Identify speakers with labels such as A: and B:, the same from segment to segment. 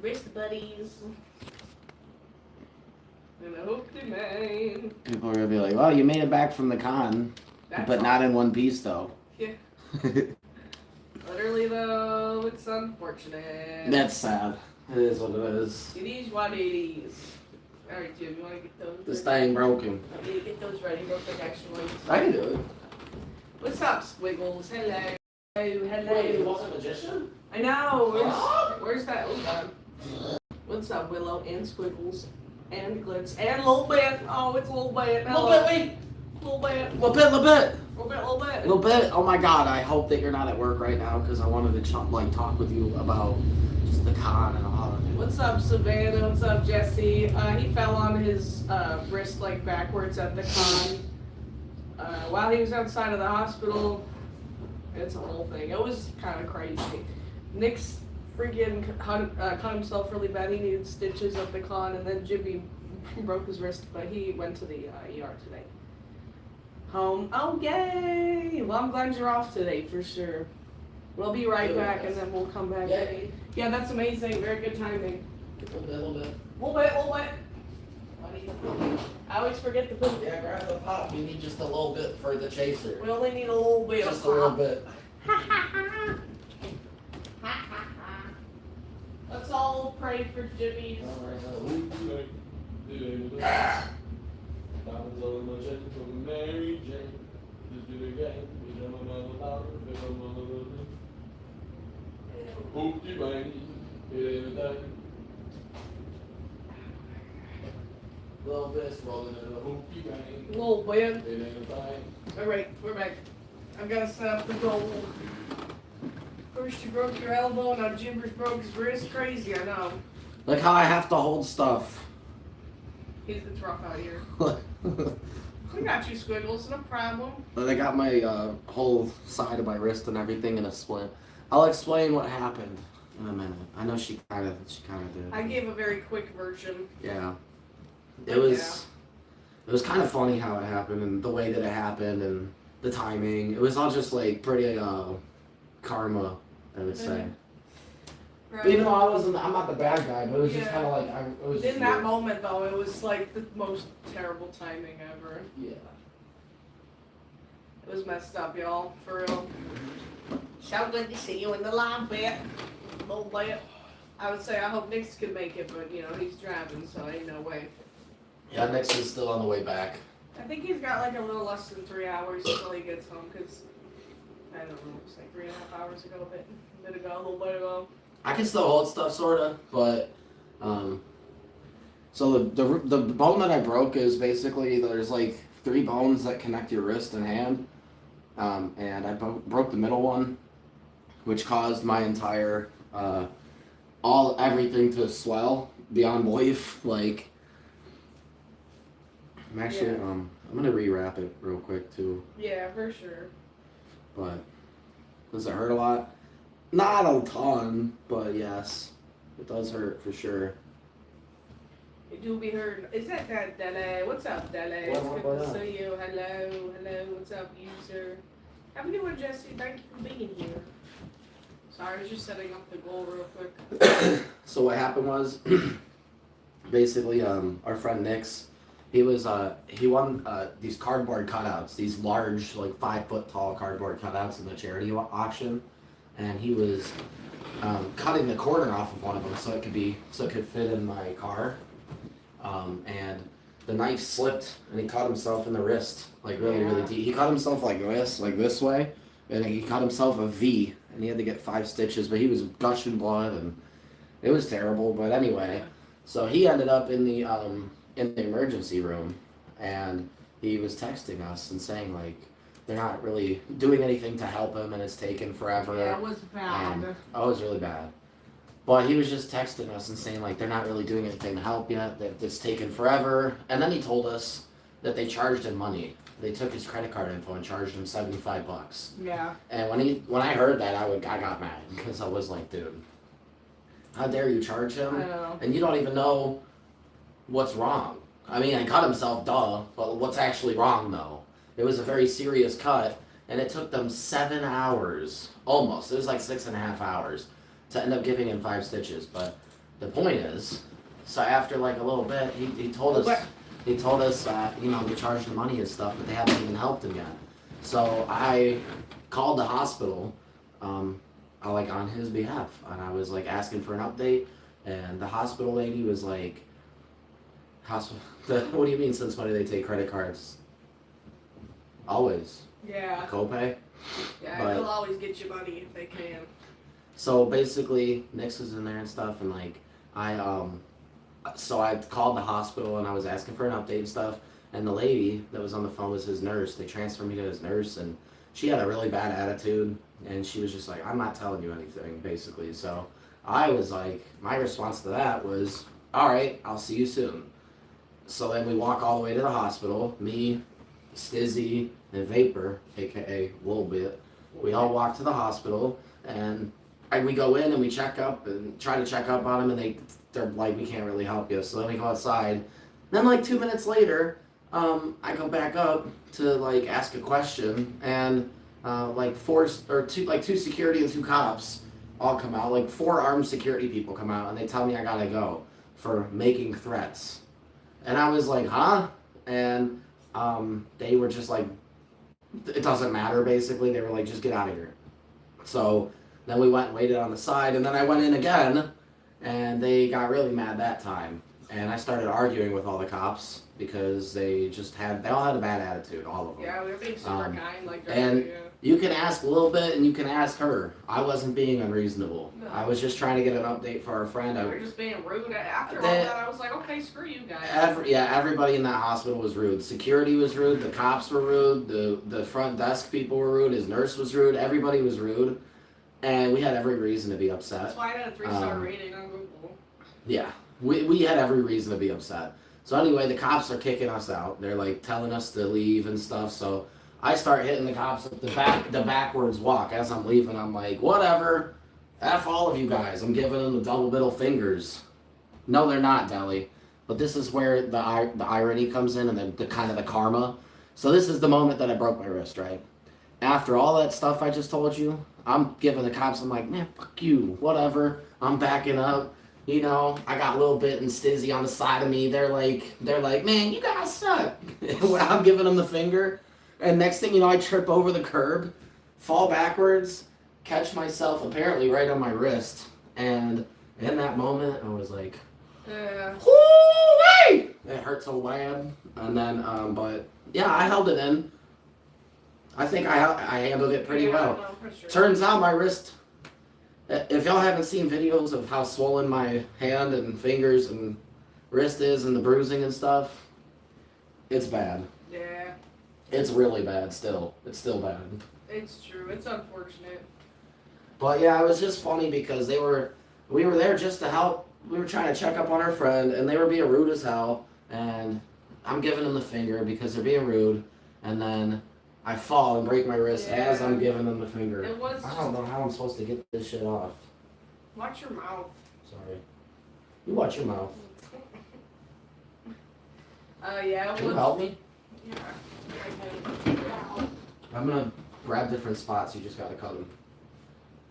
A: wrist buddies. And I hope they made.
B: People are gonna be like, "Well, you made it back from the con, but not in one piece, though."
A: Yeah. Literally, though, it's unfortunate.
B: That's sad. It is what it is.
A: It is what it is. Alright, Jim, you want to get those?
B: This thing broken.
A: I need to get those ready real quick, actually.
B: I can do it.
A: What's up, Squiggles? Hello. Hello.
B: Wait, he wasn't a magician?
A: I know. Where's that? Oh, God. What's up, Willow and Squiggles and Glitz and Little Bit? Oh, it's Little Bit.
B: Little Bit, wait.
A: Little Bit.
B: Little Bit, Little Bit.
A: Little Bit, Little Bit.
B: Little Bit. Oh my God! I hope that you're not at work right now because I wanted to talk with you about just the con and all of it.
A: What's up, Savannah? What's up, Jesse? He fell on his wrist like backwards at the con while he was outside of the hospital. It's a whole thing. It was kind of crazy. Nick's freaking cut himself really bad. He needed stitches at the con, and then Jibby broke his wrist, but he went to the ER today. Home. Oh, yay! Well, I'm glad you're off today for sure. We'll be right back, and then we'll come back.
B: Yay.
A: Yeah, that's amazing. Very good timing.
B: A little bit.
A: Little bit. I always forget to put.
B: Yeah, grab the pop. You need just a little bit for the chaser.
A: We only need a little bit.
B: Just a little bit.
A: Let's all pray for Jimmy.
C: Mary Jane. Just do it again. We don't know about it. Hoopty bang. It ain't a thing. Little bit rolling in a hoopty bang.
A: Little bit.
C: It ain't a thing.
A: Alright, we're back. I've got to set up the goal. First you broke your elbow, now Jimber's broke his wrist. Crazy, I know.
B: Look how I have to hold stuff.
A: It's rough out here. We got you, Squiggles, no problem.
B: But I got my whole side of my wrist and everything in a splint. I'll explain what happened in a minute. I know she kind of did.
A: I gave a very quick version.
B: Yeah. It was kind of funny how it happened and the way that it happened and the timing. It was all just like pretty karma, I would say.
A: Right.
B: But even though I'm not the bad guy, but it was just kind of like it was.
A: In that moment, though, it was like the most terrible timing ever.
B: Yeah.
A: It was messed up, y'all, for real. So good to see you in the live bit. Little bit. I would say I hope Nix could make it, but you know he's driving, so ain't no way.
B: Yeah, Nix is still on the way back.
A: I think he's got like a little less than 3 hours until he gets home, because I don't know, it's like 3.5 hours ago, a bit ago, a little bit ago.
B: I can still hold stuff, sorta, but so the bone that I broke is basically there's like 3 bones that connect your wrist and hand, and I broke the middle one, which caused my entire everything to swell beyond belief. Like I'm actually I'm gonna rewrap it real quick too.
A: Yeah, for sure.
B: But does it hurt a lot? Not a ton, but yes, it does hurt for sure.
A: It do be heard. Is that Dele? What's up, Dele? It's good to see you. Hello. What's up, user? Have a good one, Jesse. Thank you for being here. Sorry, I was just setting up the goal real quick.
B: So what happened was, basically, our friend Nix, he won these cardboard cutouts, these large, like 5 foot tall cardboard cutouts in the charity auction. And he was cutting the corner off of one of them so it could fit in my car. And the knife slipped and he cut himself in the wrist, like really deep. He cut himself like this way, and he cut himself a V, and he had to get 5 stitches. But he was gushing blood, and it was terrible. But anyway, so he ended up in the emergency room, and he was texting us and saying like, they're not really doing anything to help him, and it's taken forever.
A: Yeah, it was bad.
B: It was really bad. But he was just texting us and saying, like, they're not really doing anything to help yet, that it's taken forever. And then he told us that they charged him money. They took his credit card info and charged him $75.
A: Yeah.
B: And when I heard that, I got mad, because I was like, dude, how dare you charge him?
A: I know.
B: And you don't even know what's wrong. I mean, he cut himself, duh, but what's actually wrong, though? It was a very serious cut, and it took them 7 hours, almost. It was like 6.5 hours to end up giving him 5 stitches. But the point is, so after like a little bit, he told us, you know, they charged the money and stuff, but they haven't even helped him yet. So I called the hospital, like on his behalf, and I was like asking for an update, and the hospital lady was like, what do you mean since when do they take credit cards? Always.
A: Yeah.
B: Copay?
A: Yeah,
B: But-
A: they'll always get you money if they can.
B: So basically, Nix was in there and stuff, and like, so I called the hospital and I was asking for an update and stuff, and the lady that was on the phone was his nurse. They transferred me to his nurse, and she had a really bad attitude, and she was just like, I'm not telling you anything, basically. So I was like, my response to that was, all right, I'll see you soon. So then we walk all the way to the hospital, me, Stizzy, and Vapor, aka Little Bit. We all walk to the hospital, and we go in and we check up and try to check up on him, and they're like, we can't really help you. So then we go outside. Then like 2 minutes later, I go back up to like ask a question, and two security and 2 cops all come out. Like 4 armed security people come out, and they tell me I gotta go for making threats. And I was like, huh? And they were just like, it doesn't matter, basically. They were like, just get out of here. So then we went and waited on the side, and then I went in again, and they got really mad that time. And I started arguing with all the cops because they all had a bad attitude, all of them.
A: Yeah, they're being super kind, like
B: and
A: yeah.
B: You can ask a little bit, and you can ask her. I wasn't being unreasonable.
A: No.
B: I was just trying to get an update for our friend.
A: They were just being rude. After all that, I was like, okay, screw you guys.
B: Everybody in that hospital was rude. Security was rude. The cops were rude. The front desk people were rude. His nurse was rude. Everybody was rude. And we had every reason to be upset.
A: That's why I had a 3-star rating on Google.
B: Yeah, we had every reason to be upset. So anyway, the cops are kicking us out. They're like telling us to leave and stuff. So I start hitting the cops with the backwards walk. As I'm leaving, I'm like, whatever. F all of you guys. I'm giving them the double middle fingers. No, they're not, Deli. But this is where the irony comes in, and the kind of the karma. So this is the moment that I broke my wrist, right? After all that stuff I just told you, I'm giving the cops, I'm like, man, fuck you, whatever. I'm backing up. You know, I got a little bit and Stizzy on the side of me. They're like, man, you guys suck. When I'm giving them the finger, and next thing you know, I trip over the curb, fall backwards, catch myself apparently right on my wrist, and in that moment, I was like,
A: Yeah.
B: whoo-wee! It hurt so bad. And then, but yeah, I held it in. I think I handled it pretty well.
A: No, for sure.
B: Turns out my wrist, if y'all haven't seen videos of how swollen my hand and fingers and wrist is and the bruising and stuff, it's bad.
A: Yeah,
B: It's really bad still. It's still bad.
A: it's true. It's unfortunate.
B: But yeah, it was just funny because we were there just to help. We were trying to check up on our friend, and they were being rude as hell, and I'm giving them the finger because they're being rude, and then I fall and break my wrist as I'm giving them the finger.
A: It was
B: I don't know how I'm supposed to get this shit off.
A: Watch your mouth.
B: Sorry. You watch your mouth.
A: Yeah, it
B: Can you
A: was.
B: help me?
A: Yeah. I can.
B: I'm gonna grab different spots. You just gotta cut them.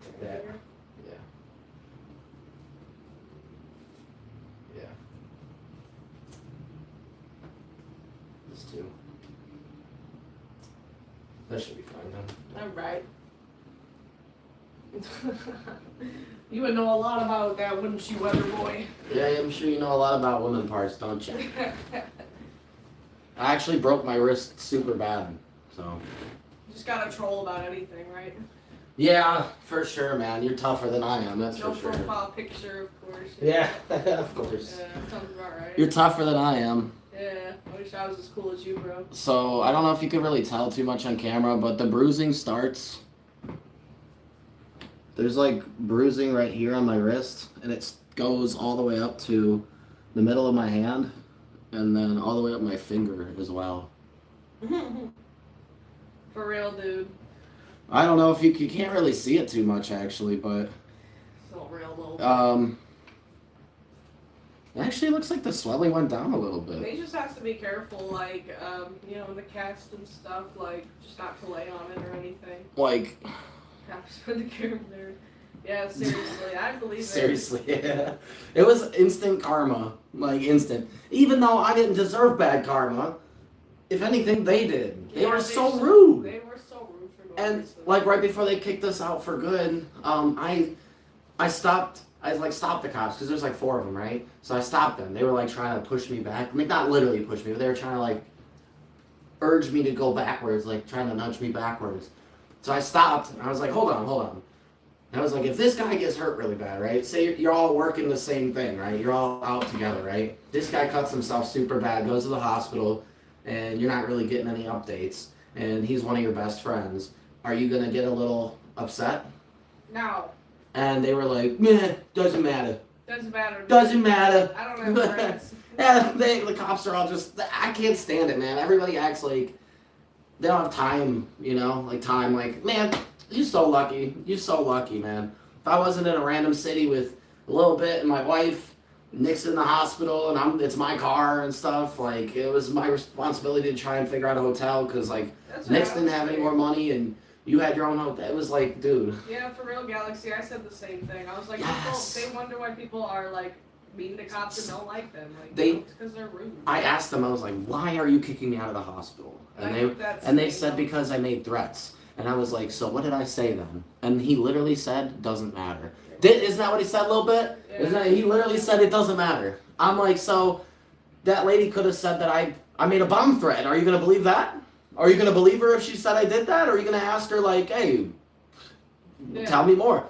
B: Like that. Yeah. Yeah. This too. That should be fine then.
A: Alright. You would know a lot about that, wouldn't you, Weather Boy?
B: Yeah, I'm sure you know a lot about women parts, don't you? I actually broke my wrist super bad, so.
A: Just gotta troll about anything, right?
B: Yeah, for sure, man. You're tougher than I am, that's
A: No
B: for sure.
A: profile picture, of course.
B: Yeah, of course.
A: Yeah, sounds about right.
B: You're tougher than I am.
A: Yeah, I wish I was as cool as you, bro.
B: So, I don't know if you could really tell too much on camera, but the bruising starts. There's like bruising right here on my wrist, and it goes all the way up to the middle of my hand, and then all the way up my finger as well.
A: For real, dude.
B: I don't know if you can't really see it too much actually, but
A: So real little.
B: it actually looks like the swelling went down a little bit.
A: He just has to be careful, like, you know, in the cast and stuff, like, just not to lay on it or anything.
B: Like,
A: Have to spend the care there. Yeah, seriously, I believe it.
B: Seriously, yeah. It was instant karma, like instant. Even though I didn't deserve bad karma, if anything, they did. They
A: Yeah,
B: were
A: they
B: so
A: should-
B: rude.
A: They were so rude for no
B: And
A: reason.
B: like right before they kicked us out for good, I stopped. I like stopped the cops because there's like 4 of them, right? So I stopped them. They were like trying to push me back. I mean, not literally push me, but they were trying to like urge me to go backwards, like trying to nudge me backwards. So I stopped and I was like, hold on, hold on. And I was like, if this guy gets hurt really bad, right? Say you're all working the same thing, right? You're all out together, right? This guy cuts himself super bad, goes to the hospital, and you're not really getting any updates. And he's one of your best friends. Are you gonna get a little upset?
A: No,
B: And they were like, meh, doesn't matter.
A: doesn't matter.
B: Doesn't matter.
A: I don't have friends.
B: Yeah, the cops are all just, I can't stand it, man. Everybody acts like they don't have time, you know? Like time, like, man, you're so lucky. You're so lucky, man. If I wasn't in a random city with a little bit and my wife, Nick's in the hospital and it's my car and stuff, like, it was my responsibility to try and figure out a hotel because, like,
A: That's what
B: Nick's
A: I
B: didn't
A: was
B: have any
A: saying.
B: more money and you had your own hotel. It was like, dude.
A: Yeah, for real, Galaxy, I said the same thing. I was like,
B: Yes.
A: people, they wonder why people are like mean to cops and don't like them. Like,
B: They-
A: it's because they're rude.
B: I asked them, I was like, why are you kicking me out of the hospital?
A: That's
B: And they
A: the
B: said
A: thing,
B: because I made threats. And I was like, so what did I say then? And he literally said, doesn't matter. Isn't that what he said a little bit?
A: Yeah.
B: He literally said it doesn't matter. I'm like, so that lady could have said that I made a bomb threat. Are you going to believe that? Are you going to believe her if she said I did that? Or are you going to ask her like, hey,
A: Yeah.
B: tell me more?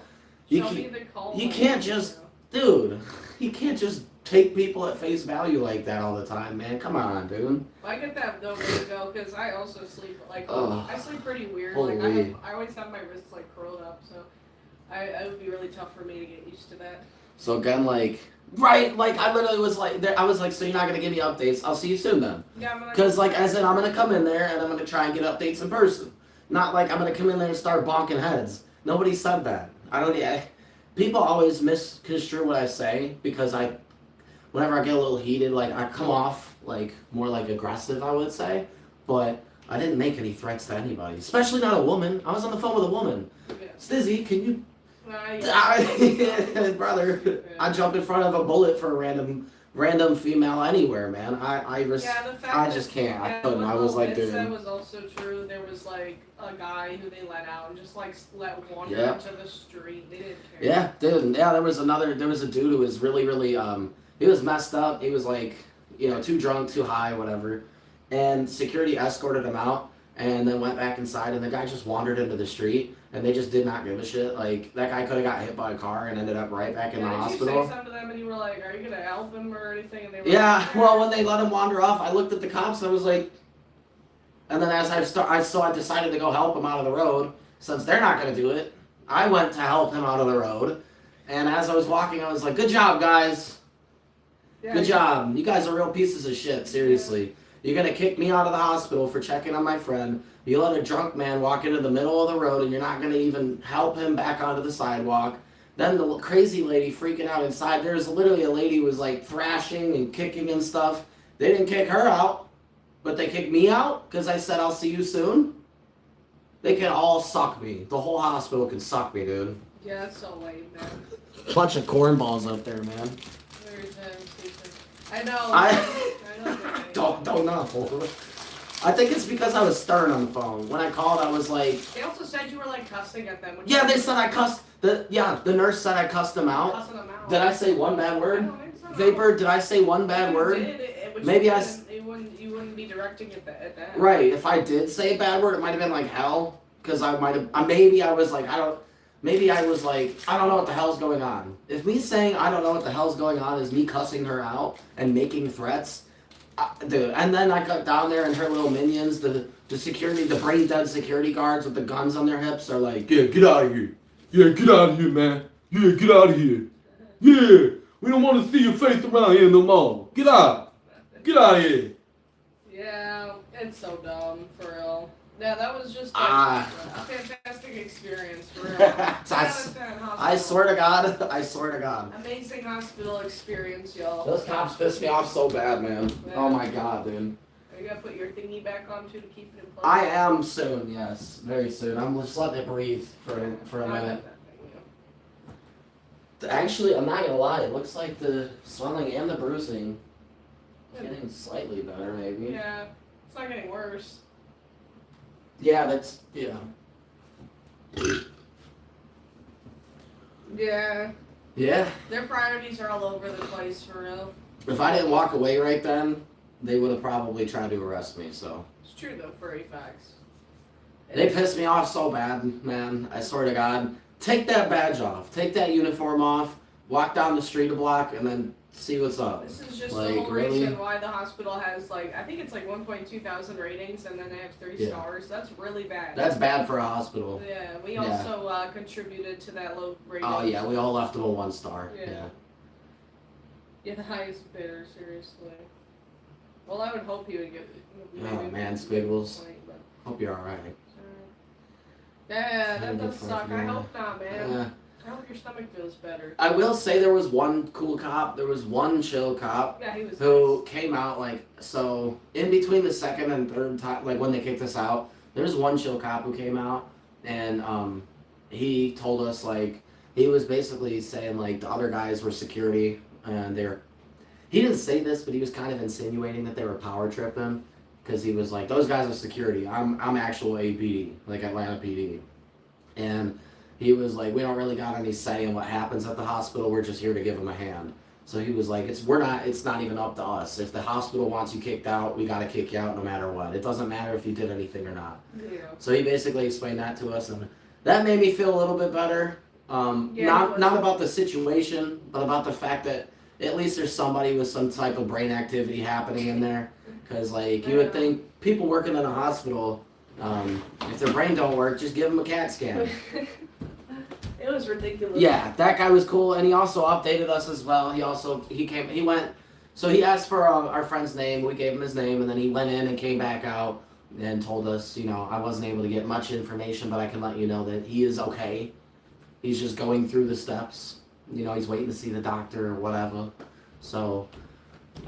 A: Show me the call
B: you
A: when
B: can't just- Dude, you can't just take people at face value like that all the time, man. Come on, dude.
A: I get that though, Rico, because I also sleep like
B: Ugh.
A: I sleep pretty weird.
B: Holy.
A: Like I always have my wrists like curled up, so it would be really tough for me to get used to that.
B: So again, like, right, like I literally was like, I was like, so you're not gonna give me updates? I'll see you soon then.
A: Yeah, I'm gonna.
B: Because like I said, I'm gonna come in there and I'm gonna try and get updates in person. Not like I'm gonna come in there and start bonking heads. Nobody said that. I don't. People always misconstrue what I say because whenever I get a little heated, like I come off like more like aggressive, I would say. But I didn't make any threats to anybody, especially not a woman. I was on the phone with a woman.
A: Yeah.
B: Stizzy, can you
A: Yeah.
B: brother, I jump in front of a bullet for a random female anywhere, man.
A: Yeah, the fact
B: I
A: that-
B: just can't. I
A: yeah,
B: couldn't. I
A: what
B: was like,
A: it
B: dude.
A: said was also true. There was like a guy who they let out and just like let wander
B: Yeah.
A: into the street. They didn't care.
B: Yeah, dude. Yeah, there was a dude who was really, he was messed up. He was like, too drunk, too high, whatever. And security escorted him out and then went back inside and the guy just wandered into the street and they just did not give a shit. Like, that guy could have got hit by a car and ended up right back in the
A: Did
B: hospital.
A: you say something to them and you were like, "Are you gonna help him or anything?" And they were
B: Yeah,
A: like,
B: well, when they let him wander off, I looked at the cops and I was like, and then as I decided to go help him out of the road, since they're not going to do it, I went to help him out of the road, and as I was walking, I was like, good job, guys,
A: Yeah,
B: good job, you guys are real pieces of shit, seriously. You're going to kick me out of the hospital for checking on my friend, you let a drunk man walk into the middle of the road, and you're not going to even help him back onto the sidewalk. Then the crazy lady freaking out inside. There's literally a lady who was like thrashing and kicking and stuff. They didn't kick her out, but they kicked me out because I said I'll see you soon. They can all suck me. The whole hospital can suck me, dude.
A: Yeah, that's so lame, man.
B: Bunch of cornballs up there, man.
A: Very stupid. I know.
B: I
A: know that.
B: don't know. I think it's because I was stern on the phone. When I called, I was like,
A: They also said you were like cussing at them. When
B: yeah,
A: you
B: they said I cussed. The nurse said I cussed them out.
A: cussing them out.
B: Did I say one bad
A: I
B: word?
A: don't think so.
B: Vapor, did I say one bad
A: If you
B: word?
A: did, which
B: Maybe
A: you
B: I
A: wouldn't- you wouldn't be directing it at that.
B: Right, if I did say a bad word, it might have been like hell. Because I might have, maybe I was like, I don't know what the hell's going on. If me saying I don't know what the hell's going on is me cussing her out and making threats, dude. And then I got down there and her little minions, the security, the brain dead security guards with the guns on their hips are like, yeah, get out of here. Yeah, get out of here, man. Yeah, get out of here. Yeah, we don't want to see your face around here no more. Get out. Get out of here.
A: Yeah, it's so dumb, for real. Yeah, that was just like,
B: Ah.
A: a fantastic experience, for real.
B: I swear to God.
A: Amazing hospital experience, y'all.
B: Those cops pissed me off so bad, man. Oh my God, dude.
A: Are you gonna put your thingy back on too to keep it in place?
B: I am soon, yes. Very soon. I'm just letting it breathe for a
A: I
B: minute.
A: like that thing,
B: Actually, I'm not gonna lie. It looks like the swelling and the bruising is getting slightly better, maybe.
A: Yeah, it's not getting worse.
B: Yeah, that's yeah.
A: Yeah,
B: Yeah.
A: their priorities are all over the place for real.
B: If I didn't walk away right then, they would have probably tried to arrest me. So
A: It's true though, for a facts.
B: they pissed me off so bad, man. I swear to God. Take that badge off. Take that uniform off. Walk down the street a block, and then see what's up.
A: This is just
B: Like,
A: the whole
B: really?
A: reason why the hospital has like, I think it's like 1.2 thousand ratings, and then they have 3
B: Yeah.
A: stars. That's really bad.
B: That's bad for a hospital.
A: Yeah, we
B: Yeah.
A: also contributed to that low rating.
B: Oh yeah, we all left them a 1 star.
A: Yeah.
B: Yeah.
A: Yeah, the highest bidder, seriously. Well, I would hope he would give.
B: Oh, man, Squiggles.
A: But,
B: Hope you're all right.
A: yeah,
B: Kinda
A: that does
B: good
A: suck.
B: for
A: I
B: you.
A: hope not, man.
B: Yeah.
A: I hope your stomach feels better.
B: I will say there was one cool cop. There was one chill cop
A: Yeah, he was.
B: who came out like so in between the second and third time, like when they kicked us out. There was one chill cop who came out, and he told us like he was basically saying like the other guys were security and they're. He didn't say this, but he was kind of insinuating that they were power tripping, because he was like, those guys are security. I'm actual APD, like Atlanta PD, and he was like, we don't really got any say in what happens at the hospital. We're just here to give them a hand. So he was like, it's not even up to us. If the hospital wants you kicked out, we gotta kick you out no matter what. It doesn't matter if you did anything or not.
A: Yeah.
B: So he basically explained that to us, and that made me feel a little bit better.
A: Yeah,
B: Not about the situation, but about the fact that at least there's somebody with some type of brain activity happening in there. Because like you would think people working in a hospital, if their brain don't work, just give them a CAT scan.
A: It was ridiculous.
B: Yeah, that guy was cool, and he also updated us as well. He went, so he asked for our friend's name. We gave him his name, and then he went in and came back out and told us, I wasn't able to get much information, but I can let you know that he is okay. He's just going through the steps. He's waiting to see the doctor or whatever. So,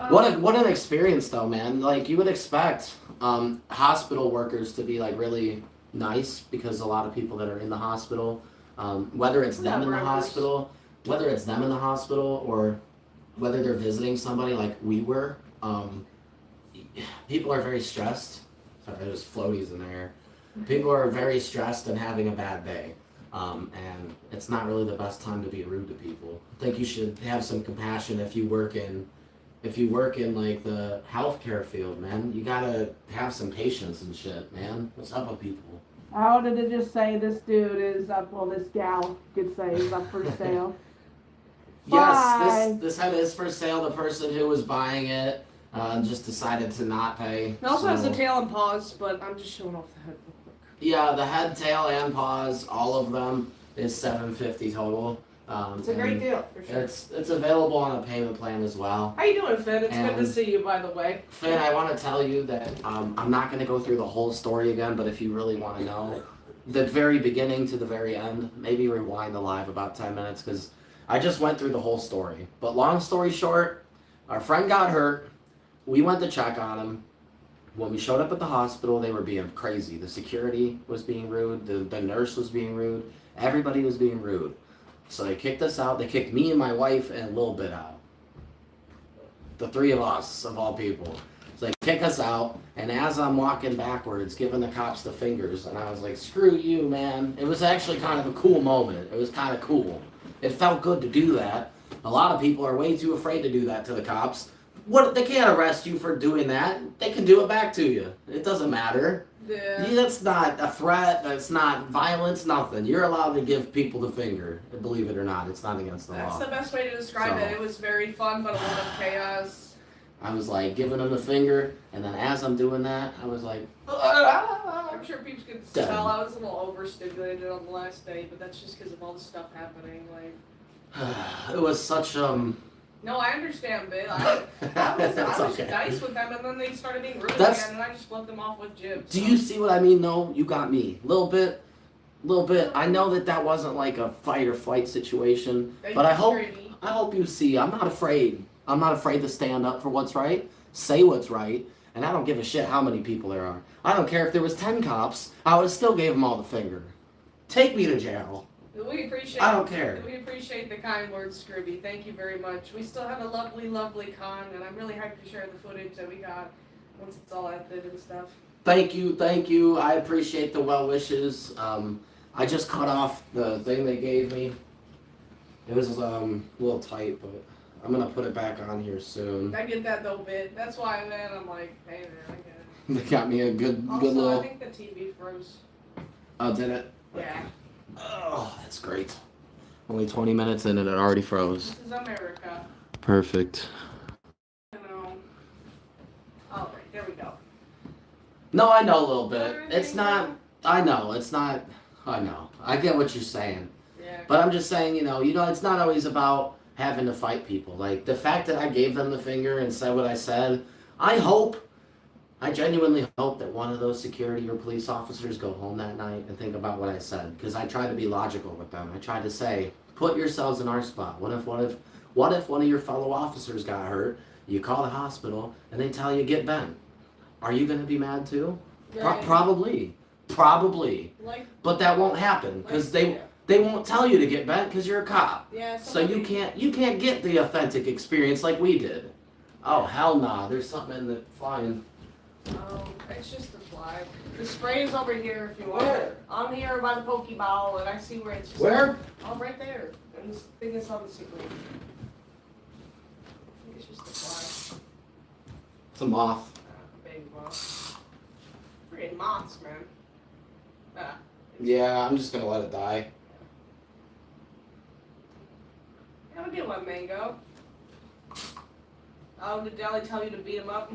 B: what an experience though, man. Like you would expect hospital workers to be like really nice, because a lot of people that are in the hospital. Whether it's them in the hospital, or whether they're visiting somebody like we were, people are very stressed. Sorry, there's floaties in there. People are very stressed and having a bad day, and it's not really the best time to be rude to people. I think you should have some compassion if you work in like the healthcare field, man. You gotta have some patience and shit, man. What's up with people?
D: How did it just say this dude is up, well this gal could say is up for sale?
B: Yes, this head is for sale. The person who was buying it just decided to not pay.
A: It also has
B: so-
A: the tail and paws, but I'm just showing off the head real quick.
B: Yeah, the head, tail, and paws, all of them is $750 total.
A: It's a great deal, for sure.
B: It's available on a payment plan as well.
A: How you doing, Finn? It's good to
B: And-
A: see you, by the way.
B: Finn, I want to tell you that I'm not going to go through the whole story again, but if you really want to know, the very beginning to the very end, maybe rewind the live about 10 minutes, because I just went through the whole story. But long story short, our friend got hurt. We went to check on him. When we showed up at the hospital, they were being crazy. The security was being rude. The nurse was being rude. Everybody was being rude. So they kicked us out. They kicked me and my wife and a little bit out. The 3 of us, of all people. So they kick us out, and as I'm walking backwards, giving the cops the fingers, and I was like, screw you, man. It was actually kind of a cool moment. It was kind of cool. It felt good to do that. A lot of people are way too afraid to do that to the cops. They can't arrest you for doing that. They can do it back to you. It doesn't matter.
A: Yeah.
B: That's not a threat. That's not violence. Nothing. You're allowed to give people the finger. Believe it or not, it's not against the
A: That's
B: law.
A: the best way to describe
B: So-
A: it. It was very fun, but a lot of chaos.
B: I was like giving them the finger, and then as I'm doing that, I was like,
A: I'm sure people could
B: Done.
A: tell I was a little overstimulated on the last day, but that's just because of all the stuff happening. Like,
B: it was such
A: no, I understand, Bill. I was
B: That's okay.
A: nice with them, and then they started being rude
B: That's-
A: again, and I just flipped them off with jibs.
B: Do you see what I mean? No, you got me. Little bit. I know that wasn't like a fight or flight situation, but I hope you see. I'm not afraid. I'm not afraid to stand up for what's right, say what's right, and I don't give a shit how many people there are. I don't care if there was 10 cops. I would have still gave them all the finger. Take me to jail.
A: We appreciate.
B: I don't care.
A: We appreciate the kind words, Scrooby. Thank you very much. We still have a lovely, lovely con, and I'm really hyped to share the footage that we got once it's all edited and stuff.
B: Thank you. I appreciate the well wishes. I just cut off the thing they gave me. It was a little tight, but I'm gonna put it back on here soon.
A: I get that though bit. That's why, man. I'm like, hey man, I get it.
B: They got me a good
A: Also,
B: little.
A: I think the TV froze.
B: Oh, did it?
A: Yeah.
B: Oh, that's great. Only 20 minutes in and it already froze.
A: This is America.
B: Perfect.
A: You know. All right, there we go.
B: No, I know a little bit. It's not. I know. It's not. I know. I get what you're saying.
A: Yeah.
B: But I'm just saying, it's not always about having to fight people. Like, the fact that I gave them the finger and said what I said, I genuinely hope that one of those security or police officers go home that night and think about what I said. Because I tried to be logical with them. I tried to say, put yourselves in our spot. What if one of your fellow officers got hurt, you call the hospital, and they tell you get bent? Are you going to be mad too?
A: Right.
B: Probably.
A: Like,
B: But that won't happen because they won't tell you to get bent because you're a cop.
A: yeah.
B: So you can't get the authentic experience like we did. Oh hell nah! There's something in the flying.
A: Oh, it's just a fly. The spray is over here if you want.
B: Where?
A: I'm here by the Pokeball and I see where it's just.
B: Where?
A: Oh, right there. And this thing is on the ceiling. I think it's just a fly.
B: It's a moth.
A: Big moth. Freaking moths, man. Ah.
B: Yeah, I'm just gonna let it die.
A: Have a good one, Mango. Oh, did Deli tell you to beat him up?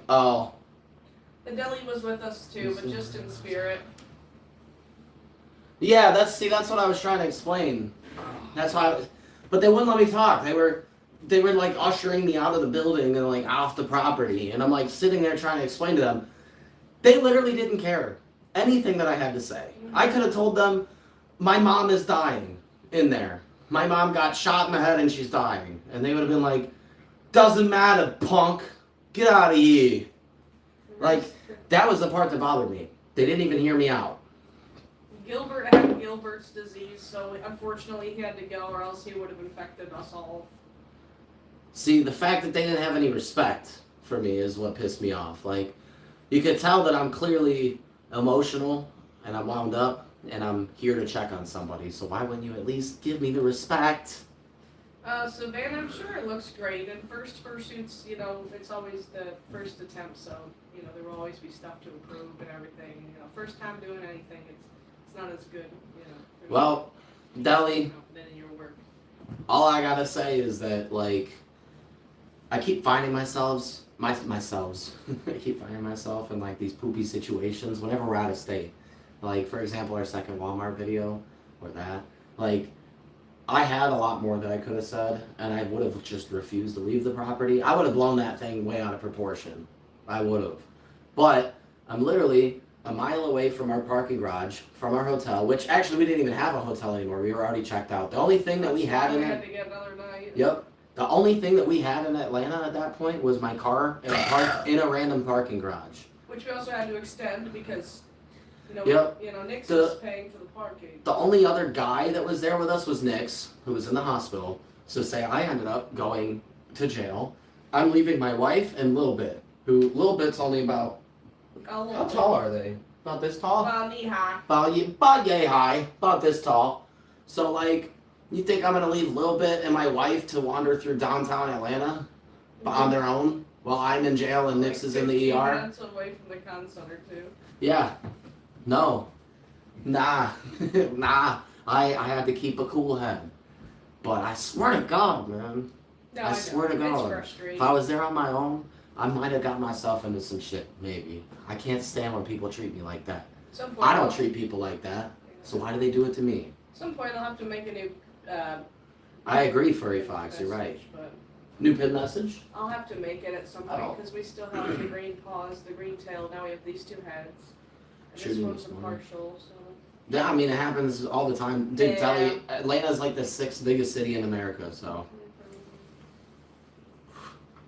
B: Oh.
A: The Deli was with us too, but just in spirit.
B: Yeah, that's what I was trying to explain. That's why. But they wouldn't let me talk. They were like ushering me out of the building and like off the property, and I'm like sitting there trying to explain to them. They literally didn't care anything that I had to say. I could have told them, my mom is dying in there. My mom got shot in the head and she's dying. And they would have been like, doesn't matter, punk. Get out of here. Like, that was the part that bothered me. They didn't even hear me out.
A: Gilbert had Gilbert's disease, so unfortunately he had to go, or else he would have infected us all.
B: See, the fact that they didn't have any respect for me is what pissed me off. Like, you could tell that I'm clearly emotional and I'm wound up and I'm here to check on somebody. So why wouldn't you at least give me the respect?
A: Savannah, I'm sure it looks great. And first fursuits, it's always the first attempt, so, there will always be stuff to improve and everything. First time doing anything, it's not as good,
B: Well, Deli,
A: than in your work.
B: all I gotta say is that, like, I keep finding myself I keep finding myself in, like, these poopy situations whenever we're out of state. Like, for example, our second Walmart video, or that. Like, I had a lot more that I could have said, and I would have just refused to leave the property. I would have blown that thing way out of proportion. I would have. But I'm literally a mile away from our parking garage, from our hotel, which actually we didn't even have a hotel anymore. We were already checked out. The only thing that we had in
A: had
B: it...
A: to get another night.
B: Yep. The only thing that we had in Atlanta at that point was my car in a random parking garage.
A: Which we also had to extend because,
B: Yep.
A: Nick's was paying for the parking.
B: The only other guy that was there with us was Nix, who was in the hospital. So say I ended up going to jail. I'm leaving my wife and Lil Bit, who Lil Bit's only about... How tall are they? About this tall?
A: About knee high.
B: About yay high. About this tall. So, like, you think I'm going to leave Lil Bit and my wife to wander through downtown Atlanta on their own while I'm in jail and Nix is in the
A: 15
B: ER?
A: minutes away from the con center, too.
B: Yeah. No. Nah. Nah. I had to keep a cool head. But I swear to God, man.
A: No,
B: I swear to
A: It's
B: God.
A: frustrating.
B: If I was there on my own, I might have got myself into some shit, maybe. I can't stand when people treat me like that.
A: Some point
B: I don't
A: I'll-
B: treat people like that. So why do they do it to me?
A: At some point, I'll have to make a new.
B: I agree, Furry Fox. You're right.
A: But
B: New pin message?
A: I'll have to make it at some point
B: Oh.
A: because we still have the green paws, the green tail. Now we have these two heads. And this
B: Shooting
A: one's a
B: this one.
A: partial. So.
B: Yeah, I mean, it happens all the time. Dude,
A: Yeah.
B: tell you, Atlanta's like the 6th biggest city in America, so.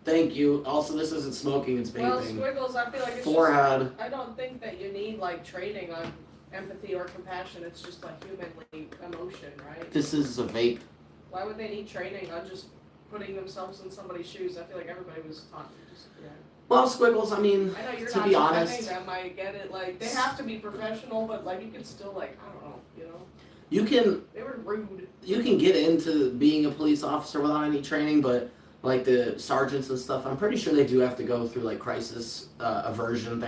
B: Thank you. Also, this isn't smoking, it's
A: Well,
B: vaping.
A: Squiggles, I feel like it's
B: Forehead.
A: just. I don't think that you need like training on empathy or compassion. It's just like humanly emotion, right?
B: This is a vape.
A: Why would they need training on just putting themselves in somebody's shoes? I feel like everybody was taught to just, yeah.
B: Well, Squiggles, I mean,
A: I know you're
B: to
A: not
B: be
A: defending
B: honest,
A: them, I get it. Like, they have to be professional, but like, you can still like, I don't know,
B: you can
A: They were rude.
B: get into being a police officer without any training, but like the sergeants and stuff, I'm pretty sure they do have to go through like crisis aversion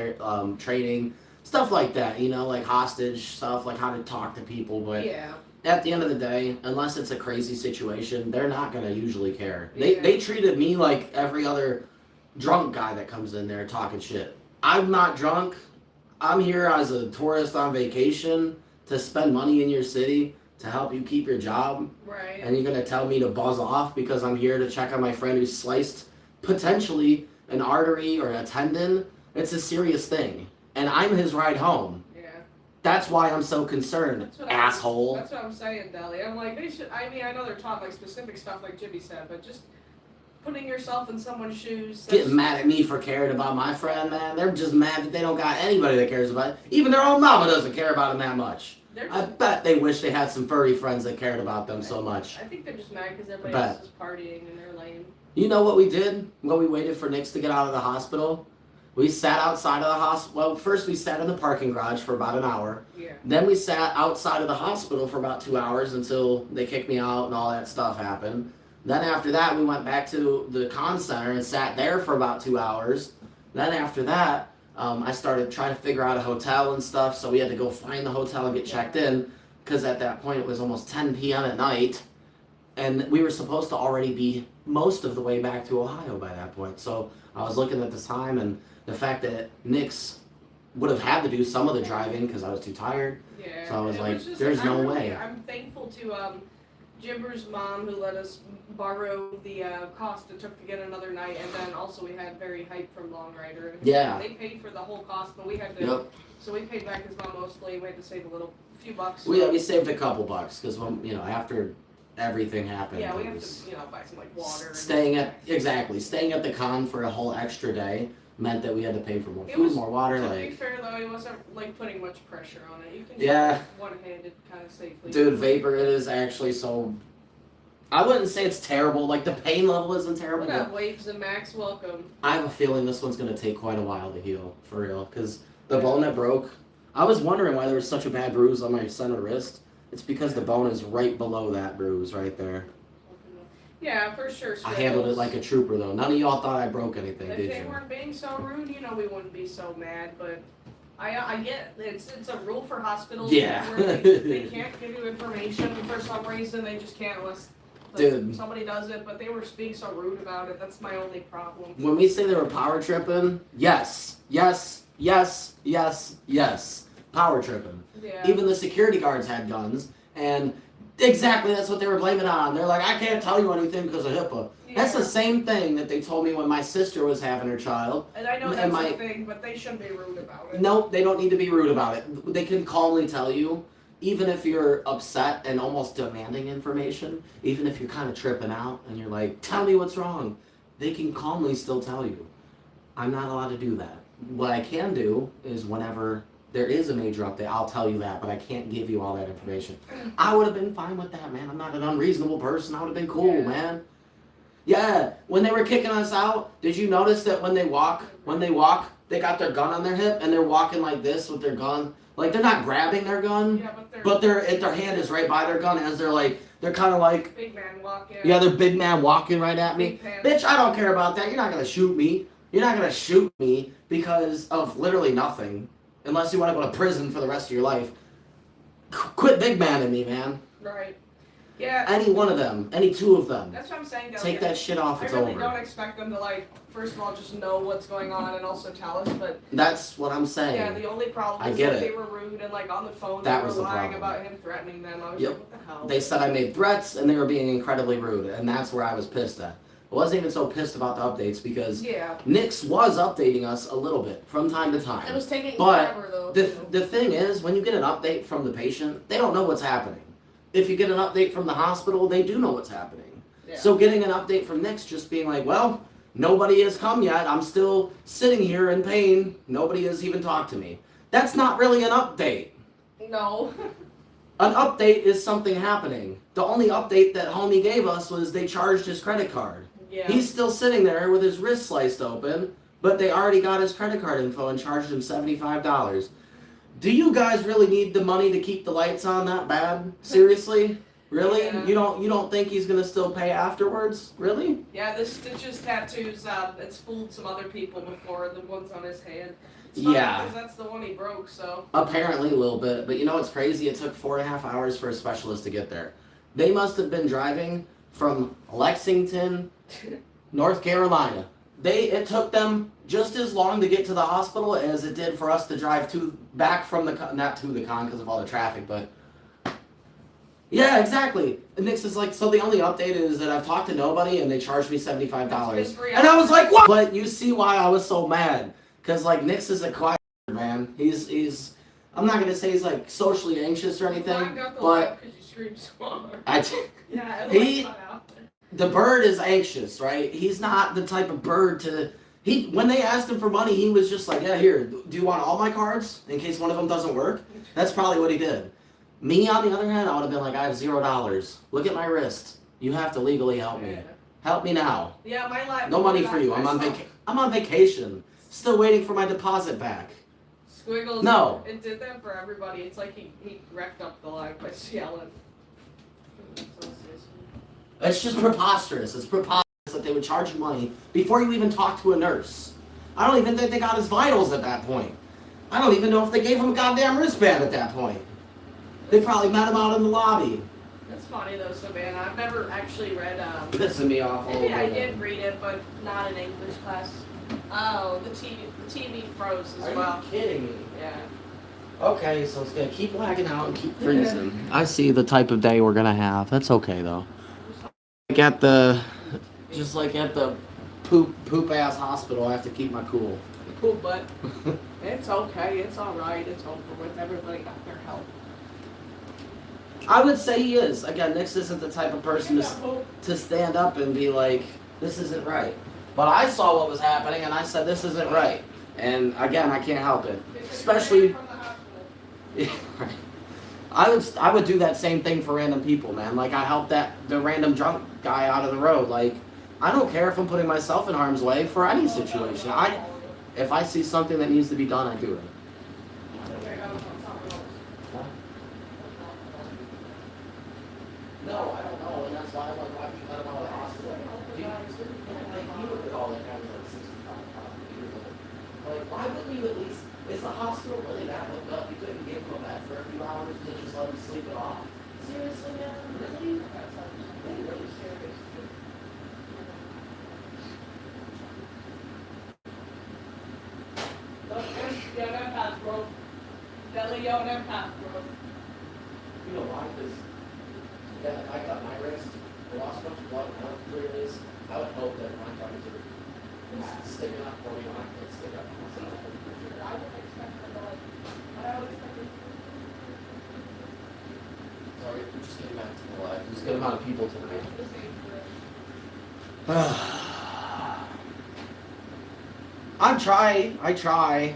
B: training, stuff like that, like hostage stuff, like how to talk to people. But
A: Yeah.
B: at the end of the day, unless it's a crazy situation, they're not gonna usually care.
A: Yeah.
B: They treated me like every other drunk guy that comes in there talking shit. I'm not drunk. I'm here as a tourist on vacation to spend money in your city to help you keep your job.
A: Right.
B: And you're gonna tell me to buzz off because I'm here to check on my friend who sliced potentially an artery or a tendon? It's a serious thing. And I'm his ride home.
A: Yeah.
B: That's why I'm so concerned,
A: That's what
B: asshole.
A: That's what I'm saying, Deli. I'm like, they should. I mean, I know they're taught like specific stuff, like Jibby said, but just putting yourself in someone's shoes.
B: Getting mad at me for caring about my friend, man. They're just mad that they don't got anybody that cares about it. Even their own mama doesn't care about them that much. I bet they wish they had some furry friends that cared about them so much.
A: I think they're just mad because everybody else is partying and they're lame.
B: You know what we did when we waited for Nix to get out of the hospital? We sat outside of the hospital. Well, first we sat in the parking garage for about an hour.
A: Yeah.
B: Then we sat outside of the hospital for about 2 hours until they kicked me out and all that stuff happened. Then after that, we went back to the con center and sat there for about 2 hours. Then after that, I started trying to figure out a hotel and stuff, so we had to go find the hotel and get checked in, because at that point it was almost 10 p.m. at night, and we were supposed to already be most of the way back to Ohio by that point. So I was looking at the time, and the fact that Nix would have had to do some of the driving because I was too tired.
A: Yeah.
B: So I was
A: It
B: like,
A: just-
B: there's
A: I'm
B: no
A: really-
B: way.
A: I'm thankful to Jibber's mom who let us borrow the cost it took to get another night, and then also we had very hype from Long Rider. And
B: Yeah.
A: They paid for the whole cost, but we had to.
B: Yep.
A: So we paid back his mom mostly. We had to save a few bucks.
B: We saved a couple bucks because after everything happened,
A: Yeah, we
B: it
A: have
B: was
A: to buy some like water. and
B: staying at
A: snacks.
B: staying at the con for a whole extra day meant that we had to pay for more
A: It
B: food,
A: was-
B: more water.
A: To
B: Like,
A: be fair though, he wasn't like putting much pressure on it. You can
B: Yeah.
A: one-handed kind of safely.
B: dude, vapor it is actually so. I wouldn't say it's terrible. Like the pain level isn't terrible.
A: Look at
B: But
A: Waves and Max, welcome.
B: I have a feeling this one's gonna take quite a while to heal for real. Because the bone that broke, I was wondering why there was such a bad bruise on my center wrist. It's because the bone is right below that bruise right there.
A: Yeah, for sure.
B: I handled it
A: Squiggles.
B: like a trooper though. None of y'all thought I broke anything,
A: If
B: did
A: they
B: you?
A: weren't being so rude, we wouldn't be so mad. But I get it's a rule for hospitals.
B: Yeah.
A: Where they can't give you information for some reason. They just can't unless
B: Dude.
A: somebody does it. But they were being so rude about it. That's my only problem.
B: When we say they were power tripping, yes, yes, yes, yes, yes, power tripping.
A: Yeah.
B: Even the security guards had guns, and exactly that's what they were blaming it on. They're like, I can't tell you anything because of HIPAA. That's
A: Yeah.
B: the same thing that they told me when my sister was having her child.
A: And I know
B: and
A: that's
B: my-
A: the thing, but they shouldn't be rude about it.
B: No, they don't need to be rude about it. They can calmly tell you, even if you're upset and almost demanding information, even if you're kind of tripping out and you're like, tell me what's wrong, they can calmly still tell you. I'm not allowed to do that. What I can do is whenever there is a major update, I'll tell you that, but I can't give you all that information. I would have been fine with that, man. I'm not an unreasonable person. I would have been cool,
A: Yeah.
B: man. Yeah, when they were kicking us out, did you notice that when they walk, they got their gun on their hip and they're walking like this with their gun? Like they're not grabbing their gun,
A: Yeah, but
B: but their hand is right by their gun as they're kind of like,
A: big man walking.
B: yeah, they're big man walking right at me.
A: Big pants.
B: Bitch, I don't care about that. You're not gonna shoot me. You're not gonna shoot me because of literally nothing, unless you want to go to prison for the rest of your life. Quit big manning me, man.
A: Right. Yeah.
B: Any one of them, any two of them,
A: That's what I'm saying.
B: take that shit off.
A: I
B: It's
A: really
B: over.
A: don't expect them to first of all, just know what's going on and also tell us. But
B: That's what I'm saying.
A: yeah, the only problem
B: I
A: is
B: get
A: that
B: it.
A: they were rude and on the phone
B: That
A: they
B: was
A: were
B: the
A: lying
B: problem.
A: about him threatening them. I was
B: Yep.
A: like, what the hell?
B: They said I made threats and they were being incredibly rude, and that's where I was pissed at. I wasn't even so pissed about the updates because
A: Yeah.
B: Nix was updating us a little bit from time to time.
A: It was taking
B: But
A: forever though.
B: The thing is, when you get an update from the patient, they don't know what's happening. If you get an update from the hospital, they do know what's happening.
A: Yeah.
B: So getting an update from Nix just being like, well, nobody has come yet. I'm still sitting here in pain. Nobody has even talked to me. That's not really an update.
A: No.
B: An update is something happening. The only update that homie gave us was they charged his credit card.
A: Yeah.
B: He's still sitting there with his wrist sliced open, but they already got his credit card info and charged him $75. Do you guys really need the money to keep the lights on that bad? Seriously? Really?
A: Yeah.
B: You don't think he's gonna still pay afterwards? Really?
A: Yeah, the stitches tattoos, it's fooled some other people before, the ones on his hand. It's funny
B: Yeah.
A: because that's the one he broke, so.
B: Apparently a little bit, but you know what's crazy? It took 4.5 hours for a specialist to get there. They must have been driving from Lexington, North Carolina. It took them just as long to get to the hospital as it did for us to drive back from not to the con because of all the traffic, but yeah, exactly. And Nick's is like, so the only update is that I've talked to nobody and they charged me $75. And I was like, what? But you see why I was so mad. Because, like, Nick's is a quiet man. He's, I'm not going to say he's, like, socially anxious or anything, but
A: because you screamed so hard.
B: Yeah,
A: He.
B: the bird is anxious, right? He's not the type of bird to, when they asked him for money, he was just like, yeah, here, do you want all my cards in case one of them doesn't work? That's probably what he did. Me, on the other hand, I would have been like, I have $0. Look at my wrist. You have to legally help me. Help me now.
A: Yeah, my life.
B: No money for you. I'm on vacation. Still waiting for my deposit back.
A: Squiggles.
B: No.
A: It did that for everybody. It's like he wrecked up the line by yelling.
B: It's just preposterous. It's preposterous that they would charge you money before you even talk to a nurse. I don't even think they got his vitals at that point. I don't even know if they gave him a goddamn wristband at that point. They probably met him out in the lobby.
A: That's funny though, Savannah. I've never actually read.
B: Pissing me off.
A: Maybe I did read it, but not in English class. Oh, the TV froze as well.
B: Are you kidding me?
A: Yeah.
B: Okay, so it's gonna keep lagging out and keep freezing. I see the type of day we're gonna have. That's okay though. Just like at the poop ass hospital, I have to keep my cool.
A: Cool, but it's okay. It's all right. It's over with. Everybody got their help.
B: I would say he is. Again, Nix isn't the type of person to stand up and be like, this isn't right. But I saw what was happening and I said, this isn't right. And again, I can't help it. Especially, I would do that same thing for random people, man. Like I helped the random drunk guy out of the road. Like, I don't care if I'm putting myself in harm's way for any situation. If I see something that needs to be done, I do it. No, I don't know, and that's why I'm like, why would you let him out of the hospital? Like, you look at all that having like 65 Like, why wouldn't you at least, is the hospital really that hooked up? You couldn't give him a bed for a few hours to just let him sleep it off? Seriously, man? Really? Really serious. You know why? Because yeah, if I cut my wrist, I lost a bunch of blood, and how clear it is, I would hope that my fucking are sticking up for me when I can't stick up for myself. Sorry, we're just getting back to the live. There's a good amount of people tonight. I try,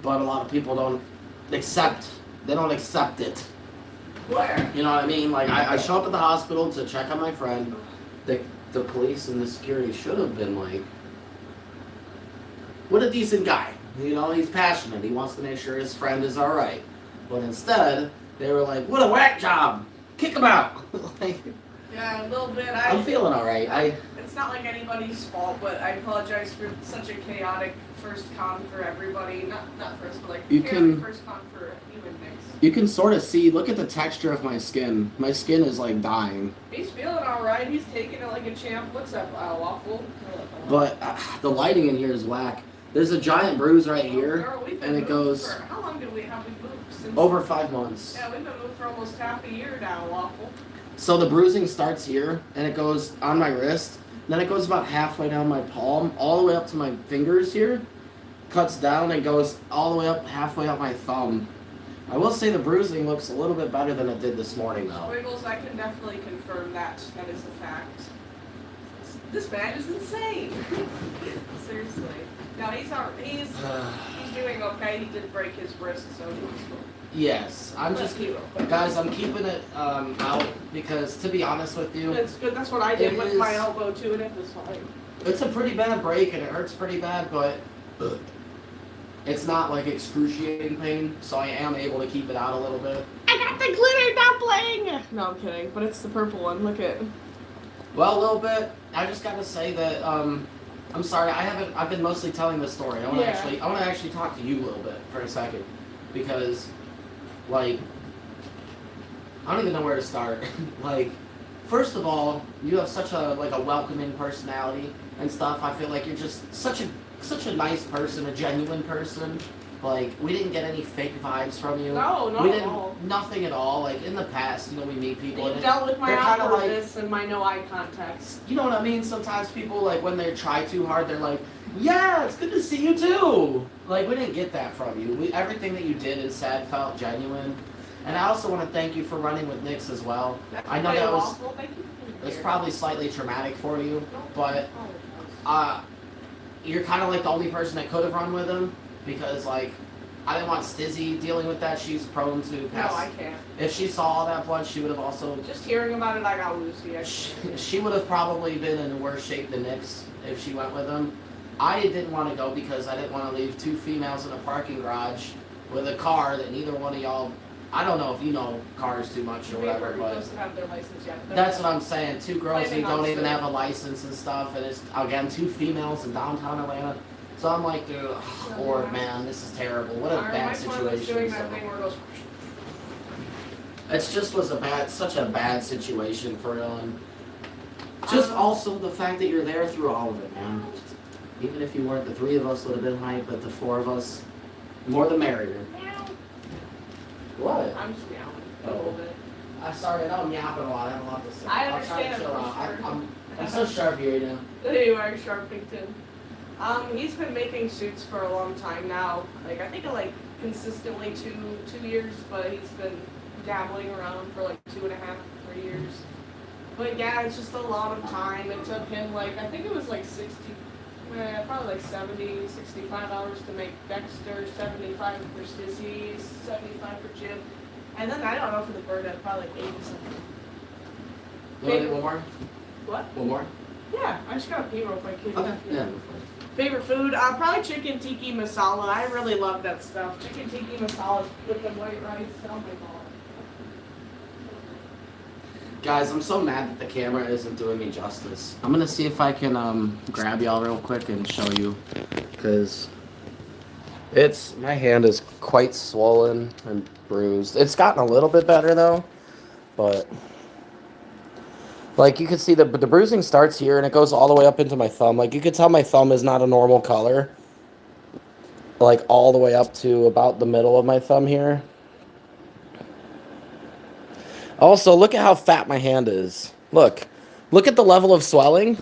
B: but a lot of people don't accept it.
A: Where?
B: You know what I mean? Like, I show up at the hospital to check on my friend. The police and the security should have been like, what a decent guy. You know, he's passionate. He wants to make sure his friend is alright. But instead, they were like, what a whack job. Kick him out. Like,
A: Yeah, a little bit.
B: I'm feeling alright.
A: It's not like anybody's fault, but I apologize for such a chaotic first con for everybody. Not first, but like chaotic first con for human mix.
B: You can sort of see, look at the texture of my skin. My skin is like dying.
A: He's feeling alright. He's taking it like a champ. What's up, Waffle?
B: But the lighting in here is whack. There's a giant bruise right here,
A: Girl, we've been
B: and it
A: moved
B: goes
A: for, how long have we moved since?
B: over 5 months.
A: Yeah, we've been moved for almost half a year now, Waffle.
B: So the bruising starts here, and it goes on my wrist. Then it goes about halfway down my palm, all the way up to my fingers here. Cuts down and goes all the way up, halfway up my thumb. I will say the bruising looks a little bit better than it did this morning, though.
A: Wiggles, I can definitely confirm that. That is a fact. This man is insane. Seriously. No, he's doing okay. He did break his wrist, so he's.
B: Yes, guys, I'm keeping it out because, to be honest with you,
A: It's good. That's what I did with my elbow too, and it was fine.
B: it's a pretty bad break and it hurts pretty bad, but it's not like excruciating pain, so I am able to keep it out a little bit.
A: I got the glitter dumpling. No, I'm kidding, but it's the purple one. Look at.
B: Well, a little bit. I just gotta say that I'm sorry. I've been mostly telling this story. I want to actually talk to you a little bit for a second because. Like, I don't even know where to start. Like, first of all, you have such a welcoming personality and stuff. I feel like you're just such a nice person, a genuine person. Like, we didn't get any fake vibes from you.
A: No, not at all.
B: Nothing at all. Like, in the past, we meet people.
A: You dealt with my awkwardness and my no eye contact.
B: You know what I mean? Sometimes people, like, when they try too hard, they're like, yeah, it's good to see you too. Like, we didn't get that from you. Everything that you did and said felt genuine. And I also want to thank you for running with Nix as well. I know that was probably slightly traumatic for you, but you're kind of like the only person that could have run with him because, like, I didn't want Stizzy dealing with that. She's prone to pass.
A: No, I can't.
B: If she saw all that blood, she would have also.
A: Just hearing about it, I got woozy.
B: She would have probably been in worse shape than Nix if she went with him. I didn't want to go because I didn't want to leave two females in a parking garage with a car that neither one of y'all. I don't know if you know cars too much or whatever, but
A: have their license yet.
B: that's what I'm saying. Two girls who don't even have a license and stuff, and it's again two females in downtown Atlanta. So I'm like, dude, Lord, man, this is terrible. What a bad situation. It just was such a bad situation for Ellen. Just also the fact that you're there through all of it, man. Even if you weren't, the three of us would have been hype, but the four of us, more the merrier. What?
A: I'm just meowing a little bit.
B: I'm sorry, I know I'm yapping a lot. I have a lot to say.
A: I understand.
B: I'll try to chill out. I'm so sharp here now.
A: You are Sharpington. He's been making suits for a long time now. Like, I think consistently two years, but he's been dabbling around for 2.5, 3 years. But yeah, it's just a lot of time. It took him I think it was 70, 65 hours to make Dexter, 75 for Stizzy, 75 for Jim. And then I don't know for the Burnett, probably 80 something.
B: You want to do one more?
A: What?
B: One more?
A: Yeah, I just gotta pee real quick.
B: Okay, yeah.
A: Favorite food? Probably chicken tikka masala. I really love that stuff. Chicken tikka masala with the white rice. Oh my god.
B: Guys, I'm so mad that the camera isn't doing me justice. I'm gonna see if I can grab y'all real quick and show you, because my hand is quite swollen and bruised. It's gotten a little bit better though, but you can see the bruising starts here and it goes all the way up into my thumb. You can tell my thumb is not a normal color, all the way up to about the middle of my thumb here. Also, look at how fat my hand is. Look at the level of swelling.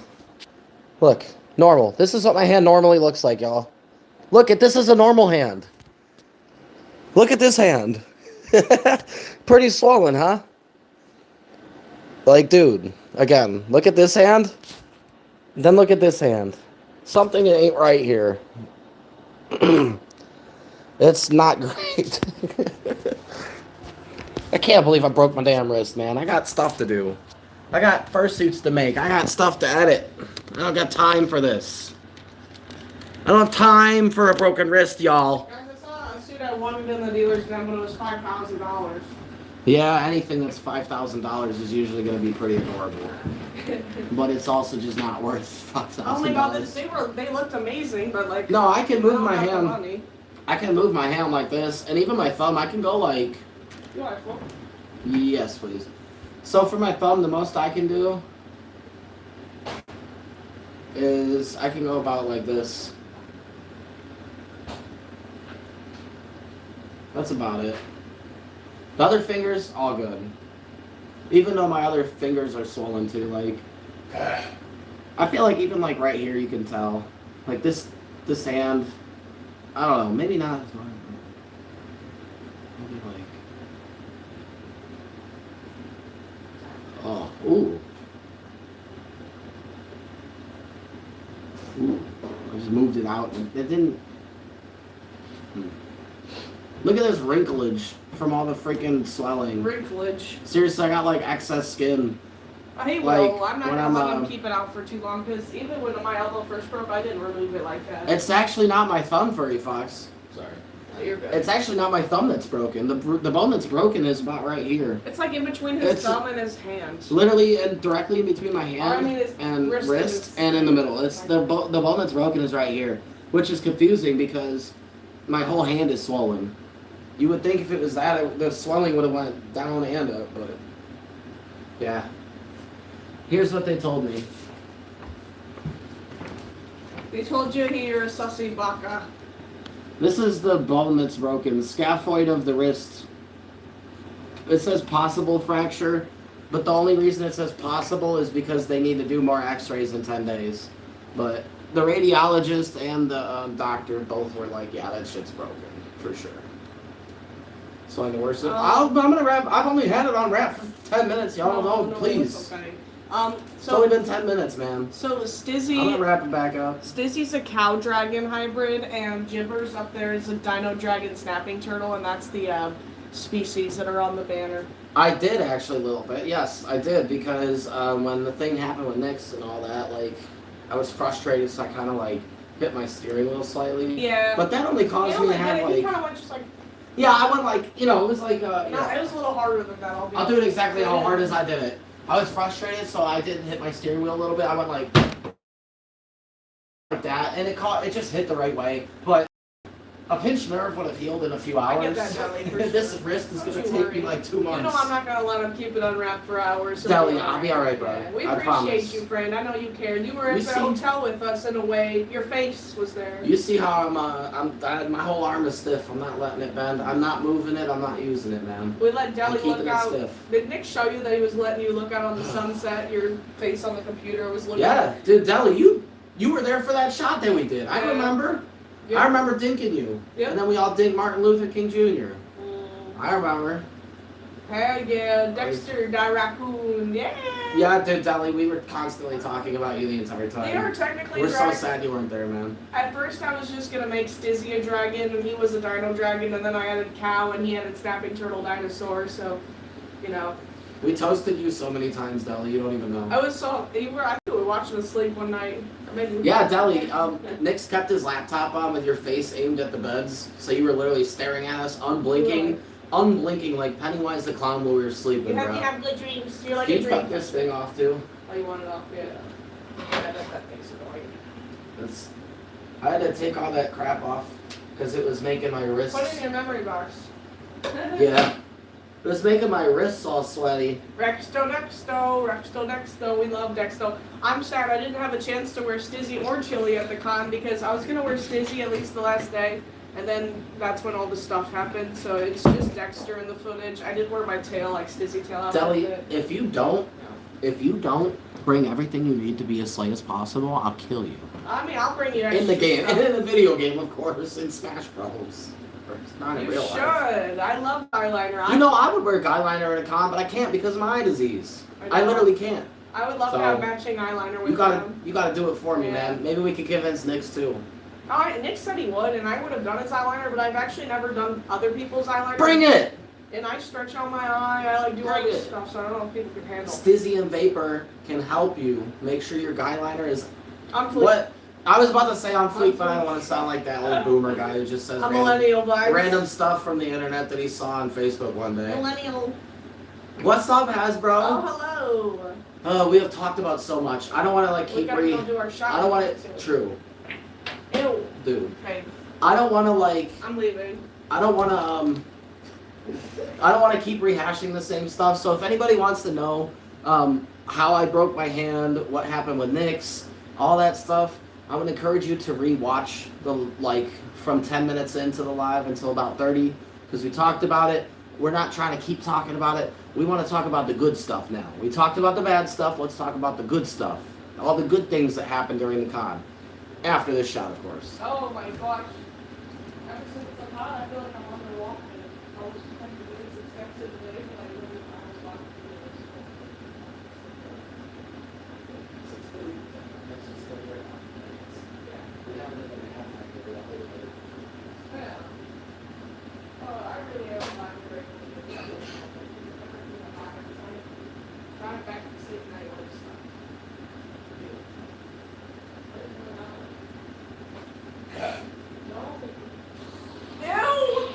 B: Look, normal. This is what my hand normally looks like, y'all. Look this is a normal hand. Look at this hand. Pretty swollen, huh? Dude, again, look at this hand. Then look at this hand. Something ain't right here. It's not great. I can't believe I broke my damn wrist, man. I got stuff to do. I got fursuits to make. I got stuff to edit. I don't got time for this. I don't have time for a broken wrist, y'all.
A: Guys, I saw a suit I wanted in the dealer's den, but it was $5,000.
B: Yeah, anything that's $5,000 is usually going to be pretty adorable. But it's also just not worth $5,000.
A: Oh my god, they looked amazing, but
B: No, I can move my
A: I don't have the
B: hand.
A: money.
B: I can move my hand like this, and even my thumb, I can go
A: You want a phone?
B: Yes, please. So for my thumb, the most I can do is I can go about like this. That's about it. The other fingers, all good. Even though my other fingers are swollen too, I feel like even right here you can tell. This hand, I don't know, maybe not as much. Maybe oh, ooh. just moved it out. And it didn't. Look at this wrinklage from all the freaking swelling.
A: Wrinklage.
B: Seriously, I got like excess skin.
A: He
B: Like,
A: will. I'm not
B: when
A: gonna let
B: I'm,
A: him keep it out for too long because even when my elbow first broke, I didn't remove it like that.
B: It's actually not my thumb, Furry Fox.
C: Sorry.
A: Oh, you're good.
B: It's actually not my thumb that's broken. The bone that's broken is about right here.
A: It's like in between his
B: It's-
A: thumb and his hand.
B: Literally and directly in between my
A: Or,
B: hand
A: I mean, his
B: and
A: wrist
B: wrist
A: is-
B: and in the middle. It's the bone that's broken is right here, which is confusing because my whole hand is swollen. You would think if it was that, the swelling would have went down and up, but yeah. Here's what they told me.
A: They told you you're a sussy baka.
B: This is the bone that's broken, scaphoid of the wrist. It says possible fracture, but the only reason it says possible is because they need to do more x-rays in 10 days. But the radiologist and the doctor both were like, yeah, that shit's broken, for sure. So I know where's it. I'm gonna wrap. I've only had it on wrap for 10 minutes, y'all. No, please.
A: It's okay.
B: It's only been 10 minutes, man.
A: So
B: I'm gonna
A: Stizzy,
B: wrap it back up.
A: Stizzy's a cow dragon hybrid, and Jibber's up there is a dino dragon snapping turtle, and that's the species that are on the banner.
B: I did actually a little bit. Yes, I did because when the thing happened with Nix and all that, like I was frustrated, so I kind of like hit my steering wheel slightly.
A: Yeah.
B: But that only caused me to have
A: He
B: like.
A: kind of went just like.
B: Yeah, I went like it was like
A: No, it was a little harder than that.
B: I'll do it exactly how hard as I did it. I was frustrated, so I didn't hit my steering wheel a little bit. I went like that, and it just hit the right way. But a pinched nerve would have healed in a few
A: I
B: hours.
A: get that, Deli, for
B: This
A: sure.
B: wrist is
A: Don't
B: gonna
A: you
B: take
A: worry.
B: me like 2 months.
A: You know I'm not gonna let him keep it unwrapped for hours. So
B: Deli, I'll be alright, bro.
A: Yeah, we
B: I
A: appreciate
B: promise.
A: you, friend. I know you cared. You were
B: You
A: at the
B: see-
A: hotel with us in a way. Your face was there.
B: You see how my whole arm is stiff. I'm not letting it bend. I'm not moving it. I'm not using it, man.
A: We let
B: I'm
A: Deli
B: keeping
A: look
B: it
A: out.
B: stiff.
A: Did Nick show you that he was letting you look out on the sunset? Your face on the computer was looking.
B: Yeah, dude, Deli, you were there for that shot that we did. I
A: Yeah.
B: remember.
A: Yeah.
B: I remember dinking you.
A: Yep.
B: And then we all dinked Martin Luther King Jr.
A: Mm.
B: I remember.
A: Hell yeah, Dexter, Die Raccoon, yeah.
B: Yeah, dude, Deli, we were constantly talking about you the entire
A: They are
B: time.
A: technically
B: We're so
A: dragons.
B: sad you weren't there, man.
A: At first, I was just gonna make Stizzy a dragon, and he was a dino dragon, and then I added cow, and he added snapping turtle dinosaur. So, you know,
B: We toasted you so many times, Deli, you don't even know.
A: I was so you were. I think we were watching us sleep one night. Or maybe
B: Yeah, Deli, Nick's kept his laptop on with your face aimed at the beds, so you were literally staring at us, unblinking like Pennywise the Clown while we were sleeping,
A: You
B: bro.
A: have good dreams. You're like
B: Can
A: a
B: you
A: dream.
B: cut this thing off, too?
A: Oh, you want it off? Yeah. Yeah, that thing's annoying.
B: I had to take all that crap off, because it was making my wrists...
A: Put it in your memory box.
B: Yeah. It was making my wrists all sweaty.
A: Rexto, we love Dexto. I'm sad I didn't have a chance to wear Stizzy or Chili at the con because I was gonna wear Stizzy at least the last day, and then that's when all the stuff happened. So it's just Dexter in the footage. I did wear my tail like Stizzy tail out.
B: Deli,
A: of it.
B: if you don't bring everything you need to be as slay as possible, I'll kill you.
A: I mean, I'll bring you
B: In the
A: extra
B: game,
A: stuff.
B: and in the video game, of course, in Smash Bros. It's not in
A: You
B: real
A: should.
B: life.
A: I love eyeliner.
B: You know, I would wear guyliner at a con, but I can't because of my eye disease. I
A: know.
B: literally can't.
A: I would love
B: So,
A: to have matching eyeliner with
B: You gotta
A: them.
B: do it for me,
A: Yeah.
B: man. Maybe we could convince Nix too.
A: Alright, Nick said he would, and I would have done his eyeliner, but I've actually never done other people's eyeliner.
B: Bring it!
A: And I stretch out my eye, I like do all
B: Bring
A: this
B: it.
A: stuff, so I don't know if people can handle.
B: Stizzy and Vapor can help you make sure your guyliner is
A: I'm fleek.
B: what. I was about to say on fleek, but I don't want to sound like that old boomer guy who just says
A: A millennial vibes.
B: random stuff from the internet that he saw on Facebook one day.
A: Millennial.
B: What's up, Hasbro?
A: Oh, hello.
B: We have talked about so much. I don't want to like
A: We
B: keep
A: gotta go do our shot.
B: I don't want it. True,
A: Ew.
B: dude.
A: Okay,
B: I don't want to like.
A: I'm leaving.
B: I don't want to. I don't want to keep rehashing the same stuff. So if anybody wants to know how I broke my hand, what happened with Nix, all that stuff, I would encourage you to re-watch from 10 minutes into the live until about 30, because we talked about it. We're not trying to keep talking about it. We want to talk about the good stuff now. We talked about the bad stuff. Let's talk about the good stuff. All the good things that happened during the con. After this shot, of course.
A: Oh my gosh. Ever since the pod, I feel like I'm on the walk. I was trying to do this expensive today, but I really was walking through this. Ew!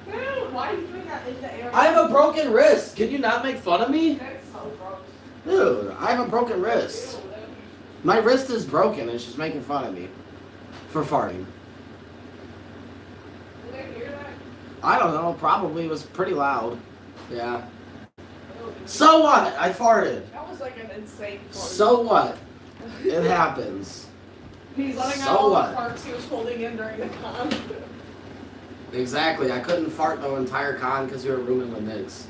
A: Dude, why are you doing that in the air?
B: I have a broken wrist. Can you not make fun of me?
A: That's so gross.
B: Dude, I have a broken wrist.
A: Ew, dude.
B: My wrist is broken and she's making fun of me for farting.
A: Did I hear that?
B: I don't know. Probably it was pretty loud. Yeah.
A: Ew,
B: So what? I farted.
A: that was like an insane fart.
B: So what? It happens.
A: He's letting
B: So
A: out all
B: what?
A: the farts he was holding in during the con.
B: Exactly. I couldn't fart the entire con because we were rooming with Knicks.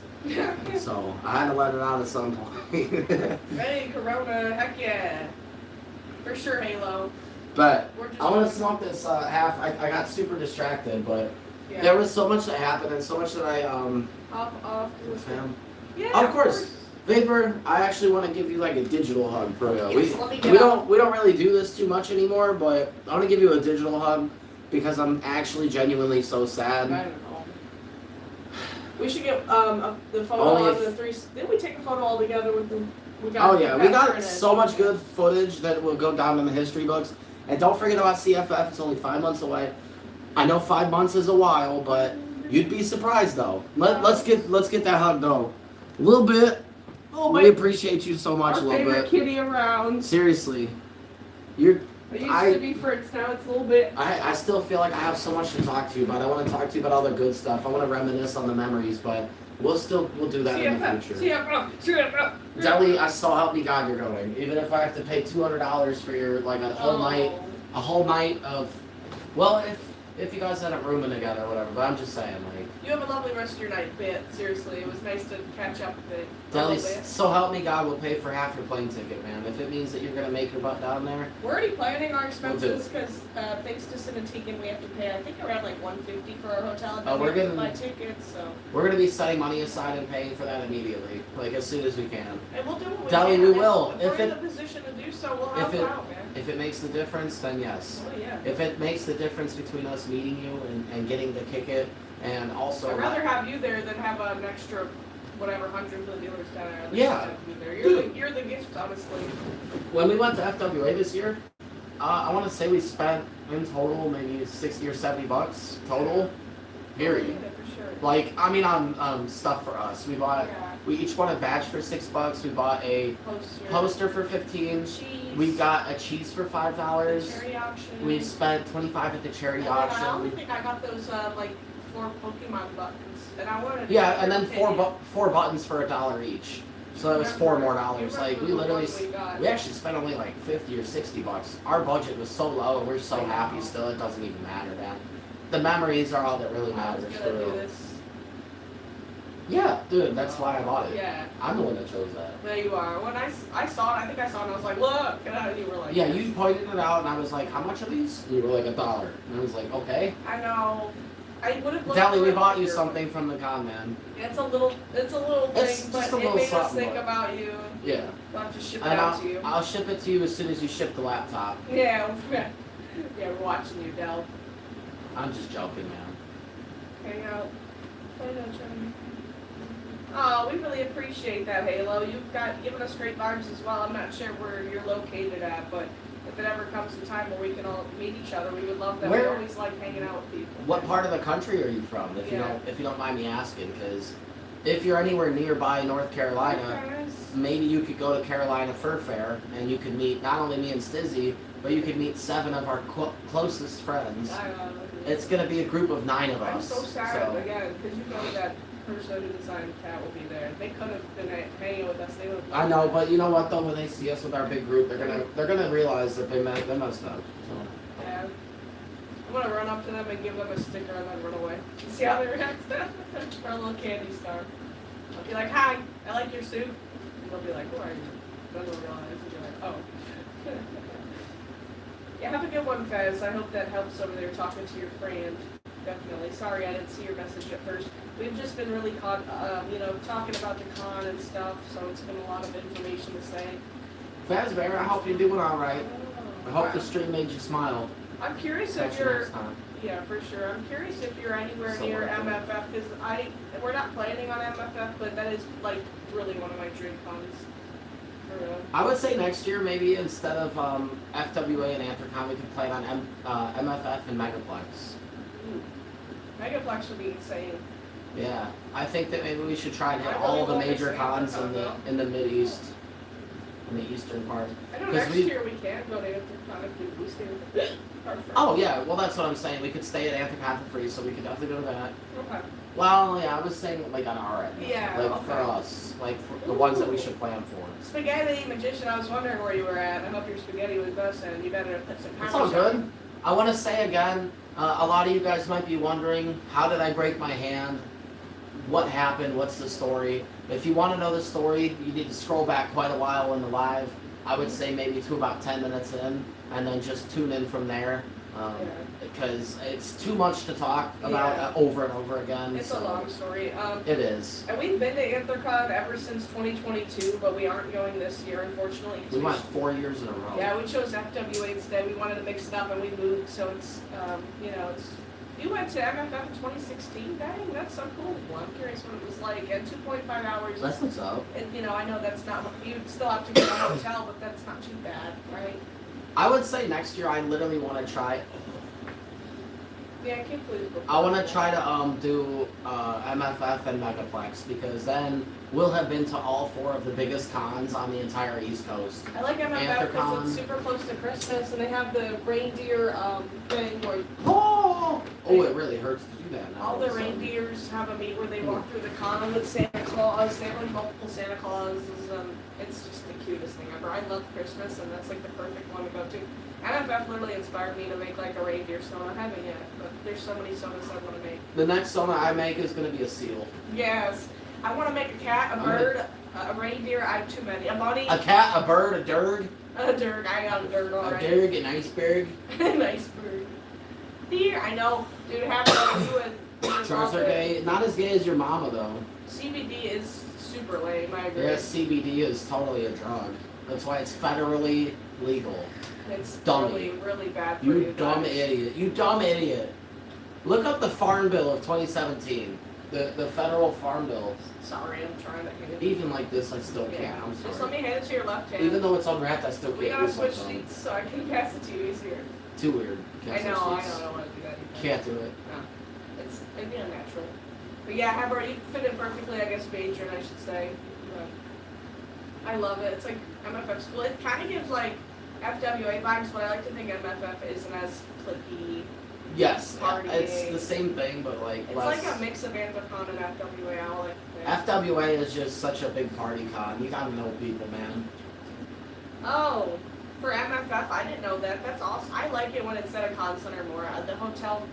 B: So I had to let it out at some point.
A: Hey, Corona, heck yeah. For sure, Halo.
B: But
A: We're just
B: I want to smoke this half. I got super distracted, but
A: yeah.
B: there was so much that happened and so much that I
A: Off.
B: fam.
A: Yeah,
B: Of course. Vapor, I actually want to give you like a digital hug for real.
A: Yes, let me get
B: We
A: out.
B: don't really do this too much anymore, but I want to give you a digital hug because I'm actually genuinely so
A: I
B: sad.
A: don't know. We should get the photo
B: Only
A: of
B: if-
A: the three. Didn't we take a photo all together with the? We got
B: Oh yeah, we got
A: printed.
B: so much good footage that will go down in the history books. And don't forget about CFF. It's only 5 months away. I know 5 months is a while, but you'd be surprised though. Let's get that hug though. A little bit.
A: Oh
B: We
A: my!
B: appreciate you so much.
A: Our
B: A little
A: favorite
B: bit.
A: kitty around.
B: Seriously, you're.
A: It used
B: I-
A: to be Fritz. Now it's a little bit.
B: I still feel like I have so much to talk to you about. I want to talk to you about all the good stuff. I want to reminisce on the memories, but we'll do that in the
A: CFF,
B: future.
A: CFF.
B: Deli, I so help me God you're going. Even if I have to pay $200 for your like a whole night of, well, if you guys end up rooming together or whatever. But I'm just saying, like,
A: You have a lovely rest of your night, Bit. Seriously, it was nice to catch up a bit. A
B: Deli,
A: little bit.
B: so help me God will pay for half your plane ticket, man. If it means that you're gonna make your butt down there.
A: We're already planning our
B: We'll
A: expenses because thanks to Cinetiquin, we have to pay I think around like $150 for our hotel. And
B: Oh,
A: then
B: we're
A: we have to
B: getting-
A: buy tickets. So
B: We're gonna be setting money aside and paying for that immediately, like as soon as we can.
A: and we'll do what we
B: Deli,
A: can.
B: we
A: If-
B: will.
A: If,
B: If
A: we're in
B: it-
A: the position to do so, we'll help
B: if it-
A: out, man.
B: If it makes the difference, then yes.
A: Oh yeah.
B: If it makes the difference between us meeting you and getting to kick it, and also
A: I'd rather have you there than have an extra whatever 100 for the dealers down there. I'd just
B: Yeah.
A: have you there.
B: Dude.
A: You're the gift, honestly.
B: when we went to FWA this year, I want to say we spent in total maybe $60 or $70 total. Period.
A: Yeah, for sure.
B: Like I mean on stuff for us. We each bought a badge for $6. We bought a poster for $15.
A: Cheese.
B: We got a cheese for $5.
A: Charity auction.
B: We spent $25 at the charity
A: And then I only
B: auction.
A: think I got those like 4 Pokemon buttons, and I wanted.
B: Yeah, and then
A: to
B: four buttons for $1 each. So that was $4 more. Like we literally, we actually spent only like $50 or $60. Our budget was so low, and we're so happy. Still, it doesn't even matter, man. The memories are all that really
A: I was
B: matters for
A: gonna do
B: real.
A: this.
B: Yeah, dude, that's why I bought it.
A: Yeah,
B: I'm the one that chose that.
A: there you are. When I saw it, I think I saw it, and I was like, look, and you were like,
B: Yeah, you pointed it out, and I was like, "How much are these?" And you were like, $1. And I was like, "Okay."
A: I know. I would have.
B: Deli, we bought you something from the con, man.
A: It's a little thing,
B: It's
A: but
B: just a
A: it
B: little
A: made us
B: something,
A: think
B: but-
A: about you.
B: Yeah.
A: We'll have to ship it
B: And
A: out to you.
B: I'll ship it to you as soon as you ship the laptop.
A: Yeah, yeah, we're watching you, Del.
B: I'm just joking, man.
A: Hang out. Oh, we really appreciate that, Halo. You've given us great vibes as well. I'm not sure where you're located at, but if it ever comes to time where we can all meet each other, we would love that. We
B: Where-
A: always like hanging out with people.
B: What part of the country are you from? If you don't mind me asking, because if you're anywhere nearby North Carolina, maybe you could go to Carolina Fur Fair and you could meet not only me and Stizzy, but you could meet 7 of our closest friends. It's gonna be a group of 9 of
A: I'm
B: us.
A: so sad again because you know that person who designed Cat will be there. They could have been hanging with us. They would.
B: I know, but you know what though? When they see us with our big group, they're gonna realize that they messed up. So.
A: Yeah. I'm gonna run up to them and give them a sticker and then run away. See how they react. Or a little candy star. I'll be like, "Hi, I like your suit." And they'll be like, "Who are you?" Then they'll realize and be like, "Oh." Yeah, have a good one, Fez. I hope that helps over there talking to your friend. Definitely. Sorry I didn't see your message at first. We've just been really talking about the con and stuff, so it's been a lot of information to say.
B: Fazbear, I hope you're doing all right. I hope the
A: Wow.
B: stream made you smile.
A: I'm curious
B: Catch
A: if
B: you
A: you're.
B: next time.
A: Yeah, for sure. I'm curious if you're anywhere
B: So
A: near
B: welcome.
A: MFF because we're not planning on MFF, but that is like really one of my dream cons.
B: I would say next year maybe instead of FWA and Anthrocon, we could plan on MFF and Megaplex.
A: Megaplex would be insane.
B: Yeah, I think that maybe we should try and hit
A: I
B: all
A: really
B: the
A: want
B: major
A: this
B: cons
A: Anthrocon,
B: in the Mid East, in the eastern part.
A: I know
B: 'Cause
A: next
B: we-
A: year we can go to Anthrocon if we stay with
B: Oh yeah, well that's what I'm saying. We could stay at Anthrocon for free, so we could definitely go to that.
A: Okay.
B: Well, yeah, I was saying like on our end.
A: Yeah,
B: Like for
A: okay.
B: us, like for the ones that we should plan for.
A: Spaghetti Magician, I was wondering where you were at. I hope your spaghetti was busting. You better put some
B: It's all good. I want to say again, a lot of you guys might be wondering, how did I break my hand? What happened? What's the story? If you want to know the story, you need to scroll back quite a while in the live. I would say maybe to about 10 minutes in, and then just tune in from there. Because it's too much to talk about
A: Yeah.
B: over and over again.
A: It's
B: so
A: a long story.
B: It is.
A: And we've been to Anthrocon ever since 2022, but we aren't going this year, unfortunately. 'Cause
B: We went 4 years in a row.
A: Yeah, we chose FWA instead. We wanted to mix it up, and we moved, so it's, it's. You went to MFF in 2016, dang, that's so cool. Well, I'm curious what it was like. And 2.5 hours.
B: That's what's up.
A: And, I know that's not. You'd still have to get a hotel, but that's not too bad, right?
B: I would say next year I literally want to try.
A: Yeah, I can't believe it.
B: I want to try to do MFF and Megaplex because then we'll have been to all 4 of the biggest cons on the entire East Coast.
A: I like MFF because
B: Anthrocon.
A: it's super close to Christmas, and they have the reindeer thing where
B: Oh, it really hurts to do that now.
A: all the
B: So-
A: reindeers have a meet where they walk through the con with Santa Claus. They have like multiple Santa Clauses. It's just the cutest thing ever. I love Christmas, and that's like the perfect one to go to. MFF literally inspired me to make like a reindeer soda. I haven't yet, but there's so many sodas I want to make.
B: The next sona I make is going to be a seal.
A: Yes, I want to make a cat, a bird, a reindeer. I have too many. A bunny,
B: A cat, a bird, a dirg,
A: a dirg. I got a dirg
B: a
A: already.
B: dirg, an iceberg.
A: Nice bird. Deer, I know. Dude, have you and
B: Charles are gay. Not as gay as your mama though.
A: CBD is super lame. I agree.
B: Yes, CBD is totally a drug. That's why it's federally legal.
A: It's
B: Dummy.
A: really bad for
B: You
A: you.
B: dumb
A: guys.
B: idiot. You dumb idiot. Look up the Farm Bill of 2017. The federal Farm Bill.
A: Sorry, I'm trying to hand it.
B: Even like this, I still
A: Yeah,
B: can't. I'm
A: just let
B: sorry.
A: me hand it to your left hand.
B: Even though it's unwrapped, I still
A: we
B: can't
A: gotta
B: use my
A: switch
B: phone.
A: seats so I can pass it to you easier.
B: Too weird. Can't
A: I know,
B: switch
A: I
B: seats.
A: don't want to do that either.
B: Can't do it.
A: It'd be unnatural. But yeah, Hubbard, you fit in perfectly, I guess, Badrian, I should say. But I love it. It's like MFF school. It kind of gives like FWA vibes, but I like to think MFF isn't as cliquey.
B: Yes,
A: Partying.
B: it's the same thing, but like
A: It's
B: less.
A: like a mix of Anthrocon and FWA. I like to think.
B: FWA is just such a big party con. You gotta know people, man.
A: Oh, for MFF, I didn't know that. That's awesome. I like it when it's at a con center more. The hotel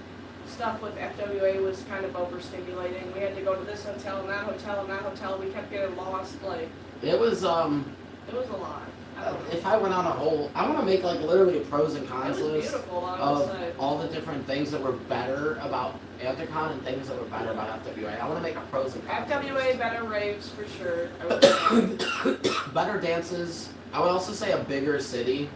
A: stuff with FWA was kind of overstimulating. We had to go to this hotel and that hotel and that hotel. We kept getting lost. Like,
B: It was
A: it was a lot. I don't know.
B: if I went on a whole, I want to make like literally a pros and
A: It
B: cons
A: was
B: list
A: beautiful, I
B: of
A: would say.
B: all the different things that were better about Anthrocon and things that were better about FWA. I want to make a pros and cons.
A: FWA better raves for sure. I would say.
B: Better dances. I would also say a bigger city,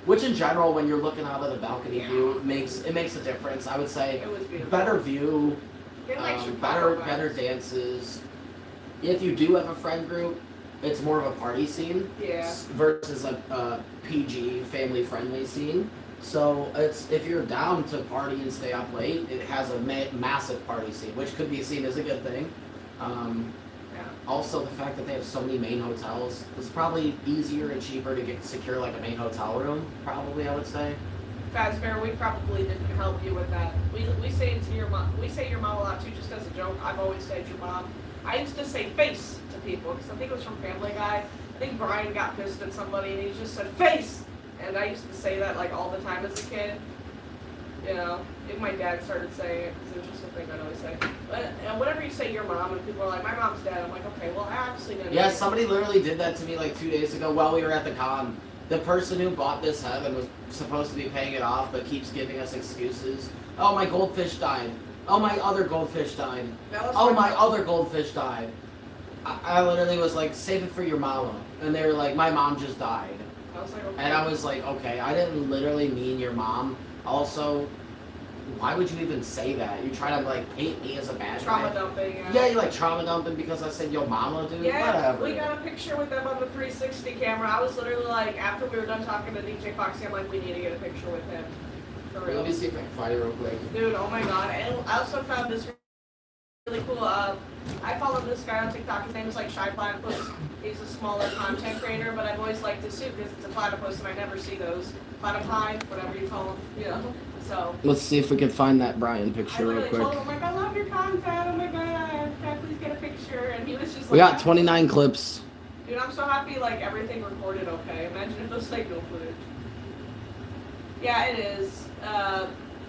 B: which in general, when you're looking out of the balcony view, makes a difference. I would say
A: It was beautiful.
B: better view,
A: Get like
B: better
A: Chicago vibes.
B: dances. If you do have a friend group, it's more of a party scene
A: Yeah.
B: versus a PG family friendly scene. So it's if you're down to party and stay up late, it has a massive party scene, which could be seen as a good thing.
A: Yeah.
B: Also, the fact that they have so many main hotels, it's probably easier and cheaper to secure like a main hotel room. Probably, I would say.
A: Fazbear, we probably didn't help you with that. We say it to your mom. We say your mom a lot too, just as a joke. I've always said your mom. I used to say face to people because I think it was from Family Guy. I think Brian got pissed at somebody and he just said face, and I used to say that like all the time as a kid. You know, if my dad started saying it, because it's just a thing I'd always say. But whenever you say your mom and people are like, my mom's dead, I'm like, okay, well, I obviously didn't.
B: Yeah, somebody literally did that to me like 2 days ago while we were at the con. The person who bought this head and was supposed to be paying it off but keeps giving us excuses. Oh, my goldfish died. Oh, my other goldfish died. Oh, my other goldfish died. I literally was like, save it for your mama. And they were like, my mom just died.
A: I was like, okay.
B: And I was like, okay, I didn't literally mean your mom. Also, why would you even say that? You try to like paint me as a bad
A: Trauma
B: guy.
A: dumping.
B: Yeah, you like trauma dumping because I said yo mama, dude.
A: Yeah,
B: Whatever.
A: we got a picture with them on the 360 camera. I was literally like, after we were done talking to DJ Foxy, I'm like, we need to get a picture with him. For real.
B: Let me see if I can find it real quick.
A: Dude, oh my god. And I also found this really cool. I followed this guy on TikTok. His name is like Shy Platypus. He's a smaller content creator, but I've always liked his suit because it's a platypus and I never see those. Platypi, whatever you call them. You know? So.
B: Let's see if we can find that Brian
A: I
B: picture real
A: literally
B: quick.
A: told him, like, I love your content. Oh my god. Can I please get a picture? And he was just like.
B: We got 29 clips.
A: Dude, I'm so happy like everything recorded okay. Imagine if it was like no footage. Yeah, it is.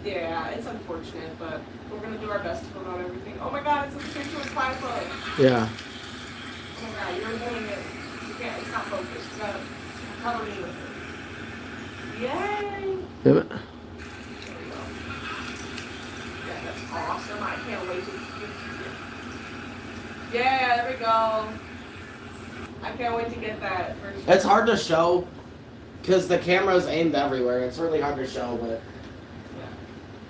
A: Yeah, it's unfortunate, but we're gonna do our best to promote everything. Oh my god, it's a picture with Platypus.
B: Yeah.
A: Oh my god, you're doing it. You can't, it's not focused. You gotta cover me with it. Yay!
B: Damn it.
A: There we go. Yeah, that's awesome. I can't wait to. Yeah, there we go. I can't wait to get that for sure.
B: It's hard to show because the camera's aimed everywhere. It's really hard to show, but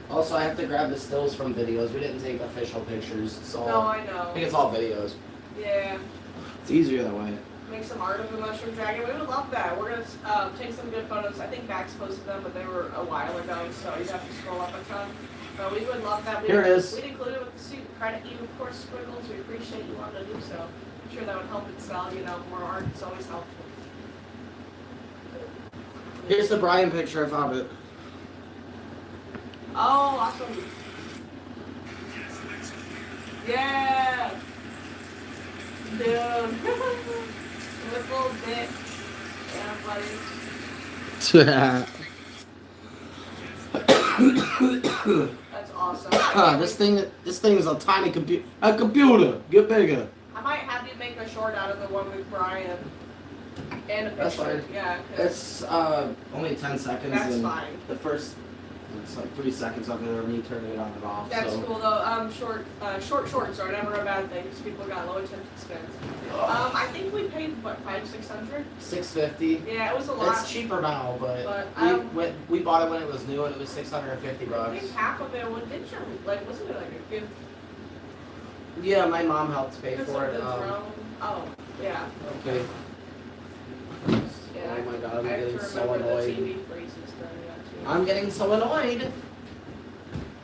B: also I have to grab the stills from videos. We didn't take official pictures, so
A: No, I know.
B: I think it's all videos.
A: Yeah.
B: It's easier that way.
A: Make some art of the mushroom dragon. We would love that. We're gonna take some good photos. I think Max posted them, but they were a while ago, so you'd have to scroll up a ton. But we would love that.
B: Here it is.
A: We'd include it with the suit. Credit you, of course, Squiggles. We appreciate you wanting to do so. I'm sure that would help it sell. You know, more art. It's always helpful.
B: Here's the Brian picture. I found it.
A: Oh, awesome. Yeah. Dude. Little bit. Yeah, buddy. That's awesome.
B: This thing is a tiny computer. A computer. Get bigger.
A: I might have you make a short out of the one with Brian. And a picture.
B: That's fine.
A: Yeah. 'Cause
B: It's only 10 seconds.
A: That's
B: and
A: fine.
B: The first, it's like 3 seconds of me turning it on and off.
A: That's
B: so.
A: cool though. Shorts are never a bad thing because people got low attention spans. I think we paid what, $500-600?
B: $650.
A: Yeah, it was a lot.
B: It's cheaper now, but
A: But,
B: we bought it when it was new and it was $650.
A: I think half of it was wasn't it like a gift?
B: Yeah, my mom helped pay
A: Because
B: for
A: of
B: it.
A: the drone. Oh, yeah.
B: Okay.
A: Yeah.
B: Oh my god, I'm
A: I have
B: getting
A: to
B: so
A: remember the
B: annoyed.
A: TV freezes during that too.
B: I'm getting so annoyed.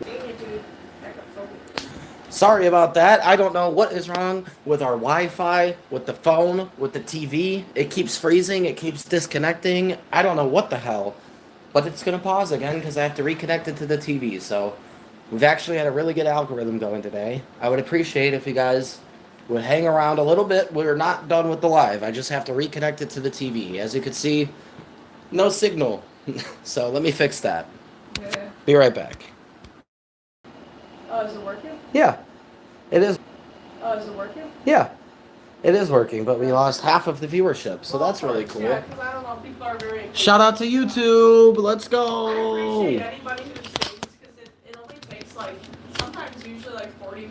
A: Dang it, dude. Back up, focus.
B: Sorry about that. I don't know what is wrong with our Wi-Fi, with the phone, with the TV. It keeps freezing. It keeps disconnecting. I don't know what the hell. But it's going to pause again because I have to reconnect it to the TV. So we've actually had a really good algorithm going today. I would appreciate if you guys would hang around a little bit. We're not done with the live. I just have to reconnect it to the TV. As you can see, no signal. So let me fix that.
A: Yeah.
B: Be right back.
A: Oh, is it working?
B: Yeah, it is.
A: Oh, is it working?
B: Yeah, it is working, but we lost half of the viewership, so that's really cool.
A: Yeah, because I don't know, people are very impatient.
B: Shout out to YouTube. Let's
A: I
B: go.
A: appreciate anybody who stays because it only takes like sometimes usually like 40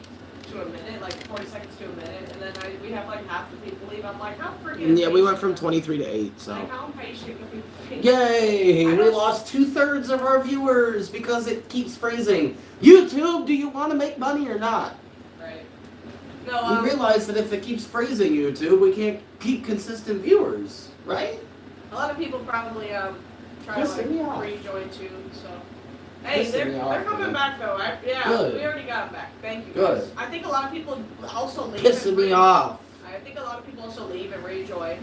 A: to a minute, like 40 seconds to a minute, and then we have like half the people leave. I'm like, how freaking
B: Yeah, we went from
A: impatient-
B: 23 to 8, so.
A: Like, how impatient can people be?
B: Yay!
A: I
B: We
A: don't-
B: lost 2/3 of our viewers because it keeps freezing. YouTube, do you want to make money or not?
A: Right. No,
B: We realize that if it keeps freezing YouTube, we can't keep consistent viewers, right?
A: a lot of people probably try
B: Pissing
A: to
B: me off.
A: like rejoin too. So, hey,
B: Pissing
A: they're
B: me off,
A: coming
B: man.
A: back though. Yeah,
B: Good.
A: we already got them back. Thank you.
B: Good.
A: Guys. I think a lot of people also leave.
B: Pissing
A: and
B: me off.
A: I think a lot of people also leave and rejoin.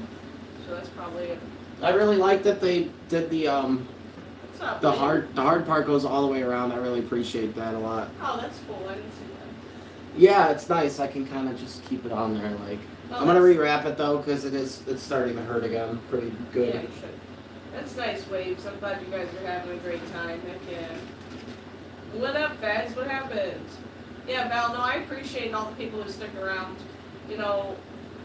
A: So that's probably it.
B: I really like that they did the
A: What's up?
B: the
A: Lee?
B: hard part goes all the way around. I really appreciate that a lot.
A: Oh, that's cool. I didn't see that.
B: Yeah, it's nice. I can kind of just keep it on there. Like
A: No,
B: I'm gonna
A: that's-
B: rewrap it though because it's starting to hurt again. Pretty good.
A: Yeah, you should. That's nice, Waves. I'm glad you guys are having a great time. Heck yeah. What up, Fez? What happened? Yeah, Val, no, I appreciate all the people who stick around. You know,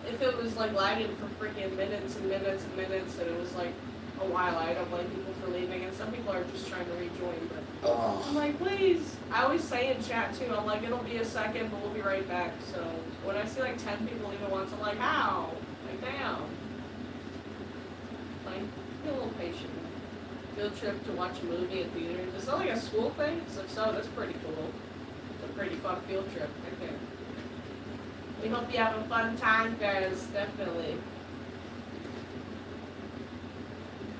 A: if it was like lagging for freaking minutes and minutes and minutes and it was like a while, I don't blame people for leaving. And some people are just trying to rejoin, but I'm
B: Oh,
A: like, please. I always say in chat too, I'm like, it'll be a second, but we'll be right back. So when I see like 10 people leave at once, I'm like, how? Like, damn. Like, be a little patient. field trip to watch a movie in theaters. It's not like a school thing, so if so, that's pretty cool. It's a pretty fun field trip, I think. We hope you have a fun time, guys, definitely.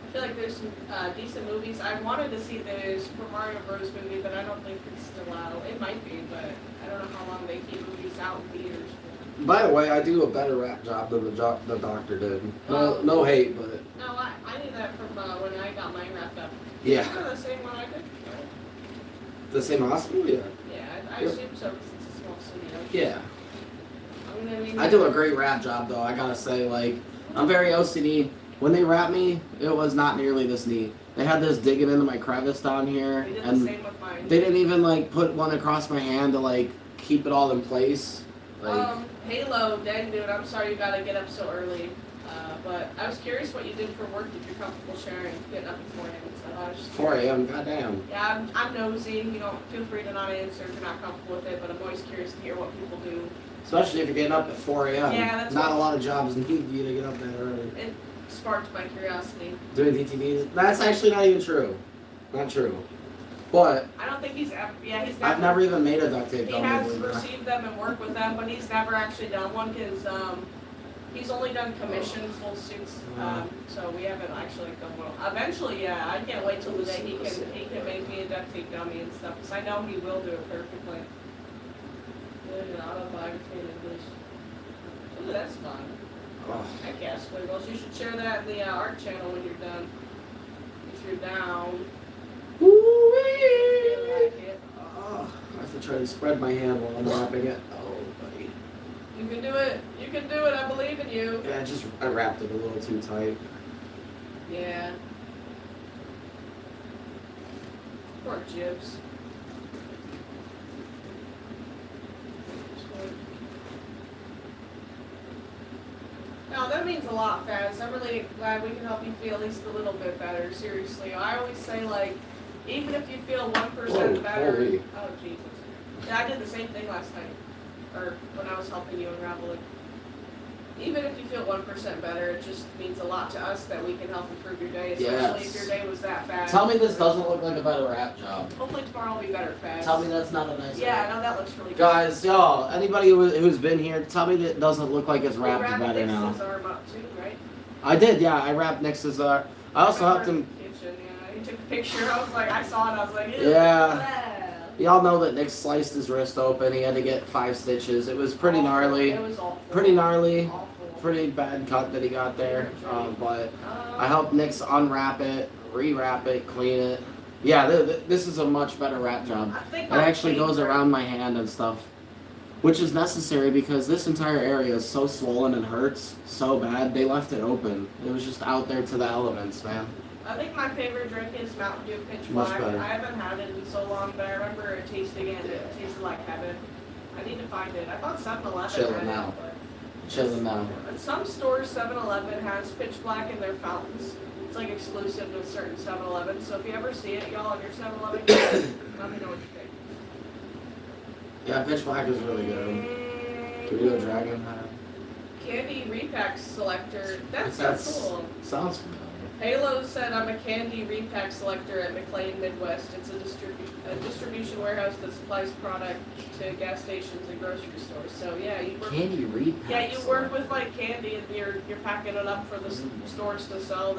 A: I feel like there's some decent movies. I wanted to see the Super Mario Bros. Movie, but I don't think it's still out. It might be, but I don't know how long they keep movies out in theaters for.
B: By the way, I do a better rap job than the doctor did. No hate, but
A: No, I knew that from when I got mine wrapped up.
B: yeah.
A: Isn't it the same one I did?
B: The same hospital, yeah.
A: Yeah, I assume so because it's a small studio.
B: Yeah.
A: I mean,
B: I do a great rap job though. I gotta say, like, I'm very OCD. When they wrapped me, it was not nearly this neat. They had this digging into my crevice down here,
A: They did the
B: and
A: same with mine.
B: they didn't even like put one across my hand to like keep it all in place. Like,
A: Halo, dang dude, I'm sorry you gotta get up so early. But I was curious what you did for work if you're comfortable sharing, getting up beforehand and stuff. I was just
B: 4 a.m. Goddamn.
A: Yeah, I'm nosy. You know, feel free to not answer if you're not comfortable with it, but I'm always curious to hear what people do.
B: Especially if you're getting up at 4 a.m.
A: Yeah, that's
B: not
A: what-
B: a lot of jobs need you to get up that early.
A: It sparked my curiosity.
B: Doing DTVs? That's actually not even true. Not true. But
A: I don't think he's ever,
B: I've never even made a duct tape
A: He
B: gum.
A: has
B: believe it or not.
A: received them and worked with them, but he's never actually done one because he's only done commission full suits. So we haven't actually done one. Eventually, yeah, I can't wait till the day he can make me a duct tape dummy and stuff because I know he will do it perfectly. Good autobiography in English. Ooh, that's fun.
B: Oh.
A: Heck yeah, Squiggles. You should share that in the art channel when you're done. If you're down. Feel like it.
B: Oh, I have to try to spread my hand while I'm wrapping it. Oh, buddy.
A: You can do it. You can do it. I believe in you.
B: Yeah, I wrapped it a little too tight.
A: Yeah. Poor Jibs. No, that means a lot, Faz. I'm really glad we can help you feel at least a little bit better. Seriously, I always say like, even if you feel 1%
B: Whoa,
A: better.
B: holy.
A: Oh Jesus. Yeah, I did the same thing last night, or when I was helping you unravel it. Even if you feel 1% better, it just means a lot to us that we can help improve your day, especially if your day was that bad.
B: Tell me this doesn't look like a better rap job.
A: Hopefully tomorrow will be better, Faz.
B: Tell me that's not a nice
A: Yeah, no, that looks really good.
B: Guys, y'all, anybody who's been here, tell me that it doesn't look like it's
A: We
B: wrapped
A: wrapped
B: better now.
A: Nix's arm up too, right?
B: I did, yeah. I wrapped Nix's. I also helped him.
A: Kitchen, yeah. He took a picture. I was like, I saw it. I was like, ew.
B: Yeah. Y'all know that Nick sliced his wrist open. He had to get 5 stitches. It was pretty
A: Awful.
B: gnarly.
A: It was awful.
B: Pretty gnarly.
A: Awful.
B: Pretty bad cut that he got there. But I helped Nix unwrap it, rewrap it, clean it. Yeah, this is a much better wrap job.
A: I think
B: It actually goes around my hand and stuff. Which is necessary because this entire area is so swollen and hurts so bad. They left it open. It was just out there to the elements, man.
A: I think my favorite drink is Mountain Dew Pitch
B: Much
A: Black.
B: better.
A: I haven't had it in so long, but I remember it tasting it. It tasted like heaven. I need to find it. I thought 7-Eleven
B: Chilling
A: had
B: now.
A: it, but
B: Chilling now.
A: at some stores, 7-Eleven has Pitch Black in their fountains. It's like exclusive to certain 7-Elevens. So if you ever see it, y'all, in your 7-Eleven, let me know what you think.
B: Yeah, Pitch Black is really good. Can we do a dragon hat?
A: Candy repack selector. That's
B: That's-
A: cool.
B: Sounds familiar.
A: Halo said I'm a candy repack selector at McLean Midwest. It's a distribution warehouse that supplies product to gas stations and grocery stores. So yeah, you work.
B: Candy repack.
A: Yeah, you work with like candy and you're packing it up for the stores to sell.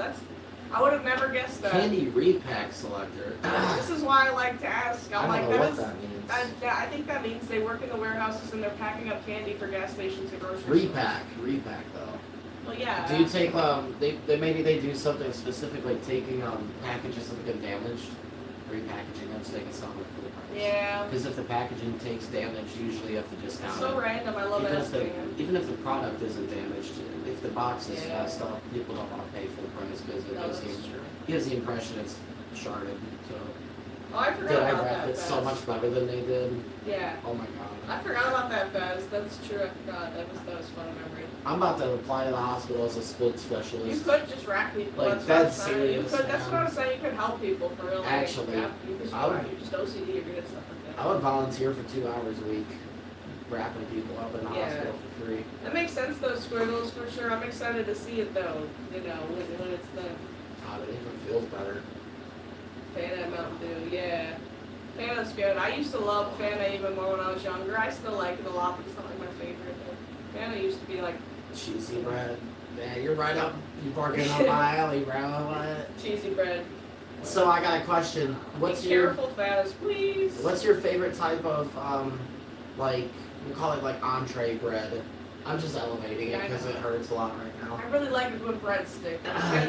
A: I would have never guessed that.
B: Candy repack selector.
A: This is why I like to ask. I'm
B: I
A: like,
B: don't know what
A: that
B: that means.
A: I think that means they work in the warehouses and they're packing up candy for gas stations and grocery
B: Repack though.
A: Well, yeah.
B: Do you take they maybe they do something specific like taking packages that have been damaged, repackaging them so they can sell them for the price.
A: Yeah.
B: Because if the packaging takes damage, usually you have to discount
A: It's so
B: it.
A: random. I love asking.
B: Even if the product isn't damaged, if the box is
A: Yeah.
B: messed up, people don't want to pay for the price because it
A: No,
B: gives
A: that's
B: the,
A: true.
B: gives the impression it's sharded. So
A: Oh, I forgot
B: did I
A: about
B: wrap
A: that.
B: it so
A: Faz.
B: much better than they did?
A: Yeah.
B: Oh my god.
A: I forgot about that, Faz. That's true. I forgot. That was fun memory.
B: I'm about to apply to the hospital as a split
A: You
B: specialist.
A: could just rack people.
B: Like,
A: that's
B: that's
A: what I'm saying. You
B: serious,
A: could. That's
B: man.
A: what I'm saying. You could help people for real. Like,
B: Actually,
A: yeah, you just,
B: I would-
A: you're just OCD. You're good at stuff like that.
B: I would volunteer for 2 hours a week, wrapping people up in the
A: Yeah.
B: hospital for free.
A: That makes sense, though, Squiggles, for sure. I'm excited to see it, though. You know, when it's done.
B: God, it even feels better.
A: Fanta Mountain Dew, yeah. Fanta's good. I used to love Fanta even more when I was younger. I still like it a lot, but it's not like my favorite. Fanta used to be like
B: Cheesy bread. Yeah, you're right up. You barking up my alley, bro. What?
A: cheesy bread.
B: So I got a question. What's
A: Be
B: your
A: careful, Fantas, please.
B: What's your favorite type of like we call it like entree bread? I'm just elevating it because it hurts a lot right now.
A: I really like a good breadstick.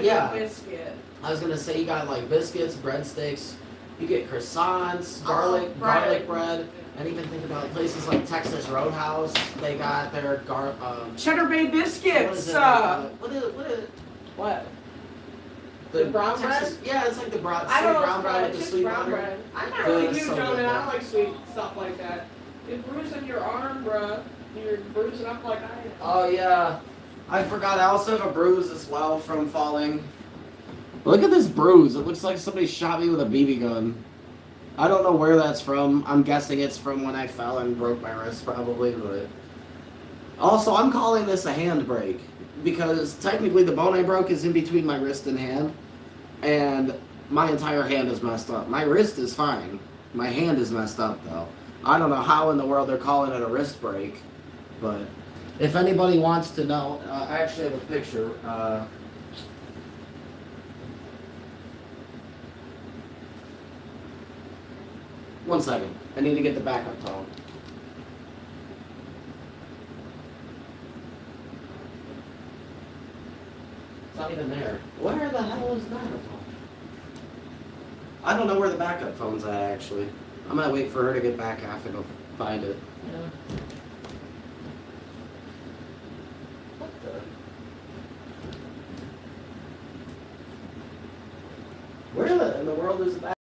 B: Yeah.
A: Biscuit.
B: I was gonna say you got like biscuits, breadsticks. You get croissants, garlic bread, and even think about places like Texas Roadhouse. They got their
A: Cheddar Bay biscuits.
B: what is it? What is it?
A: What?
B: The
A: brown
B: Texas,
A: bread?
B: Yeah, it's like the brown,
A: I don't know.
B: brown bread with the
A: just
B: sweet
A: brown
B: butter.
A: bread. I'm not
B: Dude,
A: really
B: it's
A: huge
B: so
A: on
B: good,
A: it. I
B: though.
A: don't like sweet stuff like that. You're bruising your arm, bruh. You're bruising up like I am.
B: Oh yeah, I forgot. I also have a bruise as well from falling. Look at this bruise. It looks like somebody shot me with a BB gun. I don't know where that's from. I'm guessing it's from when I fell and broke my wrist, probably. But also, I'm calling this a hand break because technically the bone I broke is in between my wrist and hand, and my entire hand is messed up. My wrist is fine. My hand is messed up though. I don't know how in the world they're calling it a wrist break, but if anybody wants to know, I actually have a picture. One second. I need to get the backup phone. It's not even there. Where the hell is the backup phone? I don't know where the backup phone's at, actually. I'm gonna wait for her to get back. I have to go find it. What the? Where in the world is the backup?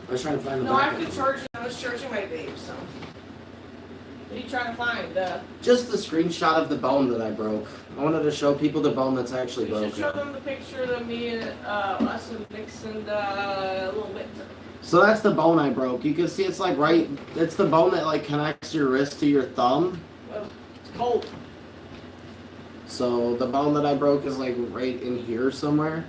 B: I was trying to find the
A: No, I
B: backup
A: have to
B: phone.
A: charge. I was charging my vape, so. What are you trying to find?
B: Just the screenshot of the bone that I broke. I wanted to show people the bone that's actually
A: You should show
B: broken.
A: them the picture of me and us and Nixon a little bit.
B: So that's the bone I broke. You can see it's like right, it's the bone that like connects your wrist to your thumb.
A: Well, it's cold.
B: So the bone that I broke is like right in here somewhere.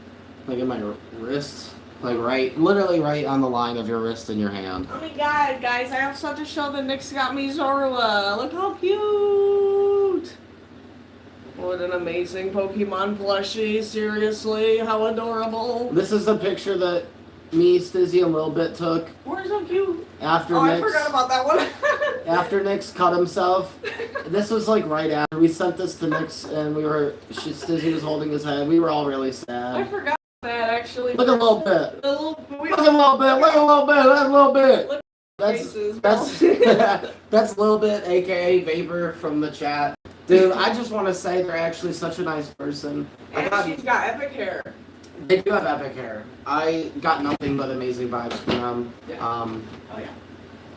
B: Like in my wrist. Like right, literally right on the line of your wrist and your hand.
A: Oh my god, guys, I have something to show that Nick's got me Zorua. Look how cute! What an amazing Pokemon plushie, seriously, how adorable.
B: This is the picture that me, Stizzy, and Lil Bit took
A: Where's so cute?
B: after
A: I
B: Nick's,
A: forgot about that one.
B: after Nick's cut himself. This was like right after we sent this to Nick's, and Stizzy was holding his head. We were all really
A: I
B: sad.
A: forgot that actually.
B: Look a little bit.
A: The little,
B: Look a little bit. Look a little bit. That's a little bit.
A: Look
B: That's
A: faces,
B: that's Lil Bit, aka Vapor from the chat. Dude, I just want to say they're actually such a nice person.
A: And she's got epic hair.
B: They do have epic hair. I got nothing but amazing vibes from them.
A: Yeah.
B: Um,
A: Oh yeah.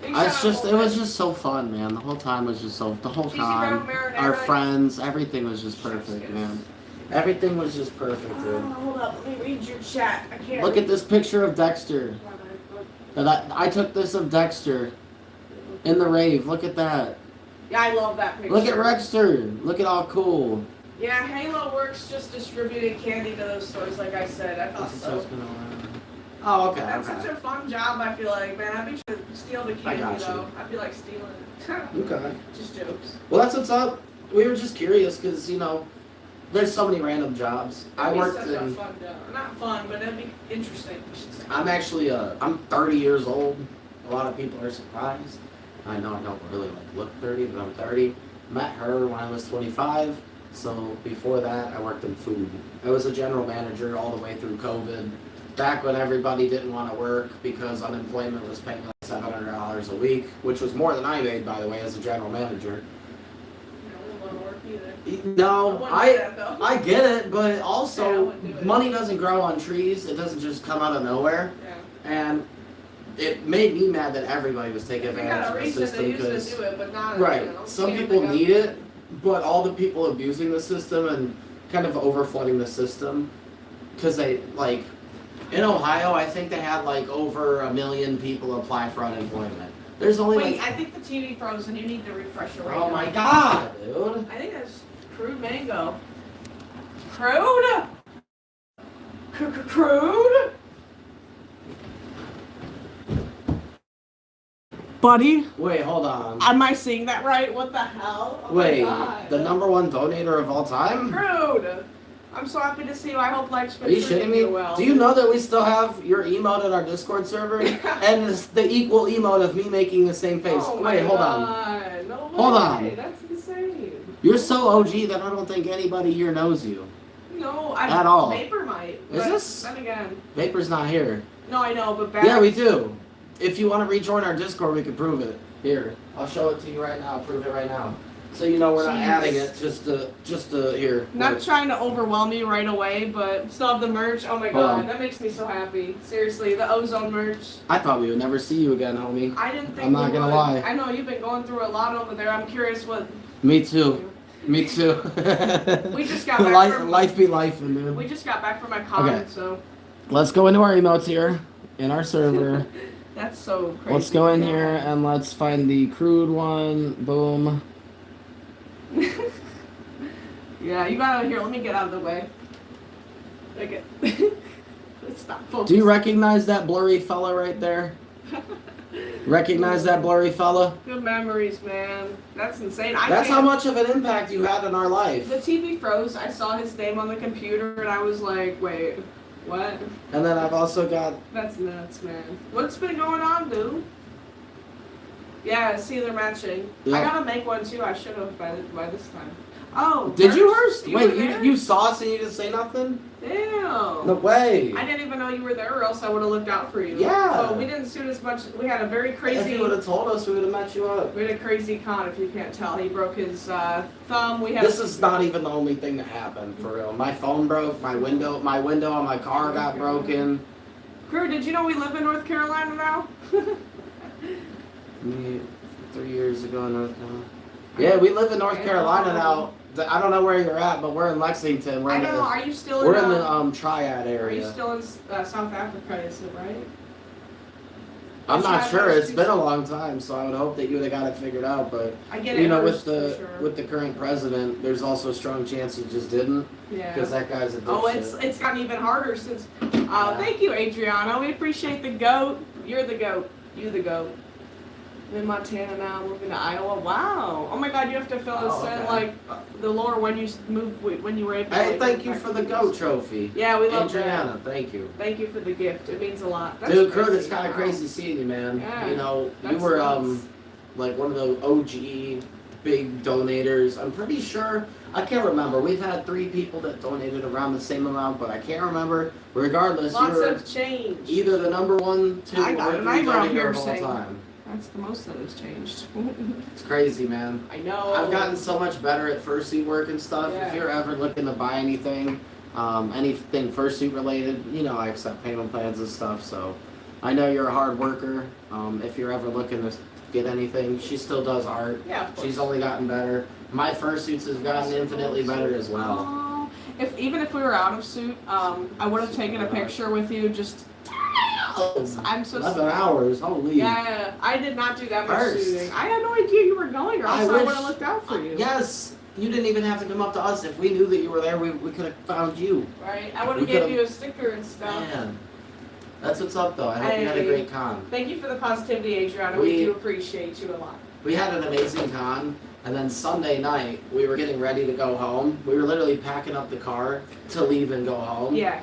A: Big
B: it's
A: shout
B: just
A: out
B: it was
A: to
B: just so fun, man. The whole time was just the whole
A: Cheesy
B: time.
A: brown marinara.
B: Our friends, everything was just
A: Chef's
B: perfect,
A: kiss.
B: man. Everything was just perfect,
A: Oh,
B: dude.
A: hold up, let me read your chat. I can't.
B: Look at this picture of Dexter. That I took this of Dexter in the rave. Look at that.
A: Yeah, I love that picture.
B: Look at Rexter. Look at all cool.
A: Yeah, Halo Works just distributed candy to those stores, like I said. I thought so.
B: Oh, okay.
A: That's
B: Okay.
A: such a fun job, I feel like, man. I'd be trying to steal the candy,
B: got you.
A: though. I'd be like stealing it.
B: Okay.
A: Just jokes.
B: Well, that's what's up. We were just curious because, there's so many random jobs. I
A: It'd be
B: worked
A: such a
B: in.
A: fun job. Not fun, but it'd be interesting, I should say.
B: I'm actually, I'm 30 years old. A lot of people are surprised. I know I don't really look 30, but I'm 30. Met her when I was 25. So before that, I worked in food. I was a general manager all the way through COVID. Back when everybody didn't want to work because unemployment was paying like $700 a week, which was more than I made, by the way, as a general manager.
A: I wouldn't want to work either.
B: No,
A: wouldn't do that, though.
B: I get it, but
A: Yeah, I
B: also
A: wouldn't do it.
B: money doesn't grow on trees. It doesn't just come out of nowhere.
A: Yeah.
B: And it made me mad that everybody was taking
A: If you
B: advantage
A: got
B: of
A: a
B: the
A: reason
B: system
A: to use
B: because
A: to do it, but not
B: right, some people need it, but all the people abusing the system and kind of over flooding the system because they like in Ohio, I think they had like over 1 million people apply for unemployment. There's only
A: Wait,
B: like
A: I think the TV froze and you need to refresh it right
B: oh
A: now.
B: my god, dude.
A: I think that's crude mango. Crude? Crude? Buddy,
B: Wait, hold on.
A: am I seeing that right? What the hell? Oh
B: Wait,
A: my God.
B: the #1 donator of all time?
A: Crude! I'm so happy to see you. I hope life's been
B: Are you
A: treating
B: shitting me?
A: well.
B: Do you know that we still have your emote in our Discord server? And the equal emote of me making the same face.
A: Oh my
B: Wait, hold on.
A: God. No way.
B: Hold on.
A: That's insane.
B: You're so OG that I don't think anybody here knows you.
A: No,
B: At all.
A: Vapor might.
B: Is
A: but
B: this?
A: Then again.
B: Vapor's not here.
A: No, I know, but back.
B: Yeah, we do. If you want to rejoin our Discord, we can prove it. Here, I'll show it to you right now. Prove it right now. So you know we're not
A: Jeez.
B: adding it, just to here.
A: Not
B: Look.
A: trying to overwhelm you right away, but still have the merch. Oh my
B: Hold
A: God,
B: on.
A: that makes me so happy. Seriously, the ozone merch.
B: I thought we would never see you again, homie.
A: I didn't think
B: I'm not
A: we
B: gonna
A: would.
B: lie.
A: I know you've been going through a lot over there. I'm curious what.
B: Me too. Me too.
A: We just got back
B: life,
A: from.
B: life be life, dude.
A: We just got back from my con,
B: Okay.
A: so.
B: Let's go into our emotes here in our server.
A: That's so crazy.
B: Let's go in here and let's find the crude one. Boom.
A: Yeah, you got out of here. Let me get out of the way. Okay. Let's stop focusing.
B: Do you recognize that blurry fella right there? Recognize that blurry fella?
A: Good memories, man. That's insane.
B: That's how much of an impact you had in our life.
A: The TV froze. I saw his name on the computer, and I was like, "Wait, what?"
B: And then I've also got.
A: That's nuts, man. What's been going on, dude? Yeah, see, they're matching. I
B: Yeah.
A: gotta make one too. I should have by this time. Oh,
B: Did you
A: first?
B: first? Wait,
A: were there?
B: you saw us and you didn't say nothing?
A: Damn.
B: No way.
A: I didn't even know you were there, or else I would have looked out for you.
B: Yeah.
A: But we didn't shoot as much. We had a very
B: If
A: crazy.
B: you would have told us, we would have met you up.
A: We had a crazy con. If you can't tell, he broke his thumb. We had.
B: This is not even the only thing that happened, for real. My phone broke, my window on my car got broken.
A: Crew, did you know we live in North Carolina now?
B: Me, 3 years ago in North Carolina. Yeah, we live in North Carolina now. I don't know where you're at, but we're in Lexington.
A: I know. Are you still
B: We're
A: in?
B: in the Triad
A: Are you
B: area.
A: still in South Africa? Is it right?
B: I'm not
A: Triad
B: sure.
A: is
B: It's
A: too
B: been a
A: small.
B: long time, so I would hope that you would have got it figured out. But
A: I get it.
B: you know,
A: hurts
B: with
A: for
B: the current president, there's also a strong chance he just didn't,
A: sure. Yeah.
B: because that guy's a
A: Oh,
B: dipshit.
A: it's gotten even harder since. Thank you, Adriana. We appreciate the goat. You're the goat. You the goat. I'm in Montana now, moving to Iowa. Wow. Oh my God, you have to fill us
B: Oh,
A: in
B: okay.
A: like the lore when you moved, when you were able.
B: Hey,
A: like,
B: thank
A: go
B: you
A: back
B: for
A: to
B: the
A: the
B: GOAT
A: East.
B: trophy.
A: Yeah, we love
B: Adriana,
A: that.
B: thank you.
A: Thank you for the gift. It means a lot. That's
B: Dude, Kurt,
A: crazy.
B: it's kind of
A: Wow.
B: crazy seeing you, man.
A: Yeah,
B: You know, you
A: that's
B: were
A: nuts.
B: like one of the OG big donators. I'm pretty sure. I can't remember. We've had 3 people that donated around the same amount, but I can't remember. Regardless,
A: Lots
B: you're
A: of change.
B: either the #1, 2,
A: I got
B: or
A: an
B: 3
A: eyebrow
B: donator of all
A: piercing.
B: time.
A: That's the most that has changed.
B: It's crazy, man.
A: I know.
B: I've gotten so much better at fursuit work and stuff.
A: Yeah.
B: If you're ever looking to buy anything fursuit related, you know I accept payment plans and stuff. So I know you're a hard worker. If you're ever looking to get anything, she still does art.
A: Yeah, of course.
B: She's only gotten better. My fursuits have gotten infinitely better as well.
A: Oh, even if we were out of suit, I would have taken a picture with you. Just I'm so
B: 11
A: sorry.
B: hours, holy.
A: Yeah, I did not do that much
B: First.
A: shooting. I had no idea you were going, or else I,
B: wish-
A: would have looked out for you.
B: Yes, you didn't even have to come up to us. If we knew that you were there, we could have found you.
A: Right? I would
B: We
A: have gave
B: could've-
A: you a sticker and stuff.
B: Man, that's what's up though. I hope you had a
A: Hey.
B: great con.
A: Thank you for the positivity, Adriana. We
B: We-
A: do appreciate you a lot.
B: We had an amazing con, and then Sunday night we were getting ready to go home. We were literally packing up the car to leave and go home.
A: Yeah,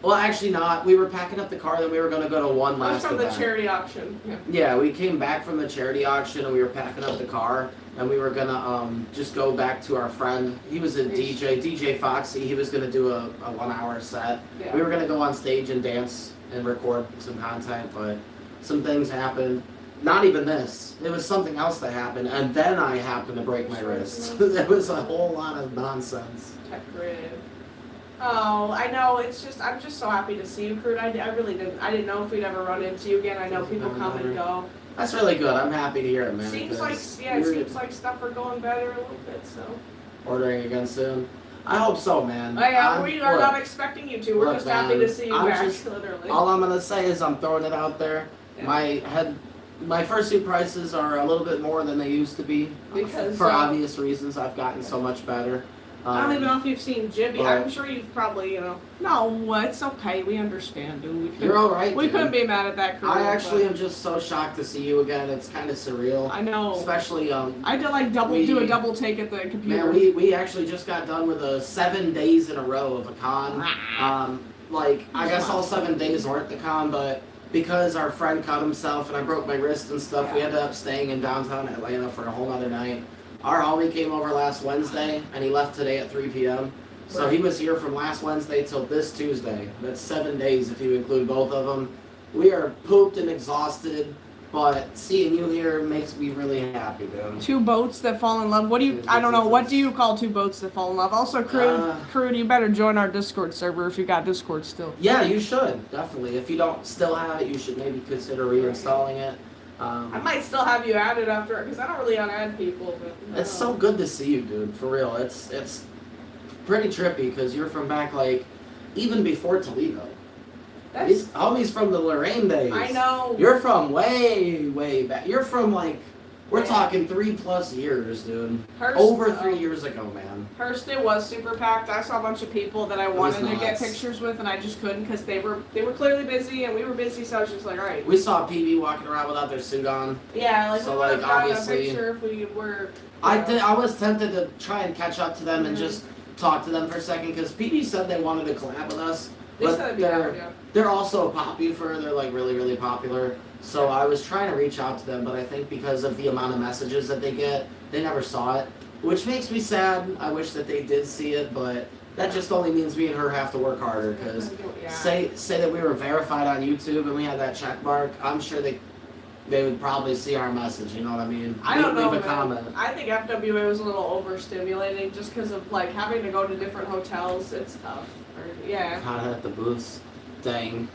B: Well, actually not. We were packing up the car, then we were going to go to one
A: that was
B: last
A: from the
B: event.
A: charity auction. Yeah.
B: Yeah, we came back from the charity auction and we were packing up the car, and we were gonna just go back to our friend. He was a DJ Foxy. He was gonna do a 1-hour set.
A: Yeah.
B: We were gonna go on stage and dance and record some content, but some things happened. Not even this. It was something else that happened, and then I happened to break my wrist. It was a whole lot of nonsense.
A: Tech grid. Oh, I know. It's just I'm just so happy to see you, Kurt. I really didn't. I didn't know if we'd ever run into you again. I know people come and go.
B: That's really good. I'm happy to hear it, man.
A: Seems
B: 'cause
A: like it
B: you're
A: seems like stuff are going better a little bit. So.
B: ordering again soon. I hope so, man.
A: Oh, yeah,
B: I'm-
A: we are
B: look,
A: not expecting you to. We're
B: look,
A: just happy
B: man,
A: to see you
B: I'm
A: back.
B: just-
A: Literally.
B: All I'm gonna say is I'm throwing it out there.
A: Yeah.
B: My fursuit prices are a little bit more than they used to be
A: Because,
B: for obvious reasons. I've gotten so much better.
A: I don't even know if you've seen Jibby.
B: but-
A: I'm sure you've probably, No, it's okay. We understand, dude.
B: You're all right.
A: We
B: dude.
A: couldn't be mad at that crew.
B: I actually
A: but
B: am just so shocked to see you again. It's kind of surreal.
A: I know.
B: Especially
A: I did like do a double take at the computer.
B: Man, we actually just got done with 7 days in a row of a con. I guess all 7 days weren't the con, but because our friend cut himself and I broke my wrist and stuff, we ended up staying in downtown Atlanta for a whole other night. Our homie came over last Wednesday and he left today at 3 p.m. So he was here from last Wednesday till this Tuesday. That's 7 days if you include both of them. We are pooped and exhausted, but seeing you here makes me really happy, dude.
A: Two boats that fall in love. What do you? I don't know. What do you call two boats that fall in love? Also, Crude, you better join our Discord server if you got Discord still.
B: Yeah, you should, definitely. If you don't still have it, you should maybe consider reinstalling it.
A: I might still have you added after, because I don't really unadd people. But
B: It's so good to see you, dude. For real, it's pretty trippy because you're from back even before Toledo. These homies from the Lorraine days.
A: I know.
B: You're from way back. You're from we're talking 3+ years, dude. Over 3 years ago, man.
A: Hurston was super packed. I saw a bunch of people that I wanted to get
B: nuts.
A: pictures with, and I just couldn't because they were clearly busy and we were busy. So I was just like, all right.
B: We saw PB walking around without their suit on.
A: Yeah,
B: So,
A: we would have gotten a
B: obviously-
A: picture if we were.
B: I was tempted to try and catch up to them and just talk to them for a second because PB said they wanted to collab with us.
A: They
B: But
A: said it'd be hard, yeah.
B: they're also popular. They're really popular. So I was trying to reach out to them, but I think because of the amount of messages that they get, they never saw it, which makes me sad. I wish that they did see it, but that just only means me and her have to work harder. Because say that we were verified on YouTube and we had that check mark, I'm sure they would probably see our message. You know what I mean?
A: I don't know.
B: Leave a comment.
A: I think FWA was a little overstimulating just because of having to go to different hotels. It's tough. Yeah.
B: Kind of at the booths. Dang.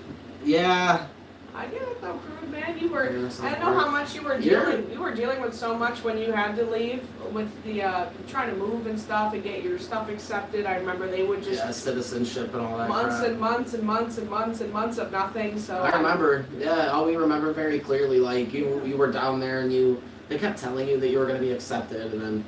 B: Yeah.
A: I get it though, Crude, man. You were.
B: Yeah,
A: I know how much you were dealing. You were dealing with so much when you had to leave with the trying to move and stuff and get your stuff accepted. I remember they would just
B: citizenship and all that.
A: months
B: crap.
A: and months and months and months and months of nothing. So
B: I remember. Yeah, we remember very clearly. You were down there and they kept telling you that you were going to be accepted, and then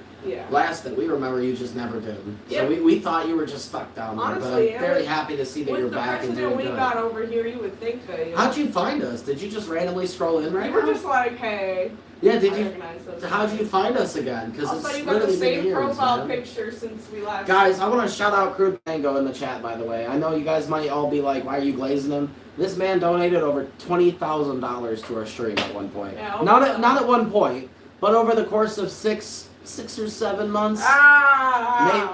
B: last that we remember, you just never did. So we thought you were just stuck down there.
A: Honestly,
B: but I'm very happy to see that you're back and doing
A: we
B: good.
A: got over here, you would think that.
B: How'd you find us? Did you just randomly scroll in right
A: You were
B: now?
A: just like, hey.
B: Yeah,
A: I
B: did you?
A: recognize those
B: How'd
A: guys.
B: you find us again? Because
A: Also,
B: it's
A: you got the
B: literally been
A: same
B: years,
A: profile
B: man.
A: picture since we last.
B: Guys, I want to shout out Crude Mango in the chat, by the way. I know you guys might all be like, why are you glazing him? This man donated over $20,000 to our stream at one point.
A: Yeah,
B: not at one point, but over the course of six or 7 months.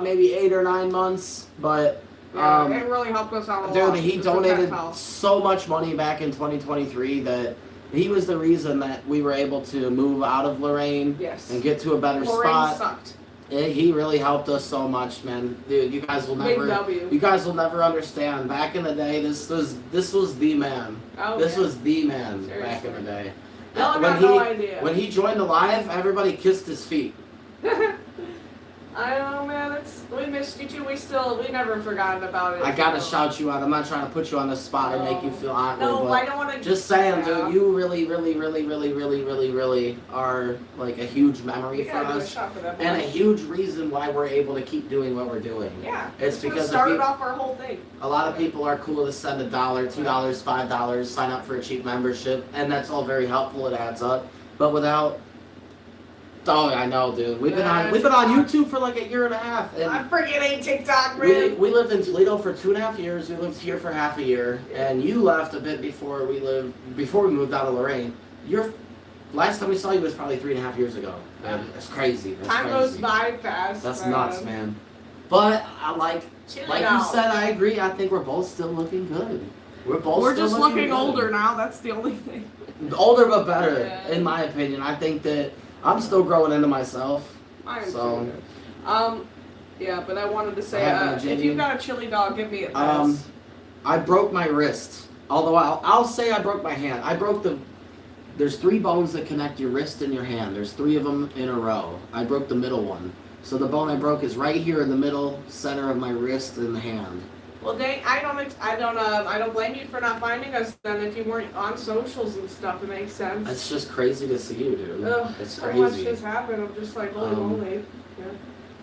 B: Maybe 8 or 9 months. But
A: it really helped us out a lot.
B: dude, he donated so much money back in 2023 that he was the reason that we were able to move out of Lorraine and get to a better spot.
A: Sucked.
B: He really helped us so much, man. Dude, you guys will
A: Big
B: never
A: W.
B: you guys will never understand. Back in the day, this was the man.
A: Oh,
B: this
A: yeah.
B: was the man
A: Seriously.
B: back in the day.
A: No, I got no idea.
B: When he joined the live, everybody kissed his feet.
A: I don't know, man. We missed you too. We never forgotten about it.
B: I gotta shout you out. I'm not trying to put you on the spot or make you feel awkward.
A: No,
B: but
A: I don't want to.
B: just saying, dude, you really are like a huge memory for us, and a huge reason why we're able to keep doing what we're doing.
A: Yeah,
B: it's because
A: started off our whole thing.
B: A lot of people are cool to send $1, $2, $5, sign up for a cheap membership, and that's all very helpful. It adds up, but without. Oh, I know, dude. We've been on YouTube for like a year and a half. And
A: I freaking hate TikTok, man.
B: We lived in Toledo for 2.5 years. We lived here for half a year, and you left a bit before we moved out of Lorraine. Last time we saw you was probably 3.5 years ago. That's crazy.
A: Time goes by fast.
B: That's nuts, man. But like you said, I agree. I think we're both still looking good. We're
A: just looking older now. That's the only thing.
B: Older but better, in my opinion. I think that. I'm still growing into myself.
A: Yeah, but I wanted to say, if you've got a chili dog, give me a fast.
B: I broke my wrist. Although I'll say I broke my hand. There's 3 bones that connect your wrist and your hand. There's 3 of them in a row. I broke the middle one. So the bone I broke is right here in the middle center of my wrist and the hand.
A: Well, dang, I don't blame you for not finding us then. If you weren't on socials and stuff, it makes sense.
B: It's just crazy to see you, dude.
A: Ugh,
B: it's
A: so
B: crazy.
A: much has happened. I'm just like, holy moly. Yeah.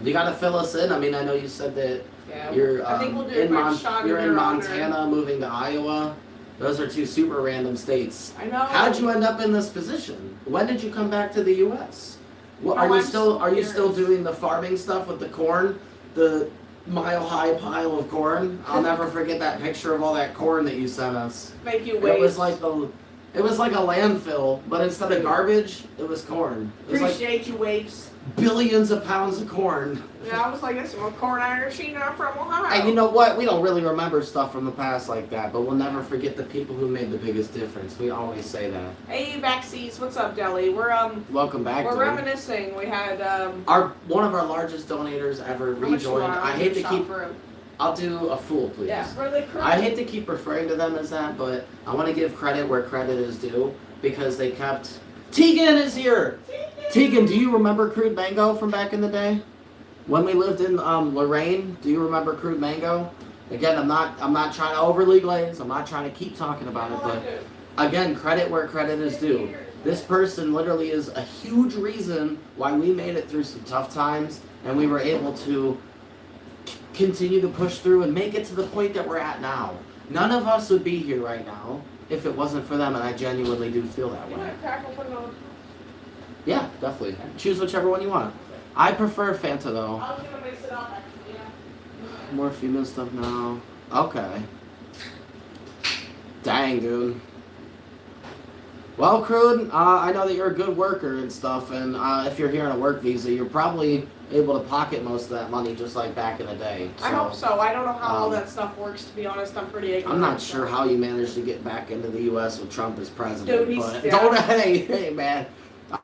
B: You gotta fill us in. I mean, I know you said that
A: Yeah.
B: you're
A: I think we'll do a quick shot
B: you're
A: of
B: in
A: your honor.
B: Montana, moving to Iowa. Those are two super random states.
A: I know.
B: How'd you end up in this position? When did you come back to the U.S.? Well,
A: Oh,
B: are you
A: I'm
B: still
A: curious.
B: doing the farming stuff with the corn, the mile-high pile of corn? I'll never forget that picture of all that corn that you sent us.
A: Make you wait.
B: It was like a landfill, but instead of garbage, it was corn. It was like
A: Appreciate you, waifs.
B: billions of pounds of corn.
A: Yeah, I was like, this is a corn Irish not from Ohio.
B: And you know what? We don't really remember stuff from the past like that, but we'll never forget the people who made the biggest difference. We always say that.
A: Hey, backseats, what's up, Deli? We're
B: Welcome back.
A: we're
B: dude.
A: reminiscing. We had
B: One of our largest donators ever
A: how much you
B: rejoined.
A: want?
B: I hate to
A: Shop
B: keep.
A: for him.
B: I'll do a fool, please.
A: Yeah, for the crew.
B: I hate to keep referring to them as that, but I want to give credit where credit is due because they kept. Tegan is here. Tegan, do you remember Crude Mango from back in the day? When we lived in Lorraine, do you remember Crude Mango? Again, I'm not trying to overly glaze. I'm not trying to keep talking about it, but again, credit where credit is due. This person literally is a huge reason why we made it through some tough times and we were able to continue to push through and make it to the point that we're at now. None of us would be here right now if it wasn't for them, and I genuinely do feel that
A: You
B: way.
A: want a crack? I'll put it on.
B: Yeah, definitely. Choose whichever one you want. I prefer Fanta though.
A: I was gonna mix it up actually. Yeah.
B: More female stuff now. Okay. Dang, dude. Well, Crude, I know that you're a good worker and stuff, and if you're here on a work visa, you're probably able to pocket most of that money just like back in the day.
A: I hope so. I don't know how all
B: um,
A: that stuff works. To be honest, I'm pretty ignorant.
B: I'm not sure how you managed to get back into the U.S. with Trump as president,
A: Dude, he's
B: but
A: yeah.
B: don't, hey, man,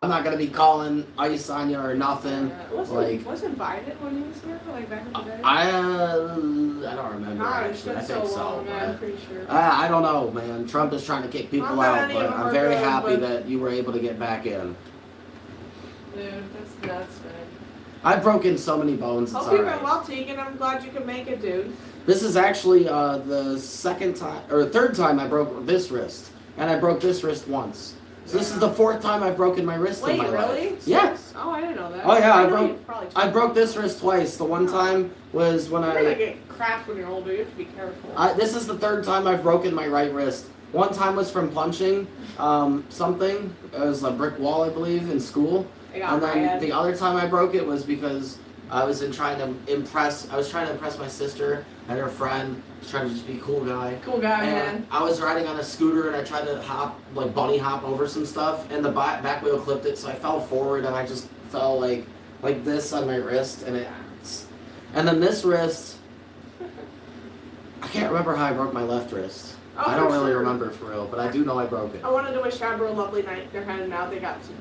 B: I'm not gonna be calling ice on you or nothing.
A: Wasn't Biden when he was here, like back in the day?
B: I don't remember
A: God, it's
B: actually.
A: been
B: I think
A: so
B: so.
A: long, man. I'm
B: but-
A: pretty sure.
B: I don't know, man. Trump is trying to kick people
A: Not that
B: out,
A: any
B: but
A: of them
B: I'm
A: are
B: very
A: good,
B: happy
A: but-
B: that you were able to get back in.
A: Dude, that's nuts, man.
B: I've broken so many bones. It's
A: Hope you've been
B: alright.
A: well, Tegan. I'm glad you can make it, dude.
B: This is actually the third time I broke this wrist, and I broke this wrist once. So this is the fourth time I've broken my wrist
A: Wait,
B: in my
A: really?
B: life. Yeah.
A: Oh, I didn't know that.
B: Oh, yeah, I
A: know
B: broke-
A: you've probably
B: I broke this wrist twice. The one time was when
A: You're gonna
B: I.
A: get cracked when you're older. You have to be careful.
B: This is the third time I've broken my right wrist. One time was from punching something. It was a brick wall, I believe, in school.
A: I got
B: And then
A: mad.
B: the other time I broke it was because I was trying to impress my sister and her friend. I was trying to just be a cool guy.
A: Cool guy,
B: And
A: man.
B: I was riding on a scooter and I tried to bunny hop over some stuff and the back wheel clipped it, so I fell forward and I just fell like this on my wrist and then this wrist. I can't remember how I broke my left wrist.
A: Oh,
B: I don't
A: for
B: really
A: sure.
B: remember for real, but I do know I broke it.
A: I wanted to wish Abra a lovely night. They're heading out. They got some,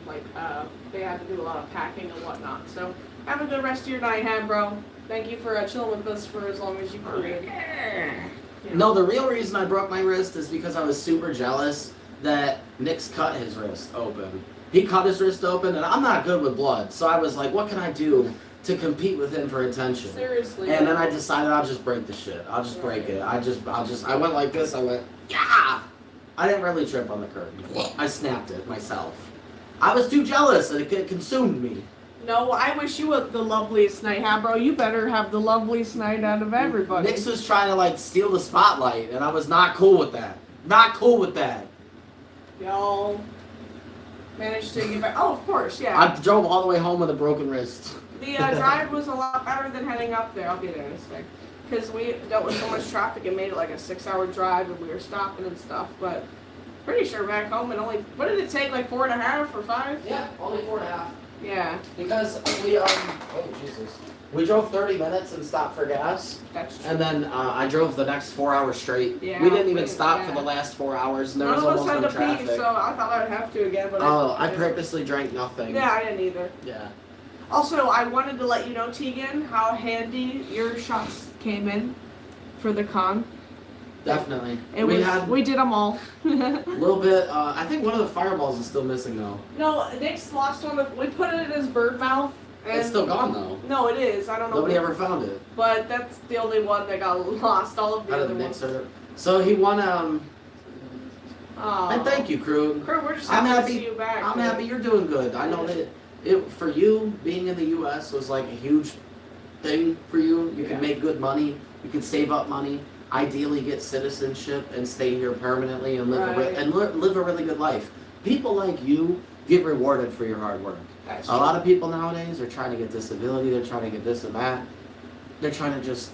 A: they had to do a lot of packing and whatnot. So, have a good rest of your night, bro. Thank you for chilling with us for as long as you could. You know.
B: No, the real reason I broke my wrist is because I was super jealous that Nick's cut his wrist open. He cut his wrist open, and I'm not good with blood, so I was like, what can I do to compete with him for attention?
A: Seriously.
B: And then I decided I'll just break the shit. I'll just break it. I went like this, I went, yeah! I didn't really trip on the curtain. I snapped it myself. I was too jealous and it consumed me.
A: No, I wish you the loveliest night, bro. You better have the loveliest night out of everybody.
B: Nix was trying to steal the spotlight, and I was not cool with that. Not cool with that.
A: Y'all managed to get back. Oh, of course, yeah.
B: I drove all the way home with a broken wrist.
A: The drive was a lot better than heading up there, I'll be honest. Because we dealt with so much traffic and made it like a 6-hour drive and we were stopping and stuff. But pretty sure back home it only, what did it take, like 4.5 or 5?
B: Yeah, only 4.5.
A: Yeah,
B: Because we oh Jesus, we drove 30 minutes and stopped for gas,
A: that's true.
B: and then I drove the next 4 hours straight.
A: Yeah,
B: we didn't even
A: wait,
B: stop
A: yeah.
B: for the last 4 hours, and there
A: None
B: was
A: of us
B: almost
A: had
B: no
A: to
B: traffic.
A: pee, so I thought I would have to again. But
B: I
A: didn't.
B: purposely drank nothing.
A: Yeah, I didn't either.
B: Yeah.
A: Also, I wanted to let you know, Tegan, how handy your shots came in for the con.
B: Definitely.
A: We did them all.
B: A little bit. I think one of the fireballs is still missing though.
A: No, Nick's lost one. We put it in his bird mouth. And
B: It's still gone though.
A: No, it is. I don't know.
B: Nobody ever found it.
A: But that's the only one that got lost. All of the
B: How
A: other
B: did Nick
A: ones.
B: start it? So he won.
A: Aw.
B: And thank you, crew.
A: Crew, we're just
B: I'm
A: happy to
B: happy-
A: see you back.
B: I'm
A: man.
B: happy you're doing good. I know that it for you being in the U.S. was like a huge thing for you. You
A: Yeah.
B: can make good money. You can save up money. Ideally, get citizenship and stay here permanently and live live a really good life. People like you get rewarded for your hard work.
A: That's
B: A lot of people nowadays are trying to get disability. They're trying to get this and that. They're trying to just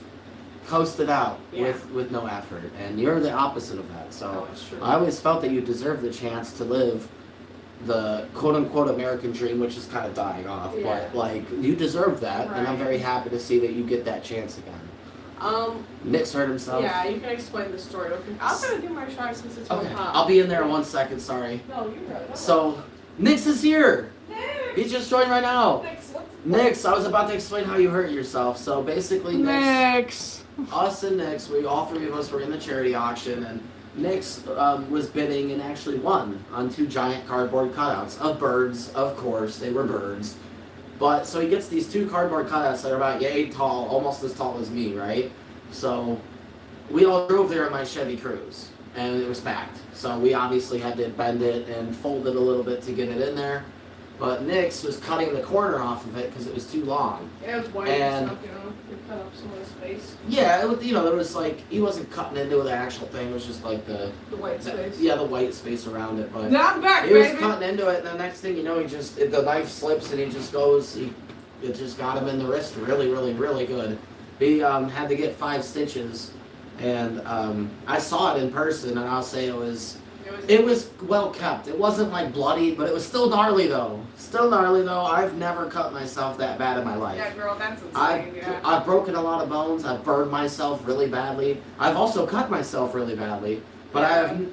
B: coast it out
A: Yeah.
B: with no effort, and you're the opposite of that. So
A: Oh, it's true.
B: I always felt that you deserved the chance to live the quote unquote American dream, which is kind of dying off.
A: Yeah.
B: But like you deserve that, and I'm
A: Right.
B: very happy to see that you get that chance again.
A: Um,
B: Nick's hurt himself.
A: yeah, you can explain the story. Okay, I'm gonna do my shot since it's
B: Okay,
A: on top.
B: I'll be in there in 1 second. Sorry.
A: No, you're right.
B: So Nick's is here. He just joined right now.
A: Next, what?
B: Nix, I was about to explain how you hurt yourself. So basically,
A: Next.
B: us and Nix, all three of us were in the charity auction, and Nix was bidding and actually won on 2 giant cardboard cutouts of birds. Of course, they were birds. But so he gets these 2 cardboard cutouts that are about yay tall, almost as tall as me, right? So we all drove there in my Chevy Cruze, and it was packed. So we obviously had to bend it and fold it a little bit to get it in there. But Nix was cutting the corner off of it because it was too long.
A: Yeah, it was white
B: And-
A: and stuff, you know. You cut up some of the space.
B: Yeah, it was, there was like, he wasn't cutting into the actual thing, it was just like the
A: white space.
B: yeah, the white space around it. But
A: Now I'm back,
B: he was
A: baby.
B: cutting into it, and the next thing you know, the knife slips and he just goes, it just got him in the wrist really, really, really good. He had to get 5 stitches, and I saw it in person, and I'll say it was well kept. It wasn't like bloody, but it was still gnarly though. Still gnarly though. I've never cut myself that bad in my life.
A: Yeah, girl, that's insane.
B: I've broken a lot of bones. I've burned myself really badly. I've also cut myself really badly. But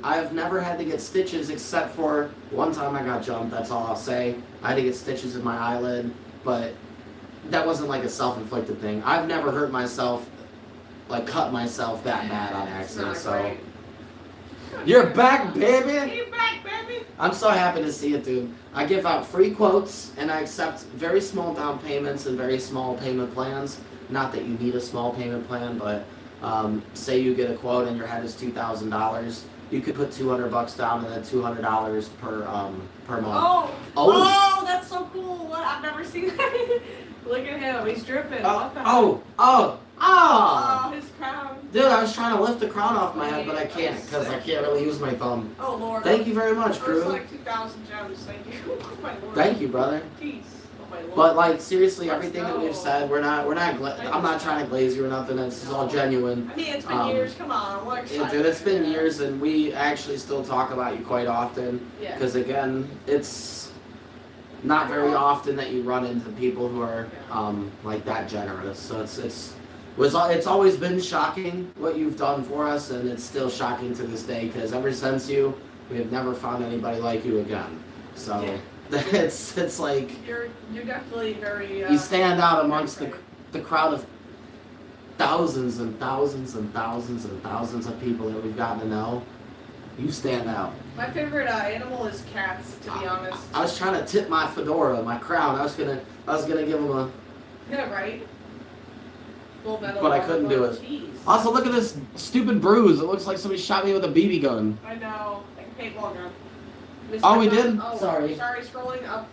B: I've never had to get stitches except for one time I got jumped. That's all I'll say. I had to get stitches in my eyelid, but that wasn't like a self-inflicted thing. I've never hurt myself, like cut myself that bad on accident. So
A: Great.
B: you're back, baby.
A: You're back, baby.
B: I'm so happy to see it, dude. I give out free quotes, and I accept very small down payments and very small payment plans. Not that you need a small payment plan, but say you get a quote and your head is $2,000, you could put $200 down and then $200 per month.
A: Oh, that's so cool. What? I've never seen that. Look at him. He's dripping. What the heck? Oh, his crown.
B: Dude, I was trying to lift the crown off my head, but I can't because I can't really use my thumb.
A: Oh, Lord.
B: Thank you very much,
A: First,
B: crew.
A: like 2,000 gems. Thank you. Oh, my Lord.
B: Thank you, brother.
A: Jeez. Oh, my Lord.
B: But like seriously,
A: Let's
B: everything that
A: go.
B: we've said, I'm not trying to glaze you or nothing. This is all genuine.
A: I mean, it's been years. Come on. We're
B: Yeah,
A: excited.
B: dude, it's been years, and we actually still talk about you quite often.
A: Yeah.
B: Because again, it's not very often that you run into people who are like that generous. So it's always been shocking what you've done for us, and it's still shocking to this day. Because ever since you, we have never found anybody like you again. So it's like
A: You're definitely very.
B: you stand out amongst the crowd of thousands and thousands and thousands and thousands of people that we've gotten to know. You stand out.
A: My favorite animal is cats, to be honest.
B: I was trying to tip my fedora, my crown. I was gonna give him a.
A: Yeah, right. Full metal.
B: But I couldn't do it.
A: Jeez.
B: Also, look at this stupid bruise. It looks like somebody shot me with a BB gun.
A: I know. Like a paintball gun. Missed
B: Oh,
A: my
B: we
A: gun.
B: did?
A: Oh,
B: Sorry.
A: Sorry, scrolling up.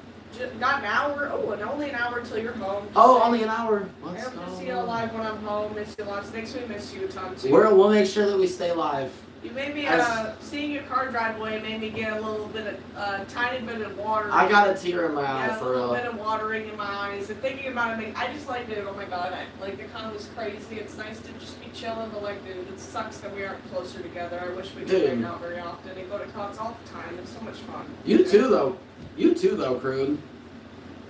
A: Got an hour. Oh, and only an hour till you're home. Just
B: Oh,
A: saying.
B: only an hour.
A: I
B: Let's
A: hope to
B: go.
A: see you live when I'm home. Miss you lots. Next week, miss you a ton too.
B: We'll make sure that we stay live.
A: You made me,
B: As-
A: seeing your car driveway made me get a little bit of, tiny bit of water.
B: I got a tear in my eye
A: Yeah, a
B: for
A: little
B: real.
A: bit of watering in my eyes. And thinking about it, I just like, dude, oh my god, like the con was crazy. It's nice to just be chilling, but like, dude, it sucks that we aren't closer together. I wish we could
B: Dude.
A: hang out very often and go to cons all the time. It's so much fun.
B: You too, though, Croon.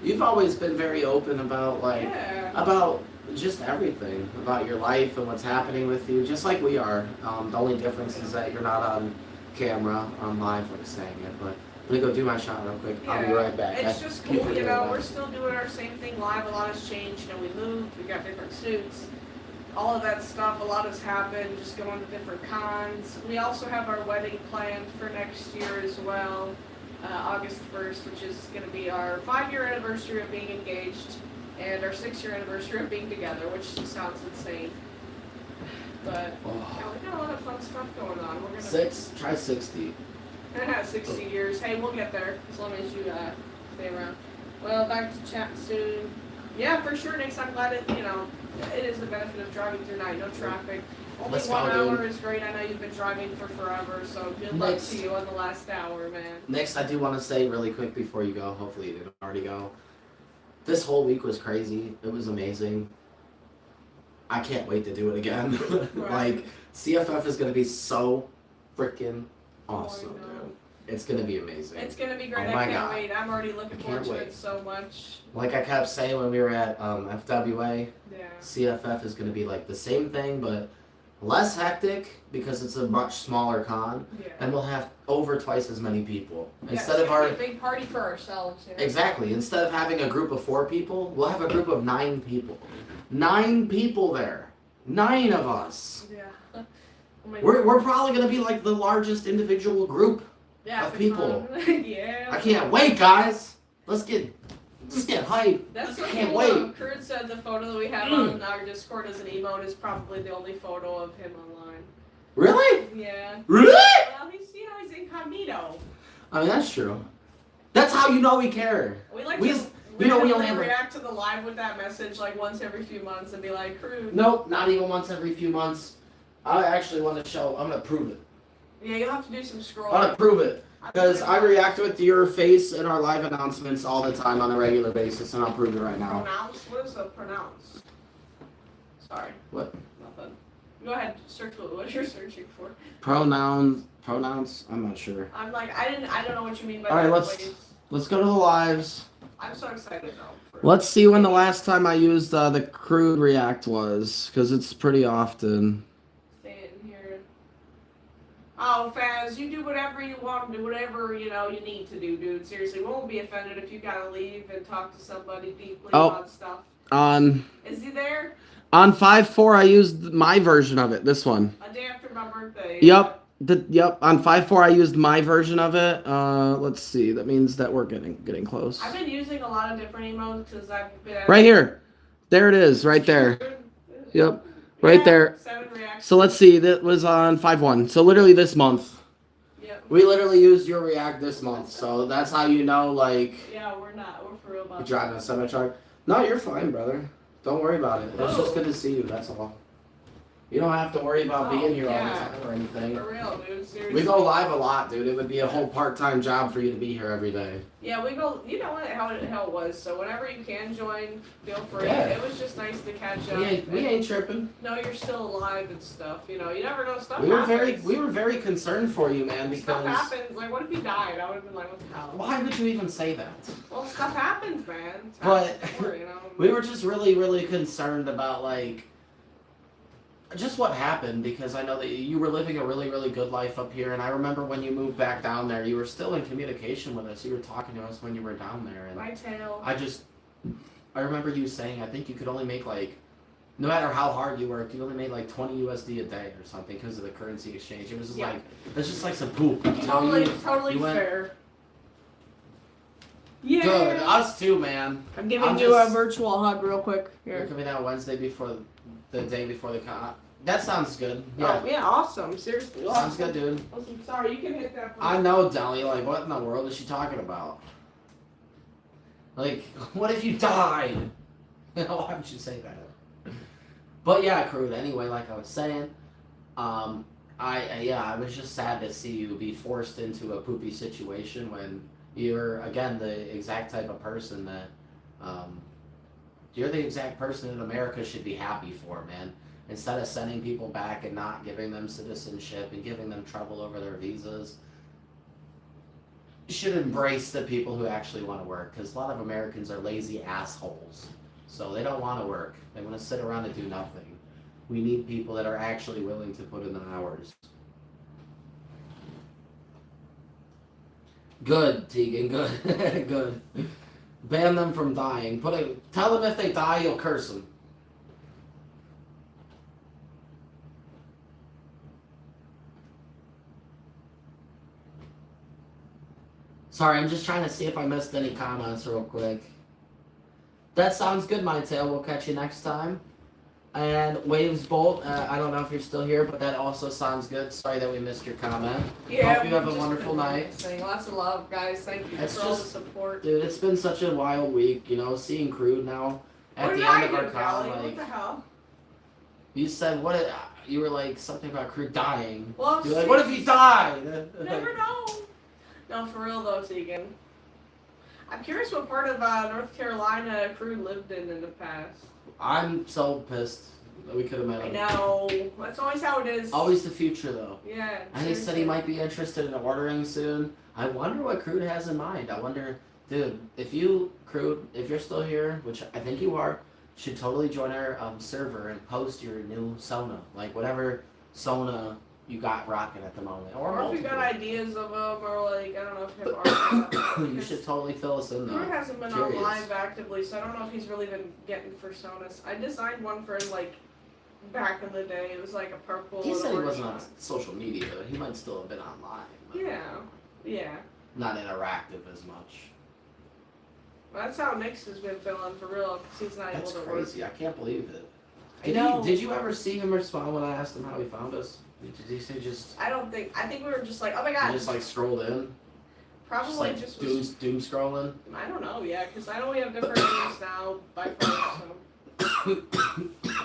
B: You've always been very open about
A: Yeah.
B: about just everything about your life and what's happening with you, just like we are. The only difference is that you're not on camera, on live, like saying it. But let me go do my shot real quick. I'll be right back.
A: It's
B: I
A: just
B: keep
A: cool, you
B: forgetting
A: know,
B: about
A: we're
B: it.
A: still doing our same thing live. A lot has changed. You know, we moved, we got different suits, all of that stuff. A lot has happened, just going to different cons. We also have our wedding planned for next year as well, August 1st, which is going to be our 5-year anniversary of being engaged and our 6-year anniversary of being together, which sounds insane. But
B: Oh.
A: yeah, we got a lot of fun stuff going on. We're gonna
B: Try 60.
A: 60 years. Hey, we'll get there as long as you stay around. Well, back to chat soon. Yeah, for sure, Nick. I'm glad it is the benefit of driving through night, no traffic. Only
B: Let's
A: 1
B: go,
A: hour
B: dude.
A: is great. I know you've been driving for forever, so good luck
B: Next.
A: to you on the last hour, man.
B: Next, I do want to say really quick before you go. Hopefully, you didn't already go. This whole week was crazy. It was amazing. I can't wait to do it again.
A: Right.
B: Like, CFF is going to be so freaking awesome,
A: Oh, I know.
B: dude. It's going to be amazing.
A: It's gonna be great.
B: Oh
A: I
B: my
A: can't
B: God.
A: wait. I'm already looking
B: I
A: forward
B: can't
A: to
B: wait.
A: it so much.
B: Like I kept saying when we were at FWA,
A: Yeah.
B: CFF is going to be like the same thing, but less hectic because it's a much smaller con,
A: Yeah.
B: and we'll have over twice as many people.
A: Yeah,
B: Instead
A: it's
B: of
A: gonna
B: our
A: be a big party for ourselves. Yeah.
B: Exactly. Instead of having a group of 4 people, we'll have a group of 9 people. 9 people there. 9 of us.
A: Yeah. Oh my
B: We're probably gonna be like the largest individual group.
A: yeah,
B: of
A: for
B: people.
A: fun. Yeah.
B: I can't wait, guys. Let's get hyped.
A: That's so
B: I can't
A: cool.
B: wait.
A: Kurt said the photo that we have on our Discord as an emote is probably the only photo of him online.
B: Really?
A: Yeah.
B: Really?
A: Well, he's incognito.
B: I mean, that's true. That's how you know we care.
A: We like
B: We-
A: to
B: you know, we
A: randomly
B: only have a-
A: react to the live with that message like once every few months and be like, "Crew."
B: Nope, not even once every few months. I actually want to show. I'm gonna prove it.
A: Yeah, you'll have to do some
B: I
A: scrolling.
B: want to prove it. Because I react with your face in our live announcements all the time on a regular basis, and I'll prove it right now.
A: Pronounce? What is a pronounce? Sorry.
B: What?
A: Nothing. Go ahead, search what you're searching for.
B: Pronouns? I'm not sure.
A: I'm like, I don't know what you mean by
B: All right,
A: that.
B: let's- Let's go to the lives.
A: I'm so excited though.
B: Let's see when the last time I used the crude react was, because it's pretty often.
A: Stay in here. Oh, Faz, you do whatever you want to do, whatever you need to do, dude. Seriously, we won't be offended if you gotta leave and talk to somebody deeply
B: Oh.
A: about stuff.
B: On
A: Is he there?
B: 5.4, I used my version of it. This one.
A: A day after my birthday.
B: Yep. On 5.4, I used my version of it. Let's see. That means that we're getting close.
A: I've been using a lot of different emotes because I've been
B: Right here. There it is. Right there. Yep. Right there.
A: 7 reactions.
B: So let's see. That was on 5.1. So literally this month.
A: Yep.
B: We literally used your react this month. So that's how you know, like,
A: Yeah, we're for real about
B: you're driving a semi-truck. No, you're fine, brother. Don't worry about it. It's just good to see you. That's all. You don't have to worry about being here all the
A: yeah.
B: time or anything.
A: For real, dude. Seriously.
B: We go live a lot, dude. It would be a whole part-time job for you to be here every day.
A: Yeah, we go. You know what? How it was. So whenever you can join, feel free.
B: Yeah.
A: It was just nice to catch up.
B: We ain't tripping.
A: No, you're still alive and stuff. You never know. Stuff
B: We were
A: happens.
B: very concerned for you, man,
A: Stuff
B: because
A: happens. Like, what if he died? I would have been like, what the hell?
B: why would you even say that?
A: Well, stuff happens, man. It's
B: But
A: happened before, you know.
B: we were just really concerned about, like, just what happened, because I know that you were living a really good life up here, and I remember when you moved back down there, you were still in communication with us. You were talking to us when you were down there, and
A: My tail.
B: I remember you saying, I think you could only make, like, no matter how hard you worked, you only made like 20 USD a day or something because of the currency exchange. It was just
A: Yeah.
B: like, it's just like some poop. You know,
A: Totally
B: you went-
A: fair. Yeah.
B: Good, us too, man.
A: I'm giving
B: I'm
A: you
B: just-
A: a virtual hug real quick.
B: You're
A: Here.
B: coming out Wednesday before the day before the con. That sounds good. Yeah,
A: Oh, yeah, awesome. Seriously.
B: sounds
A: awesome.
B: good, dude.
A: Listen, sorry, you can hit that. For
B: I know, Deli. Like, what in the world is she talking about? Like, what if you died? Why would you say that? But yeah, Crude. Anyway, like I was saying, I was just sad to see you be forced into a poopy situation when you're again the exact type of person that, you're the exact person that America should be happy for, man. Instead of sending people back and not giving them citizenship and giving them trouble over their visas, you should embrace the people who actually want to work, because a lot of Americans are lazy assholes. So they don't want to work. They want to sit around and do nothing. We need people that are actually willing to put in the hours. Good, Tegan, good. Good. Ban them from dying. Tell them if they die, you'll curse them. Sorry, I'm just trying to see if I missed any comments real quick. That sounds good, my tail. We'll catch you next time. And Waves Bolt, I don't know if you're still here, but that also sounds good. Sorry that we missed your comment.
A: Yeah,
B: Hope you have a
A: just
B: wonderful
A: been
B: night.
A: saying lots of love, guys. Thank you
B: It's
A: for all the
B: just-
A: support.
B: Dude, it's been such a wild week, you know, seeing Crude now. at
A: What
B: the
A: did
B: end
A: I
B: of our
A: do,
B: con,
A: Kelly?
B: like
A: What the hell?
B: you said, you were like something about Crew dying.
A: Well,
B: You're like, what if he died?
A: Never know. No, for real though, Tegan. I'm curious what part of North Carolina Crew lived in the past.
B: I'm so pissed that we could have met
A: I
B: him.
A: know. That's always how it is.
B: Always the future, though.
A: Yeah.
B: And he said he might be interested in ordering soon. I wonder what Crude has in mind. I wonder, dude, if you're still here, which I think you are, should totally join our server and post your new Sona. Like, whatever Sona you got rocking at the moment.
A: Or if you got
B: multiple.
A: ideas of them, or like, I don't know if you have art.
B: You should totally fill us in,
A: Crew
B: though.
A: hasn't been on live actively, so I don't know if he's really been getting personas. I designed one for him, like, back in the day. It was like a purple.
B: He
A: and
B: said he
A: orange
B: wasn't on
A: one.
B: social media, but he might still have been online. But
A: Yeah.
B: not interactive as much.
A: Well, that's how Nick's has been feeling for real, because he's not
B: That's
A: able to work.
B: crazy. I can't believe it.
A: I know.
B: Did you ever see him respond when I asked him how he found us? Did he say just?
A: I think we were just like, oh my
B: He
A: god.
B: just like scrolled in.
A: Probably
B: just
A: just
B: like
A: was.
B: doom scrolling.
A: I don't know, yeah, because I know we have different names now by far, so.
B: I'm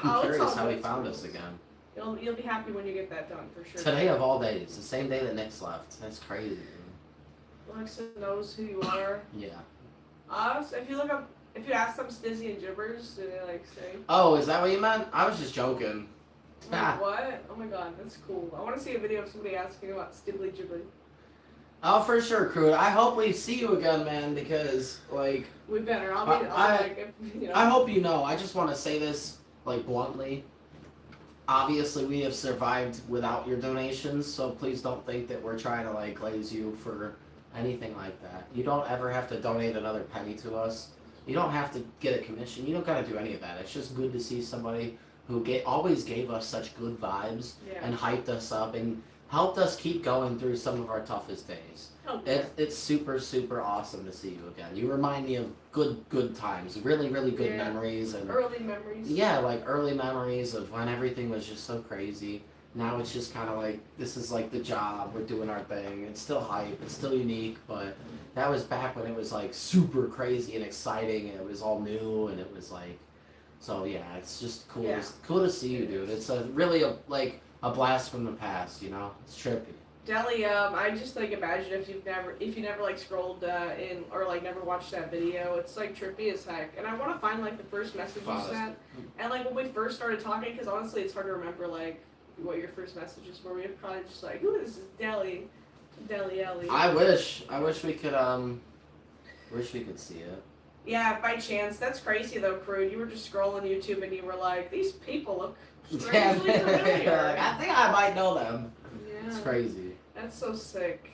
A: Oh, it's
B: curious
A: all
B: how he
A: good.
B: found us again.
A: You'll be happy when you get that done, for sure.
B: Today of all days, the same day that Nick's left. That's crazy.
A: Alexa knows who you are.
B: Yeah.
A: So if you ask them Stizzy and Jibbers, do they like say?
B: Oh, is that what you meant? I was just joking. Ah.
A: Wait, what? Oh my god, that's cool. I want to see a video of somebody asking about Stibbly Jibbly.
B: Oh, for sure, Crew. I hope we see you again, man, because, like,
A: We better. I'll be like, if, you know.
B: I hope you know. I just want to say this, like, bluntly. Obviously, we have survived without your donations, so please don't think that we're trying to, like, glaze you for anything like that. You don't ever have to donate another penny to us. You don't have to get a commission. You don't got to do any of that. It's just good to see somebody who always gave us such good vibes
A: Yeah.
B: and hyped us up and helped us keep going through some of our toughest days.
A: Oh, yeah.
B: It's super, super awesome to see you again. You remind me of good times, really, really good
A: Yeah.
B: memories, and
A: Early memories.
B: yeah, like early memories of when everything was just so crazy. Now it's just kind of like, this is like the job, we're doing our thing. It's still hype, it's still unique, but that was back when it was like super crazy and exciting, and it was all new, and it was like, so yeah, it's just cool.
A: Yeah.
B: Cool to see you, dude. It's really a blast from the past, you know? It's trippy.
A: Deli, I just like imagine if you never like scrolled in or like never watched that video, it's like trippy as heck. And I want to find like the first message you sent, and like when we first started talking, because honestly it's hard to remember like what your first messages were. We were probably just like, ooh, this is Deli Ellie.
B: I wish we could see it.
A: Yeah, by chance. That's crazy though, Crew. You were just scrolling YouTube and you were like, these people look
B: Yeah,
A: strangely familiar.
B: like, I think I might know them.
A: Yeah.
B: It's crazy.
A: That's so sick.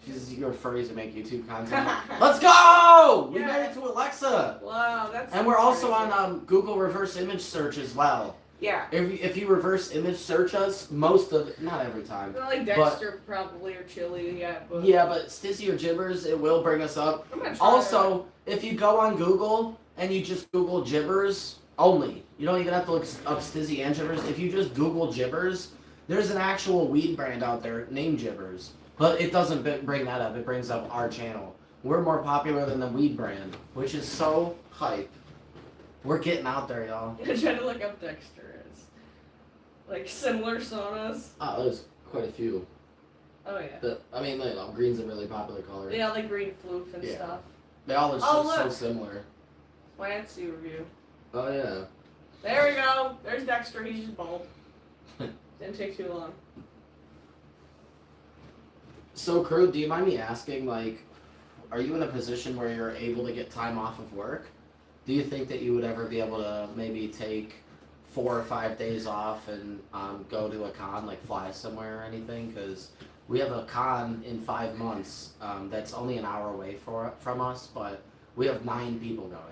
B: Your furries that make YouTube content. Let's go! We
A: Yeah.
B: made it to Alexa.
A: Wow, that's.
B: And we're also
A: crazy.
B: on Google reverse image search as well.
A: Yeah.
B: If you reverse image search us, most of it, not every time.
A: Not like Dexter probably or Chili, yeah. But
B: Yeah, but Stizzy or Jibbers, it will bring us up.
A: I'm gonna try
B: Also, if you go on Google and you just Google Jibbers only, you don't even have to look up Stizzy and Jibbers. If you just Google Jibbers, there's an actual weed brand out there named Jibbers. But it doesn't bring that up. It brings up our channel. We're more popular than the weed brand, which is so hype. We're getting out there, y'all.
A: I'm trying to look up Dexter as like similar sonas.
B: Oh, there's quite a few.
A: Oh yeah.
B: Green's a really popular color.
A: Yeah, like green floof and
B: Yeah.
A: stuff.
B: They all are
A: Oh,
B: so
A: look.
B: similar.
A: My Etsy review.
B: Oh, yeah.
A: There we go. There's Dexter. He's just bald. Didn't take too long.
B: So, Crew, do you mind me asking, like, are you in a position where you're able to get time off of work? Do you think that you would ever be able to maybe take 4 or 5 days off and go to a con, like fly somewhere or anything? Because we have a con in 5 months that's only an hour away from us, but we have 9 people going.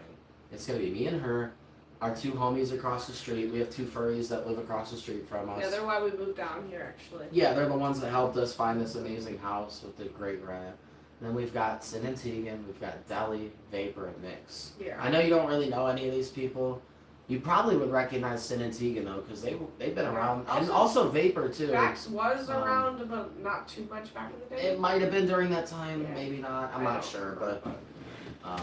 B: It's going to be me and her, our 2 homies across the street. We have 2 furries that live across the street from us.
A: Yeah, they're why we moved down here actually.
B: Yeah, they're the ones that helped us find this amazing house with the great rat. And then we've got Sin and Tegan, we've got Deli, Vapor, and Nix.
A: Yeah.
B: I know you don't really know any of these people. You probably would recognize Sin and Tegan though, because they've been around, and also Vapor too.
A: Vax was around, but not too much back in the day.
B: It might have been during that time,
A: Yeah.
B: maybe not. I'm
A: I
B: not
A: don't
B: sure,
A: remember.
B: but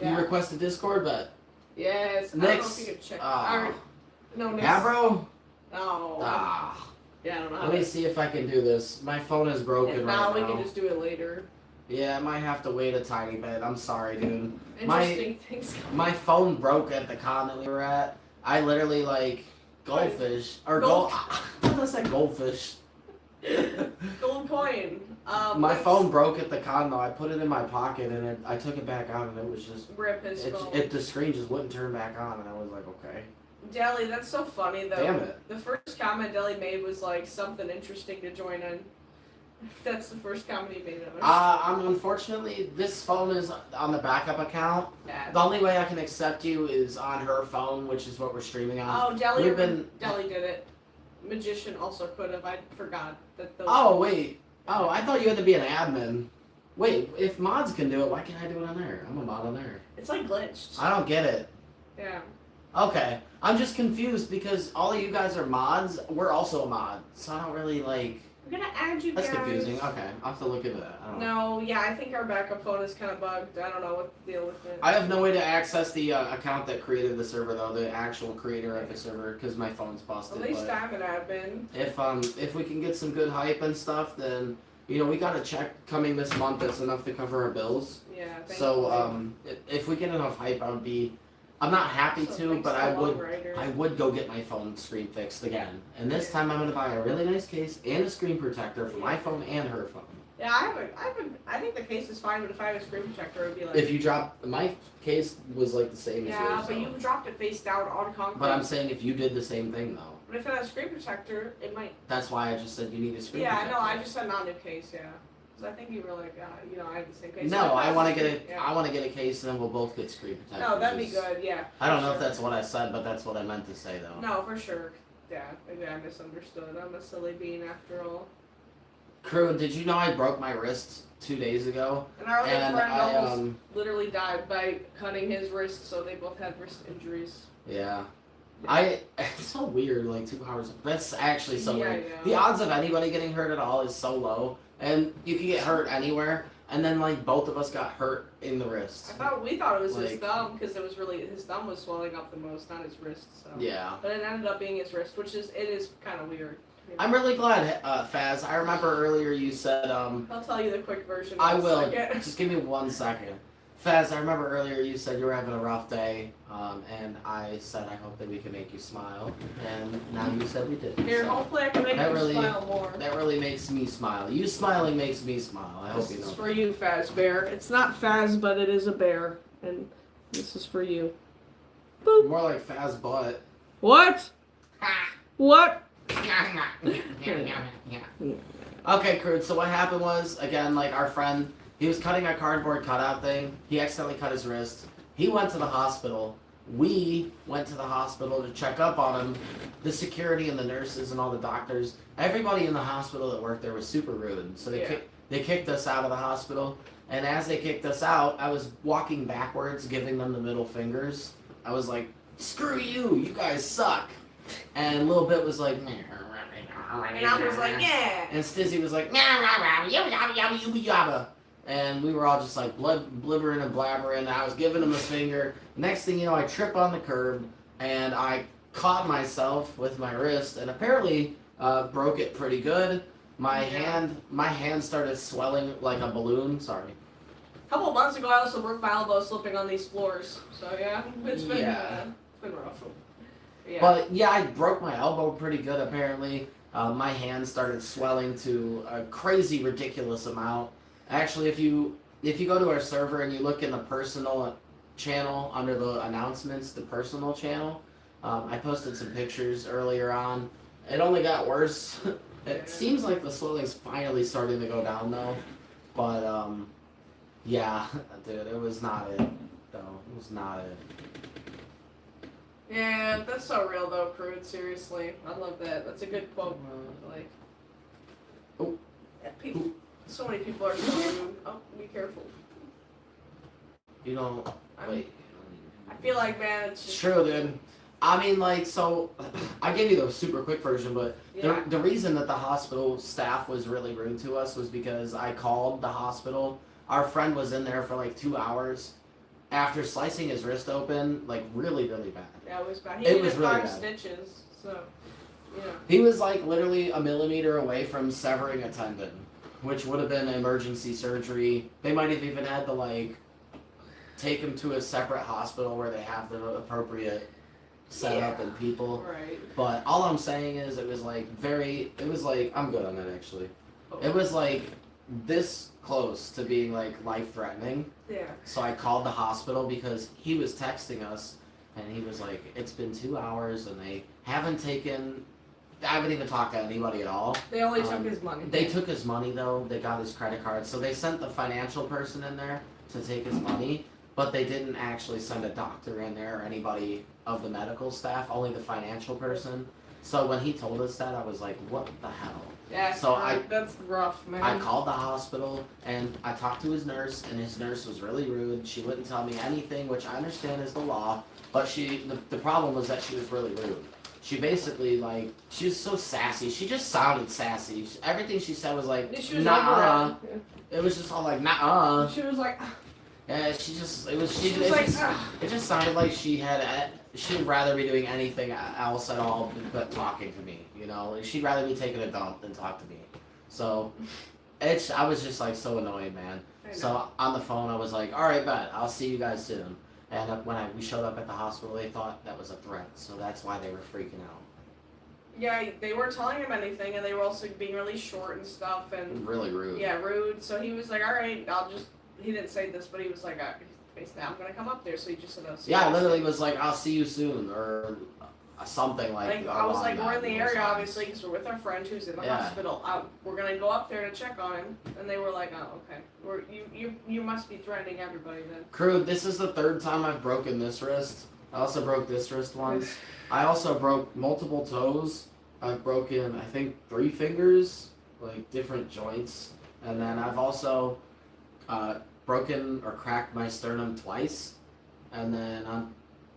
B: you
A: Yeah.
B: requested Discord, but
A: Yes. I don't know
B: Nick's.
A: if you could check.
B: Ah.
A: No, Nick's.
B: Yeah, bro.
A: No.
B: Ah.
A: Yeah, I don't know. How
B: Let me
A: to-
B: see if I can do this. My phone is broken
A: If
B: right
A: not, we
B: now.
A: can just do it later.
B: Yeah, I might have to wait a tiny bit. I'm sorry, dude.
A: Interesting things.
B: My phone broke at the con that we were at. I literally like goldfish or
A: Gold-
B: What did I say? Goldfish.
A: Gold coin.
B: My
A: let's
B: phone broke at the con though. I put it in my pocket and I took it back out and it was just
A: Rip his phone.
B: the screen just wouldn't turn back on and I was like, okay.
A: Deli, that's so funny though.
B: Damn it.
A: The first comment Deli made was like something interesting to join in. That's the first comment he made of us.
B: Unfortunately this phone is on the backup account.
A: Yeah.
B: The only way I can accept you is on her phone, which is what we're streaming on.
A: Oh, Deli.
B: We've been-
A: Deli did it. Magician also could have. I forgot that those.
B: Oh wait. Oh, I thought you had to be an admin. Wait, if mods can do it, why can't I do it on there? I'm a mod on there.
A: It's like glitched.
B: I don't get it.
A: Yeah.
B: Okay. I'm just confused because all of you guys are mods. We're also a mod. So I don't really like...
A: I'm gonna add you
B: That's
A: guys.
B: confusing. Okay. I'll have to look into that. I don't know.
A: No, yeah, I think our backup phone is kind of bugged. I don't know what the deal with it.
B: I have no way to access the account that created the server though, the actual creator of the server, because my phone's busted.
A: At least
B: but
A: I'm an admin.
B: if we can get some good hype and stuff, then you know we got a check coming this month that's enough to cover our bills.
A: Yeah. Thank
B: So
A: you.
B: if we get enough hype, I'm not happy
A: So
B: to,
A: thanks
B: but
A: to
B: I would.
A: Lowrider.
B: I would go get my phone screen fixed again. And this time I'm going to buy a really nice case and a screen protector for my phone and her phone.
A: Yeah, I think the case is fine, but if I had a screen protector, it would be like.
B: If you drop, my case was like the same as
A: Yeah,
B: yours.
A: but
B: so-
A: you dropped it face down on concrete.
B: But I'm saying if you did the same thing though.
A: But if it had a screen protector, it might.
B: That's why I just said you need a screen
A: Yeah,
B: protector.
A: no, I just said not new case. Yeah, because I think you were like, I have the same case.
B: No,
A: So if
B: I
A: that's
B: want
A: the
B: to get
A: screen-
B: a, I want to get a case and then we'll both get screen protectors.
A: No, that'd be good. Yeah.
B: I don't know
A: for
B: if
A: sure.
B: that's what I said, but that's what I meant to say though.
A: No, for sure. Yeah, maybe I misunderstood. I'm a silly bean after all.
B: Crew, did you know I broke my wrist 2 days ago?
A: And our other
B: And
A: friend
B: I
A: almost literally died by cutting his wrist, so they both had wrist injuries.
B: yeah. It's so weird, like 2 hours. That's actually so
A: Yeah,
B: weird.
A: I know.
B: The odds of anybody getting hurt at all is so low, and you can get hurt anywhere. And then like both of us got hurt in the wrist.
A: We thought it was his
B: Like-
A: thumb because it was really his thumb was swelling up the most, not his wrist. So.
B: Yeah.
A: But it ended up being his wrist, which is kind of weird. You know?
B: I'm really glad, Faz. I remember earlier you said
A: I'll tell you the quick version.
B: I
A: in a
B: will.
A: second.
B: Just give me 1 second. Faz, I remember earlier you said you were having a rough day, and I said I hope that we can make you smile, and now you said we did.
A: Here,
B: So
A: hopefully I can make
B: that
A: you
B: really-
A: smile more.
B: that really makes me smile. You smiling makes me smile. I hope
A: This
B: you
A: is
B: know.
A: for you, Faz Bear. It's not Faz, but it is a bear, and this is for you. Boop.
B: More like Faz butt.
A: What? What?
B: Okay, Crude, so what happened was, again, like our friend, he was cutting a cardboard cutout thing. He accidentally cut his wrist. He went to the hospital. We went to the hospital to check up on him. The security and the nurses and all the doctors, everybody in the hospital that worked there was super rude. So they kicked us out of the hospital. And as they kicked us out, I was walking backwards, giving them the middle fingers. I was like, screw you, you guys suck. And Lil Bit was like,
A: And I was like, yeah.
B: and Stizzy was like, yabba. And we were all just like blibbering and blabbering. I was giving him a finger. Next thing you know, I trip on the curb and I caught myself with my wrist and apparently broke it pretty good. My hand started swelling like a balloon. Sorry.
A: A couple of months ago, I also broke my elbow slipping on these floors. So yeah, it's been rough. Yeah.
B: But yeah, I broke my elbow pretty good apparently. My hand started swelling to a crazy, ridiculous amount. Actually, if you go to our server and you look in the personal channel under the announcements, the personal channel, I posted some pictures earlier on. It only got worse. It seems like the swelling's finally starting to go down though. But yeah, dude, it was not it though. It was not it.
A: Yeah, that's so real though, Crude. Seriously, I love that. That's a good quote. Like,
B: Oh.
A: yeah, people. So many people are so rude. Oh, be careful.
B: You don't wait.
A: I feel like, man, it's
B: It's
A: just
B: true, dude. I mean, like, so I gave you the super quick version, but
A: Yeah.
B: the reason that the hospital staff was really rude to us was because I called the hospital. Our friend was in there for like 2 hours, after slicing his wrist open, like really, really bad.
A: Yeah, it was bad. He
B: It
A: needed
B: was really
A: 5
B: bad.
A: stitches, so, yeah.
B: He was like literally a millimeter away from severing a tendon, which would have been emergency surgery. They might have even had to like take him to a separate hospital where they have the appropriate setup and people.
A: Right.
B: But all I'm saying is it was like I'm good on that actually. It was like this close to being like life threatening.
A: Yeah.
B: So I called the hospital because he was texting us and he was like, it's been 2 hours and I haven't even talked to anybody at all.
A: They only took his money.
B: They took his money though, they got his credit card. So they sent the financial person in there to take his money, but they didn't actually send a doctor in there or anybody of the medical staff, only the financial person. So when he told us that, I was like, what the hell?
A: Yeah,
B: So
A: that's rough, man.
B: I called the hospital and I talked to his nurse, and his nurse was really rude. She wouldn't tell me anything, which I understand is the law, but the problem was that she was really rude. She basically, like, she was so sassy. She just sounded sassy. Everything she said was like,
A: She was
B: nah.
A: over it.
B: It was just all like, nah.
A: She was like,
B: Yeah, it
A: like,
B: just sounded like she'd rather be doing anything else at all but talking to me, you know? She'd rather be taking a dump than talk to me. So, I was just like so annoyed, man. So on the phone I was like, alright, bet, I'll see you guys soon. And when we showed up at the hospital, they thought that was a threat, so that's why they were freaking out.
A: yeah, they weren't telling him anything, and they were also being really short and stuff, and
B: Really rude.
A: yeah, rude. So he was like, alright, he didn't say this, but he was like, basically, I'm gonna come up there, so he just said,
B: Yeah, I literally was like, I'll see you soon, or something like
A: I was
B: along
A: like, we're in
B: that
A: the
B: those
A: area,
B: lines.
A: obviously, because we're with our friend who's in the
B: Yeah.
A: hospital. We're gonna go up there to check on him, and they were like, oh, okay. You must be threatening everybody then.
B: Crew, this is the 3rd time I've broken this wrist. I also broke this wrist once. I also broke multiple toes. I've broken, I think, 3 fingers, like different joints. And then I've also broken or cracked my sternum twice. And then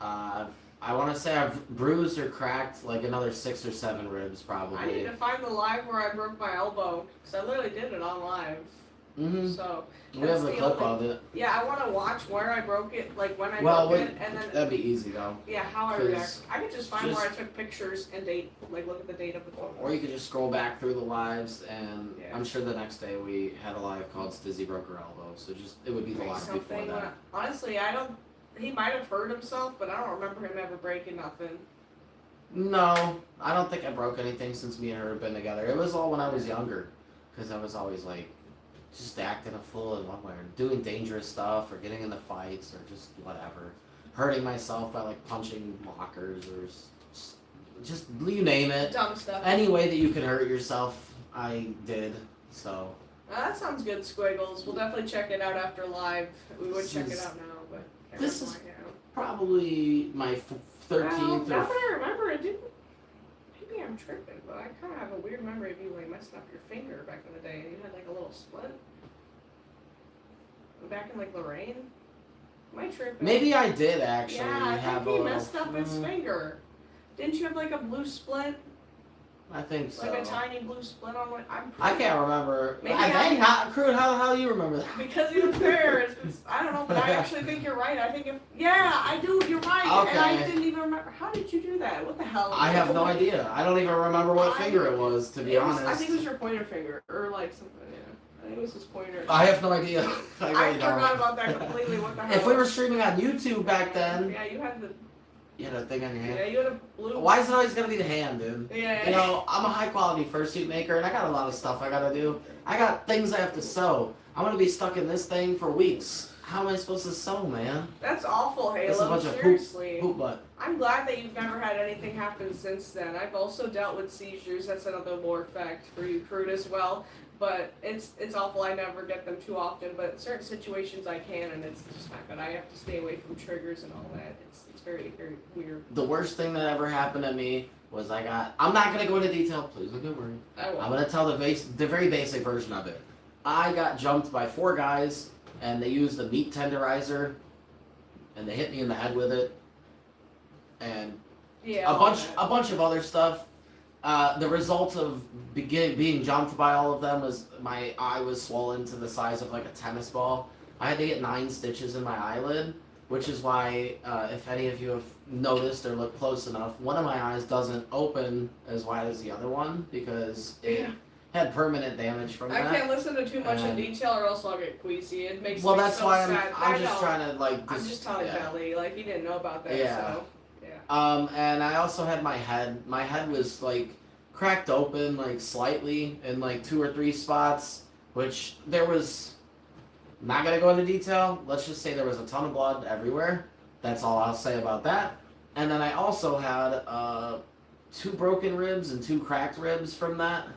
B: I want to say I've bruised or cracked like another 6 or 7 ribs probably.
A: I need to find the live where I broke my elbow, because I literally did it on live.
B: Mm-hmm.
A: So
B: We have the clip of it.
A: yeah, I want to watch where I broke it, like when I
B: Well,
A: broke it, and then
B: that'd be easy though.
A: yeah, how I
B: 'cause
A: react. I could just find where I took pictures and date, like look at the date of the photo.
B: Or you could just scroll back through the lives, and
A: Yeah.
B: I'm sure the next day we had a live called Stizzy broke her elbow, so it would be the live before
A: Something.
B: that.
A: Honestly, he might have hurt himself, but I don't remember him ever breaking nothing.
B: No, I don't think I broke anything since me and her have been together. It was all when I was younger, because I was always like, just acting a fool in one way, or doing dangerous stuff, or getting into fights, or just whatever. Hurting myself by like punching lockers, or just you name it.
A: Dumb stuff.
B: Any way that you can hurt yourself, I did, so.
A: That sounds good, Squiggles. We'll definitely check it out after live. We would
B: This
A: check it
B: is-
A: out now, but can't
B: this
A: remember
B: is-
A: right now.
B: Probably my 13th
A: Now
B: or
A: that I remember, it didn't. Maybe I'm tripping, but I kind of have a weird memory of you like messing up your finger back in the day, and you had like a little split. Back in like Lorraine. Am I tripping?
B: maybe I did actually
A: Yeah, I
B: have
A: think he
B: a
A: messed up his finger. Didn't you have like a blue split?
B: I think so.
A: Like a tiny blue split on one?
B: I can't remember.
A: Maybe
B: Crew, how do you remember that?
A: Because he was there. I don't know, but I actually think you're right. I think I do. You're right. And I
B: Okay.
A: didn't even remember. How did you do that? What the hell?
B: I have no idea. I don't even remember what finger it was, to be honest.
A: I think it was your pointer finger, or like something. Yeah, I think it was his pointer.
B: I have no idea. I
A: I
B: really don't.
A: forgot about that completely. What the hell?
B: If we were streaming on YouTube back then,
A: Yeah, you had the.
B: you had a thing on your hand.
A: Yeah, you had a blue.
B: Why is it always gonna be the hand, dude?
A: Yeah.
B: You know, I'm a high quality fursuit maker, and I got a lot of stuff I gotta do. I got things I have to sew. I'm gonna be stuck in this thing for weeks. How am I supposed to sew, man?
A: That's awful,
B: That's a
A: Halo.
B: bunch of
A: Seriously.
B: Poop butt.
A: I'm glad that you've never had anything happen since then. I've also dealt with seizures. That's another lore fact for you, Crude, as well. But it's awful. I never get them too often, but in certain situations I can, and it's just not good. I have to stay away from triggers and all that. It's very, very weird.
B: The worst thing that ever happened to me was I'm not gonna go into detail, please don't get worried.
A: I
B: I'm
A: will.
B: gonna tell the very basic version of it. I got jumped by 4 guys, and they used a meat tenderizer, and they hit me in the head with it, and
A: Yeah.
B: a
A: all
B: bunch
A: that.
B: of other stuff. The result of being jumped by all of them was my eye was swollen to the size of like a tennis ball. I had to get 9 stitches in my eyelid, which is why if any of you have noticed or looked close enough, one of my eyes doesn't open as wide as the other one because it had permanent damage from
A: I
B: that.
A: can't listen to too much in
B: And-
A: detail or else I'll get queasy. It makes
B: Well,
A: me
B: that's
A: so
B: why
A: sad.
B: I'm just trying to like.
A: I'm just telling Belly, like he didn't know about that.
B: Yeah.
A: So
B: And I also had my head. My head was like cracked open like slightly in like 2 or 3 spots, which there was. Not gonna go into detail. Let's just say there was a ton of blood everywhere. That's all I'll say about that. And then I also had 2 broken ribs and 2 cracked ribs from that.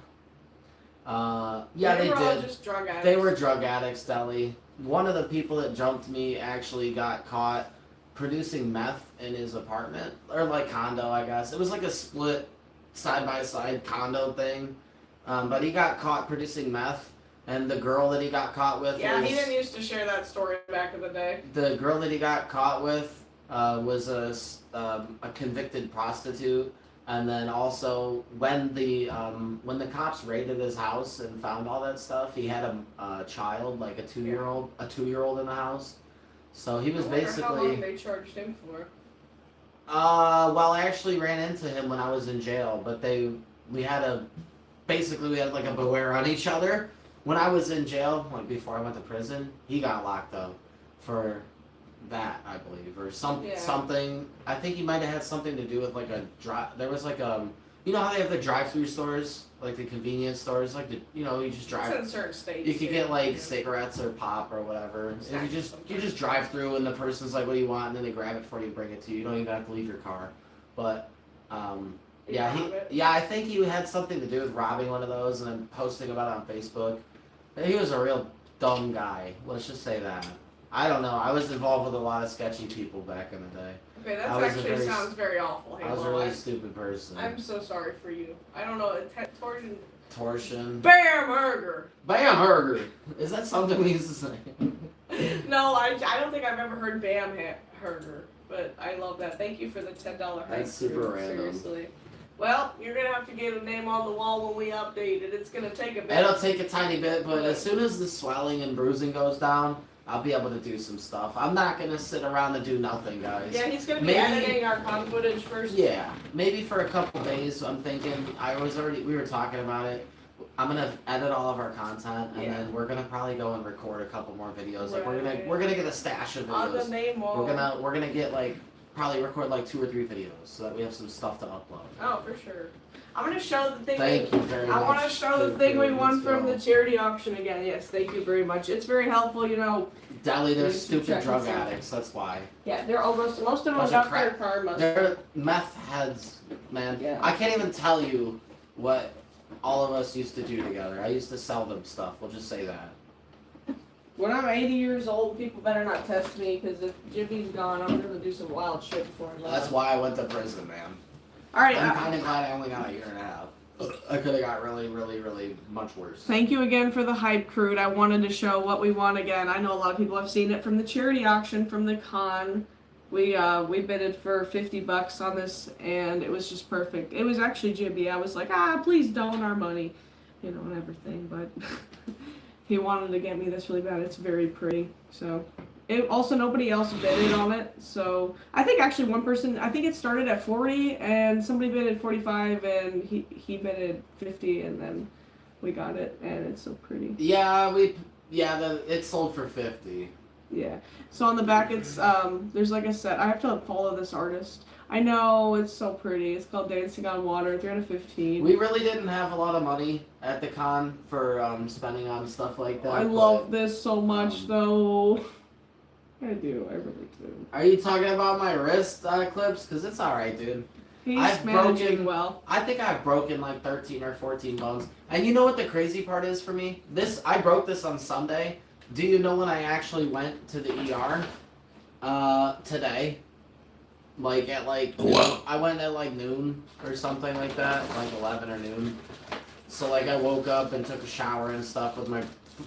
B: Yeah, they
A: were all
B: did.
A: just drug addicts.
B: They were drug addicts, Deli. One of the people that jumped me actually got caught producing meth in his apartment, or like condo, I guess. It was like a split side-by-side condo thing. But he got caught producing meth, and the girl that he got caught with
A: Yeah,
B: was...
A: he didn't used to share that story back in the day.
B: The girl that he got caught with was a convicted prostitute. And then also, when the cops raided his house and found all that stuff, he had a child, like a 2-year-old in the house. So he was
A: I wonder
B: basically.
A: how long they charged him for.
B: Well, I actually ran into him when I was in jail, but we had like a beware on each other. When I was in jail, like before I went to prison, he got locked up for that, I believe, or something. I think he might have had something to do with like there was like you know how they have the drive-through stores, like the convenience stores, like you just drive.
A: It's in certain states.
B: You could get like cigarettes or pop or whatever. And you just drive through, and the person's like, "What do you want?" And then they grab it for you, and bring it to you. You don't even have to leave your car. But I think he had something to do with robbing one of those, and then posting about it on Facebook. And he was a real dumb guy. Let's just say that. I don't know. I was involved with a lot of sketchy people back in the day.
A: Okay, that sounds very awful.
B: I was a really stupid person.
A: I'm so sorry for you. I don't know. Torsion.
B: Torsion.
A: Bam Burger.
B: Bam Burger. Is that something we used to say?
A: No, I don't think I've ever heard Bam Burger, but I love that. Thank you for the $10 hype.
B: That's super random.
A: Seriously. Well, you're gonna have to get a name on the wall when we update it. It's gonna take a bit.
B: It'll take a tiny bit, but as soon as the swelling and bruising goes down, I'll be able to do some stuff. I'm not gonna sit around and do nothing, guys.
A: Yeah, he's gonna be editing our con footage first.
B: Yeah, maybe for a couple days. I'm thinking. We were talking about it. I'm gonna edit all of our content, and then we're gonna probably go and record a couple more videos. Like we're gonna get a stash of videos.
A: On the name wall.
B: We're gonna get probably record 2 or 3 videos so that we have some stuff to upload.
A: Oh, for sure. I'm gonna show the thing.
B: Thank you very much.
A: I want to show the thing we won from the charity auction again. Yes, thank you very much. It's very helpful,
B: Deli, they're
A: Please
B: stupid
A: check
B: drug
A: this out.
B: addicts. That's why.
A: Yeah, they're almost most of them
B: Bunch
A: got
B: of
A: their
B: crap.
A: karma.
B: They're meth heads, man.
A: Yeah.
B: I can't even tell you what all of us used to do together. I used to sell them stuff. We'll just say that.
A: When I'm 80 years old, people better not test me, because if Jibby's gone, I'm gonna do some wild shit before I
B: That's why I went to prison, man.
A: All right.
B: I'm kind of glad I only got a year and a half. I could have got really, really, really much worse.
A: Thank you again for the hype, Crude. I wanted to show what we won again. I know a lot of people have seen it from the charity auction from the con. We bidded for $50 on this, and it was just perfect. It was actually Jibby. I was like, please don't our money, and everything. But he wanted to get me this really bad. It's very pretty. So also nobody else bidded on it. So I think actually one person. I think it started at 40, and somebody bidded 45, and he bidded 50, and then we got it, and it's so pretty.
B: Yeah, it sold for 50.
A: Yeah. So on the back, it's there's like a set. I have to follow this artist. I know, it's so pretty. It's called Dancing on Water. 3 out of 15.
B: We really didn't have a lot of money at the con for spending on stuff like that.
A: I love this so much, though. I do. I really do.
B: Are you talking about my wrist clips? Because it's alright, dude.
A: He's managing well.
B: I think I've broken 13 or 14 bones. And you know what the crazy part is for me? I broke this on Sunday. Do you know when I actually went to the ER? Today. I went at noon or something like that, 11 or noon. So I woke up and took a shower and stuff with my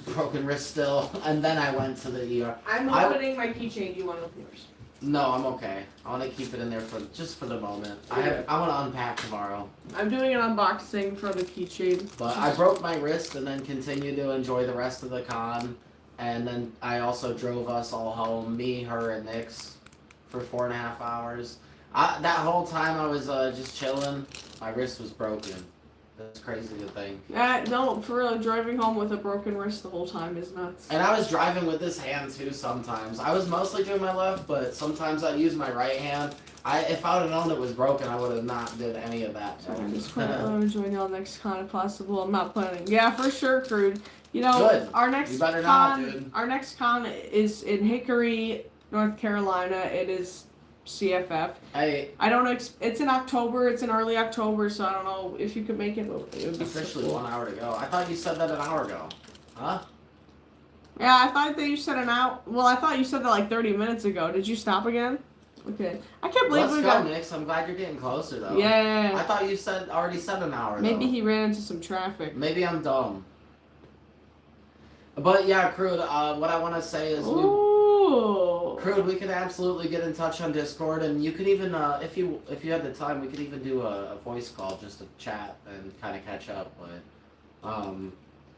B: broken wrist still, and then I went to the ER.
A: I'm opening my keychain. Do you want to open yours?
B: No, I'm okay. I want to keep it in there for the moment. I want to unpack tomorrow.
A: I'm doing an unboxing for the keychain.
B: But I broke my wrist and then continued to enjoy the rest of the con. and then I also drove us all home, me, her, and Nix, for 4.5 hours. That whole time I was just chilling. My wrist was broken. That's crazy to think.
A: No, for real, driving home with a broken wrist the whole time is nuts.
B: And I was driving with this hand too sometimes. I was mostly doing my left, but sometimes I use my right hand. If I would have known it was broken, I would have not did any of that.
A: So I'm just planning to join y'all next con if possible. I'm not planning. Yeah, for sure, Crude. You know,
B: Good.
A: our next
B: You better not,
A: con,
B: dude.
A: our next con is in Hickory, North Carolina. It is CFF.
B: Hey,
A: I don't know. It's in October. It's in early October, so I don't know if you could make it. But it would be
B: officially
A: so cool.
B: 1 hour to go. I thought you said that an hour ago. Huh?
A: Yeah, I thought that you said an hour. Well, I thought you said that like 30 minutes ago. Did you stop again? Okay. I can't believe
B: Let's
A: we
B: go,
A: got.
B: Nix. I'm glad you're getting closer though.
A: Yeah.
B: I thought you already said an hour.
A: Maybe
B: though.
A: he ran into some traffic.
B: Maybe I'm dumb. But yeah, Crude, what I want to say is, Crude, we can absolutely get in touch on Discord, and you could even, if you had the time, we could even do a voice call just to chat and kind of catch up. But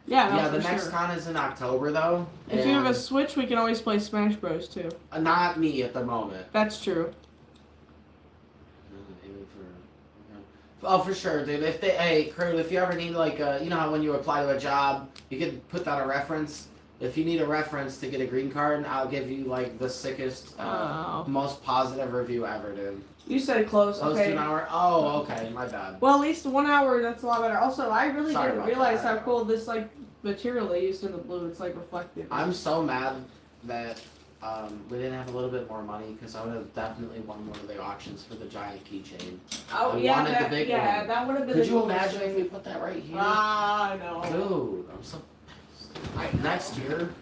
A: Yeah,
B: the
A: for
B: next
A: sure.
B: con is in October though.
A: If you have a
B: and-
A: Switch, we can always play Smash Bros. Too.
B: Not me at the moment.
A: That's true.
B: Oh, for sure, dude. Hey, Crude, if you ever need like, you know how when you apply to a job, you can put down a reference. If you need a reference to get a green card, I'll give you like the sickest, most positive review ever, dude.
A: You said close.
B: Close to an hour. Oh, okay, my bad.
A: Well, at least 1 hour. That's a lot better. Also, I really
B: Sorry
A: didn't
B: about
A: realize
B: that.
A: how cool this like material they used in the blue. It's like reflective.
B: I'm so mad that we didn't have a little bit more money because I would have definitely won one of the auctions for the giant keychain.
A: Oh
B: I
A: yeah,
B: wanted the
A: that,
B: big
A: yeah,
B: one.
A: that would have been.
B: Could
A: the
B: you
A: coolest
B: imagine if
A: thing.
B: we put that right here?
A: Ah, no.
B: Dude, I'm so pissed. Next year,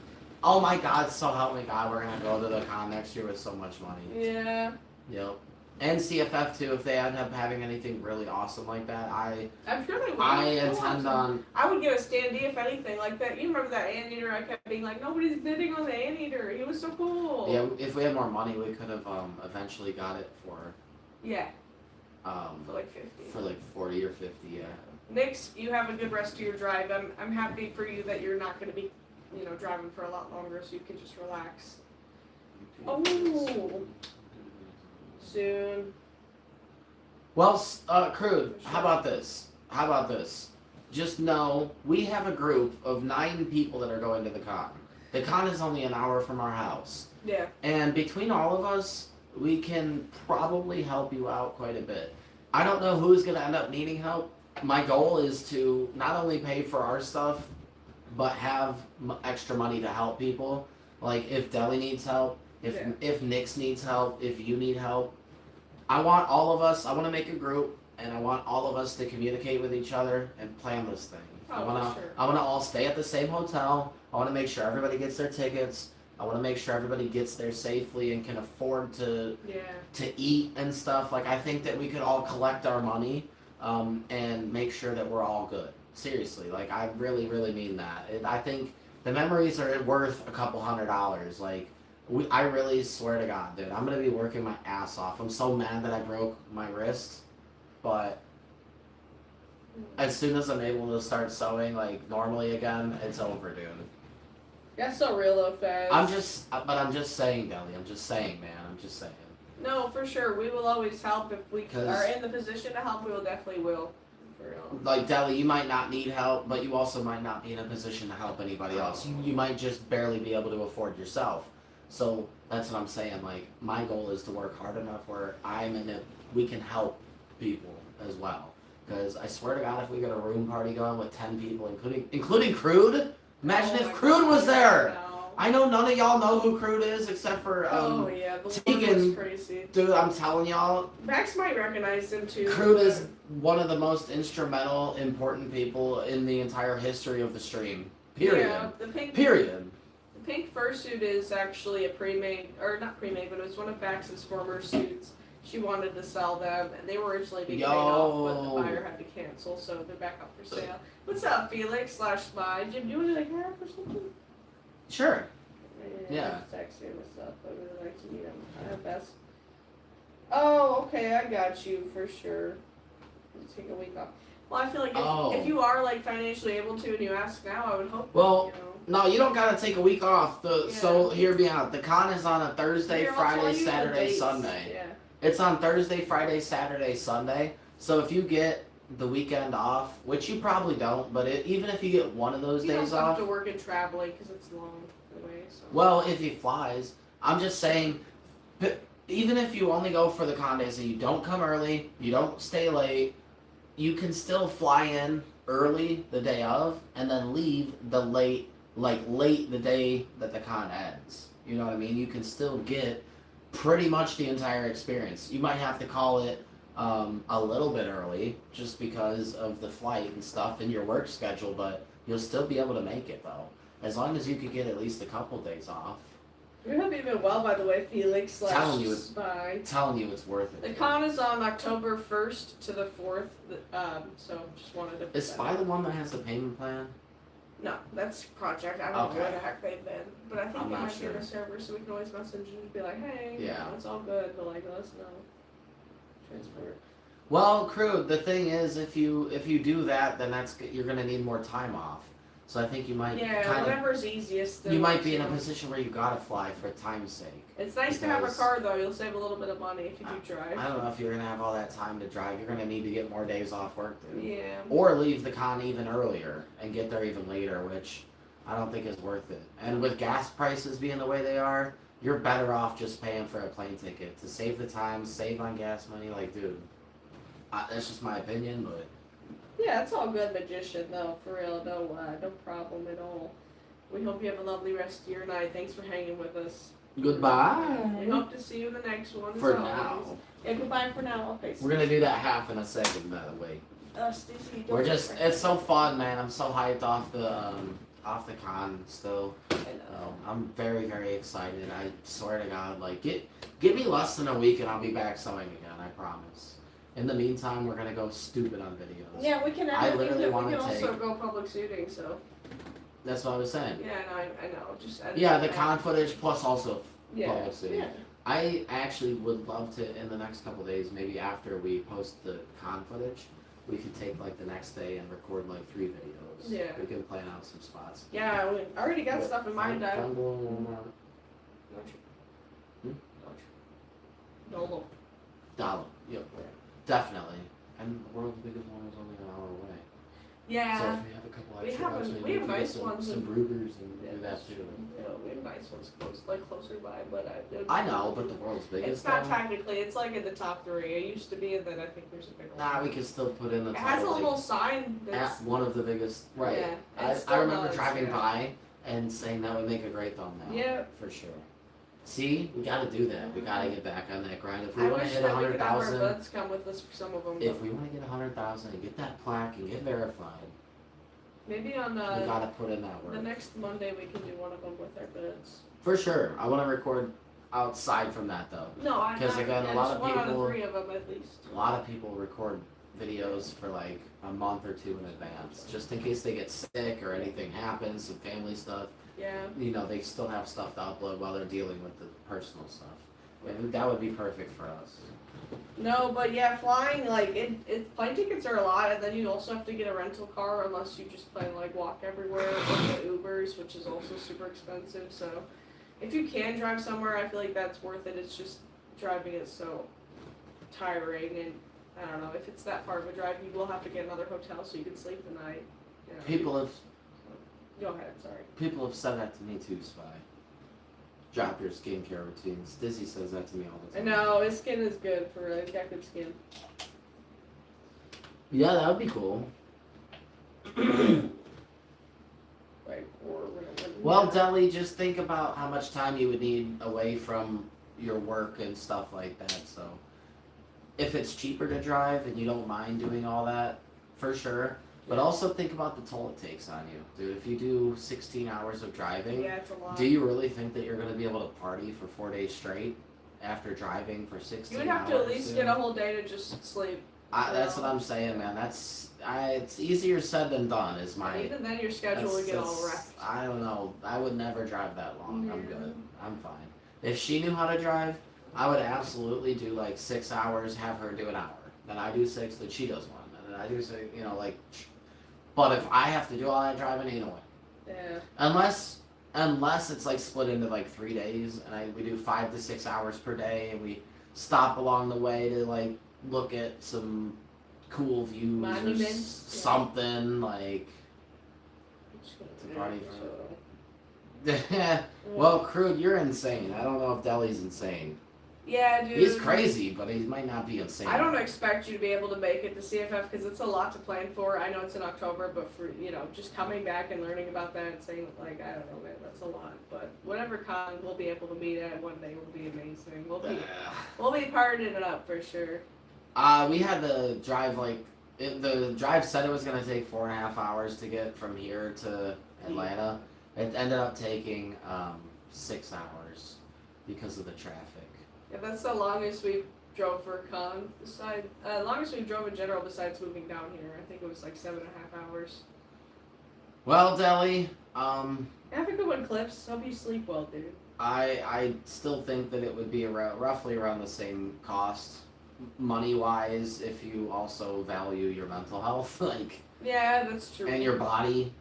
B: oh my God, so help me God, we're gonna go to the con next year with so much money.
A: Yeah.
B: Yep. And CFF too, if they end up having anything really awesome like that,
A: I'm sure they will.
B: I
A: They'll have
B: intend
A: some.
B: on.
A: I would get a standee if anything like that. You remember that anteater? I kept being like, nobody's bidding on the anteater. He was so cool.
B: Yeah, if we had more money, we could have eventually got it for
A: Yeah.
B: um
A: For like 50.
B: for like 40 or 50. Yeah.
A: Nix, you have a good rest of your drive. I'm happy for you that you're not going to be, driving for a lot longer, so you can just relax. Oh, soon.
B: Well, Crude, how about this? How about this? Just know we have a group of 9 people that are going to the con. The con is only an hour from our house.
A: Yeah.
B: And between all of us, we can probably help you out quite a bit. I don't know who's going to end up needing help. My goal is to not only pay for our stuff, but have extra money to help people. Like if Deli needs help, if Nix needs help, if you need help. I want all of us, I want to make a group, and I want all of us to communicate with each other and plan this thing.
A: Oh,
B: I want
A: for sure.
B: to all stay at the same hotel. I want to make sure everybody gets their tickets. I want to make sure everybody gets there safely and can afford to eat and stuff. Like I think that we could all collect our money and make sure that we're all good. Seriously, like I really, really mean that. I think the memories are worth a couple $100. Like I really swear to God, dude, I'm gonna be working my ass off. I'm so mad that I broke my wrist, but as soon as I'm able to start sewing like normally again, it's over, dude.
A: That's so real though, Fez.
B: I'm just saying, Deli. I'm just saying, man. I'm just saying.
A: No, for sure. We will always help if we
B: 'Cause-
A: are in the position to help. We will definitely will. For real.
B: Like Deli, you might not need help, but you also might not be in a position to help anybody else. You might just barely be able to afford yourself. So that's what I'm saying. Like my goal is to work hard enough where we can help people as well. Because I swear to God, if we get a room party going with 10 people, including Crude, imagine if Crude was there. I know none of y'all know who Crude is except for
A: Oh yeah, the
B: Tegan.
A: one was crazy.
B: dude. I'm telling y'all,
A: Max might recognize him too.
B: Crude is one of the most instrumental, important people in the entire history of the stream. Period.
A: Yeah, the pink.
B: Period.
A: The pink fursuit is actually a pre-made, or not pre-made, but it was one of Max's former suits. She wanted to sell them, and they were originally being paid off, but the buyer had to cancel, so they're back up for sale. What's up, Felix/Spy? Jim, do you want to like half or something?
B: Sure. Yeah.
A: Text him and stuff. I really like to meet him. I have best. Oh, okay, I got you for sure. Let's take a week off. Well, I feel like if you are like financially able to and you ask now, I would hope.
B: Well,
A: that,
B: No, you don't gotta take a week off. So
A: Yeah.
B: hear me out. The con is on a Thursday,
A: Here, I'll tell
B: Friday,
A: you the
B: Saturday,
A: dates.
B: Sunday.
A: Yeah.
B: It's on Thursday, Friday, Saturday, Sunday. So if you get the weekend off, which you probably don't, but even if you get one of those
A: You
B: days
A: don't have
B: off,
A: to work and traveling because it's long away. So.
B: well, if he flies, I'm just saying, even if you only go for the con days and you don't come early, you don't stay late, you can still fly in early the day of and then leave late the day that the con ends. You know what I mean? You can still get pretty much the entire experience. You might have to call it a little bit early just because of the flight and stuff and your work schedule, but you'll still be able to make it though. As long as you could get at least a couple days off.
A: We hope you've been well, by the way, Felix.
B: Telling you
A: Spy.
B: Telling you it's worth it.
A: The con is on October 1st to the 4th, so just wanted to put
B: Is
A: that
B: Spy
A: out.
B: the one that has the payment plan?
A: No, that's Project. I don't know
B: Okay.
A: where the heck they've been. But I think
B: I'm
A: they
B: not
A: might be in
B: sure.
A: the server, so we can always message and just be like, hey,
B: Yeah.
A: it's all good, but like, let us know. Transparent.
B: Well, crew, the thing is, if you do that, then you're gonna need more time off. So I think you might
A: Yeah, whatever's easiest.
B: you might be in a
A: you know.
B: position where you gotta fly for time's sake.
A: It's nice to have a
B: because-
A: car though. You'll save a little bit of money if you do drive.
B: I don't know if you're gonna have all that time to drive. You're gonna need to get more days off work, dude.
A: Yeah.
B: Or leave the con even earlier and get there even later, which I don't think is worth it. And with gas prices being the way they are, you're better off just paying for a plane ticket to save the time, save on gas money. Like, dude, that's just my opinion, but
A: Yeah, it's all good, magician. Though, for real, no problem at all. We hope you have a lovely rest of your night. Thanks for hanging with us.
B: goodbye.
A: We hope to see you in the next one. as
B: For
A: always.
B: now.
A: Yeah, goodbye for now. Okay.
B: We're gonna do that half in a second, by the way.
A: Stacey,
B: We're just, it's so fun, man. I'm so hyped off the con still.
A: I know.
B: I'm very, very excited. I swear to God, like, give me less than a week and I'll be back sewing again, I promise. In the meantime, we're gonna go stupid on videos.
A: Yeah, we can.
B: I literally
A: we
B: wanna
A: can also
B: take-
A: go public shooting. So.
B: That's what I was saying.
A: Yeah, I know. Just.
B: Yeah, the con footage plus also
A: Yeah.
B: public shooting.
A: Yeah.
B: I actually would love to, in the next couple days, maybe after we post the con footage, we could take like the next day and record like 3 videos.
A: Yeah.
B: We can plan out some spots.
A: Yeah, we already got
B: But
A: stuff in mind.
B: if I'm going Walmart,
A: Don't you?
B: Hmm? Dollar. Yep. Definitely. And the world's biggest one is only an hour away.
A: Yeah.
B: So if we have a couple
A: We
B: extra
A: have
B: bucks,
A: a-
B: maybe
A: we have
B: can get
A: nice
B: some,
A: ones
B: some
A: in-
B: Brugers and
A: Yeah,
B: do that
A: that's
B: too.
A: true. Yeah, we have nice ones closer by, but
B: I know, but the world's biggest.
A: it's not
B: though?
A: technically. It's like in the top 3. It used to be, and then I think there's a bigger one.
B: Nah, we can still put in the
A: It has a
B: title,
A: little
B: like,
A: sign that's.
B: at one of the biggest. Right.
A: Yeah, it
B: I
A: still
B: remember
A: does,
B: driving
A: yeah.
B: by and saying that would make a great thumbnail.
A: Yeah.
B: For sure. See, we gotta do that. We gotta get back on that grind. If we
A: I
B: want to
A: wish
B: hit
A: that we could have our
B: 100,000,
A: buds come with us for some of them.
B: if we want to get 100,000 and get that plaque and get verified,
A: Maybe on
B: we gotta put in that work.
A: the next Monday we can do one of them with our buds.
B: For sure. I want to record outside from that though.
A: No, I.
B: 'Cause again, a lot
A: just
B: of
A: one out of
B: people-
A: 3 of them at least.
B: A lot of people record videos for like a month or 2 in advance, just in case they get sick or anything happens, some family stuff.
A: Yeah.
B: You know, they still have stuff to upload while they're dealing with the personal stuff. And that would be perfect for us.
A: No, but yeah, flying like plane tickets are a lot, and then you also have to get a rental car unless you just plan to like walk everywhere or get Ubers, which is also super expensive. So if you can drive somewhere, I feel like that's worth it. It's just driving is so tiring, and I don't know if it's that far of a drive, you will have to get another hotel so you can sleep the night. You know.
B: People have
A: Go ahead, sorry.
B: said that to me too, Spy. Drop your skincare routines. Dizzy says that to me all the
A: I
B: time.
A: know his skin is good for he's got good skin.
B: Yeah, that would be cool.
A: Like
B: Well, Deli, just think about how much time you would need away from your work and stuff like that. So, if it's cheaper to drive and you don't mind doing all that, for sure. But also think about the toll it takes on you, dude. If you do 16 hours of driving,
A: yeah, it's a lot.
B: do you really think that you're gonna be able to party for 4 days straight after driving for 16 hours?
A: You would have to at least
B: dude?
A: get a whole day to just sleep.
B: That's what I'm saying, man. It's easier said than done. Is my
A: And even then, your schedule would get all wrecked.
B: I don't know. I would never drive that long. I'm
A: Yeah.
B: good. I'm fine. If she knew how to drive, I would absolutely do like 6 hours, have her do an hour. Then I do 6, then she does 1. And then I do 6, you know, like. But if I have to do all that driving, ain't no way.
A: Yeah.
B: Unless it's like split into like 3 days, and we do 5 to 6 hours per day, and we stop along the way to like look at some cool views or
A: Monuments,
B: something like.
A: It's
B: a party
A: so.
B: Well, Crude, you're insane. I don't know if Deli's insane.
A: Yeah, dude.
B: He's crazy, but he might not be insane.
A: I don't expect you to be able to make it to CFF because it's a lot to plan for. I know it's in October, but for just coming back and learning about that and saying like I don't know, man, that's a lot. But whatever con we'll be able to meet at one day will be amazing. We'll be partying it up for sure.
B: We had to drive the drive said it was gonna take 4.5 hours to get from here to Atlanta. It ended up taking 6 hours because of the traffic.
A: Yeah, that's the longest we drove for a con. Longest we drove in general besides moving down here. I think it was like 7.5 hours.
B: Well, Deli,
A: Have a good one, Clips. Hope you sleep well, dude.
B: I still think that it would be roughly around the same cost, money wise, if you also value your mental health, like.
A: Yeah, that's true.
B: And your body,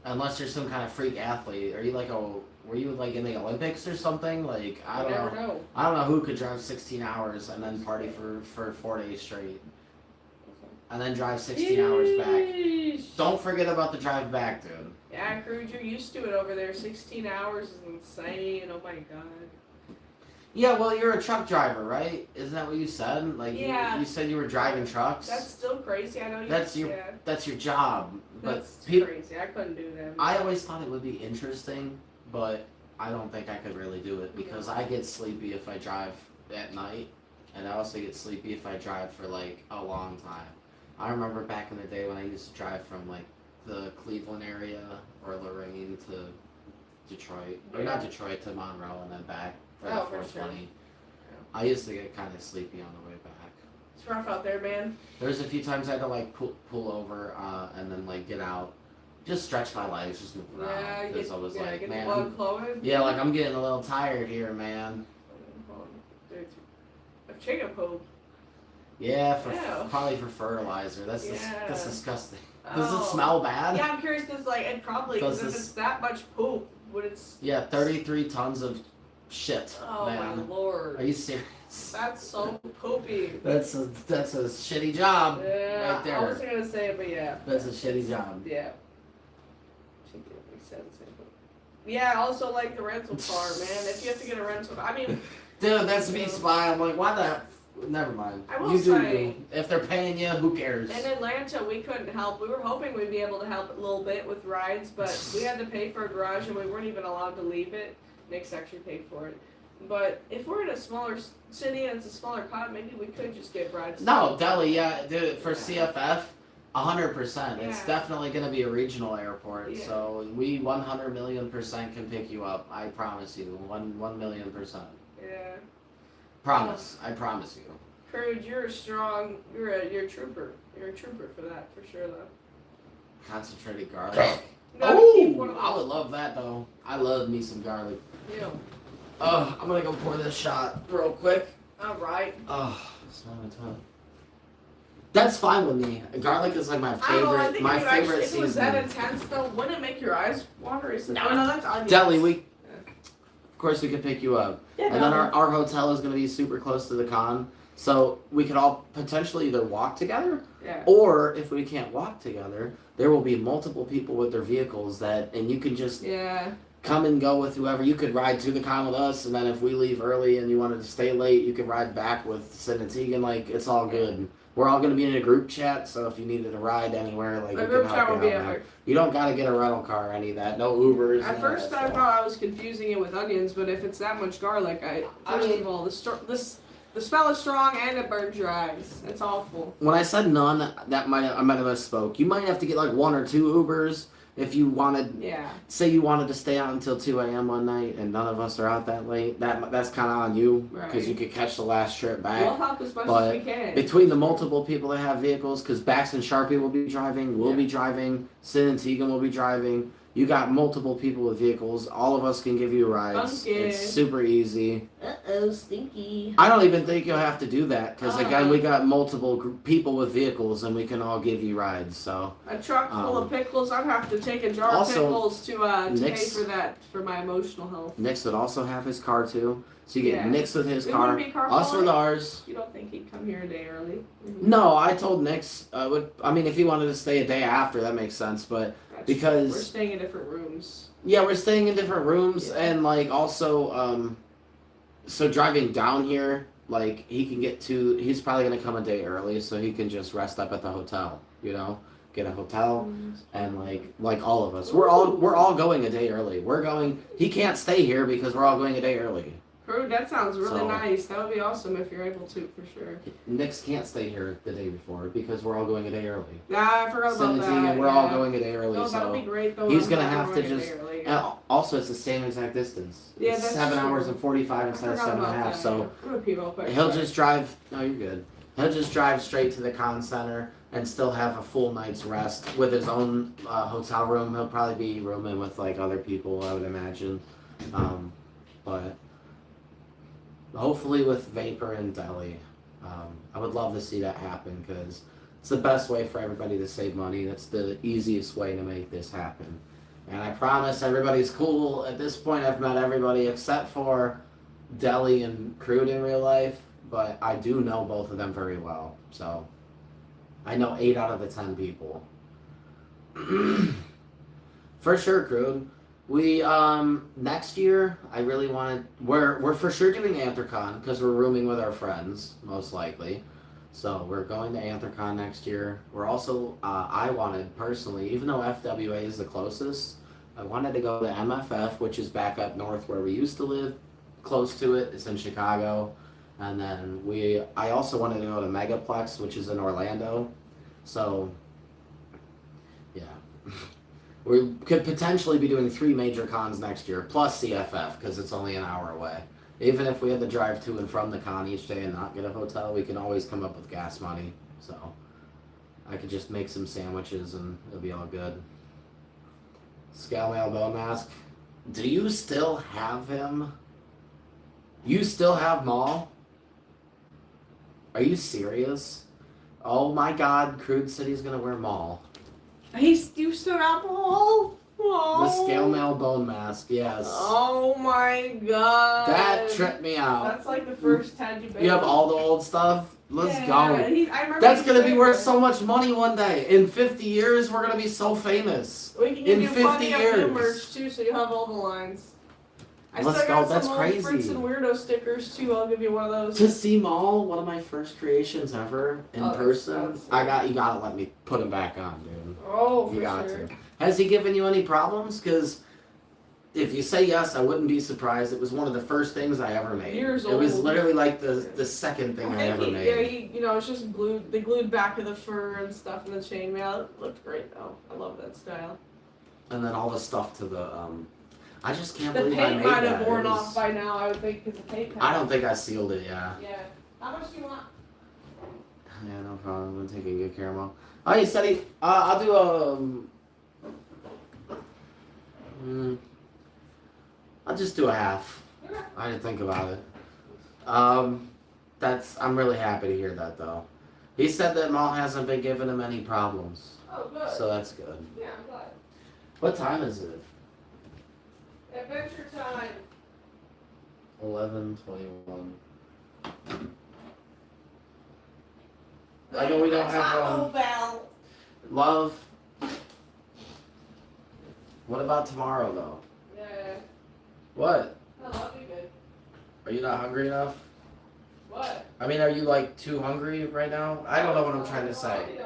B: unless you're some kind of freak athlete. Are you were you like in the Olympics or something? Like I don't know. I don't know who could drive 16 hours and then party for 4 days straight. And then drive 16 hours back. Don't forget about the drive back, dude.
A: Yeah, Crude, you're used to it over there. 16 hours is insane. Oh my god.
B: Yeah, well, you're a truck driver, right? Isn't that what you said? Like,
A: yeah.
B: you said you were driving trucks.
A: That's still crazy. I know you.
B: That's your job.
A: That's
B: but
A: crazy. I couldn't do that.
B: I always thought it would be interesting, but I don't think I could really do it because I get sleepy if I drive at night, and I also get sleepy if I drive for like a long time. I remember back in the day when I used to drive from like the Cleveland area or Lorraine to Detroit, or not Detroit, to Monroe and then back for the 420. Sure. I used to get kind of sleepy on the way back.
A: It's rough out there, man.
B: There's a few times I had to like pull over and then like get out, just stretch my legs, just move around because I was like, man, like I'm getting a little tired here, man.
A: Dude, a chicken poop.
B: Yeah, probably for fertilizer. That's disgusting. Does it smell bad?
A: Yeah, I'm curious because like it probably because if it's that much poop, would it's?
B: Yeah, 33 tons of shit.
A: Oh
B: man.
A: My lord!
B: Are you serious?
A: That's so poopy.
B: That's a shitty job.
A: Yeah,
B: right there.
A: I wasn't gonna say it, but yeah.
B: That's a shitty job.
A: Yeah. Yeah, also like the rental car, man. If you have to get a rental, I mean.
B: Dude, that's me smiling. I'm like, why the? Never mind.
A: I will say,
B: if they're paying you, who cares?
A: In Atlanta, we couldn't help. We were hoping we'd be able to help a little bit with rides, but we had to pay for a garage and we weren't even allowed to leave it. Nick's actually paid for it. But if we're in a smaller city and it's a smaller con, maybe we could just get rides.
B: No, Delhi, yeah, dude, for CFF, 100%. It's definitely going to be a regional airport, so we 100 million% can pick you up. I promise you, 1 million%.
A: Yeah.
B: Promise. I promise you.
A: Courage, you're strong. You're a trooper. You're a trooper for that, for sure, though.
B: Concentrated garlic.
A: Oh,
B: I would love that though. I love me some garlic.
A: Yeah.
B: Oh, I'm gonna go pour this shot real quick.
A: All right.
B: Oh, smell my tongue. That's fine with me. Garlic is like my favorite. My favorite seasoning. If it was
A: that intense though, wouldn't it make your eyes water? No, that's onions.
B: Deli, of course we could pick you up.
A: Yeah,
B: and then our hotel is gonna be super close to the con. So we could all potentially either walk together, or if we can't walk together, there will be multiple people with their vehicles and you can just come and go with whoever. You could ride to the con with us, and then if we leave early and you wanted to stay late, you could ride back with Sid and Tegan. Like, it's all good. We're all going to be in a group chat, so if you needed a ride anywhere, like, we can help you out. You don't got to get a rental car or any of that. No Ubers.
A: At first I thought I was confusing it with onions, but if it's that much garlic, first of all, the smell is strong and it burns your eyes. It's awful.
B: When I said none, I might have misspoke. You might have to get like 1 or 2 Ubers if you wanted.
A: Yeah. Say
B: you wanted to stay out until 2 a.m. one night, and none of us are out that late. That's kind of on you because you could catch the last trip back.
A: We'll help as much as we can.
B: Between the multiple people that have vehicles, because Bax and Sharpie will be driving, we'll be driving, Sid and Tegan will be driving. You got multiple people with vehicles. All of us can give you rides.
A: Funky.
B: It's super easy.
A: Uh-oh, stinky.
B: I don't even think you'll have to do that because again,
A: Uh-huh.
B: we got multiple people with vehicles and we can all give you rides. So
A: A truck full of pickles. I'd have to take a jar of
B: also,
A: pickles to pay
B: Nick's-
A: for that, for my emotional health.
B: Nick's would also have his car too. So you get
A: Yeah.
B: Nick's with his
A: It
B: car,
A: wouldn't be
B: us with
A: carpooling?
B: ours.
A: You don't think he'd come here a day early?
B: No, I told Nick's. If he wanted to stay a day after, that makes sense. But
A: That's
B: because-
A: true. We're staying in different rooms.
B: yeah, we're staying in different rooms,
A: Yeah.
B: and like also, so driving down here, like he can get to. He's probably gonna come a day early, so he can just rest up at the hotel. You know, get a hotel, and like all of us, we're all going a day early. We're going. He can't stay here because we're all going a day early.
A: Crew, that sounds really
B: So-
A: nice. That would be awesome if you're able to, for sure.
B: Nick's can't stay here the day before because we're all going a day early.
A: Yeah, I forgot about
B: Seventeen,
A: that.
B: and we're all going a day early.
A: No, that would
B: So
A: be great though.
B: he's
A: I'm
B: gonna
A: not
B: have to
A: going a
B: just-
A: day early.
B: and also it's the same exact distance.
A: Yeah,
B: It's
A: that's
B: 7
A: true.
B: hours and 45
A: I
B: instead of
A: forgot
B: 7.5.
A: about that.
B: So
A: I'm gonna pee real quick.
B: he'll
A: Sorry.
B: just drive. No, you're good. He'll just drive straight to the con center and still have a full night's rest with his own hotel room. He'll probably be rooming with like other people, I would imagine. But hopefully with Vapor and Deli, I would love to see that happen because it's the best way for everybody to save money. That's the easiest way to make this happen. And I promise everybody's cool. At this point, I've met everybody except for Deli and Crude in real life, but I do know both of them very well. So I know 8 out of the 10 people. For sure, Crude. We next year I really wanted we're for sure doing Anthrocon because we're rooming with our friends most likely. So we're going to Anthrocon next year. We're also I wanted personally, even though FWA is the closest, I wanted to go to MFF, which is back up north where we used to live, close to it. It's in Chicago. And then I also wanted to go to Megaplex, which is in Orlando. So yeah. We could potentially be doing 3 major cons next year, plus CFF, because it's only an hour away. Even if we had to drive to and from the con each day and not get a hotel, we can always come up with gas money. So I could just make some sandwiches and it'll be all good. Scale Mail Bone Mask. Do you still have him? You still have Maul? Are you serious? Oh my god, Crude said he's gonna wear Maul.
A: You still got Paul?
B: The Scale Mail Bone Mask, yes.
A: Oh my god.
B: That tripped me out.
A: That's like the first time
B: You have all the old stuff? Let's go.
A: I remember
B: That's
A: you
B: gonna be
A: saying
B: worth
A: that.
B: so much money one day. In 50 years, we're gonna be so famous.
A: We can give
B: in
A: you
B: 50
A: plenty of new
B: years.
A: merch too, so you have all the lines. I
B: Let's
A: still
B: go,
A: got
B: that's
A: some
B: crazy.
A: old Fritz and Weirdo stickers too. I'll give you one of those.
B: To see Maul, one of my first creations ever in
A: Oh,
B: person.
A: that's-
B: You gotta let me put him back on, dude.
A: Oh, for
B: You got
A: sure.
B: to. Has he given you any problems? Because if you say yes, I wouldn't be surprised. It was one of the first things I ever made.
A: Years
B: It was
A: old.
B: literally like the second thing I ever made.
A: It's just glued. They glued back of the fur and stuff in the chainmail. It looked great though. I love that style.
B: And then all the stuff to the I just can't
A: The
B: believe I
A: paint
B: made
A: might
B: that.
A: have worn
B: It was-
A: off by now, I would think, because the paint.
B: I don't think I sealed it. Yeah.
A: Yeah. How much do you want?
B: Yeah, no problem. I'm taking good care of him. Oh, he said he. I'll do I'll just do a half.
A: Okay.
B: I didn't think about it. I'm really happy to hear that though. He said that Maul hasn't been giving him any problems,
A: Oh, good.
B: so that's good.
A: Yeah, I'm glad.
B: What time is it?
A: Adventure time.
B: 11:21. I know we don't have
A: Taco Bell.
B: love. What about tomorrow though?
A: Yeah.
B: What?
A: Oh, that'll be good.
B: Are you not hungry enough?
A: What?
B: I mean, are you like too hungry right now? I don't know what I'm trying to say.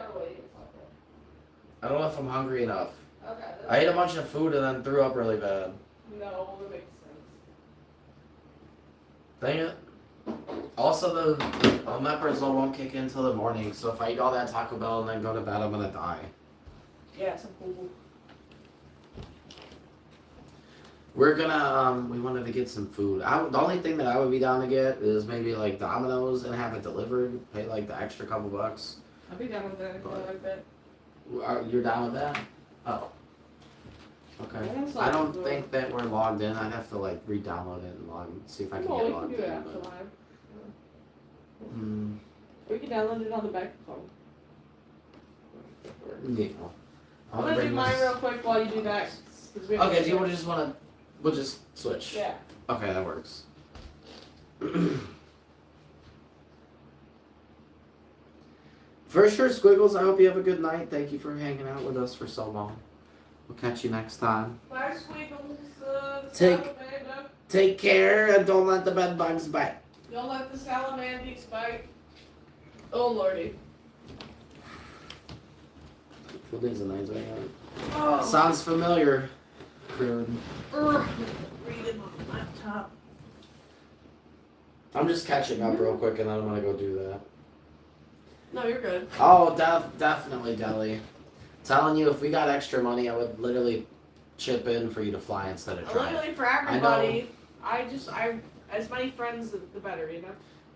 B: I don't know if I'm hungry enough.
A: Okay.
B: I ate a bunch of food and then threw up really bad.
A: No, that makes sense.
B: Dang it. Also, the omeprazole won't kick in until the morning, so if I eat all that Taco Bell and then go to bed, I'm gonna die.
A: Yeah, some cool.
B: We're gonna, we wanted to get some food. The only thing that I would be down to get is maybe like Domino's and have it delivered, pay like the extra couple bucks.
A: I'll be down with that. I like that.
B: You're down with that? Oh. Okay.
A: Yeah, that's
B: I
A: not
B: don't
A: good.
B: think that we're logged in. I'd have to like re-download it and see if I can
A: Well,
B: get
A: we can
B: logged
A: do it
B: in.
A: after
B: But,
A: live.
B: mm,
A: We can download it on the back phone.
B: yeah.
A: I'm gonna do mine real quick while you do that. 'Cause we have
B: Okay.
A: to
B: Do you
A: switch.
B: just want to? We'll just switch.
A: Yeah.
B: Okay, that works. For sure, Squiggles. I hope you have a good night. Thank you for hanging out with us for so long. We'll catch you next time.
A: Bye, Squiggles.
B: Take-
A: Salamander.
B: Take care and don't let the bed bugs bite.
A: Don't let the salamanders bite. Oh, lordy.
B: Feelings and nights right
A: Oh.
B: Sounds familiar. Crude.
A: Reading on the laptop.
B: I'm just catching up real quick and then I'm gonna go do that.
A: No, you're good.
B: Oh, definitely, Deli. Telling you, if we got extra money, I would literally chip in for you to fly instead of drive.
A: Literally for everybody. I as many friends, the better, you know?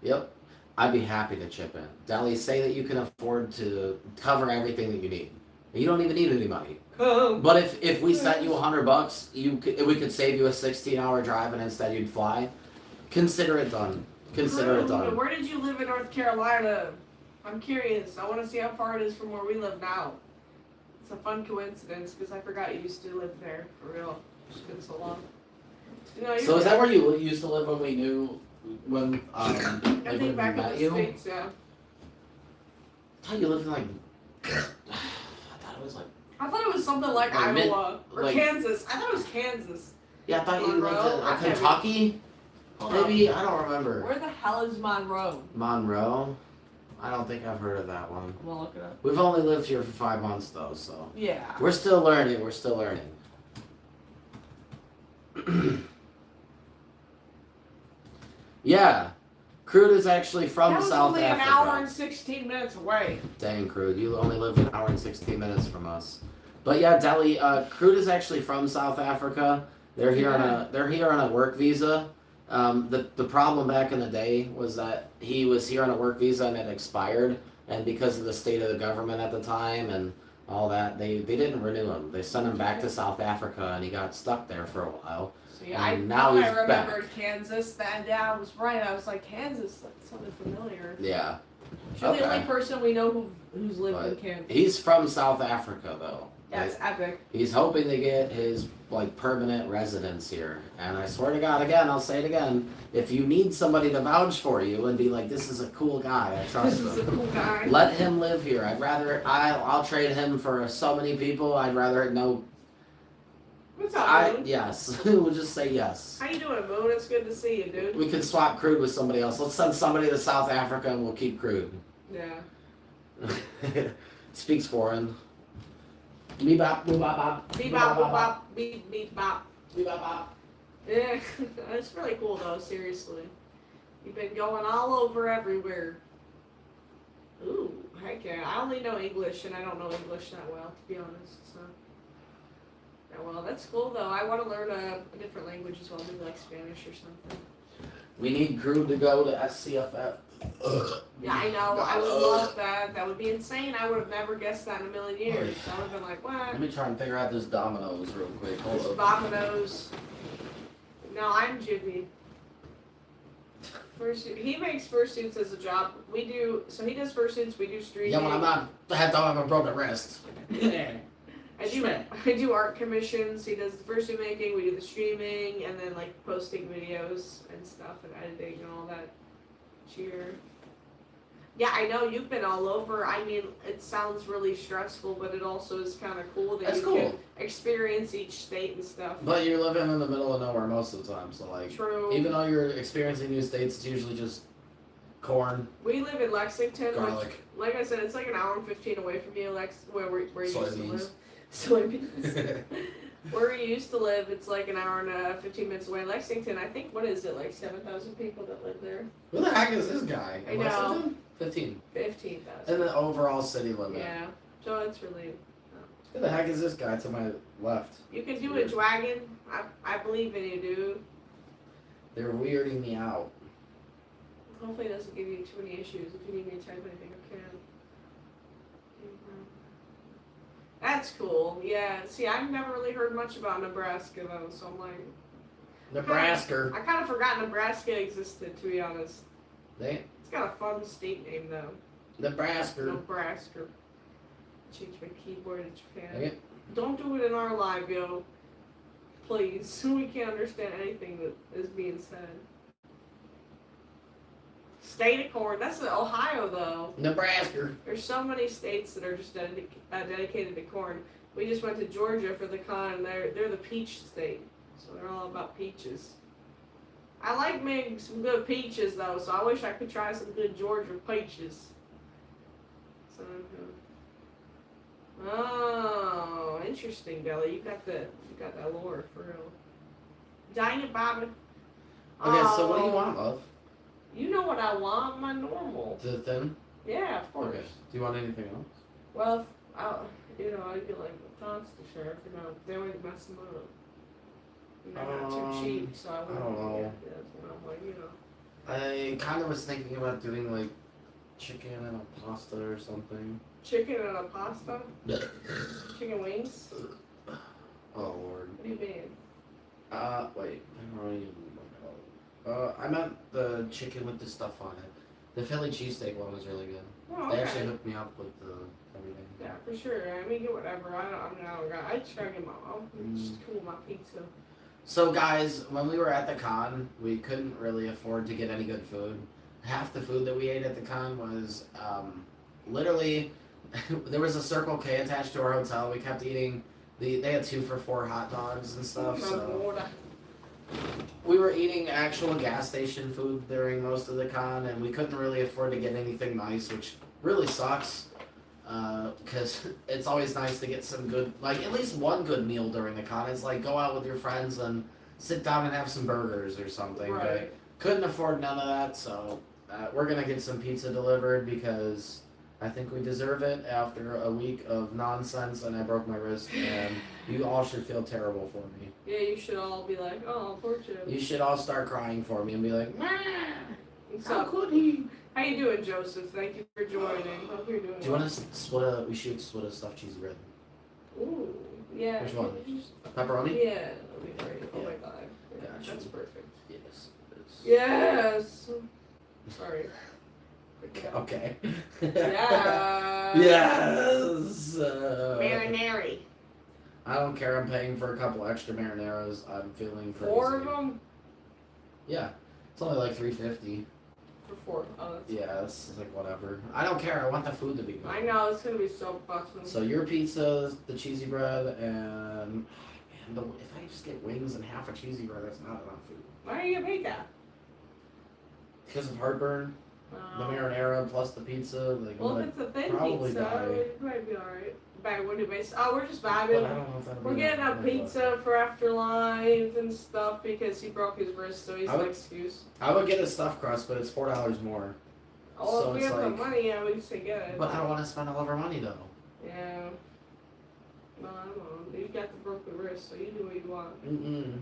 B: Yep. I'd be happy to chip in. Deli, say that you can afford to cover everything that you need. You don't even need any money. But if we sent you $100, we could save you a 16-hour drive and instead you'd fly. Consider it done. Consider it done.
A: Where did you live in North Carolina? I'm curious. I want to see how far it is from where we live now. It's a fun coincidence because I forgot you used to live there for real. It's been so long. You know,
B: So is that where you used to live when we knew when
A: I
B: like
A: think
B: when we
A: back in
B: met
A: the
B: you?
A: States, yeah.
B: I thought you lived in like I thought it was like
A: I thought it was something like
B: Like mid-
A: Iowa or
B: like-
A: Kansas. I thought it was Kansas.
B: yeah, I thought you lived
A: Monroe?
B: in
A: I can't
B: Kentucky.
A: Hold on.
B: Maybe I don't remember.
A: Where the hell is Monroe?
B: Monroe. I don't think I've heard of that one.
A: I'm gonna look it up.
B: We've only lived here for 5 months though, so
A: Yeah.
B: we're still learning. We're still learning. Yeah, Crude is actually from
A: That was
B: South
A: only
B: Africa.
A: an hour and 16 minutes away.
B: Dang, Crude, you only live an hour and 16 minutes from us. But yeah, Deli, Crude is actually from South Africa. They're here on a work visa. The problem back in the day was that he was here on a work visa and it expired, and because of the state of the government at the time and all that, they didn't renew him. They sent him back to South Africa and he got stuck there for a while.
A: See, I
B: And now
A: thought I
B: he's
A: remembered
B: back.
A: Kansas. That yeah, I was right. I was like Kansas. That sounded familiar.
B: Yeah.
A: You're the
B: Okay.
A: only person we know who's lived in
B: But
A: Kansas.
B: he's from South Africa though.
A: That's epic.
B: He's hoping to get his like permanent residence here. And I swear to God, again, I'll say it again, if you need somebody to vouch for you and be like, this is a cool guy, I trust
A: This is a
B: him.
A: cool guy.
B: Let him live here. I'll trade him for so many people. I'd rather no.
A: What's up, Moon?
B: Yes. We'll just say yes.
A: How you doing, Moon? It's good to see you, dude.
B: We can swap Crude with somebody else. Let's send somebody to South Africa and we'll keep Crude.
A: Yeah.
B: Speaks foreign. Beep bop, boop bop bop.
A: Beep bop, boop bop, beep beep bop.
B: Beep bop bop.
A: Yeah, it's really cool though. Seriously, you've been going all over everywhere. Ooh, heck yeah! I only know English, and I don't know English that well, to be honest. So, yeah, well, that's cool though. I want to learn a different language as well, maybe like Spanish or something.
B: We need Crude to go to SCFF.
A: Yeah, I know. I would love that. That would be insane. I would have never guessed that in a million years. I would have been like, what?
B: Let me try and figure out this Domino's real quick.
A: This
B: Hold up.
A: Domino's. No, I'm Jibby. Fursuit. He makes fursuits as a job. We do. So he does fursuits. We do street.
B: Yeah, when I'm not, I don't have a broken wrist.
A: I do art commissions. He does the fursuit making. We do the streaming, and then like posting videos and stuff, and editing and all that. Cheer. Yeah, I know you've been all over. I mean, it sounds really stressful, but it also is kind of cool that
B: That's
A: you
B: cool.
A: can experience each state and stuff.
B: But you're living in the middle of nowhere most of the time, so like,
A: True.
B: even though you're experiencing new states, it's usually just corn,
A: We live in Lexington, which,
B: garlic.
A: like I said, it's like an hour and 15 away from you, where you used to
B: Soybeans.
A: live. Soybeans. Where you used to live, it's like an hour and 15 minutes away. Lexington, I think, what is it, like 7,000 people that live there?
B: Who the heck is this guy?
A: I know.
B: Lexington? 15.
A: 15,000.
B: And the overall city limit.
A: Yeah, so it's really.
B: Who the heck is this guy to my left?
A: You can do a dragon. I believe in you, dude.
B: They're weirding me out.
A: Hopefully it doesn't give you too many issues. If you need me to type anything, I can. That's cool. Yeah. See, I've never really heard much about Nebraska though, so I'm like,
B: Nebraska.
A: I kind of forgot Nebraska existed, to be honest.
B: They
A: It's got a fun state name though.
B: Nebraska.
A: Nebraska. Change my keyboard in Japan.
B: Okay.
A: Don't do it in our live, yo. Please. We can't understand anything that is being said. State of corn. That's Ohio, though.
B: Nebraska.
A: There's so many states that are just dedicated to corn. We just went to Georgia for the con, and they're the peach state. So they're all about peaches. I like making some good peaches, though, so I wish I could try some good Georgia peaches. So, oh, interesting, Billy. You got that lore for real. Dine it, Bobby.
B: Okay, so what do you want, love?
A: You know what I want, my normal.
B: The thin?
A: Yeah, of course.
B: Okay. Do you want anything else?
A: Well, I'd be like McDonald's to sheriff, they always mess them up. And they're not too cheap, so I
B: don't know.
A: Yeah, so I'm like,
B: I kind of was thinking about doing like chicken and a pasta or something.
A: Chicken and a pasta? Chicken wings?
B: Oh Lord.
A: What do you mean?
B: Wait. I don't even I meant the chicken with the stuff on it. The Philly cheesesteak one was really good.
A: Oh,
B: They
A: okay.
B: actually hooked me up with the everything.
A: Yeah, for sure. I mean, get whatever. I just try to get my own. Just cool with my pizza.
B: So guys, when we were at the con, we couldn't really afford to get any good food. Half the food that we ate at the con was literally there was a Circle K attached to our hotel. We kept eating they had 2 for $4 hot dogs and stuff. So we were eating actual gas station food during most of the con, and we couldn't really afford to get anything nice, which really sucks. Because it's always nice to get some good, like at least one good meal during the con. It's like go out with your friends and sit down and have some burgers or something.
A: Right.
B: But couldn't afford none of that, so we're gonna get some pizza delivered because I think we deserve it after a week of nonsense and I broke my wrist, and you all should feel terrible for me.
A: Yeah, you should all be like, oh, poor Jim.
B: You should all start crying for me and be like,
A: What's
B: how
A: up?
B: could he?
A: How you doing, Joseph? Thank you for joining. Hope you're doing
B: Do you want to we should split a stuffed cheesy bread.
A: Ooh, yeah.
B: Which one?
A: Just-
B: Pepperoni?
A: Yeah, that'll be great. Oh my god. Yeah,
B: Gotcha.
A: that's perfect.
B: Yes.
A: Yes! Sorry.
B: Okay.
A: Yeah.
B: Yes.
A: Marinara.
B: I don't care. I'm paying for a couple extra marinaras. I'm feeling crazy.
A: 4 of them?
B: Yeah. It's only like $3.50.
A: For 4. Oh, that's
B: Yeah, it's like whatever. I don't care. I want the food to be good.
A: I know, it's gonna be so busting.
B: So your pizza, the cheesy bread, and man, if I just get wings and half a cheesy bread, that's not enough food.
A: Why are you gonna pizza?
B: Because of heartburn, the marinara plus the pizza. Like,
A: Well,
B: I'm
A: if it's a thin
B: probably
A: pizza,
B: die.
A: it might be alright. We're just
B: but I
A: vibing.
B: don't know if that'll
A: We're
B: be
A: getting a
B: enough.
A: pizza for Afterlife and stuff because he broke his wrist, so he's
B: I
A: an
B: would-
A: excuse.
B: I would get a stuffed crust, but it's $4 more.
A: Oh,
B: So
A: if we
B: it's
A: have the
B: like-
A: money, yeah, we say get it.
B: But I don't want to spend all of our money though.
A: Yeah. No, I don't know. You got the broken wrist, so you do what you want.
B: Mm-mm.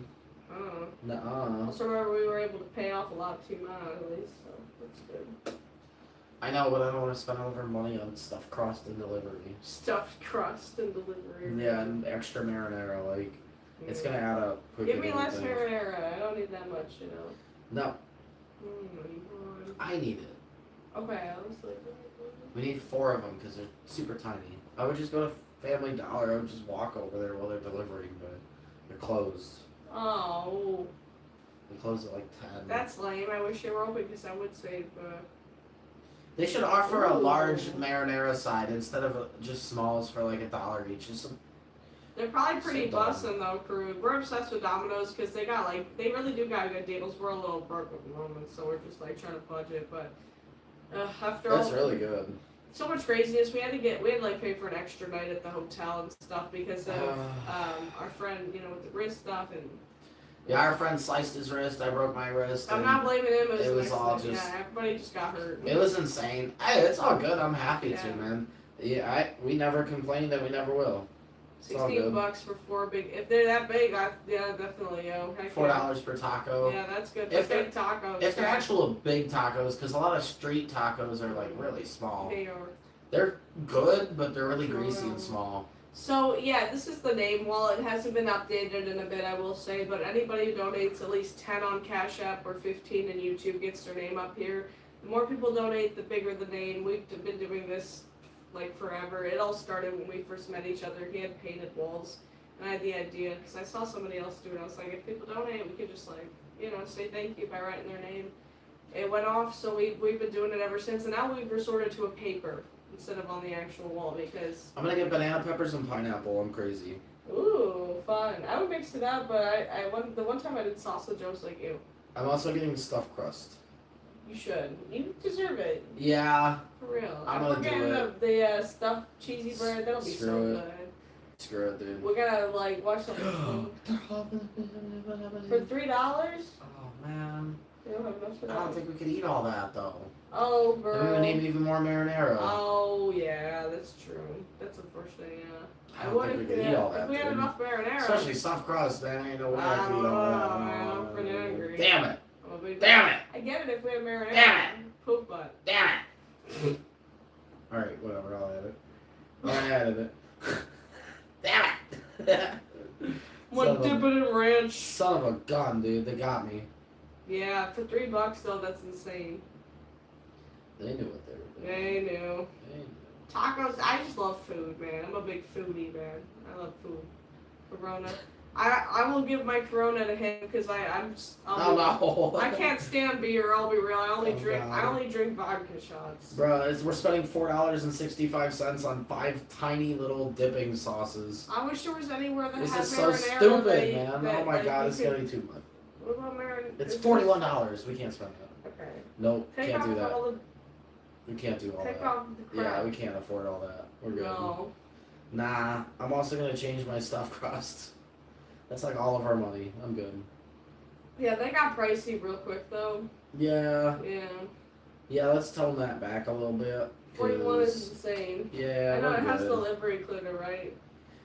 A: I don't know.
B: Nuh-uh.
A: Also, remember we were able to pay off a lot too much at least, so that's good.
B: I know, but I don't want to spend all of our money on stuffed crust and delivery.
A: Stuffed crust and delivery.
B: Yeah, and extra marinara, like, it's gonna add up quicker
A: Give me
B: than you
A: less
B: think.
A: marinara. I don't need that much, you know.
B: No,
A: Mm,
B: I need it.
A: okay, I was like.
B: We need 4 of them because they're super tiny. I would just go to Family Dollar. I would just walk over there while they're delivering, but they're closed.
A: Oh,
B: They close at like 10.
A: that's lame. I wish they were open because I would save.
B: They should offer a
A: Ooh.
B: large marinara side instead of just smalls for like $1 each. Just some,
A: They're probably pretty
B: So dumb.
A: bussin' though, crew. We're obsessed with Domino's because they really do got good deals. We're a little broke at the moment, so we're just like trying to budget. But after
B: that's
A: all,
B: really good.
A: so much craziness, we had to like pay for an extra night at the hotel and stuff because of our friend, with the wrist stuff and.
B: Yeah, our friend sliced his wrist. I broke my wrist.
A: I'm
B: and
A: not blaming him.
B: it was
A: an
B: all
A: accident.
B: just-
A: Yeah, everybody just got hurt.
B: It was insane. Hey, it's all good. I'm happy
A: Yeah.
B: to, man. Yeah, we never complained and we never will. It's all good.
A: $16 for 4 big. If they're that big, yeah, definitely, yo. Heck
B: $4 per taco.
A: Yeah, that's good.
B: If
A: For big tacos.
B: If they're actual big tacos, because a lot of street tacos are like really small.
A: They are.
B: They're good, but they're really greasy and small.
A: So yeah, this is the name. Well, it hasn't been updated in a bit, I will say, but anybody who donates at least 10 on Cash App or 15 in YouTube gets their name up here. The more people donate, the bigger the name. We've been doing this like forever. It all started when we first met each other. He had painted walls, and I had the idea because I saw somebody else do it. I was like, if people donate, we could just like, say thank you by writing their name. It went off, so we've been doing it ever since, and now we've resorted to a paper instead of on the actual wall because.
B: I'm gonna get banana peppers and pineapple. I'm crazy.
A: Ooh, fun. I would mix it up, but the one time I did sausage, I was like, ew.
B: I'm also getting stuffed crust.
A: You should. You deserve it.
B: Yeah.
A: For real.
B: I'm
A: We're
B: gonna do
A: getting
B: it.
A: the stuffed cheesy bread. That'll be so
B: Screw it.
A: good.
B: Screw it, dude.
A: We're gonna like watch something for $3.
B: Oh man.
A: We don't have enough for
B: I
A: that.
B: don't think we could eat all that though.
A: Oh,
B: And
A: bro.
B: we would need even more marinara.
A: Oh yeah, that's true. That's unfortunate. Yeah.
B: I don't think we could eat all that.
A: If we had
B: dude.
A: enough marinara.
B: Especially stuffed crust, man. Ain't no way I can eat all
A: I'm
B: that.
A: pretty hungry.
B: Damn it!
A: I'm a big
B: Damn it!
A: I get it if we had marinara.
B: Damn it!
A: Poop butt.
B: Damn it! Alright, whatever. I'll edit it. I added it. Damn it!
A: Want to dip it in ranch?
B: Son of a gun, dude. They got me.
A: Yeah, for $3 though, that's insane.
B: They knew what they were doing.
A: They knew.
B: They knew.
A: Tacos, I just love food, man. I'm a big foodie, man. I love food. Corona. I will give my Corona to him because
B: Oh no!
A: I can't stand beer. I'll be real. I
B: Oh, God.
A: only drink vodka shots.
B: Bro, we're spending $4.65 on 5 tiny little dipping sauces.
A: I wish there was anywhere that
B: This
A: had
B: is so
A: marinara
B: stupid,
A: that-
B: man.
A: that-
B: Oh my
A: that
B: god,
A: you
B: it's
A: could-
B: gonna be too much.
A: What about marinara?
B: It's $41. We can't spend that.
A: Okay.
B: Nope,
A: Take
B: can't
A: off
B: do that.
A: all the
B: We can't do all
A: take
B: that.
A: off the
B: Yeah,
A: crap.
B: we can't afford all that. We're good.
A: No.
B: Nah, I'm also gonna change my stuffed crust. That's like all of our money. I'm good.
A: Yeah, they got pricey real quick though.
B: Yeah,
A: Yeah.
B: let's tone that back a little bit.
A: 41 is
B: 'cause-
A: insane.
B: Yeah,
A: I know
B: we're
A: it has
B: good.
A: delivery included, right?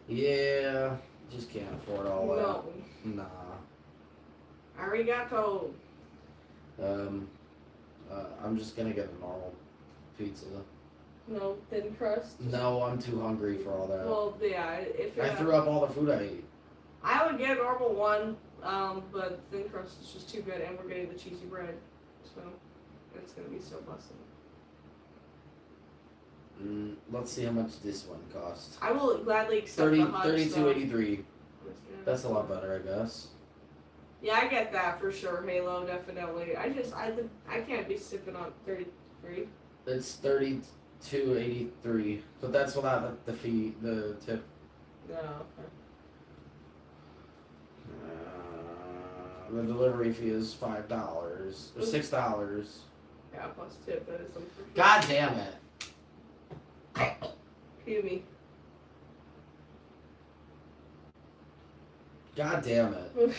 B: Yeah, just can't afford all
A: No.
B: that. Nah.
A: Arigato.
B: I'm just gonna get a normal pizza.
A: No thin crust.
B: No, I'm too hungry for all that.
A: Well, yeah. If
B: I threw up all the food I ate.
A: I would get a normal one, but thin crust is just too good, and we're getting the cheesy bread, so it's gonna be so busted.
B: Let's see how much this one costs.
A: I will gladly accept the hot stuff.
B: $32.83. That's a lot better, I guess.
A: Yeah, I get that for sure. Halo, definitely. I can't be sipping on 33.
B: It's $32.83, but that's without the fee, the tip.
A: No. Okay.
B: The delivery fee is $5 or $6.
A: Yeah, plus tip. That is some for sure.
B: God damn it!
A: Excuse me.
B: God damn it!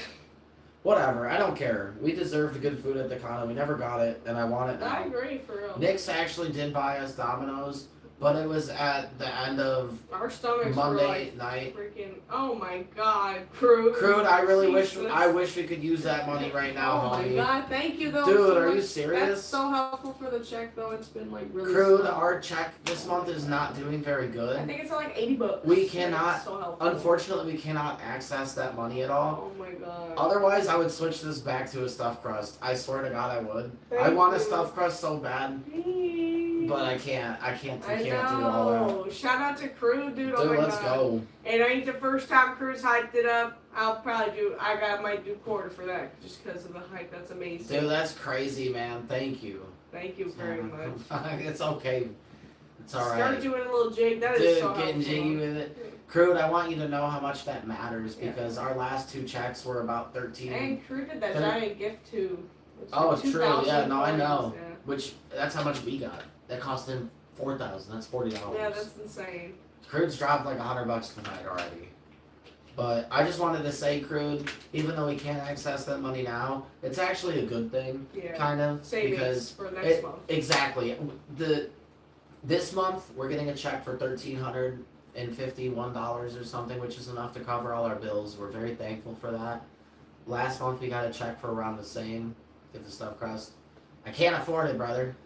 B: Whatever, I don't care. We deserved good food at the con. We never got it, and I want it
A: I
B: now.
A: agree for real.
B: Nick's actually did buy us Domino's, but it was at the end of
A: Our stomachs
B: Monday
A: were like
B: night.
A: freaking. Oh my god, Crude.
B: Crude, I really
A: Jesus.
B: wish we could use that money right now,
A: Oh my
B: homie.
A: god, thank you though.
B: Dude,
A: so
B: are you
A: much.
B: serious?
A: That's so helpful for the check though. It's been like really.
B: Crude,
A: slow.
B: our check this month is not doing very
A: I
B: good.
A: think it's at like $80.
B: We
A: It's
B: cannot-
A: So helpful.
B: Unfortunately, we cannot access that money at all.
A: Oh my god.
B: Otherwise, I would switch this back to a stuffed crust. I swear to God, I would. I
A: Thank
B: want a
A: you.
B: stuffed crust so bad, but I can't. I can't do
A: know.
B: all that.
A: Shout out to Crude, dude. Oh
B: Dude,
A: my
B: let's
A: god.
B: go.
A: It ain't the first time Cruz hyped it up. I'll probably do. Might do quarter for that just because of the hype. That's amazing.
B: Dude, that's crazy, man. Thank you.
A: Thank you very much.
B: It's okay. It's alright.
A: Start doing a little jig. That is
B: Dude,
A: so
B: getting
A: helpful.
B: jiggy with it. Crude, I want you to know how much that matters
A: Yeah.
B: because our last 2 checks were about 13.
A: And Crew did that
B: Thirty-
A: giant gift too.
B: Oh, it's true.
A: 2,000
B: Yeah, no, I
A: coins,
B: know.
A: Yeah.
B: Which that's how much we got. That cost him $4,000. That's $40.
A: Yeah, that's insane.
B: Crude's dropped like $100 tonight already. But I just wanted to say, Crude, even though we can't access that money now, it's actually a good thing,
A: Yeah.
B: kind of,
A: Savings
B: because
A: for next month.
B: exactly this month we're getting a check for $1,351 or something, which is enough to cover all our bills. We're very thankful for that. Last month we got a check for around the same. Get the stuffed crust. I can't afford it, brother.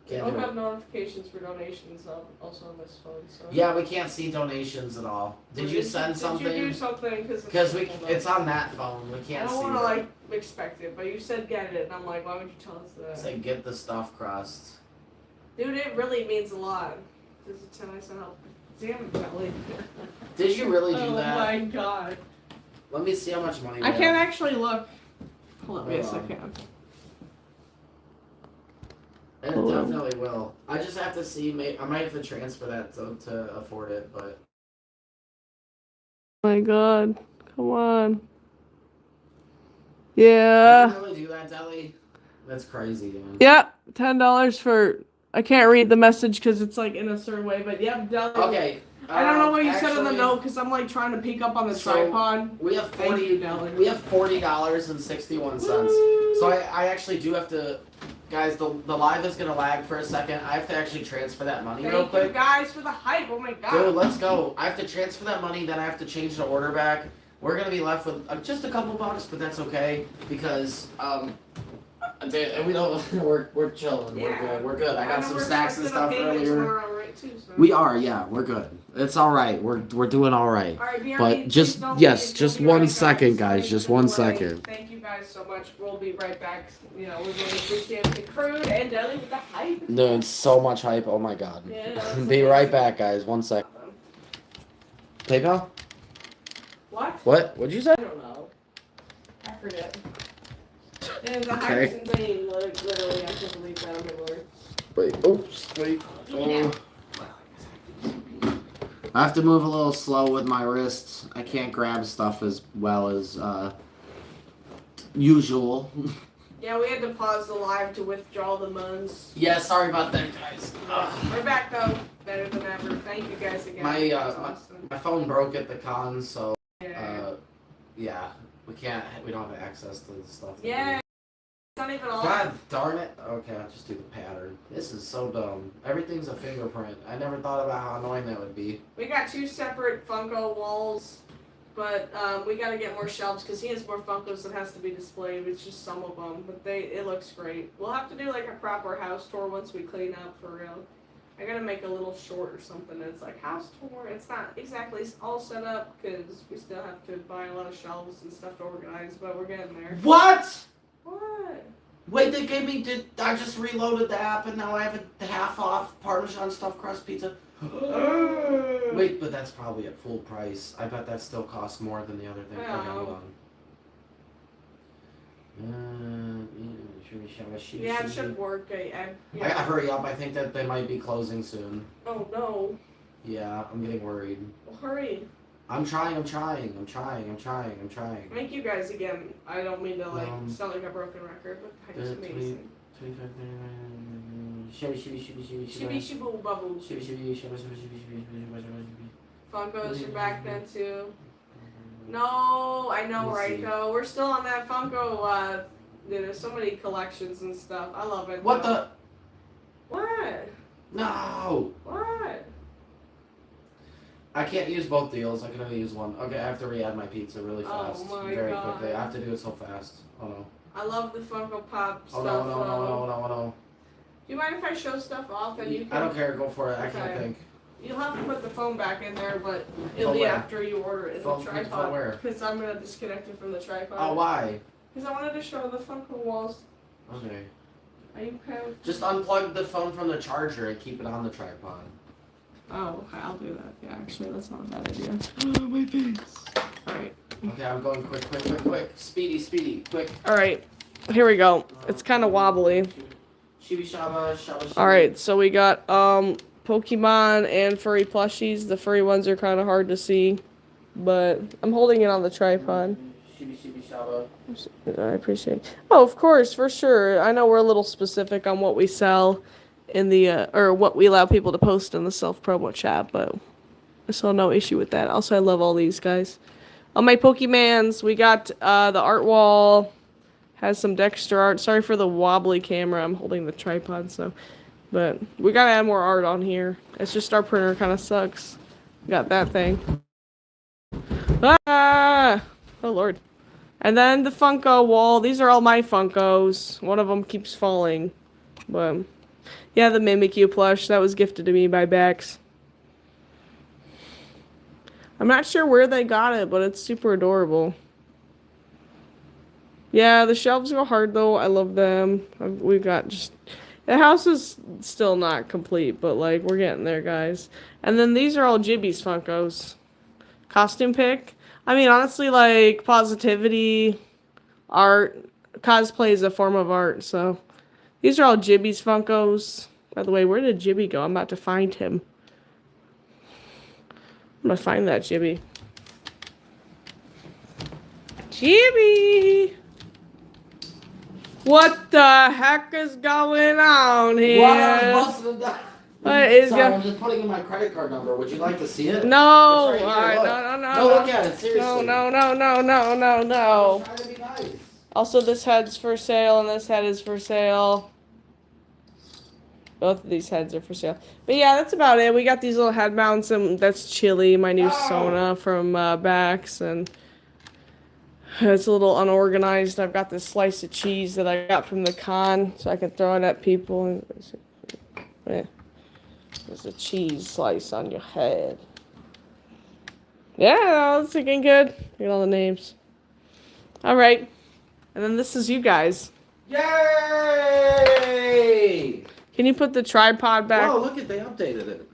B: Can't
A: I'll
B: do
A: have
B: it.
A: notifications for donations also on this phone. So.
B: Yeah, we can't see donations at all. Did you send something?
A: Did you do something?
B: Because it's on that phone. We
A: I
B: can't
A: don't
B: see
A: want to
B: it.
A: like expect it, but you said get it, and I'm like, why would you tell us that?
B: Say get the stuff crossed.
A: Dude, it really means a lot. This is 10 I sent help. Damn it, Kelly.
B: Did you really do that?
A: Oh my god.
B: Let me see how much money we
A: I
B: have.
A: can't actually look. Hold on, yes I
B: Hold on.
A: can.
B: And it definitely will. I just have to see. I might have to transfer that to afford it, but.
A: Oh my god. Come on. Yeah.
B: Did you really do that, Deli? That's crazy, man.
A: Yep. $10 for. I can't read the message because it's like in a certain way, but yep, Deli.
B: Okay.
A: I don't know what you said in the
B: actually,
A: note because I'm like trying to peek up on the
B: So,
A: tripod.
B: We have
A: Thank you, Deli.
B: We have $40.61. So I actually do have to, guys. The live is gonna lag for a second. I have to actually transfer that money real
A: Thank you
B: quick.
A: guys for the hype. Oh my god.
B: Dude, let's go. I have to transfer that money. Then I have to change the order back. We're gonna be left with just a couple bucks, but that's okay because dude, we don't. We're chilling.
A: Yeah.
B: We're good. I got some
A: we're
B: snacks and
A: expecting a
B: stuff
A: payment
B: earlier.
A: tomorrow, right, too, so.
B: We are, yeah, we're good. It's all right. We're doing all right.
A: All right, BRB,
B: But
A: please
B: just
A: don't
B: yes,
A: leave.
B: just
A: We'll be
B: one
A: right
B: second,
A: back.
B: guys. Just
A: Sorry
B: one
A: for the delay.
B: second.
A: Thank you guys so much. We'll be right back. You know, we really appreciate the crew and Deli with the hype.
B: Dude, so much hype. Oh my god.
A: Yeah, that's
B: Be
A: amazing.
B: right back, guys. 1 sec. PayPal?
A: What?
B: What? What'd you say?
A: I don't know. I forget. And the
B: Okay.
A: hype thing, literally, I can't believe that. Oh my lord.
B: Wait. Oops. Wait. Oh. I have to move a little slow with my wrists. I can't grab stuff as well as usual.
A: Yeah, we had to pause the live to withdraw the moons.
B: Yeah, sorry about that, guys. Ugh.
A: We're back though, better than ever. Thank you guys again.
B: My,
A: That's awesome.
B: My phone broke at the con, so
A: Yeah.
B: yeah, we don't have access to the stuff. that we
A: Yeah.
B: need.
A: It's not even all.
B: God darn it. Okay, I'll just do the pattern. This is so dumb. Everything's a fingerprint. I never thought about how annoying that would be.
A: We got 2 separate Funko walls, but we got to get more shelves because he has more Funkos that has to be displayed. It's just some of them, but it looks great. We'll have to do like a proper house tour once we clean up for real. I gotta make a little short or something that's like house tour. It's not exactly all set up because we still have to buy a lot of shelves and stuff to organize, but we're getting there.
B: What?
A: What?
B: Wait, they gave me. I just reloaded the app and now I have a half off Parmesan stuffed crust pizza. Wait, but that's probably at full price. I bet that still costs more than the other thing. Okay, hold on.
A: Yeah, it should work.
B: I gotta hurry up. I think that they might be closing soon.
A: Oh no.
B: Yeah, I'm getting worried.
A: Well, hurry.
B: I'm trying.
A: Thank you guys again. I don't mean to like sound like a broken record, but it's amazing. Shibby shibble bubble. Funkos are back then too. No, I know, right? Though we're still on that Funko. There's so many collections and stuff. I love it.
B: What the?
A: What?
B: No!
A: What?
B: I can't use both deals. I can only use one. Okay, I have to re-add my pizza really
A: Oh
B: fast.
A: my
B: Very
A: God.
B: quickly. I have to do it so fast. Oh no.
A: I love the Funko Pop
B: Oh
A: stuff.
B: no, no, no, no, no, no.
A: Do you mind if I show stuff off and you can?
B: I don't care. Go for it. I
A: Okay.
B: can't think.
A: You'll have to put the phone back in there, but it'll
B: Phone
A: be
B: where?
A: after you order it in
B: Phone-
A: the
B: phone
A: tripod.
B: where?
A: Because I'm gonna disconnect it from the tripod.
B: Oh, why?
A: Because I wanted to show the Funko walls.
B: Okay.
A: Are you okay with?
B: Just unplug the phone from the charger and keep it on the tripod.
A: Oh, okay, I'll do that. Yeah, actually, that's not a bad idea. Oh, my face. Alright.
B: Okay, I'm going quick. Speedy, quick.
A: Alright, here we go. It's kind of wobbly.
B: Shibi shaba, shaba.
A: Alright, so we got Pokemon and furry plushies. The furry ones are kind of hard to see, but I'm holding it on the tripod.
B: Shibi shaba.
A: I appreciate it. Oh, of course, for sure. I know we're a little specific on what we sell in the, or what we allow people to post in the self-promo chat, but I saw no issue with that. Also, I love all these guys. On my Pokemans, we got the art wall. Has some Dexter art. Sorry for the wobbly camera. I'm holding the tripod, so. But we gotta add more art on here. It's just our printer kind of sucks. Got that thing. Ah! Oh, Lord. And then the Funko wall. These are all my Funkos. One of them keeps falling. But Yeah, the Mimikyu plush that was gifted to me by Bex. I'm not sure where they got it, but it's super adorable. Yeah, the shelves go hard though. I love them. We've got just the house is still not complete, but like we're getting there, guys. And then these are all Jibby's Funkos. Costume pick. I mean, honestly, like positivity, art, cosplay is a form of art. So these are all Jibby's Funkos. By the way, where did Jibby go? I'm about to find him. I'm gonna find that Jibby. Jibby! What the heck is going on here? What is
B: Sorry,
A: going?
B: I'm just putting in my credit card number. Would you like to see it?
A: No!
B: It's right here,
A: Alright,
B: look.
A: no,
B: No, look at it, seriously.
A: no.
B: I'm trying to be nice.
A: Also, this head's for sale, and this head is for sale. Both of these heads are for sale. But yeah, that's about it. We got these little head mounts, and that's Chili, my new Sona from Bax, and it's a little unorganized. I've got this slice of cheese that I got from the con, so I can throw it at people. Yeah. There's a cheese slice on your head. Yeah, that's looking good. Look at all the names. All right. And then this is you guys.
B: Yay!
A: Can you put the tripod back?
B: Oh, look at they updated it.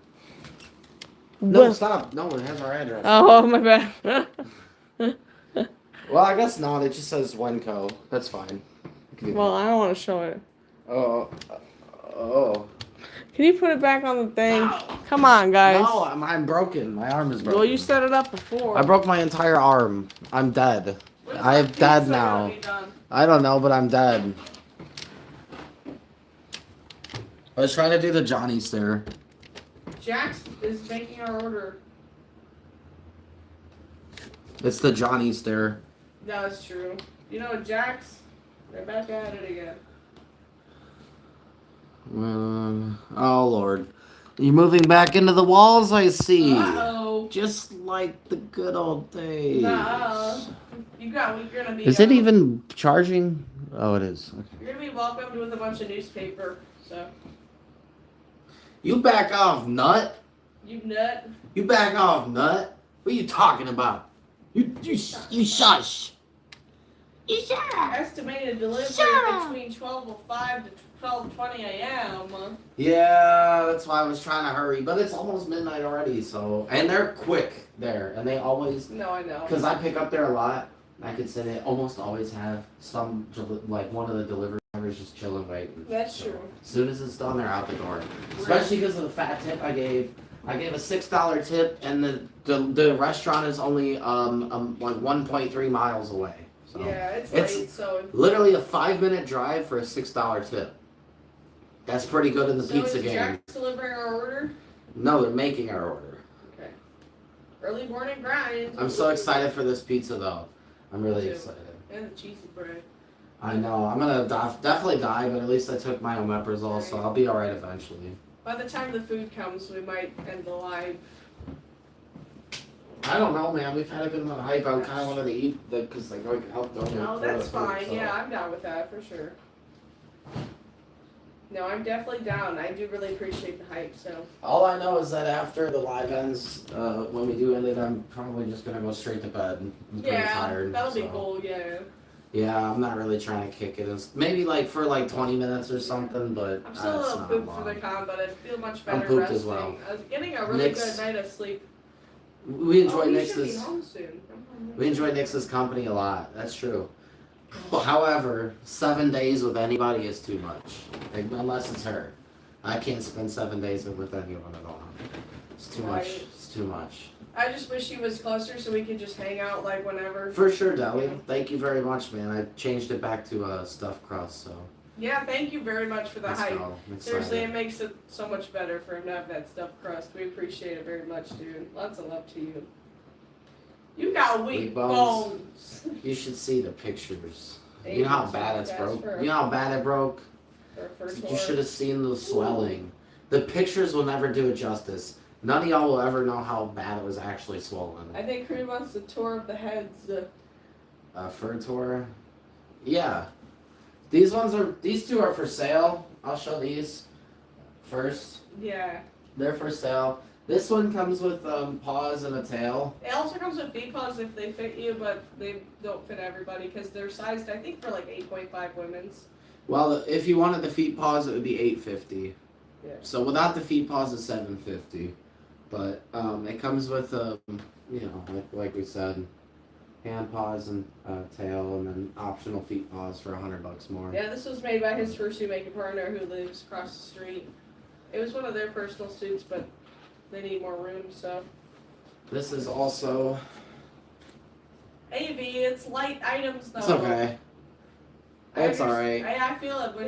B: No, stop. No, it has our address.
A: Oh, my bad.
B: Well, I guess not. It just says Wenco. That's fine.
A: Well, I don't want to show it.
B: Oh.
A: Can you put it back on the thing? No. Come on, guys.
B: No, I'm broken. My arm is broken.
A: Well, you set it up before.
B: I broke my entire arm. I'm dead. I'm dead now. I don't know, but I'm dead. I was trying to do the Johnny stare.
A: Jax is making our order.
B: It's the Johnny stare.
A: That's true. You know, Jax, they're back at it again.
B: Oh, Lord. You're moving back into the walls, I see.
A: Uh-oh.
B: Just like the good old days.
A: You're gonna be...
B: Is it even charging? Oh, it is. Okay.
A: You're gonna be welcomed with a bunch of newspaper, so...
B: You back off, nut.
A: You nut.
B: You back off, nut. What are you talking about? You shush. You shush.
A: Estimated delivery between 12:05 to 12:20 a.m.
B: Yeah, that's why I was trying to hurry. But it's almost midnight already, so... And they're quick there. And they always...
A: No, I know.
B: Because I pick up there a lot. I could say they almost always have some... Like, one of the delivery drivers just chilling waiting.
A: That's true.
B: As soon as it's done, they're out the door. Especially because of the fat tip I gave. I gave a $6 tip, and the restaurant is only like 1.3 miles away. So
A: Yeah, it's late, so...
B: literally a 5-minute drive for a $6 tip. That's pretty good in the pizza game.
A: So is Jax delivering our order?
B: No, they're making our order.
A: Okay. Early morning grind.
B: I'm so excited for this pizza, though. I'm really excited.
A: And the cheesy bread.
B: I know. I'm gonna definitely die, but at least I took my omeprazole, so I'll be alright eventually.
A: By the time the food comes, we might end the live.
B: I don't know, man. We've had a good amount of hype. I kind of wanted to eat because like I can help donate.
A: No,
B: for
A: that's
B: the food,
A: fine.
B: so.
A: Yeah, I'm down with that for sure. No, I'm definitely down. I do really appreciate the hype. So.
B: All I know is that after the live ends, when we do end it, I'm probably just gonna go straight to bed. I'm pretty tired.
A: That'll be cool. Yeah.
B: Yeah, I'm not really trying to kick it. It's maybe like for like 20 minutes or something, but
A: I'm still a
B: it's
A: little
B: not
A: pooped
B: long.
A: for the con, but I feel much better
B: pooped
A: resting.
B: as well.
A: I was getting a really good night of sleep.
B: We enjoy
A: he should be
B: Nix's.
A: home soon.
B: We enjoy Nix's company a lot. That's true. However, 7 days with anybody is too much. Like, unless it's her. I can't spend 7 days with anyone at all. It's too much. It's too much.
A: I just wish he was closer so we could just hang out like whenever.
B: For sure, Deli. Thank you very much, man. I changed it back to stuffed crust, so.
A: Yeah, thank you very much for the
B: Let's
A: hype.
B: go. I'm
A: Seriously,
B: excited.
A: it makes it so much better for him to have that stuffed crust. We appreciate it very much, dude. Lots of love to you. You got weak bones.
B: You should see the pictures.
A: Thank
B: You know how
A: you.
B: bad it's
A: That's
B: broke?
A: for-
B: You know how bad it broke?
A: for a first
B: You
A: one.
B: should have seen the swelling. The pictures will never do it justice. None of y'all will ever know how bad it was actually swollen.
A: I think Creed wants the tour of the heads.
B: Fur tour? Yeah. These two are for sale. I'll show these. first.
A: Yeah.
B: They're for sale. This one comes with paws and a tail.
A: It also comes with feet paws if they fit you, but they don't fit everybody because they're sized, I think, for like 8.5 women's.
B: Well, if you wanted the feet paws, it would be $8.50.
A: Yeah.
B: So without the feet paws, it's $7.50. But it comes with like we said, hand paws and tail, and then optional feet paws for $100 more.
A: Yeah, this was made by his first shoemaking partner who lives across the street. It was one of their personal suits, but they need more room, so.
B: This is also.
A: AV, it's light items though.
B: It's okay. It's alright.
A: I feel it, but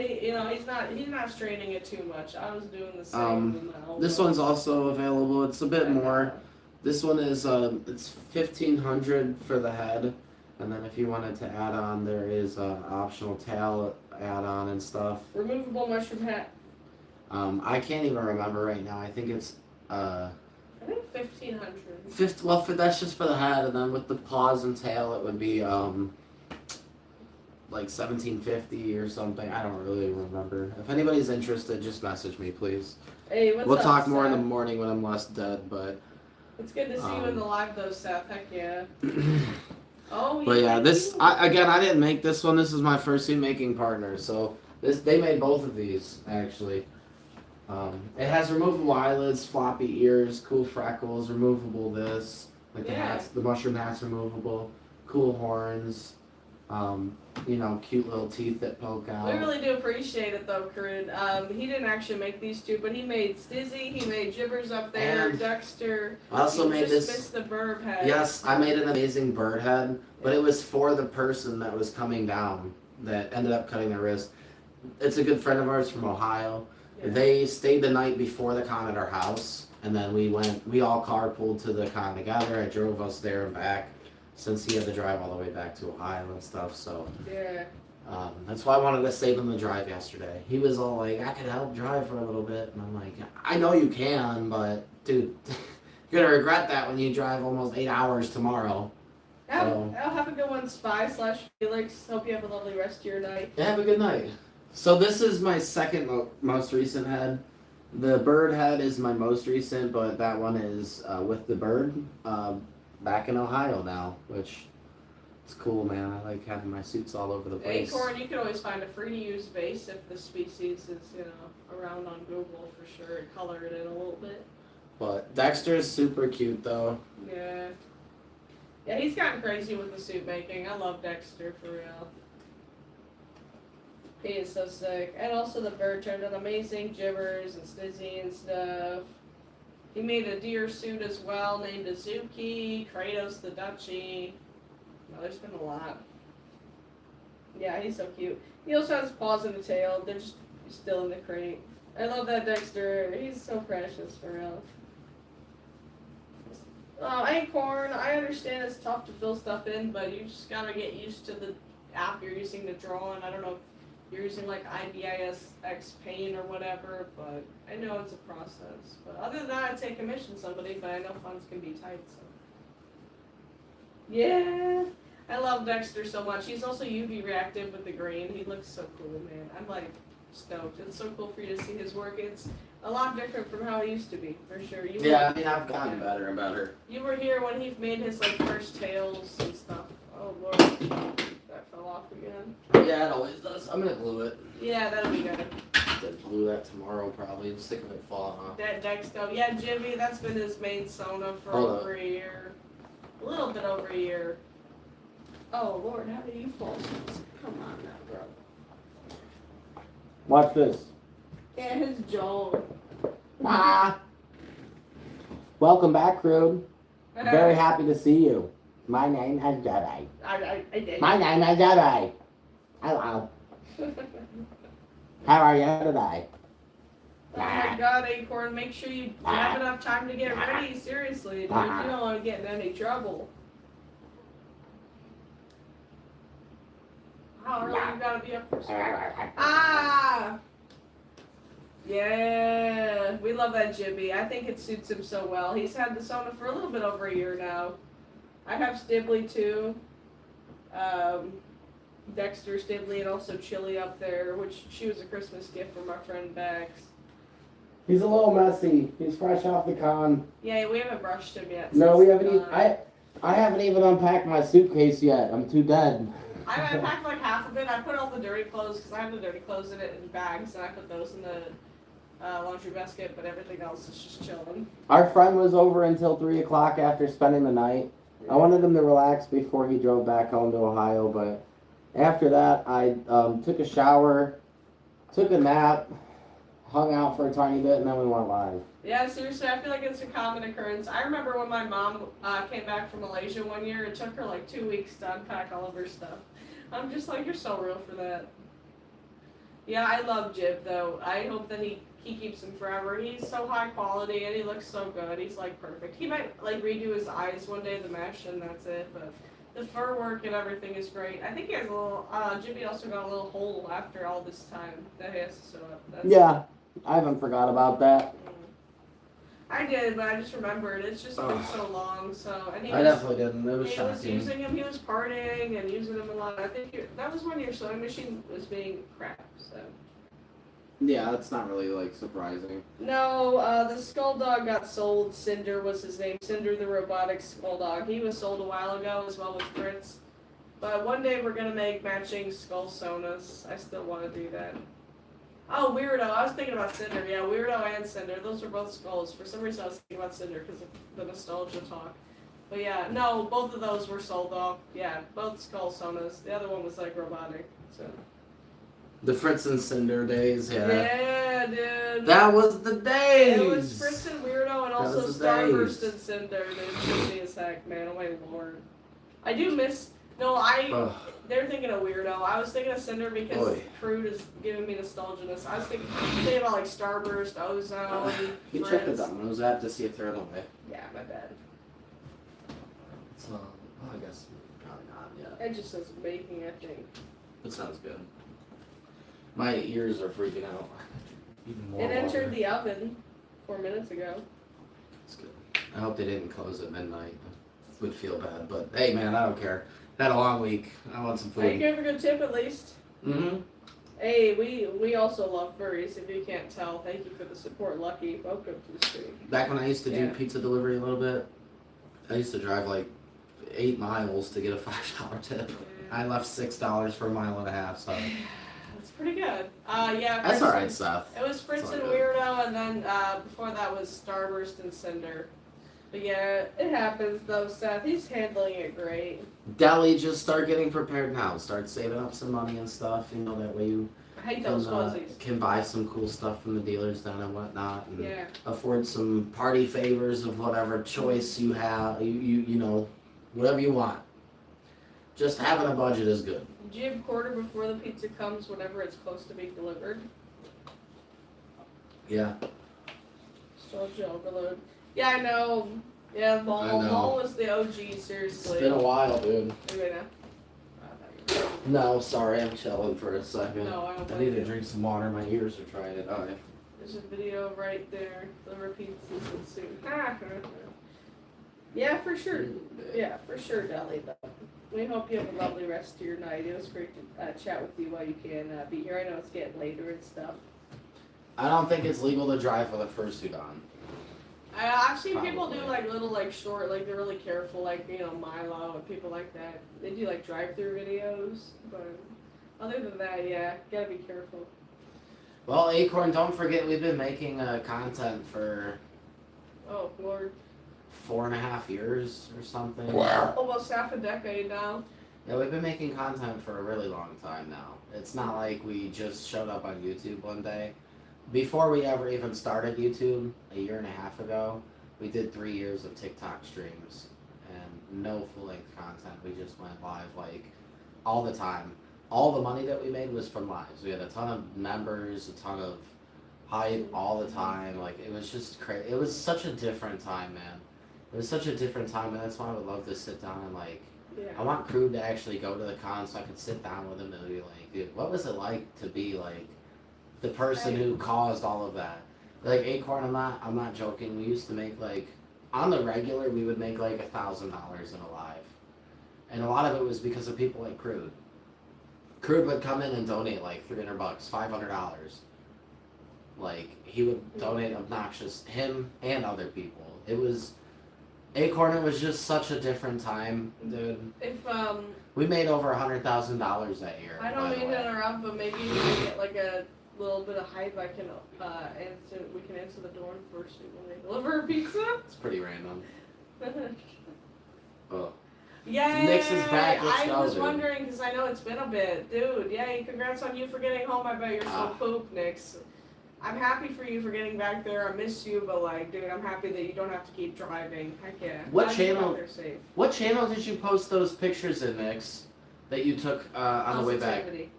A: he's not straining it too much. I was doing the same.
B: This one's also available. It's a bit more. This one is it's $1,500 for the head, and then if you wanted to add on, there is optional tail add on and stuff.
A: Removable mushroom hat.
B: I can't even remember right now. I think it's
A: I think 1,500.
B: Well, that's just for the head, and then with the paws and tail, it would be like $1,750 or something. I don't really remember. If anybody's interested, just message me, please.
A: Hey, what's
B: We'll
A: up,
B: talk more in the
A: Seth?
B: morning when I'm less dead, but.
A: It's good to see you in the live though, Seth. Heck yeah. Oh.
B: But yeah, I didn't make this one. This is my first suit making partner, so they made both of these actually. It has removable eyelids, floppy ears, cool freckles, removable this, like the hats, the mushroom hat's removable, cool horns, cute little teeth that poke out.
A: We really do appreciate it though, Corinne. He didn't actually make these two, but he made Stizzy, he made Jibbers up there,
B: And
A: Dexter.
B: I also made this.
A: Missed the bird head.
B: Yes, I made an amazing bird head, but it was for the person that was coming down that ended up cutting their wrist. It's a good friend of ours from Ohio.
A: Yeah.
B: They stayed the night before the con at our house, and then we all carpooled to the con together. I drove us there and back, since he had to drive all the way back to Ohio and stuff, so.
A: Yeah.
B: That's why I wanted to save him the drive yesterday. He was all like, I could help drive for a little bit, and I'm like, I know you can, but dude, you're gonna regret that when you drive almost 8 hours tomorrow.
A: I'll have a good one, Spy/Felix. Hope you have a lovely rest of your night.
B: Yeah, have a good night. So this is my second most recent head. The bird head is my most recent, but that one is with the bird back in Ohio now, which it's cool, man. I like having my suits all over the place.
A: Acorn, you can always find a free-to-use vase if the species is, around on Google for sure. Color it in a little bit.
B: But Dexter is super cute, though.
A: Yeah. Yeah, he's gotten crazy with the suit making. I love Dexter, for real. He is so sick. And also the bird turned out amazing, Jibbers and Stizzy and stuff. He made a deer suit as well, named Azuki, Kratos the Duchy. No, there's been a lot. Yeah, he's so cute. He also has paws and a tail. They're just still in the crate. I love that Dexter. He's so precious, for real. Acorn, I understand it's tough to fill stuff in, but you just gotta get used to the app you're using to draw on. I don't know if you're using like IBIS X Paint or whatever, but I know it's a process. But other than that, I'd say commission somebody, but I know funds can be tight, so. Yeah, I love Dexter so much. He's also UV reactive with the green. He looks so cool, man. I'm like stoked. It's so cool for you to see his work. It's a lot different from how it used to be, for sure.
B: I've gotten better and better.
A: You were here when he made his like first tails and stuff. Oh Lord, that fell off again.
B: Yeah, it always does. I'm gonna glue it.
A: Yeah, that'll be good.
B: To glue that tomorrow, probably. I'm sick of it falling off.
A: That Dexto, yeah, Jibby, that's been his main Sona for over a year. A little bit over a year. Oh Lord, how do you fall? Come on now, bro.
B: Watch this.
A: Yeah, his jaw.
B: Ah. Welcome back, crew. Very happy to see you. My name is Jibby.
A: I did.
B: My name is Jibby. Hello. How are you today?
A: Oh my God, Acorn, make sure you have enough time to get ready. Seriously, dude, you don't want to get in any trouble. How early you gotta be up for school? Ah! Yeah, we love that Jibby. I think it suits him so well. He's had the Sona for a little bit over a year now. I have Stibley too. Dexter, Stibley, and also Chili up there, which she was a Christmas gift from our friend Bex.
B: He's a little messy. He's fresh off the con.
A: Yeah, we haven't brushed him yet.
B: No, we
A: since,
B: haven't. I haven't even unpacked my suitcase yet. I'm too dead.
A: I packed like half of it. I put all the dirty clothes because I have the dirty clothes in it in bags, and I put those in the laundry basket. But everything else is just chilling.
B: Our friend was over until 3 o'clock after spending the night. I wanted him to relax before he drove back home to Ohio, but after that, I took a shower, took a nap, hung out for a tiny bit, and then we went live.
A: Yeah, seriously, I feel like it's a common occurrence. I remember when my mom came back from Malaysia one year, it took her like 2 weeks to unpack all of her stuff. I'm just like, you're so real for that. Yeah, I love Jib though. I hope that he keeps him forever. He's so high quality and he looks so good. He's like perfect. He might like redo his eyes one day, the mesh, and that's it. But the fur work and everything is great. I think he has a little, Jibby also got a little hole after all this time that he has to sew up.
B: Yeah, I haven't forgot about that.
A: I did, but I just remembered. It's just been so long. So, and
B: I definitely didn't. It was
A: he was
B: shocking.
A: using him. He was partying and using him a lot. I think that was when your sewing machine was being crap. So.
B: Yeah, that's not really like surprising.
A: No, the skull dog got sold. Cinder was his name. Cinder, the robotic skull dog. He was sold a while ago as well with Fritz. But one day we're gonna make matching skull sonas. I still want to do that. Oh, Weirdo. I was thinking about Cinder. Yeah, Weirdo and Cinder. Those were both skulls. For some reason I was thinking about Cinder because of the nostalgia talk. But yeah, no, both of those were sold off. Yeah, both skull sonas. The other one was like robotic. So.
B: The Fritz and Cinder days, yeah.
A: Yeah, dude.
B: That was the days!
A: It was Fritz and Weirdo and also
B: was the
A: Starburst
B: days.
A: and Cinder. They took me a sec, man. Oh my lord. I do miss. No, they're thinking of Weirdo. I was thinking of Cinder because
B: Oy.
A: Crude is giving me nostalgia-ness. I was thinking about like Starburst, Ozone,
B: You
A: Fritz.
B: check the Domino's app to see if they're in the way.
A: Yeah, my bad.
B: So, I guess probably not yet.
A: It just says baking, I think.
B: It sounds good. My ears are freaking out. Even more.
A: It entered the oven 4 minutes ago.
B: It's good. I hope they didn't close at midnight. Would feel bad, but hey, man, I don't care. Had a long week. I want some
A: You
B: food.
A: gave a good tip at least.
B: Mm-hmm.
A: Hey, we also love furries. If you can't tell, thank you for the support, Lucky. Welcome to the stream.
B: Back when I used to do
A: Yeah.
B: pizza delivery a little bit, I used to drive like 8 miles to get a $5 tip. I left $6 for a mile and a half, so
A: That's pretty good. Yeah.
B: that's
A: Fritz
B: alright,
A: and-
B: Seth.
A: It was Fritz
B: It's
A: and
B: all good.
A: Weirdo, and then before that was Starburst and Cinder. But yeah, it happens though, Seth. He's handling it great.
B: Deli, just start getting prepared now. Start saving up some money and stuff. You know, that way you
A: I hate those fuzzies.
B: can buy some cool stuff from the dealers then and whatnot, and
A: Yeah.
B: afford some party favors of whatever choice you have. You know, whatever you want. Just having a budget is good.
A: Jib quarter before the pizza comes whenever it's close to being delivered.
B: Yeah.
A: Nostalgia overload. Yeah, I know. Yeah,
B: I
A: Maul.
B: know.
A: Maul was the OG,
B: It's
A: seriously.
B: been a while, dude.
A: Anyway, now. I thought you
B: No, sorry, I'm chilling for a second.
A: were- No, I don't
B: I
A: blame
B: need to
A: you.
B: drink some water. My ears are trying to die.
A: There's a video right there. Deliver pizza soon. Yeah, for sure. Yeah, for sure, Deli. We hope you have a lovely rest of your night. It was great to chat with you while you can be here. I know it's getting later and stuff.
B: I don't think it's legal to drive for the first Sudan.
A: I've seen people do
B: Probably.
A: like little like short, like they're really careful, like Milo and people like that. They do like drive-through videos, but other than that, yeah, gotta be careful.
B: Well, Acorn, don't forget we've been making content for
A: Oh Lord,
B: 4.5 years or something.
A: almost half a decade now.
B: Yeah, we've been making content for a really long time now. It's not like we just showed up on YouTube one day. Before we ever even started YouTube, a year and a half ago, we did 3 years of TikTok streams and no full-length content. We just went live like all the time. All the money that we made was from lives. We had a ton of members, a ton of hype all the time. Like, it was just crazy. It was such a different time, man. It was such a different time, and that's why I would love to sit down and like, I
A: Yeah.
B: want Crew to actually go to the con so I could sit down with him and be like, dude, what was it like to be like the person who caused all of that? Like Acorn, I'm not joking. We used to make like on the regular we would make like $1,000 in a live. And a lot of it was because of people like Crude. Crude would come in and donate like $300, $500. Like, he would donate obnoxious, him and other people. It was, Acorn, it was just such a different time, dude.
A: If
B: We made over $100,000 that year.
A: I
B: by
A: don't
B: the
A: mean
B: way.
A: to interrupt, but maybe you can get like a little bit of hype. I can answer. We can answer the door first when they deliver a pizza.
B: It's pretty random. Oh.
A: Yay!
B: Nix is back. Let's
A: I
B: go,
A: was
B: dude.
A: wondering because I know it's been a bit, dude. Yay! Congrats on you for getting home. I bet you're so pooped, Nix. I'm happy for you for getting back there. I miss you, but like, dude, I'm happy that you don't have to keep driving. Heck yeah.
B: What
A: Glad you got
B: channel-
A: there safe.
B: What channel did you post those pictures in, Nix, that you took on the way back?
A: Positivity.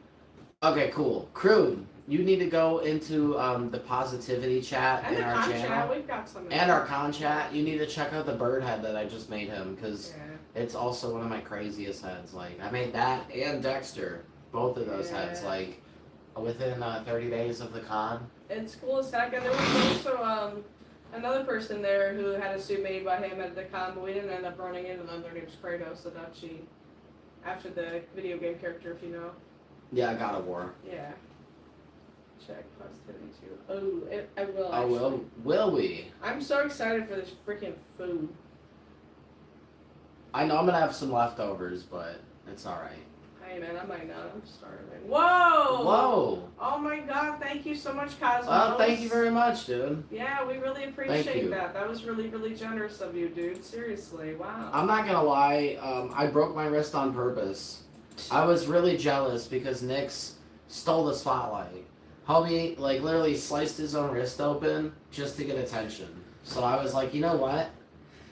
B: Okay, cool. Crude, you need to go into the positivity chat
A: And
B: in
A: the
B: our
A: con
B: channel.
A: chat, we've got some.
B: And our con chat. You need to check out the bird head that I just made him, because
A: Yeah.
B: it's also one of my craziest heads. Like, I made that and Dexter, both of those heads,
A: Yeah.
B: like, within 30 days of the con.
A: It's cool as heck, and there was also another person there who had a suit made by him at the con, but we didn't end up running into them. Their name's Kratos, the Dutchie, after the video game character, if you know.
B: Yeah, God of War.
A: Yeah. Check positivity too. Oh, I will.
B: Oh,
A: Actually.
B: will we?
A: I'm so excited for this freaking food.
B: I know I'm gonna have some leftovers, but it's alright.
A: Hey man, I might not. I'm starving. Whoa!
B: Whoa!
A: Oh my god! Thank you so much, Cosmos.
B: Oh, thank you very much, dude.
A: Yeah, we really appreciate
B: you.
A: that. That was really, really generous of you, dude. Seriously, wow.
B: I'm not gonna lie, I broke my wrist on purpose. I was really jealous because Nix stole the spotlight. Homie, like, literally sliced his own wrist open just to get attention. So I was like, you know what?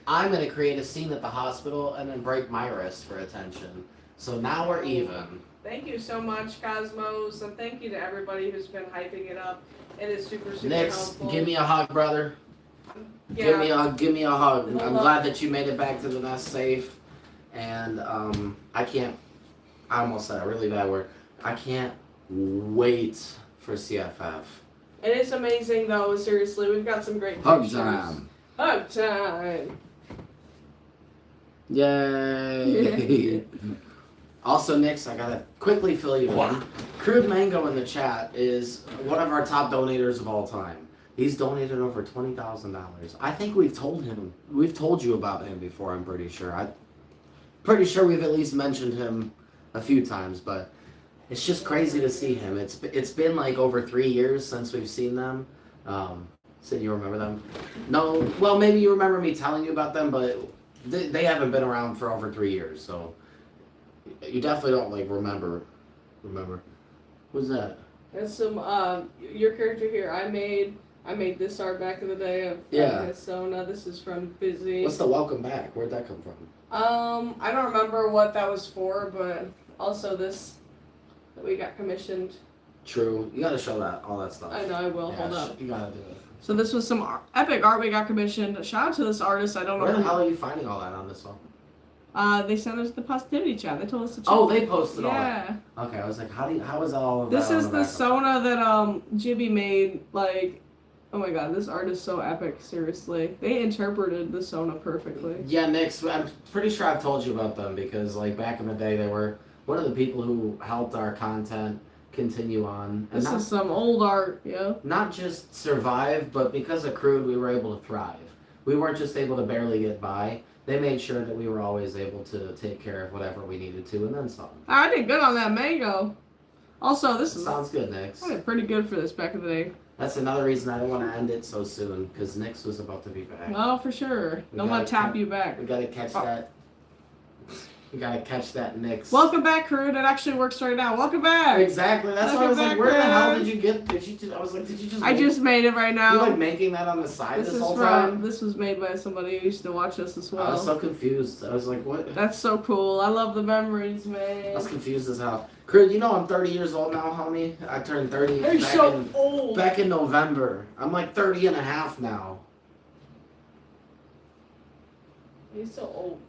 B: I'm gonna create a scene at the hospital and then break my wrist for attention. So now we're even.
A: Thank you so much, Cosmos, and thank you to everybody who's been hyping it up. It is super, super
B: Nix,
A: helpful.
B: give me a hug, brother.
A: Yeah.
B: Give me a hug.
A: Hold
B: I'm
A: up.
B: glad that you made it back to the nest safe. And I almost said a really bad word. I can't wait for CFF.
A: It is amazing, though. Seriously, we've got some great
B: Hug
A: pictures.
B: time.
A: Hug time.
B: Yay. Also, Nix, I gotta quickly fill you in. Crude Mango in the chat is one of our top donators of all time. He's donated over $20,000. I think we've told you about him before, I'm pretty sure. I'm pretty sure we've at least mentioned him a few times, but it's just crazy to see him. It's been like over 3 years since we've seen them. Sid, you remember them? No, well, maybe you remember me telling you about them, but they haven't been around for over 3 years, so you definitely don't like remember. Who's that?
A: That's some your character here. I made this art back in the day of
B: Yeah.
A: Sona. This is from Busy.
B: What's the welcome back? Where'd that come from?
A: I don't remember what that was for, but also this that we got commissioned.
B: True. You gotta show that all that stuff.
A: I know I will.
B: Yeah,
A: Hold up.
B: You gotta do it.
A: So this was some epic art we got commissioned. Shout out to this artist. I don't know.
B: Where the
A: who-
B: hell are you finding all that on this one?
A: They sent us the positivity chat. They told us to check.
B: Oh, they posted all that.
A: Yeah.
B: Okay, I was like, how is all of
A: This
B: that?
A: is
B: on
A: the
B: back?
A: Sona that Jibby made. Like, oh my god, this art is so epic. Seriously, they interpreted the Sona perfectly.
B: Yeah, Nix, I'm pretty sure I've told you about them because like back in the day they were one of the people who helped our content continue on. And
A: This is some old art, yeah.
B: not just survive, but because of Crude, we were able to thrive. We weren't just able to barely get by. They made sure that we were always able to take care of whatever we needed to, and then some.
A: I did good on that mango. Also, this is
B: Sounds good, Nix.
A: I did pretty good for this back in the day.
B: That's another reason I didn't want to end it so soon, because Nix was about to be back.
A: Oh, for sure.
B: We
A: Don't
B: gotta
A: let tap
B: keep-
A: you back.
B: We gotta catch that. We gotta catch that Nix.
A: Welcome back, crew. It actually works right now. Welcome back.
B: Exactly. That's why I was
A: Welcome
B: like,
A: back,
B: where the hell
A: man.
B: did you get? I was like, did you just?
A: I just made it right
B: You
A: now.
B: like making that on the side
A: This
B: this
A: is
B: whole
A: from.
B: time?
A: This was made by somebody who used to watch us as
B: I was
A: well.
B: so confused. I was like, what?
A: That's so cool. I love the memories, man.
B: I was confused as hell. Crud, you know I'm 30 years old now, homie. I turned 30
A: You're so old.
B: back in November. I'm like 30 and a half now.
A: He's so old.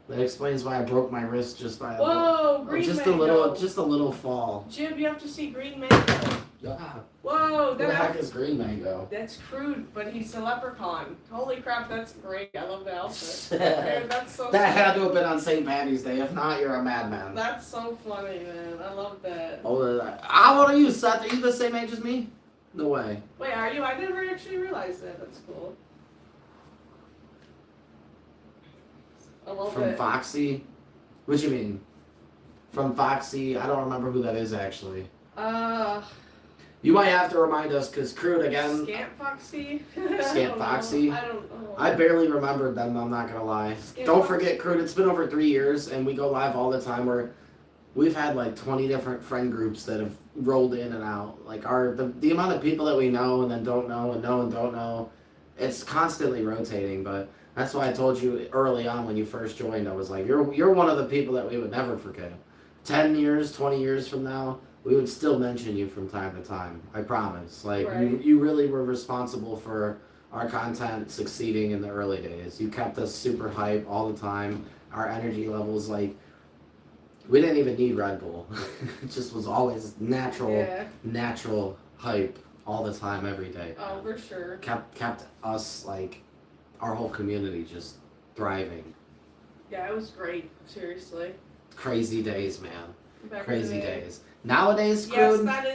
B: That explains why I broke my wrist just by
A: Whoa, green
B: just
A: mango.
B: a little fall.
A: Jib, you have to see green mango.
B: Ah,
A: Whoa,
B: who the heck is green mango?
A: that's crude, but he's a leprechaun. Holy crap, that's great. I love the outfit.
B: that
A: Dude, that's so
B: had to have been on St. Patty's Day. If not, you're a madman.
A: That's so funny, man. I love that.
B: How old are you, Seth? Are you the same age as me? No way.
A: Wait, are you? I never actually realized that. That's cool. A little
B: From
A: bit.
B: Foxy? What you mean? From Foxy? I don't remember who that is actually. You might have to remind us because Crude again.
A: Scamp Foxy?
B: Scamp Foxy?
A: I don't know.
B: I barely remembered them, I'm not gonna lie.
A: Scamp
B: Don't
A: Foxy.
B: forget, Crude, it's been over 3 years and we go live all the time where we've had like 20 different friend groups that have rolled in and out. Like the amount of people that we know and then don't know and know and don't know, it's constantly rotating, but that's why I told you early on when you first joined, I was like, you're one of the people that we would never forget. 10 years, 20 years from now, we would still mention you from time to time. I promise. Like,
A: Right.
B: you really were responsible for our content succeeding in the early days. You kept us super hype all the time. Our energy levels, like, we didn't even need Red Bull. It just was always natural hype all the time, every day.
A: Oh, for sure.
B: Kept us, like, our whole community just thriving.
A: Yeah, it was great. Seriously.
B: Crazy days, man.
A: Back in
B: Crazy
A: the day.
B: days. Nowadays,
A: Yes,
B: Crude,
A: that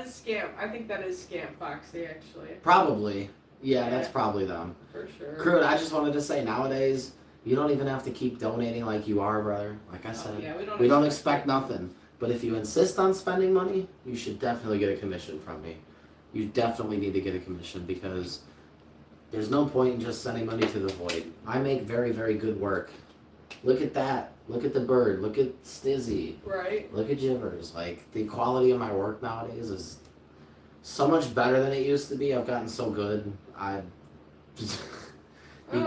A: is Scamp. I think that is Scamp Foxy, actually.
B: probably. Yeah,
A: Yeah.
B: that's probably them.
A: For sure.
B: Crude, I just wanted to say, nowadays, you don't even have to keep donating like you are, brother. Like I
A: Oh,
B: said,
A: yeah,
B: we don't expect nothing. But if you insist on spending money, you should definitely get a commission from me. You definitely need to get a commission because there's no point in just sending money to the void. I make very, very good work. Look at that. Look at the bird. Look at Stizzy.
A: Right.
B: Look at Jibbers. Like, the quality of my work nowadays is so much better than it used to be. I've gotten so good. You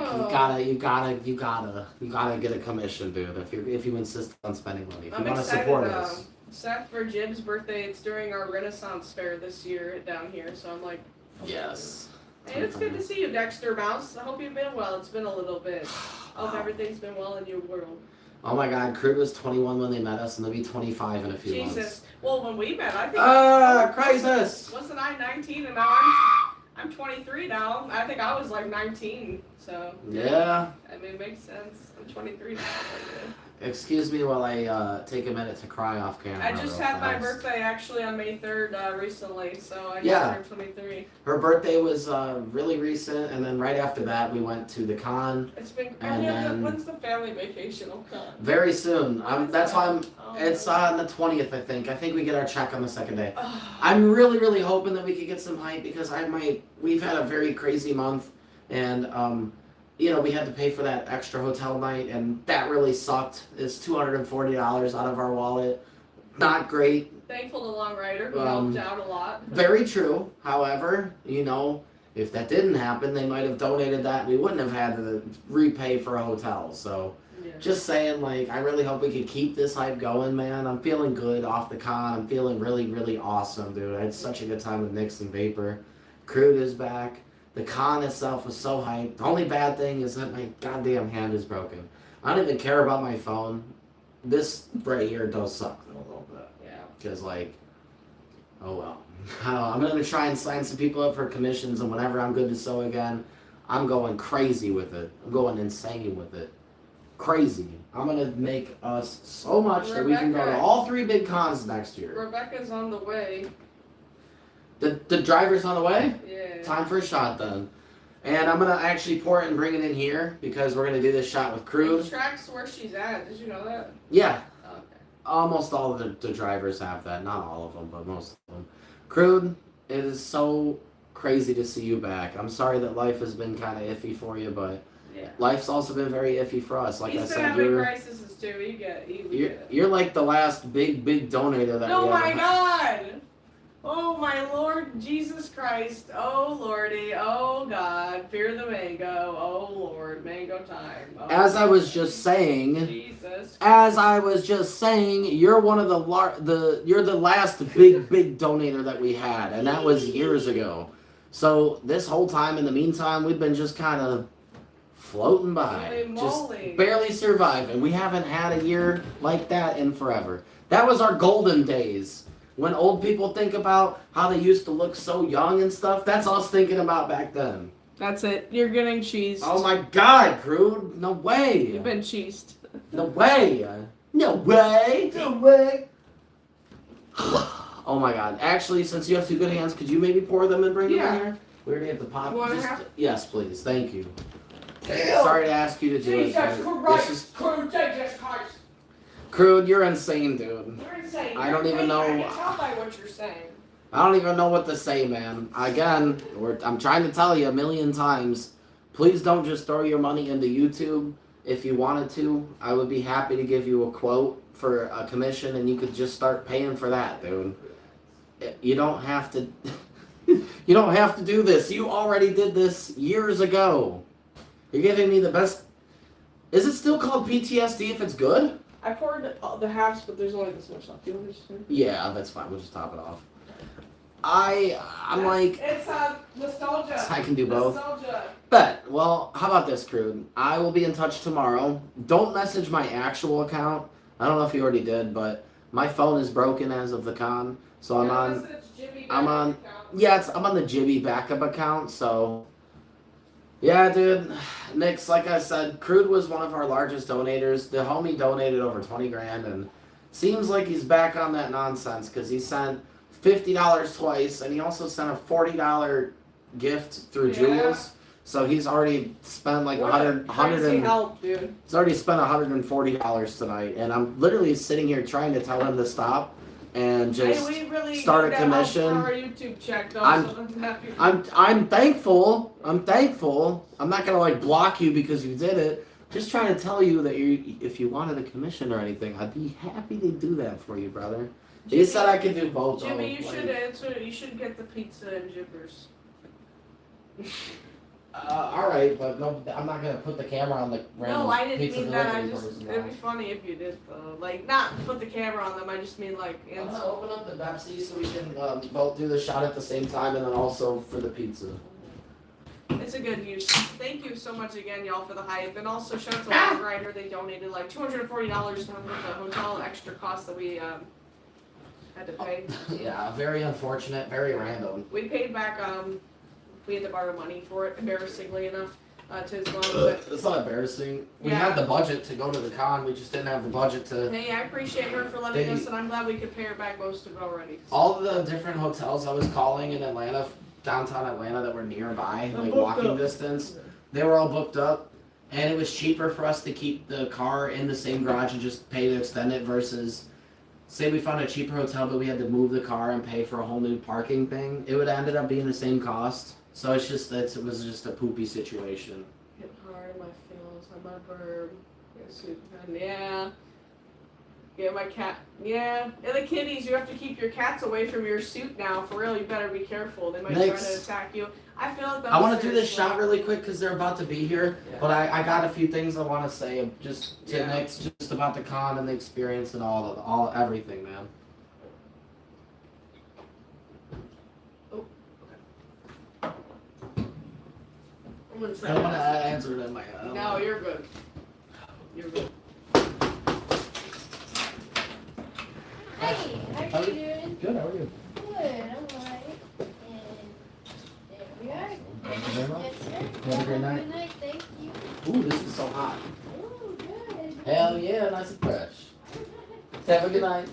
B: gotta get a commission, dude. If you insist on spending money, if you
A: I'm
B: want to
A: excited,
B: support us.
A: Seth, for Jib's birthday, it's during our Renaissance fair this year down here, so I'm like,
B: Yes.
A: hey, it's good to see you, Dexter Mouse. I hope you've been well. It's been a little bit. I hope everything's been well in your world.
B: Oh my God, Crude was 21 when they met us, and they'll be 25 in a few months.
A: Jesus. Well, when we met, I think.
B: Crisis!
A: Wasn't I 19 and now I'm 23 now. I think I was like 19, so.
B: Yeah.
A: I mean, it makes sense. I'm 23 now.
B: Excuse me while I take a minute to cry off camera.
A: I just
B: real
A: had my
B: fast.
A: birthday actually on May 3rd recently, so I just
B: Yeah.
A: turned 23.
B: Her birthday was really recent, and then right after that, we went to the con
A: It's been.
B: And then-
A: when's the family vacation? Okay.
B: very soon. That's why I'm.
A: Oh.
B: It's on the 20th, I think. I think we get our check on the second day.
A: Ugh.
B: I'm really, really hoping that we could get some hype because we've had a very crazy month, and we had to pay for that extra hotel night, and that really sucked. It's $240 out of our wallet. Not great.
A: Thankful to Long Rider who
B: Um,
A: helped out a lot.
B: Very true. However, if that didn't happen, they might have donated that, and we wouldn't have had to repay for a hotel. So,
A: Yeah.
B: just saying, I really hope we could keep this hype going, man. I'm feeling good off the con. I'm feeling really, really awesome, dude. I had such a good time with Nix and Vapor. Crude is back. The con itself was so hyped. The only bad thing is that my goddamn hand is broken. I don't even care about my phone. This right here does suck though, a little bit.
A: Yeah.
B: Because, oh well. I'm going to try and sign some people up for commissions, and whenever I'm good to sew again, I'm going crazy with it. I'm going insane with it. Crazy. I'm going to make us so much that we can go to
A: Rebecca.
B: all 3 big cons next year.
A: Rebecca's on the way.
B: The driver's on the way?
A: Yeah.
B: Time for a shot then. And I'm going to actually pour it and bring it in here because we're going to do this shot with
A: It
B: Crude.
A: tracks where she's at. Did you know that?
B: Yeah.
A: Okay.
B: Almost all of the drivers have that. Not all of them, but most of them. Crude, it is so crazy to see you back. I'm sorry that life has been kind of iffy for you, but
A: Yeah.
B: life's also been very iffy for us. Like
A: He's
B: I
A: been
B: said,
A: having crises too. You get it.
B: you're like the last big donator that
A: Oh
B: we
A: my
B: ever had.
A: God! Oh my Lord Jesus Christ! Oh Lordy! Oh God! Fear the mango! Oh Lord! Mango time! Oh,
B: As I was just saying,
A: Jesus.
B: you're one of you're the last big donator that we had, and that was years ago. So this whole time, in the meantime, we've been just kind of floating by,
A: Holy
B: just
A: moly.
B: barely surviving. We haven't had a year like that in forever. That was our golden days. When old people think about how they used to look so young and stuff, that's us thinking about back then.
A: That's it. You're getting cheesed.
B: Oh my God, Crude! No way!
A: You've been cheesed.
B: No way! No way! No way! Oh my god. Actually, since you have two good hands, could you maybe pour them and bring them
A: Yeah.
B: in here? We already have the pop.
A: You want a
B: Just-
A: half?
B: Yes, please. Thank you.
C: Damn.
B: Sorry to ask you to do it.
C: Jesus
B: but
C: Christ!
B: This is
C: Jesus Christ!
B: crude. You're insane, dude.
A: You're insane.
B: I don't
A: You're
B: even
A: insane.
B: know-
A: I can tell by what you're saying.
B: I don't even know what to say, man. Again, I'm trying to tell you a million times. Please don't just throw your money into YouTube. If you wanted to, I would be happy to give you a quote for a commission, and you could just start paying for that, dude. You don't have to. You don't have to do this. You already did this years ago. You're giving me the best. Is it still called PTSD if it's good?
A: I poured the halves, but there's only this much left. Do you understand?
B: Yeah, that's fine. We'll just top it off. I'm like,
A: It's nostalgia.
B: I can do both.
A: Nostalgia.
B: Bet. Well, how about this, Crude? I will be in touch tomorrow. Don't message my actual account. I don't know if you already did, but my phone is broken as of the con, so I'm on.
A: Unless it's Jibby
B: I'm
A: back
B: on-
A: account.
B: Yeah, I'm on the Jibby backup account, so. Yeah, dude. Nix, like I said, Crude was one of our largest donators. The homie donated over 20 grand, and seems like he's back on that nonsense because he sent $50 twice, and he also sent a $40 gift through
A: Yeah.
B: Jules. So he's already spent like
A: What
B: 100,
A: a crazy
B: and
A: help, dude.
B: he's already spent $140 tonight, and I'm literally sitting here trying to tell him to stop and just.
A: Hey, we really
B: start
A: need
B: a
A: that help
B: commission.
A: for our YouTube check, though.
B: I'm-
A: So I'm happy.
B: I'm thankful. I'm thankful. I'm not gonna like block you because you did it. Just trying to tell you that if you wanted a commission or anything, I'd be happy to do that for you, brother. He
A: Jimmy-
B: said I could do both. though.
A: Jimmy, you
B: Like,
A: should answer. You should get the pizza and Jibbers.
B: all right, but no, I'm not gonna put the camera on the random
A: No, I didn't
B: pizza
A: mean that. I
B: delivery
A: just
B: person
A: it'd
B: now.
A: be funny if you did though. Like not put the camera on them. I just mean like
B: I'm
A: answer.
B: gonna open up the Pepsi so we can both do the shot at the same time, and then also for the pizza.
A: It's a good use. Thank you so much again, y'all, for the hype, and also shout out to Log Rider. They donated like $240 down with the hotel extra cost that we had to pay.
B: Yeah, very unfortunate, very random.
A: We paid back. We had to borrow money for it, embarrassingly enough, to his mom. But
B: It's not embarrassing. We
A: Yeah.
B: had the budget to go to the con. We just didn't have the budget to.
A: hey, I appreciate her for letting
B: They-
A: us, and I'm glad we could pay her back most of it already.
B: All the different hotels I was calling in Atlanta, downtown Atlanta, that were nearby,
A: They're
B: like
A: booked
B: walking
A: up.
B: distance, they were all booked up, and it was cheaper for us to keep the car in the same garage and just pay to extend it versus, say we found a cheaper hotel but we had to move the car and pay for a whole new parking thing. It would ended up being the same cost. So it's just that it was just a poopy situation.
A: Hit hard in my feels, on my bird. Yeah. Yeah, my cat. Yeah. And the kitties, you have to keep your cats away from your suit now. For real, you better be careful. They might try
B: Next.
A: to attack you. I feel like that
B: I
A: was
B: want to do this
A: seriously-
B: shot really quick because they're about to be here,
A: Yeah.
B: but I got a few things I want to say just to
A: Yeah.
B: Nick's, just about the con and the experience and all everything, man.
A: I'm gonna say
B: I don't want to
A: that.
B: answer it in my head.
A: No, you're good. You're good.
E: Hey, how are you doing?
B: Good. How are you?
E: Good, I'm alright. And there we are.
B: Thank you very much.
E: Yes, sir.
B: You have a great night?
E: Good night, thank you.
B: Ooh, this is so hot.
E: Ooh, good.
B: Hell yeah, nice and fresh. Have a good night.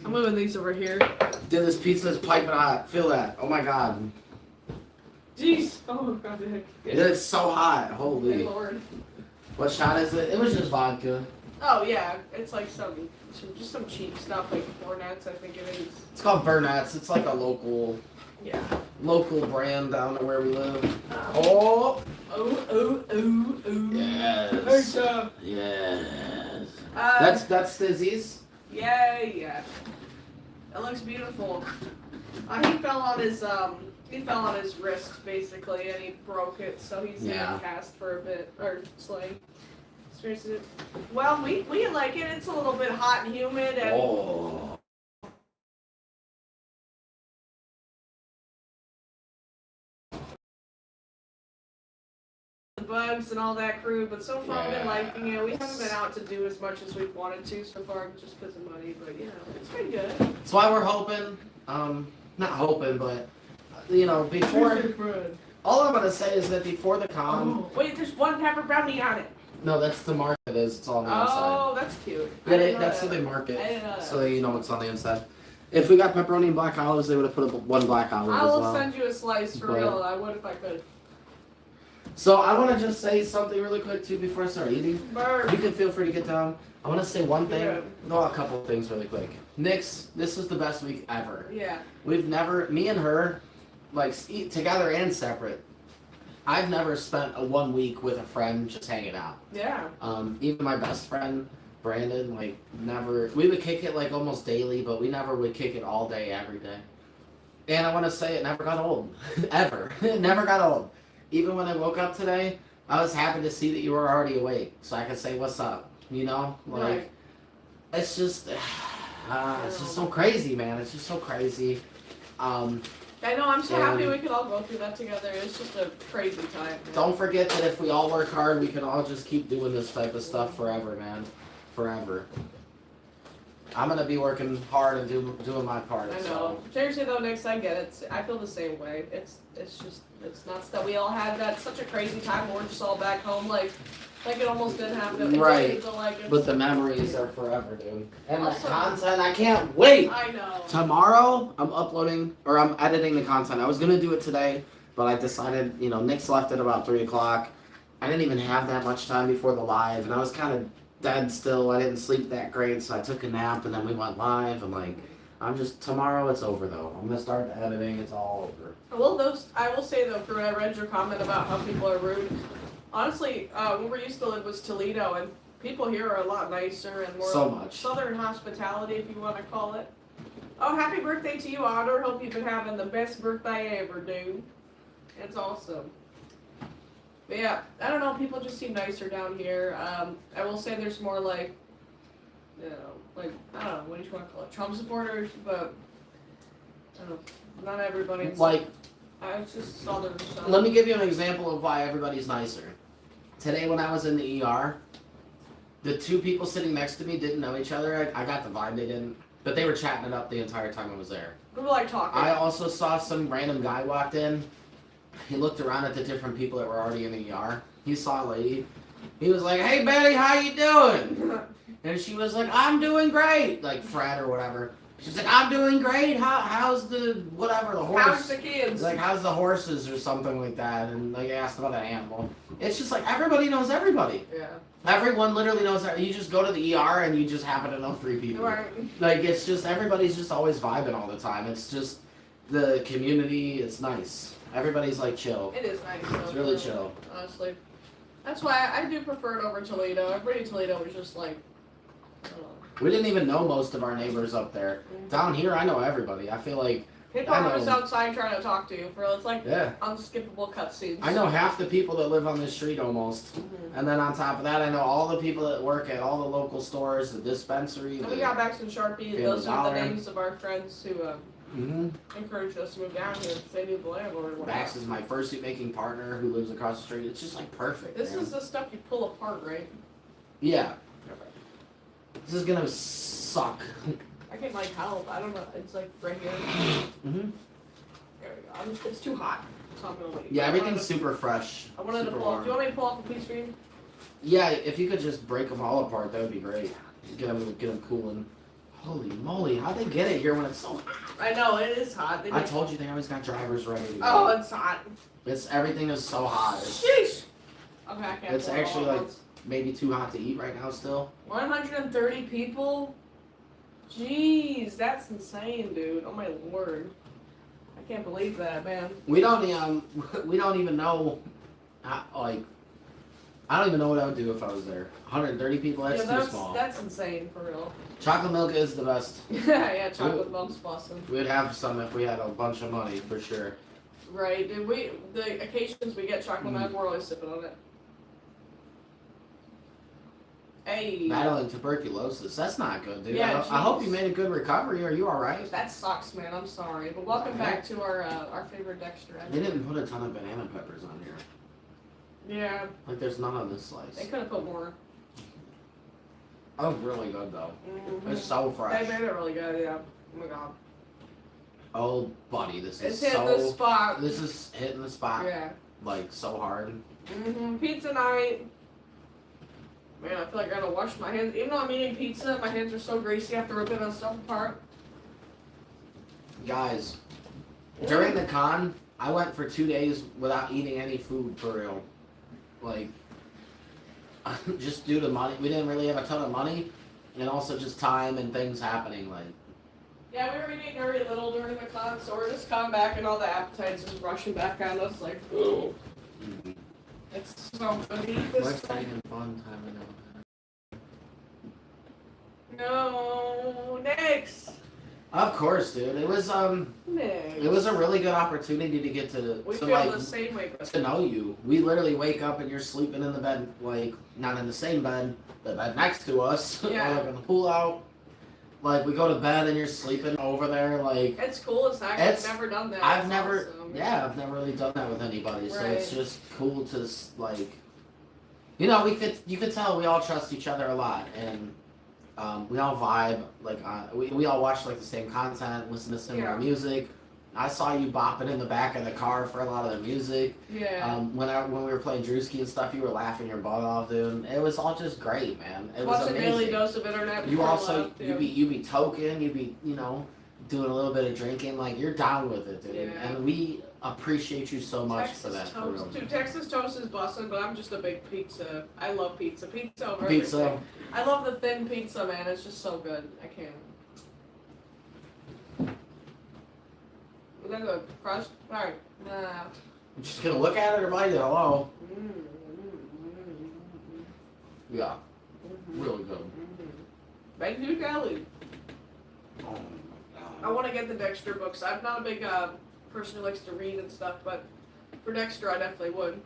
A: I'm moving these over here.
B: Dude, this pizza is piping hot. Feel that. Oh my god.
A: Jeez. Oh god.
B: It's so hot.
A: Good
B: Holy.
A: lord.
B: What shot is it? It was just vodka.
A: Oh yeah, it's like just some cheap stuff like Cornets, I think it is.
B: It's called Burnett's. It's like a local
A: Yeah.
B: brand down there where we live. Oh.
A: Oh.
B: Yes.
A: job.
B: Yes.
A: That's
B: That's Stizzy's.
A: yeah. It looks beautiful. He fell on his wrist basically, and he broke it, so he's in
B: Yeah.
A: a cast for a bit, or sling. Experiences it. Well, we like it. It's a little bit hot and humid, and
B: Oh.
A: the bugs and all that crew. But so far, we've been
B: Yeah.
A: liking it. We haven't been out to do as much as we've wanted to so far, just because of money. But it's been good.
B: That's why we're hoping. Not hoping, but before. All I'm gonna say is that before the con.
A: Oh, wait, there's one pepper brownie on it.
B: No, that's to market is. It's all on the inside.
A: Oh, that's cute. I
B: Yeah,
A: didn't know
B: that's
A: that.
B: how they mark
A: I
B: it.
A: didn't know that.
B: So you know what's on the inside. If we got pepperoni and black olives, they would have put one black olive
A: I
B: as
A: will
B: well.
A: send you a slice for
B: But-
A: real. I would if I could.
B: So I want to just say something really quick too before I start eating.
A: Burp.
B: You can feel free to get down. I want to say one thing.
A: Yeah.
B: No, a couple things really quick. Nix, this was the best week ever.
A: Yeah.
B: We've never, me and her, like eat together and separate. I've never spent a 1 week with a friend just hanging out.
A: Yeah.
B: Even my best friend, Brandon, like never. We would kick it like almost daily, but we never would kick it all day, every day. And I want to say it never got old, ever. It never got old. Even when I woke up today, I was happy to see that you were already awake, so I could say what's up. You know, like
A: Right.
B: it's just so crazy, man. It's just so crazy.
A: I know. I'm so happy
B: And-
A: we could all go through that together. It's just a crazy time. Man.
B: Don't forget that if we all work hard, we can all just keep doing this type of stuff forever, man. Forever. I'm gonna be working hard and doing my part.
A: I
B: So.
A: know. Seriously though, Nix, I get it. I feel the same way. It's just it's nuts that we all had that such a crazy time. We're just all back home, like it almost didn't happen. It
B: Right.
A: did, but like it's,
B: But the memories are forever, dude. And the
A: Also-
B: content, I can't wait.
A: I know.
B: Tomorrow, I'm uploading, or I'm editing the content. I was gonna do it today, but I decided, Nick's left at about 3 o'clock. I didn't even have that much time before the live, and I was kind of dead still. I didn't sleep that great, so I took a nap, and then we went live. I'm like, tomorrow it's over though. I'm gonna start the editing. It's all over.
A: I will say though, Drew, I read your comment about how people are rude. Honestly, where we used to live was Toledo, and people here are a lot nicer and more
B: So much.
A: southern hospitality, if you want to call it. Oh, happy birthday to you, Otter. Hope you've been having the best birthday ever, dude. It's awesome. But yeah, I don't know, people just seem nicer down here. I will say there's more like, I don't know, what do you want to call it? Trump supporters, but I don't know, not everybody. It's just southern stuff.
B: Let me give you an example of why everybody's nicer. Today when I was in the ER, the two people sitting next to me didn't know each other. I got the vibe they didn't, but they were chatting it up the entire time I was there.
A: People like talking.
B: I also saw some random guy walked in. He looked around at the different people that were already in the ER. He saw a lady. He was like, "Hey Betty, how you doing?" And she was like, "I'm doing great." Like Fred or whatever. She's like, "I'm doing great. How's the whatever the horse?"
A: How's the kids?
B: Like, how's the horses or something like that, and like asked about an animal. It's just like everybody knows everybody.
A: Yeah.
B: Everyone literally knows that. You just go to the ER and you just happen to know 3 people.
A: Right.
B: Like it's just everybody's just always vibing all the time. It's just the community. It's nice. Everybody's like chill.
A: It is nice.
B: It's
A: though,
B: really chill.
A: Honestly. That's why I do prefer it over Toledo. Everybody in Toledo was just like, I don't know.
B: We didn't even know most of our neighbors up there. Down here, I know everybody. I feel like
A: People
B: I
A: are
B: know.
A: always outside trying to talk to you. For it's like
B: yeah.
A: unskippable cutscenes.
B: I know half the people that live on this street almost.
A: Mhm.
B: And then on top of that, I know all the people that work at all the local stores, the dispensary.
A: And we got Max and Sharpie.
B: Family
A: Those are the
B: Dollar.
A: names of our friends who
B: Mm-hmm.
A: encouraged us to move down here because they knew the landlord. and whatnot.
B: Max is my fursuit making partner who lives across the street. It's just like perfect.
A: This
B: man.
A: is the stuff you pull apart, right?
B: Yeah. This is gonna suck.
A: I can like help. I don't know. It's like right here.
B: Mm-hmm.
A: There we go. It's too hot. So I'm gonna leave.
B: Yeah,
A: I wanted
B: everything's
A: to-
B: super fresh.
A: I wanted to
B: super
A: pull.
B: warm.
A: Do you want me to pull off the piece screen?
B: Yeah, if you could just break them all apart, that would be great. Get them cooling. Holy moly, how'd they get it here when it's so hot?
A: I know it is hot. They
B: I
A: make-
B: told you they always got drivers ready to go.
A: Oh, it's hot.
B: Everything is so hot. It's
A: Sheesh. Okay, I can't.
B: It's
A: pull it
B: actually
A: all at
B: like-
A: once.
B: maybe too hot to eat right now still.
A: 130 people. Jeez, that's insane, dude. Oh my lord. I can't believe that, man.
B: We don't even know how, like I don't even know what I would do if I was there. 130 people, that's
A: yeah,
B: too small.
A: that's insane for real.
B: Chocolate milk is the best.
A: Yeah, chocolate milk's busting.
B: We'd have some if we had a bunch of money for sure.
A: Right, dude. The occasions we get chocolate milk, we're always sipping on it. Hey.
B: Battling tuberculosis, that's not good, dude.
A: Yeah,
B: I hope
A: jeez.
B: you made a good recovery. Are you alright?
A: That sucks, man. I'm sorry, but welcome back to our favorite Dexter.
B: They didn't put a ton of banana peppers on here.
A: Yeah,
B: Like there's none on this
A: they
B: slice.
A: could have put more.
B: Oh, really good though.
A: Mhm.
B: It's so fresh.
A: They made it really good. Yeah. Oh my god.
B: Oh, buddy, this
A: It's
B: is
A: hitting
B: so.
A: the spot.
B: This is hitting the spot
A: Yeah.
B: like so hard.
A: Pizza night. Man, I feel like I gotta wash my hands. Even though I'm eating pizza, my hands are so greasy I have to rip that stuff apart.
B: Guys, during the con, I went for 2 days without eating any food for real. Like, just due to money. We didn't really have a ton of money, and also just time and things happening. Like,
A: Yeah, we were eating very little during the con, so we're just coming back and all the appetites just rushing back on us like, ooh. It's so good to eat this
B: we're
A: stuff.
B: having fun time and
A: No, next.
B: Of course, dude. It was
A: Next.
B: it was a really good opportunity to get to
A: We
B: to
A: feel
B: like
A: the same way, but
B: to know you. We literally wake up and you're sleeping in the bed, like not in the same bed, the bed next to us,
A: Yeah.
B: or like on the pull out. Like we go to bed and you're sleeping over there. Like
A: it's cool as heck.
B: It's-
A: I've never done that.
B: I've
A: It's
B: never,
A: awesome.
B: I've never really done that with anybody. So it's
A: Right.
B: just cool to like, you know, you could tell we all trust each other a lot, and we all vibe. Like we all watch like the same content, listen to similar
A: Yeah.
B: music. I saw you bopping in the back of the car for a lot of the music.
A: Yeah.
B: When we were playing Drewski and stuff, you were laughing your butt off, dude. It was all just great, man. It was
A: Watch a daily
B: amazing.
A: dose of internet.
B: You
A: before I
B: also
A: left,
B: you be token, you be doing a little bit of drinking. Like you're down with it, dude.
A: Yeah.
B: And we appreciate you so much for that.
A: Texas
B: For real.
A: toast. Dude, Texas toast is busting, but I'm just a big pizza. I love pizza. Pizza over
B: Pizza.
A: everything. I love the thin pizza, man. It's just so good. I can't. Is that a crust? Alright. Nah.
B: I'm just gonna look at it or bite it. Hello. Yeah, really good.
A: Baked New Cali.
B: Oh my
A: I
B: god.
A: want to get the Dexter books. I'm not a big person who likes to read and stuff, but for Dexter, I definitely would.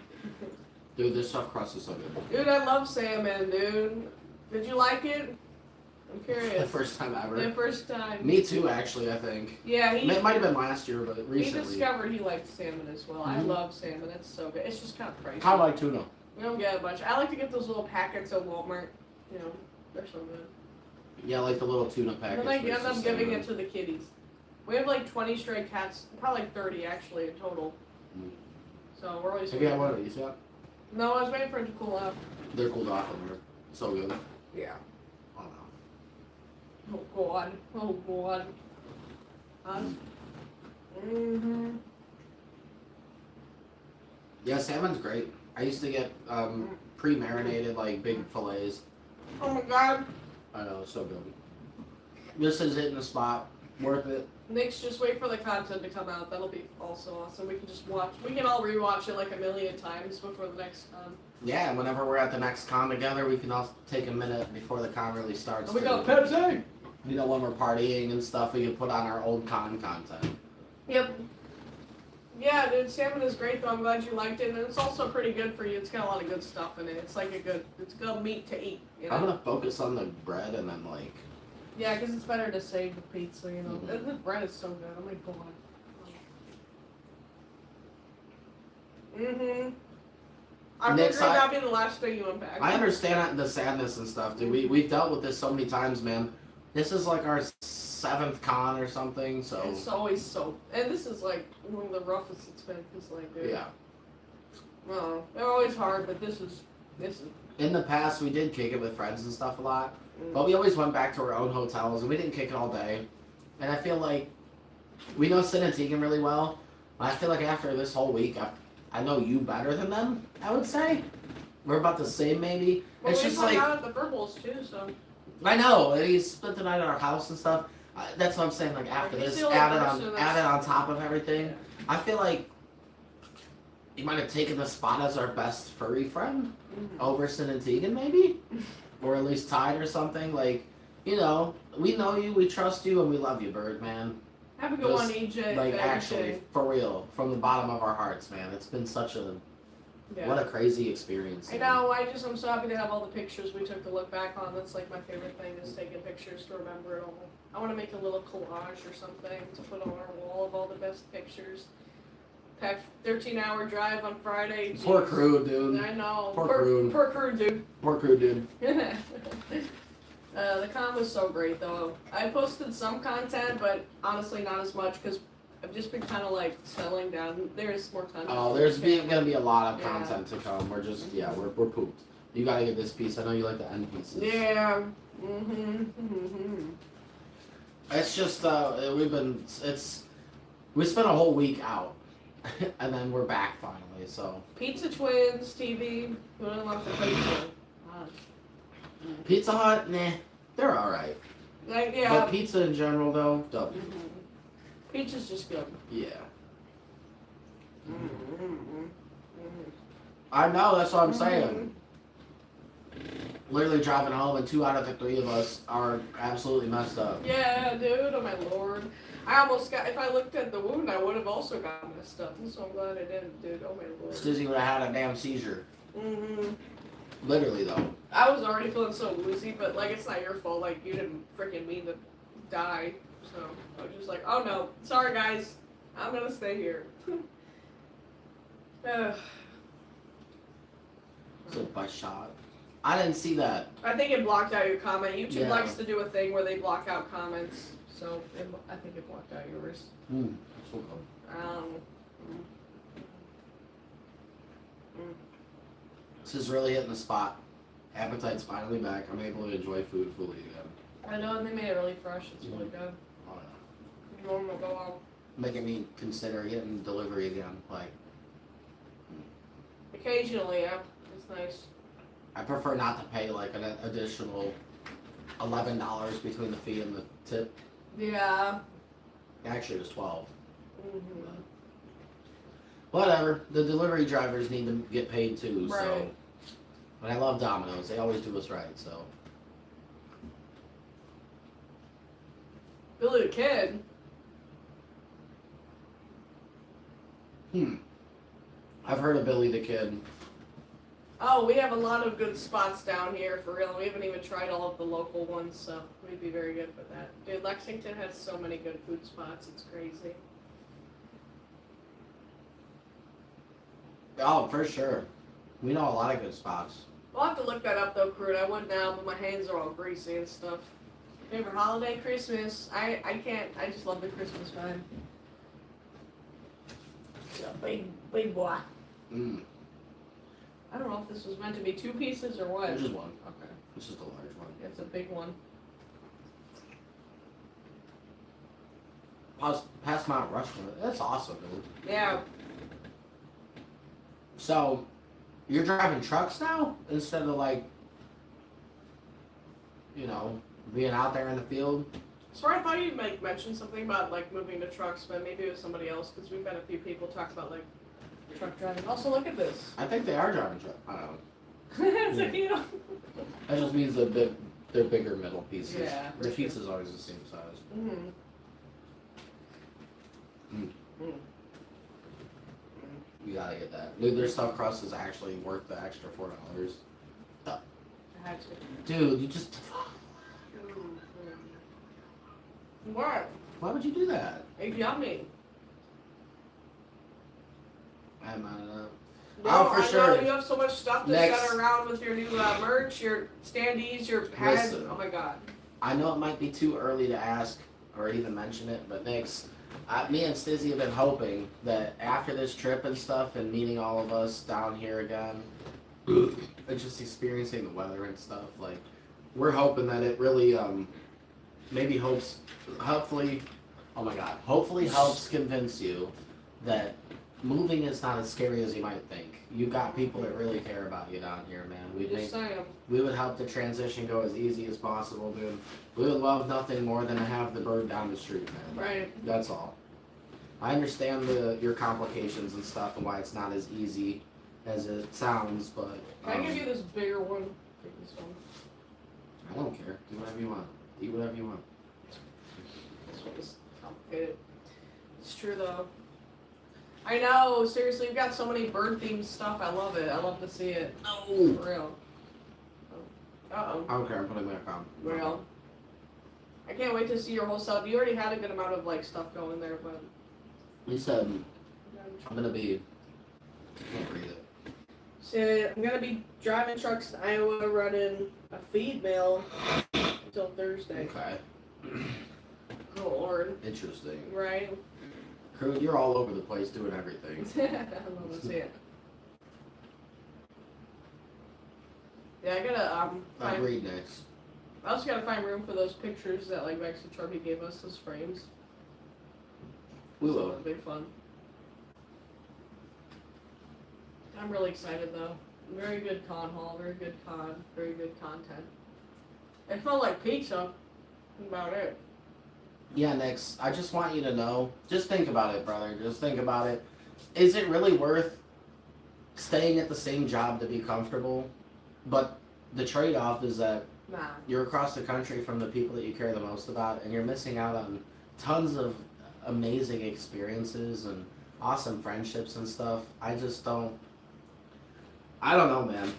B: Dude, this stuffed crust is so good.
A: Dude, I love salmon, dude. Did you like it? I'm
B: The
A: curious.
B: first time ever.
A: The first time.
B: Me too, actually. I think
A: Yeah,
B: it might have been last year, but
A: he
B: recently.
A: discovered he liked salmon as well. I
B: Mhm.
A: love salmon. It's so good. It's just kind of pricey.
B: Kind of like tuna.
A: We don't get a bunch. I like to get those little packets at Walmart. You know, they're so good.
B: Yeah, like the little tuna
A: And
B: packets.
A: then I end
B: versus
A: up giving
B: salmon.
A: it to the kitties. We have like 20 stray cats, probably like 30 actually in total.
B: Mm.
A: So we're always.
B: Have you had one of these yet?
A: No, I was waiting for it to cool off.
B: They're cooled off and they're so good.
A: Yeah.
B: Oh no.
A: Oh god. Oh god. Mm-hmm.
B: Yeah, salmon's great. I used to get pre-marinated like big fillets.
A: Oh my god.
B: I know, it's so good. This is hitting the spot. Worth it.
A: Nick's just wait for the content to come out. That'll be also awesome. We can just watch. We can all rewatch it like a million times before the next con.
B: Yeah, and whenever we're at the next con together, we can all take a minute before the con really starts.
A: And we
B: to-
A: got Pepsi.
B: You know, when we're partying and stuff, we can put on our old con content.
A: Yep. Yeah, dude, salmon is great though. I'm glad you liked it, and it's also pretty good for you. It's got a lot of good stuff in it. It's like it's good meat to eat. You know?
B: I'm gonna focus on the bread and then like.
A: Yeah, because it's better to save the pizza. You know,
B: Mhm.
A: the bread is so good. I'm like, go on. Mm-hmm. I
B: Nick,
A: figured that'd be the last thing you unpack.
B: I understand the sadness and stuff, dude. We've dealt with this so many times, man. This is like our 7th con or something, so
A: It's always so, and this is like one of the roughest it's been. Cause like, dude,
B: yeah.
A: well, they're always hard, but this is.
B: In the past, we did kick it with friends and stuff a lot,
A: Mm.
B: but we always went back to our own hotels, and we didn't kick it all day. And I feel like we know Sin and Tegan really well. But I feel like after this whole week, I know you better than them. I would say we're about the same, maybe.
A: Well,
B: It's
A: we
B: just
A: hung
B: like
A: out at the Furballs too, so.
B: I know, and he spent the night at our house and stuff. That's what I'm saying. Like after
A: He's
B: this,
A: the only person that's-
B: added on top of everything, I feel like he might have taken the spot as our best furry friend over Sin and Tegan, maybe, or at least tied or something. Like, you know, we know you, we trust you, and we love you, Birdman.
A: Have a good
B: Just,
A: one, EJ.
B: Like
A: EJ.
B: actually, for real, from the bottom of our hearts, man. It's been such a
A: Yeah.
B: what a crazy experience.
A: I know. I'm so happy to have all the pictures we took to look back on. That's like my favorite thing is taking pictures to remember it all. I want to make a little collage or something to put on our wall of all the best pictures. Packed 13-hour drive on Friday.
B: Poor
A: jeez.
B: crew, dude.
A: I know.
B: Poor crew.
A: Poor crew, dude.
B: Poor crew, dude.
A: The con was so great though. I posted some content, but honestly not as much because I've just been kind of like settling down. There is more content.
B: Oh, there's gonna be a lot of
A: Yeah.
B: content to come. We're just we're pooped. You gotta get this piece. I know you like the end pieces.
A: Yeah. Mm-hmm.
B: It's just we spent a whole week out, and then we're back finally. So
A: Pizza Twins, TV. Who doesn't love the pizza?
B: Pizza Hut, nah, they're all right.
A: Like, yeah.
B: But pizza in general, though, W.
A: Pizza's just good.
B: Yeah.
A: Mm-hmm.
B: I know. That's what I'm saying. Literally driving home, and 2 out of the 3 of us are absolutely messed up.
A: Yeah, dude. Oh my lord. I almost got. If I looked at the wound, I would have also gotten messed up. So I'm glad I didn't, dude. Oh my lord.
B: Stizzy would have had a damn seizure.
A: Mm-hmm.
B: Literally, though.
A: I was already feeling so woozy, but like it's not your fault. Like you didn't freaking mean to die. So I was just like, oh no, sorry guys, I'm gonna stay here.
B: So by shot. I didn't see that.
A: I think it blocked out your comment. YouTube
B: Yeah.
A: likes to do a thing where they block out comments, so I think it blocked out yours.
B: So cool. This is really hitting the spot. Appetite's finally back. I'm able to enjoy food fully again.
A: I know, and they made it really fresh. It's really good.
B: Oh, yeah.
A: Normal go out.
B: Making me consider getting delivery again. Like,
A: Occasionally, yeah, it's nice.
B: I prefer not to pay like an additional $11 between the fee and the tip.
A: Yeah.
B: Actually, it was 12.
A: Mm-hmm.
B: Whatever. The delivery drivers need to get paid too. So,
A: Right.
B: and I love Domino's. They always do us right. So,
A: Billy the Kid.
B: I've heard of Billy the Kid.
A: Oh, we have a lot of good spots down here for real. We haven't even tried all of the local ones, so we'd be very good for that. Dude, Lexington has so many good food spots. It's crazy.
B: Oh, for sure. We know a lot of good spots.
A: We'll have to look that up though, Crude. I would now, but my hands are all greasy and stuff. Favorite holiday? Christmas. I can't. I just love the Christmas vibe. It's a big boy. I don't know if this was meant to be 2 pieces or what.
B: Just one.
A: Okay.
B: It's just a large one.
A: It's a big one.
B: Pass Mount Rushmore. That's awesome, dude.
A: Yeah.
B: So, you're driving trucks now instead of like, you know, being out there in the field.
A: Sorry, I thought you'd like mention something about like moving to trucks, but maybe it was somebody else because we've had a few people talk about like truck driving. Also, look at this.
B: I think they are driving trucks. I don't know.
A: So, you know.
B: That just means they're bigger metal pieces.
A: Yeah, for
B: The
A: sure.
B: pizza's always the same size. You gotta get that. Dude, their stuffed crust is actually worth the extra $4.
A: I had to.
B: Dude, you just.
A: What?
B: Why would you do that?
A: It's yummy.
B: I'm not enough.
A: No,
B: Oh, for
A: I
B: sure.
A: know you have so much stuff to
B: Next.
A: set around with your new merch, your standees, your pads.
B: Listen.
A: Oh my god.
B: I know it might be too early to ask or even mention it, but Nix, me and Stizzy have been hoping that after this trip and stuff and meeting all of us down here again, and just experiencing the weather and stuff, like, we're hoping that it really, hopefully helps convince you that moving is not as scary as you might think. You got people that really care about you down here, man.
A: Just saying.
B: We would help the transition go as easy as possible, dude. We would love nothing more than to have the bird down the street, man.
A: Right.
B: That's all. I understand your complications and stuff and why it's not as easy as it sounds, but
A: Can I give you this bigger one? Take this one.
B: I don't care. Do whatever you want. Eat whatever you want.
A: This one is complicated. It's true though. I know, seriously, you've got so many bird themed stuff. I love it. I love to see it.
B: No.
A: For real. Uh-oh.
B: I don't care. I'm putting it back on.
A: Real. I can't wait to see your whole stuff. You already had a good amount of like stuff going there, but
B: You said I'm gonna be. I can't read it.
A: so I'm gonna be driving trucks in Iowa, running a feed mill until Thursday.
B: Okay.
A: Oh Lord.
B: Interesting.
A: Right?
B: Crew, you're all over the place doing everything.
A: I love to see it. Yeah, I gotta find.
B: Agreed, Nix.
A: I also gotta find room for those pictures that like Max and Chubby gave us, those frames.
B: We
A: So
B: will.
A: it'll be fun. I'm really excited though. Very good con haul, very good con, very good content. It smelled like pizza. That's about it.
B: Yeah, Nix, I just want you to know, just think about it, brother. Just think about it. Is it really worth staying at the same job to be comfortable? But the trade-off is that
A: Nah.
B: you're across the country from the people that you care the most about, and you're missing out on tons of amazing experiences and awesome friendships and stuff. I just don't. I don't know, man.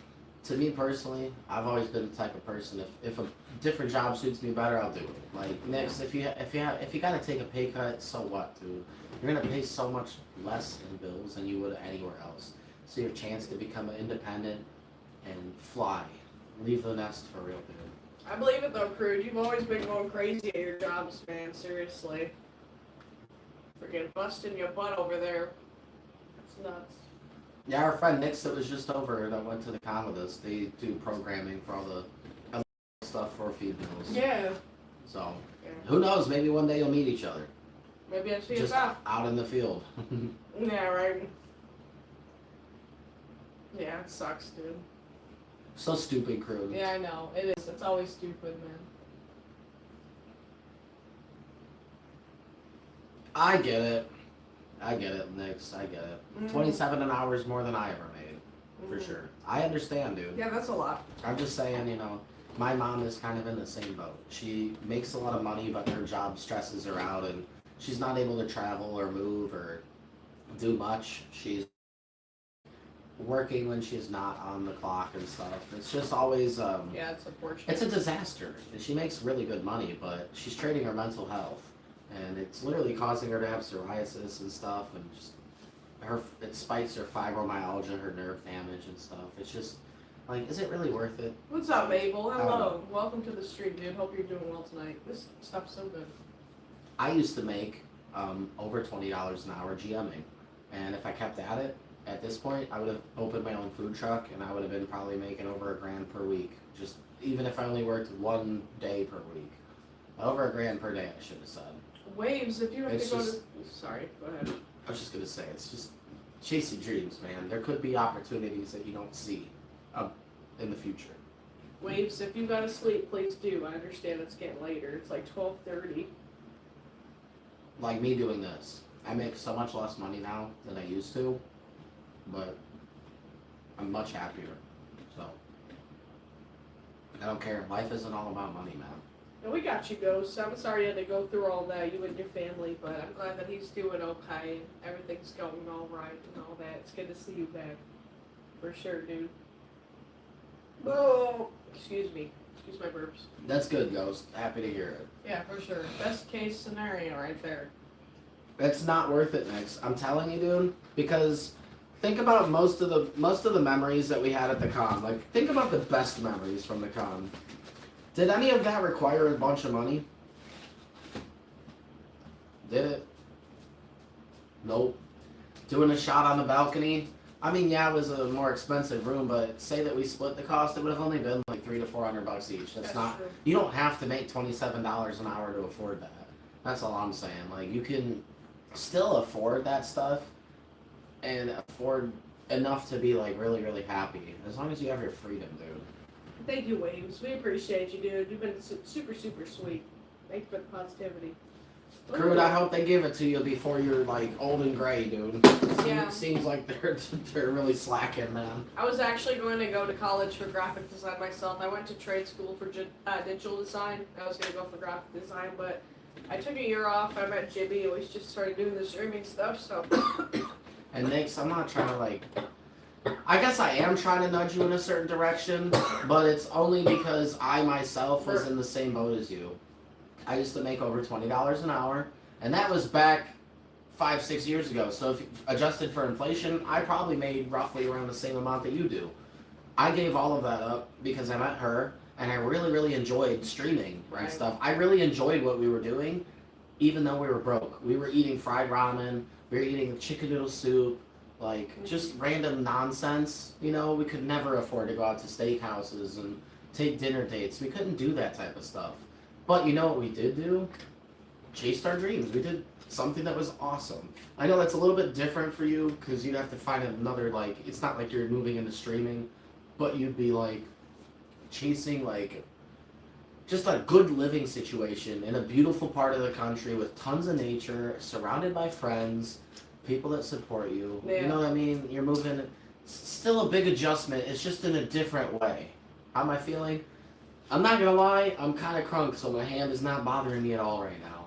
B: To me personally, I've always been the type of person. If a different job suits me better, I'll do it. Like next, if you gotta take a pay cut, so what, dude? You're gonna pay so much less in bills than you would anywhere else. So your chance to become independent and fly, leave the nest for real, dude.
A: I believe it though, Crude. You've always been going crazy at your jobs, man. Seriously. Freaking busting your butt over there. That's nuts.
B: Yeah, our friend Nix that was just over that went to the con with us. They do programming for all the stuff for females.
A: Yeah.
B: So
A: Yeah.
B: who knows? Maybe one day you'll meet each other.
A: Maybe I see
B: Just
A: us out.
B: out in the field.
A: Yeah, right. Yeah, it sucks, dude.
B: So stupid, crew.
A: Yeah, I know. It is. It's always stupid, man.
B: I get it. I get it, Nix. I get it. 27 an hour is more than I ever made, for sure. I understand, dude.
A: Yeah, that's a lot.
B: I'm just saying, you know, my mom is kind of in the same boat. She makes a lot of money, but her job stresses her out, and she's not able to travel or move or do much. She's working when she's not on the clock and stuff. It's just always,
A: Yeah, it's unfortunate.
B: it's a disaster. And she makes really good money, but she's trading her mental health. And it's literally causing her to have psoriasis and stuff, and just it spikes her fibromyalgia, her nerve damage and stuff. It's just like, is it really worth it?
A: What's up, Mabel? Hello. Welcome to the stream, dude. Hope you're doing well tonight. This stuff's so good.
B: I used to make over $20 an hour GMing, and if I kept at it, at this point, I would have opened my own food truck, and I would have been probably making over $1,000 per week. Just even if I only worked 1 day per week, over $1,000 per day, I should have said.
A: Waves, if you have
B: It's
A: to go
B: just-
A: to... Sorry, go ahead.
B: I was just gonna say, it's just chasing dreams, man. There could be opportunities that you don't see in the future.
A: Waves, if you gotta sleep, please do. I understand it's getting later. It's like 12:30.
B: Like me doing this, I make so much less money now than I used to, but I'm much happier. So I don't care. Life isn't all about money, man.
A: And we got you, Ghost. I'm sorry you had to go through all that, you and your family, but I'm glad that he's doing okay. Everything's going all right and all that. It's good to see you back. For sure, dude. Oh, excuse me. Excuse my burps.
B: That's good, Ghost. Happy to hear it.
A: Yeah, for sure. Best case scenario right there.
B: It's not worth it, Nix. I'm telling you, dude. Because think about most of the memories that we had at the con. Like, think about the best memories from the con. Did any of that require a bunch of money? Did it? Nope. Doing a shot on the balcony? I mean, yeah, it was a more expensive room, but say that we split the cost, it would have only been like $300 to $400 each. That's not.
A: True.
B: You don't have to make $27 an hour to afford that. That's all I'm saying. Like, you can still afford that stuff and afford enough to be like really, really happy, as long as you have your freedom, dude.
A: Thank you, Waves. We appreciate you, dude. You've been super, super sweet. Thank you for the positivity.
B: Crude, I hope they give it to you before you're like old and gray, dude.
A: Yeah.
B: Seems like they're really slacking, man.
A: I was actually going to go to college for graphic design myself. I went to trade school for digital design. I was going to go for graphic design, but I took a year off. I met Jibby, and we just started doing the streaming stuff, so...
B: And Nix, I'm not trying to like... I guess I am trying to nudge you in a certain direction, but it's only because I myself was in the same boat as you. I used to make over $20 an hour, and that was back 5-6 years ago. So if adjusted for inflation, I probably made roughly around the same amount that you do. I gave all of that up because I met her, and I really, really enjoyed streaming and stuff. I really enjoyed what we were doing, even though we were broke. We were eating fried ramen, we were eating chicken noodle soup. like just random nonsense. You know, we could never afford to go out to steakhouses and take dinner dates. We couldn't do that type of stuff. But you know what we did do? Chased our dreams. We did something that was awesome. I know that's a little bit different for you because you'd have to find another, like, it's not like you're moving into streaming, but you'd be like chasing like just a good living situation in a beautiful part of the country with tons of nature, surrounded by friends, people that support you.
A: Yeah.
B: You know what I mean? You're moving. It's still a big adjustment. It's just in a different way. How am I feeling? I'm not gonna lie. I'm kind of crunk, so my hand is not bothering me at all right now.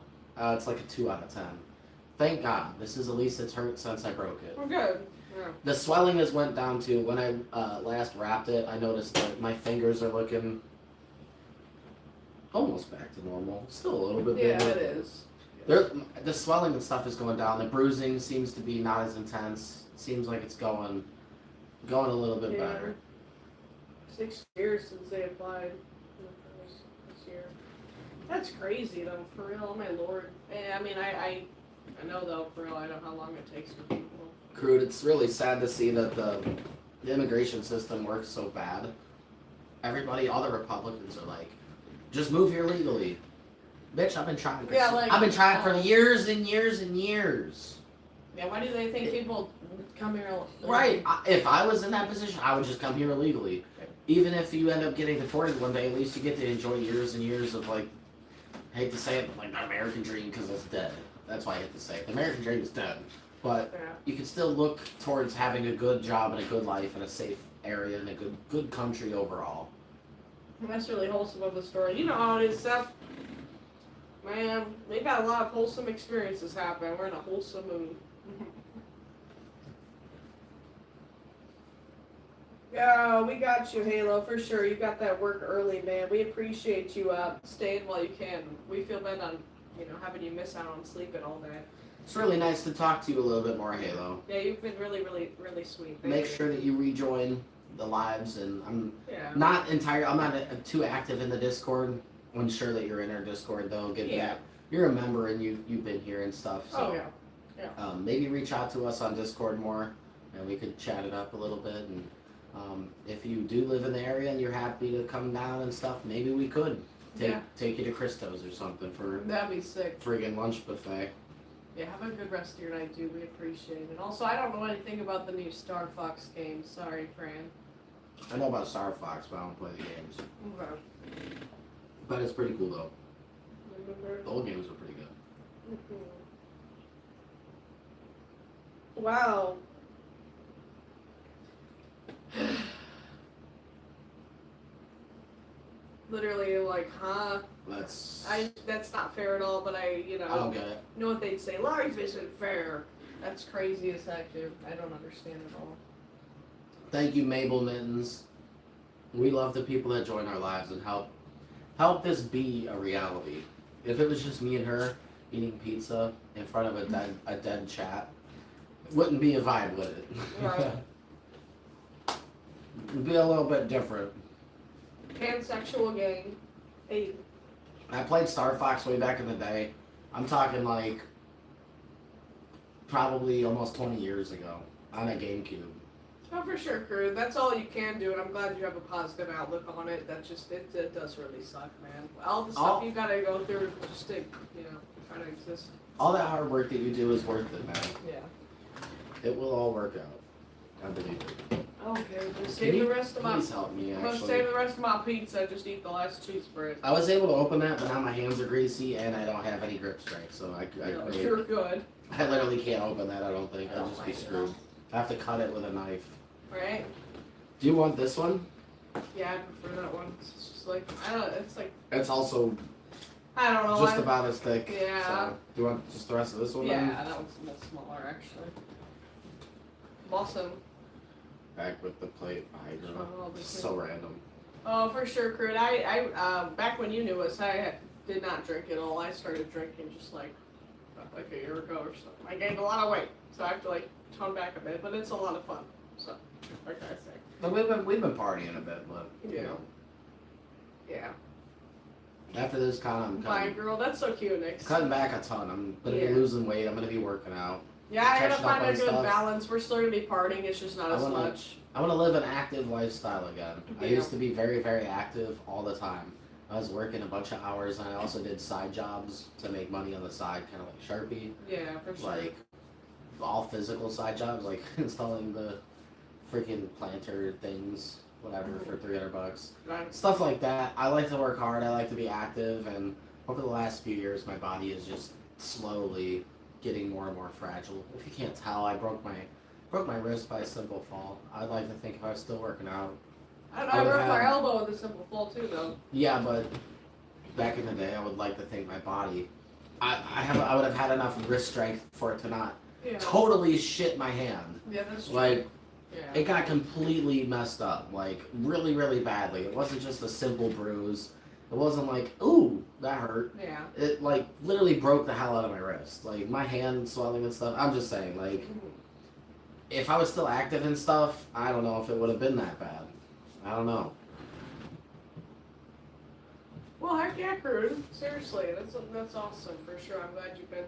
B: It's like a 2 out of 10. Thank God. This is the least it's hurt since I broke it.
A: We're good. Yeah.
B: The swelling has went down too. When I last wrapped it, I noticed that my fingers are looking almost back to normal. Still a little bit big.
A: Yeah, it is.
B: The swelling and stuff is going down. The bruising seems to be not as intense. Seems like it's going a little bit
A: Yeah.
B: better.
A: 6 years since they applied this year. That's crazy though, for real. Oh my lord. I mean, I know though, for real. I know how long it takes for people.
B: Crude. It's really sad to see that the immigration system works so bad. Everybody, all the Republicans are like, just move here legally. Bitch, I've been trying for I've been trying for years and years and years.
A: Yeah, why do they think people come here?
B: Right. If I was in that position, I would just come here illegally. Even if you end up getting deported one day, at least you get to enjoy years and years of, like, I hate to say it, but like the American dream, because it's dead. That's why I hate to say it. The American dream is dead. But
A: Yeah.
B: you can still look towards having a good job and a good life in a safe area and a good country overall.
A: And that's really wholesome of the story. You know how it is, Seth. Man, we've got a lot of wholesome experiences happen. We're in a wholesome mood. Yeah, we got you, Halo, for sure. You got that work early, man. We appreciate you staying while you can. We feel bad on, having you miss out on sleeping all day.
B: It's really nice to talk to you a little bit more, Halo.
A: Yeah, you've been really, really, really sweet. Thank
B: Make
A: you.
B: sure that you rejoin the lives, and I'm
A: Yeah.
B: not too active in the Discord. I'm sure that you're in our Discord though. You're a member and you've been here and stuff. So
A: Oh yeah.
B: maybe reach out to us on Discord more, and we could chat it up a little bit. And if you do live in the area and you're happy to come down and stuff, maybe we could take you to Christo's or something for
A: That'd be sick.
B: friggin' lunch buffet.
A: Yeah, have a good rest of your night, dude. We appreciate it. Also, I don't know anything about the new Star Fox game. Sorry, Fran.
B: I know about Star Fox, but I don't play the games.
A: Okay.
B: But it's pretty cool though. The old games were pretty good.
A: Wow. Literally, like, huh? That's not fair at all, but
B: I don't get it.
A: know what they'd say. Life isn't fair. That's crazy as heck, dude. I don't understand at all.
B: Thank you, Mabel Mittens. We love the people that join our lives and help this be a reality. If it was just me and her eating pizza in front of a dead chat, it wouldn't be a vibe, would it?
A: Right.
B: It'd be a little bit different.
A: Pansexual gang. Hey.
B: I played Star Fox way back in the day. I'm talking like probably almost 20 years ago on a GameCube.
A: Oh, for sure, crew. That's all you can do, and I'm glad you have a positive outlook on it. That just, it does really suck, man. All the stuff you gotta go through just to, try to exist.
B: All that hard work that you do is worth it, man.
A: Yeah.
B: It will all work out. I believe it.
A: Okay, just
B: Can
A: save
B: you
A: the rest of my.
B: please help me,
A: I'm gonna
B: actually?
A: save the rest of my pizza. Just eat the last cheese bread.
B: I was able to open that, but now my hands are greasy and I don't have any grip strength, so
A: You're good.
B: I literally can't open that. I don't think I'll
A: Oh
B: just
A: my
B: be screwed. I have to cut it with a knife.
A: Right?
B: Do you want this one?
A: Yeah, I prefer that one. It's just like It's like
B: It's also
A: I don't know.
B: just about as thick.
A: Yeah.
B: So, do you want just the rest of this one?
A: Yeah,
B: Then?
A: that one's a little smaller actually. Awesome.
B: Back with the plate behind her.
A: Oh, this
B: So random.
A: Oh, for sure, Crude. I back when you knew us, I did not drink at all. I started drinking just like a year ago or something. I gained a lot of weight, so I have to like tone back a bit, but it's a lot of fun. So, what can I say?
B: But we've been partying a bit, but you
A: Yeah.
B: know.
A: Yeah.
B: After this con, I'm
A: Bye, girl. That's so cute, Nick.
B: cutting back a ton. I'm gonna be
A: Yeah.
B: losing weight. I'm gonna be working out.
A: Yeah, I gotta
B: catching up
A: find a
B: on
A: good
B: stuff.
A: balance. We're still gonna be partying, it's just not
B: I
A: as
B: wanna-
A: much.
B: I want to live an active lifestyle again. I
A: Yeah.
B: used to be very, very active all the time. I was working a bunch of hours, and I also did side jobs to make money on the side, kind of like Sharpie,
A: Yeah, for sure.
B: like all physical side jobs, like installing the freaking planter things, whatever, for $300.
A: Right.
B: Stuff like that. I like to work hard. I like to be active, and over the last few years, my body is just slowly getting more and more fragile. If you can't tell, I broke my wrist by a simple fall. I'd like to think if I was still working out.
A: I don't know,
B: I
A: I
B: would've
A: broke my
B: had-
A: elbow with a simple fall too, though.
B: Yeah, but back in the day, I would like to think my body. I would have had enough wrist strength for it to not
A: Yeah.
B: totally shit my hand.
A: Yeah, that's true.
B: Like,
A: yeah.
B: it got completely messed up, like really, really badly. It wasn't just a simple bruise. It wasn't like, ooh, that hurt.
A: Yeah.
B: It like literally broke the hell out of my wrist. Like my hand swelling and stuff. I'm just saying, like,
A: Mhm.
B: if I was still active and stuff, I don't know if it would have been that bad. I don't know.
A: Well, heck yeah, Crude. Seriously, that's awesome for sure. I'm glad you've been,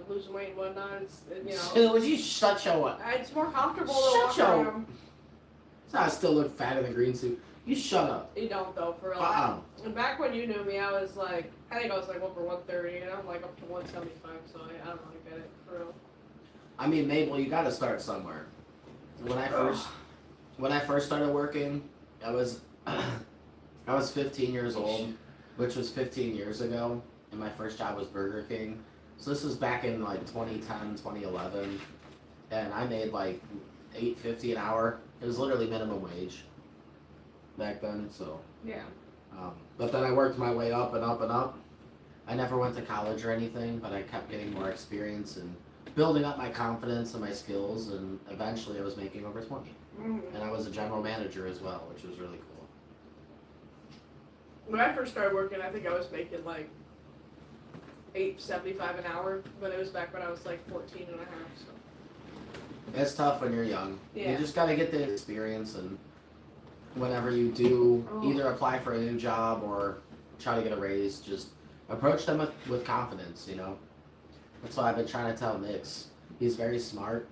A: losing weight and whatnot. It's,
B: Would you shut your up?
A: it's more comfortable to
B: Shut
A: walk
B: your-
A: around.
B: I still look fat in the green suit. You shut up.
A: You don't though, for real. And back when you knew me, I was like, I think I was like over 130, and I'm like up to 175. So I don't really get it for real.
B: I mean, Mabel, you got to start somewhere. When I first started working, I was 15 years old, which was 15 years ago, and my first job was Burger King. So this was back in like 2010, 2011, and I made like $8.50 an hour. It was literally minimum wage back then. So,
A: Yeah.
B: but then I worked my way up and up and up. I never went to college or anything, but I kept getting more experience and building up my confidence and my skills, and eventually I was making over 20.
A: Mm.
B: And I was a general manager as well, which was really cool.
A: When I first started working, I think I was making like $8.75 an hour, but it was back when I was like 14 and a half. So.
B: It's tough when you're young.
A: Yeah.
B: You just got to get the experience, and whenever you do
A: Oh.
B: either apply for a new job or try to get a raise, just approach them with confidence, That's what I've been trying to tell Nix. He's very smart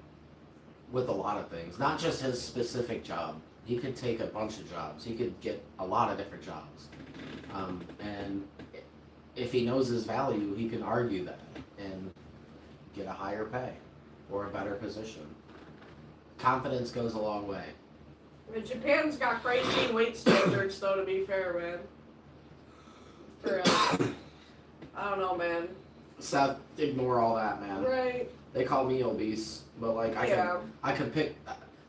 B: with a lot of things, not just his specific job. He could take a bunch of jobs. He could get a lot of different jobs. And if he knows his value, he can argue that and get a higher pay or a better position. Confidence goes a long way.
A: But Japan's got crazy weight standards, though, to be fair, man. For real. I don't know, man.
B: Seth, ignore all that, man.
A: Right.
B: They call me obese, but like
A: Yeah.
B: I could pick.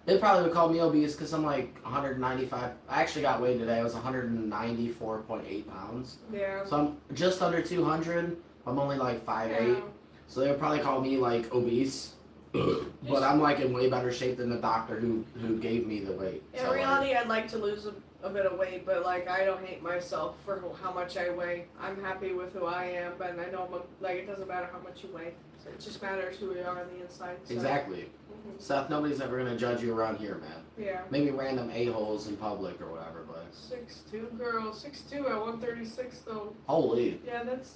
B: They probably would call me obese because I'm like 195. I actually got weighed today. I was 194.8 pounds.
A: Yeah.
B: So I'm just under 200. I'm only like 5'8".
A: Yeah.
B: So they would probably call me like obese. But I'm like in way better shape than the doctor who gave me the weight.
A: In
B: So, like,
A: reality, I'd like to lose a bit of weight, but like I don't hate myself for how much I weigh. I'm happy with who I am, but I know like it doesn't matter how much you weigh. So it just matters who we are on the inside. So.
B: exactly.
A: Mhm.
B: Seth, nobody's ever gonna judge you around here, man.
A: Yeah.
B: Maybe random a-holes in public or whatever, but
A: 6'2", girl. 6'2" at 136 though.
B: holy.
A: Yeah, that's.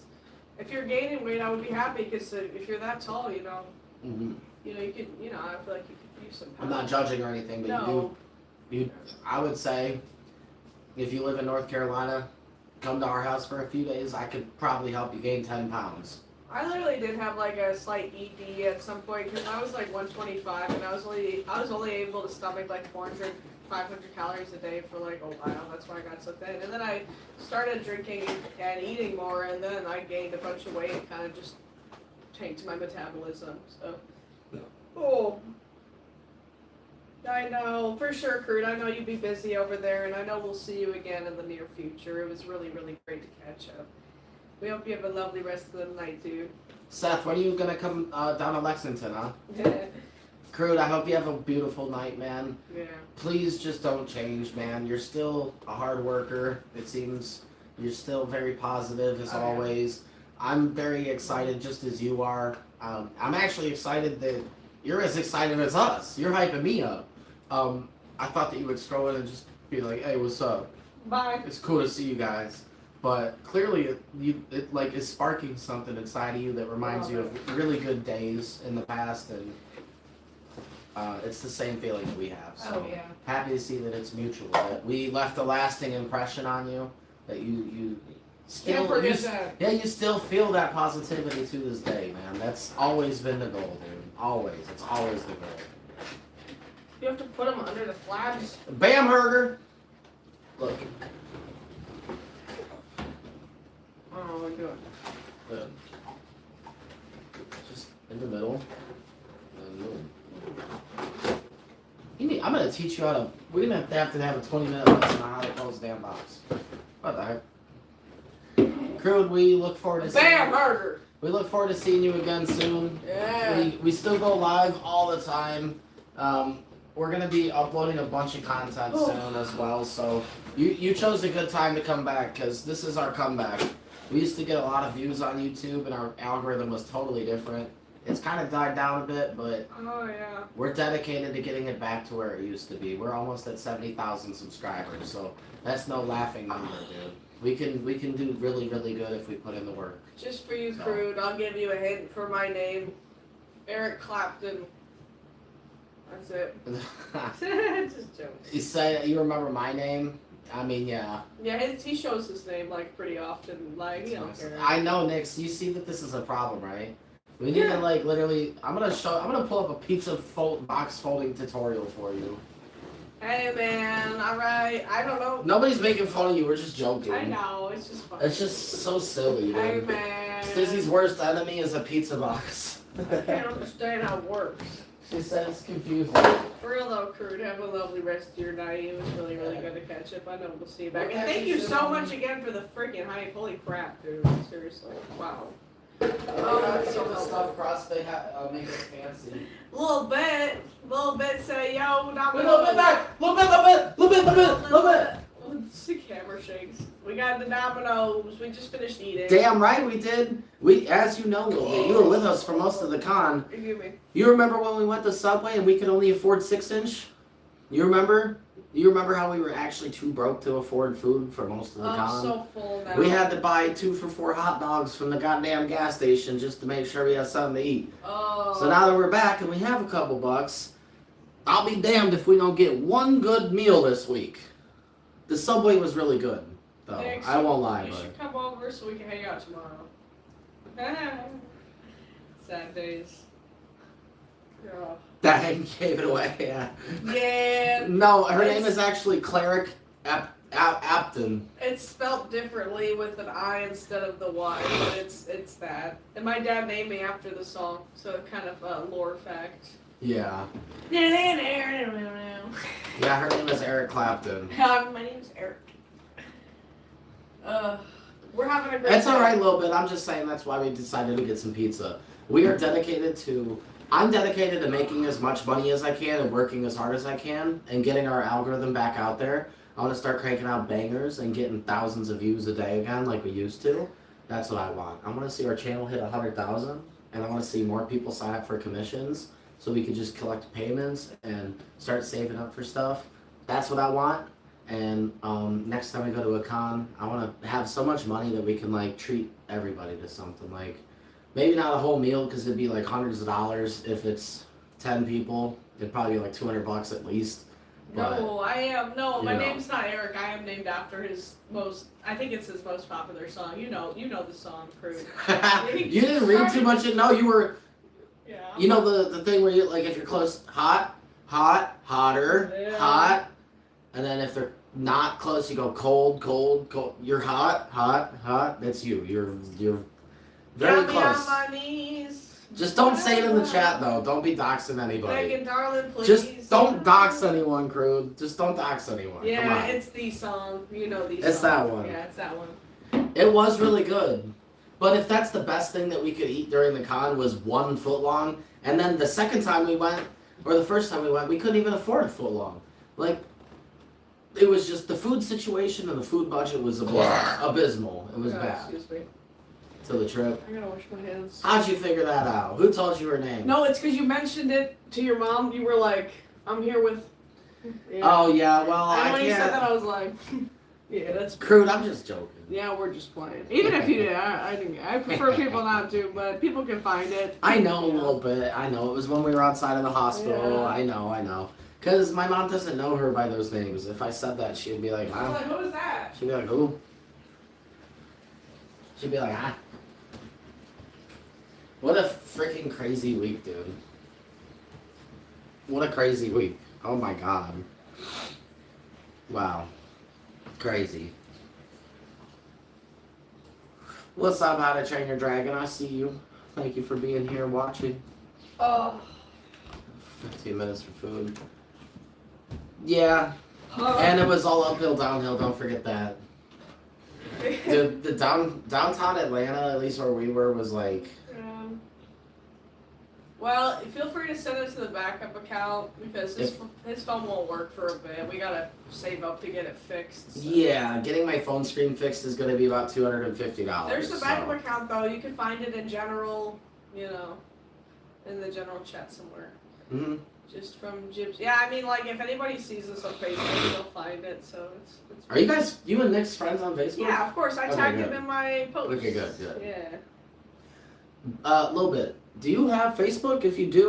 A: If you're gaining weight, I would be happy because if you're that tall,
B: Mm-hmm.
A: you could, I feel like you could use some power.
B: I'm not judging or anything, but
A: No.
B: I would say, if you live in North Carolina, come to our house for a few days. I could probably help you gain 10 pounds.
A: I literally did have like a slight ED at some point because I was like 125 and I was only able to stomach like 500 calories a day for like a while. That's why I got so thin. And then I started drinking and eating more, and then I gained a bunch of weight and kind of just tanked my metabolism. So, oh. I know, for sure, Kurt. I know you'd be busy over there, and I know we'll see you again in the near future. It was really, really great to catch up. We hope you have a lovely rest of the night, dude.
B: Seth, when are you gonna come down to Lexington, huh?
A: Yeah.
B: Crude, I hope you have a beautiful night, man.
A: Yeah.
B: Please just don't change, man. You're still a hard worker. It seems you're still very positive as
A: Oh, yeah.
B: always. I'm very excited just as you are. I'm actually excited that you're as excited as us. You're hyping me up. I thought that you would scroll in and just be like, hey, what's up?
A: Bye.
B: It's cool to see you guys. but clearly it like is sparking something inside of you that reminds you of really good days in the past, and it's the same feeling that we have. So
A: Oh, yeah.
B: happy to see that it's mutual. That we left a lasting impression on you. That you still
A: Can't forget that.
B: yeah, you still feel that positivity to this day, man. That's always been the goal, dude. Always, it's always the goal.
A: You have to put them under the flags.
B: Bam burger. Look.
A: Oh, we're doing.
B: Good. Just in the middle. And boom. I'm gonna teach you how to. We're gonna have to have a 20-minute lesson on how to close the damn box. What the heck? Crude, we look forward to
A: Bam burger.
B: We look forward to seeing you again soon.
A: Yeah.
B: We still go live all the time. We're gonna be uploading a bunch of content soon as well. So you chose a good time to come back because this is our comeback. We used to get a lot of views on YouTube and our algorithm was totally different. It's kind of died down a bit, but
A: Oh yeah.
B: we're dedicated to getting it back to where it used to be. We're almost at 70,000 subscribers, so that's no laughing number, dude. We can do really, really good if we put in the work.
A: Just for you,
B: So.
A: Crude, I'll give you a hint for my name. Eric Clapton. That's it. Just joking.
B: You say you remember my name? I mean, yeah.
A: Yeah, he shows his name like pretty often. Like, you don't care.
B: I know, Nix. You see that this is a problem, right? We need to like literally. I'm gonna pull up a pizza box folding tutorial for you.
A: Hey man, alright. I don't know.
B: Nobody's making fun of you. We're just joking.
A: I know, it's just fun.
B: It's just so silly, dude.
A: Hey man.
B: Stizzy's worst enemy is a pizza box.
A: I can't understand how it works.
B: She said it's confusing.
A: For real though, Crude, have a lovely rest of your night. It was really, really good to catch up. I know we'll see you back.
B: We'll
A: And
B: catch
A: thank
B: you
A: you
B: soon.
A: so much again for the freaking hype. Holy crap, dude. Seriously. Wow. Oh, that's so
B: the
A: helpful.
B: stuff cross they make it fancy.
A: Little bit, say yo, not
B: A little bit back, little bit.
A: The camera shakes. We got the Dominoes. We just finished eating.
B: Damn right we did. We, as you know, you were with us for most of the con.
A: Excuse me.
B: You remember when we went to Subway and we could only afford 6-inch? You remember? You remember how we were actually too broke to afford food for most of the
A: I'm
B: con?
A: so full now.
B: We had to buy 2 for $4 hot dogs from the goddamn gas station just to make sure we had something to eat.
A: Oh.
B: So now that we're back and we have a couple bucks, I'll be damned if we don't get one good meal this week. The Subway was really good, though.
A: Thanks.
B: I won't lie,
A: You
B: but
A: should come over so we can hang out tomorrow. Sad days. Yeah.
B: Dang, gave it away. Yeah.
A: Yeah.
B: No, her name is actually Cleric Apton.
A: It's spelt differently with an I instead of the Y, but it's that. And my dad named me after the song, so kind of a lore fact.
B: Yeah.
A: My
B: Yeah, her name is Eric Clapton.
A: name's Eric. We're having a great
B: It's
A: day.
B: alright, little bit. I'm just saying that's why we decided to get some pizza. We are dedicated to. I'm dedicated to making as much money as I can and working as hard as I can and getting our algorithm back out there. I want to start cranking out bangers and getting thousands of views a day again like we used to. That's what I want. I want to see our channel hit 100,000 and I want to see more people sign up for commissions so we can just collect payments and start saving up for stuff. That's what I want. And next time we go to a con, I want to have so much money that we can like treat everybody to something. Like maybe not a whole meal because it'd be like hundreds of dollars if it's 10 people. It'd probably be like $200 at least. But,
A: No, I am. No, my
B: you know.
A: name's not Eric. I am named after his most. I think it's his most popular song. You know the song, Crew.
B: you didn't read too much. No, you were.
A: Yeah.
B: You know the thing where you like if you're close, hot, hotter,
A: Yeah.
B: hot, and then if they're not close, you go cold, cold, cold. You're hot, hot. That's you. You're very
A: Got me on
B: close.
A: my knees.
B: Just don't say it in the chat though. Don't be doxing anybody.
A: Begging, darling, please.
B: Just don't dox anyone, crew. Just don't dox anyone. Come
A: Yeah,
B: on.
A: it's the song. You know the
B: It's
A: song.
B: that one.
A: Yeah, it's that one.
B: It was really good. But if that's the best thing that we could eat during the con was 1 foot long, and then the second time we went, or the first time we went, we couldn't even afford a foot long. Like, it was just the food situation and the food budget was abysmal. It was
A: Oh,
B: bad.
A: Excuse me.
B: To the trip.
A: I gotta wash my hands.
B: How'd you figure that out? Who told you her name?
A: No, it's because you mentioned it to your mom. You were like, "I'm here with." Yeah.
B: Oh yeah, well
A: And
B: I
A: when you said that,
B: can't.
A: I was like, "Yeah, that's."
B: Crude, I'm just joking.
A: Yeah, we're just playing. Even if you did, I prefer people not to, but people can find it.
B: I know a little bit. I know. It was when we were outside of the hospital.
A: Yeah.
B: I know. Because my mom doesn't know her by those names. If I said that, she'd be like,
A: I'm
B: huh?
A: like, who is that?
B: She'd be like, who? She'd be like, huh? What a freaking crazy week, dude. What a crazy week. Oh my god. Wow. Crazy. What's up, How to Train Your Dragon? I see you. Thank you for being here watching.
A: Oh.
B: 15 minutes for food. Yeah. And it was all uphill, downhill. Don't forget that. The downtown Atlanta, at least where we were, was like.
A: Well, feel free to send it to the backup account because his phone won't work for a bit. We gotta save up to get it fixed. So.
B: Yeah, getting my phone screen fixed is gonna be about $250.
A: There's the backup account though. You can find it in general, in the general chat somewhere.
B: Mm-hmm.
A: Just from Jibby. Yeah, I mean, like if anybody sees this on Facebook, they'll find it. So it's
B: Are you and Nick's friends on Facebook?
A: Yeah, of course. I
B: Okay,
A: tagged
B: good.
A: him in my post.
B: Okay, good.
A: Yeah.
B: A little bit. Do you have Facebook? If you do,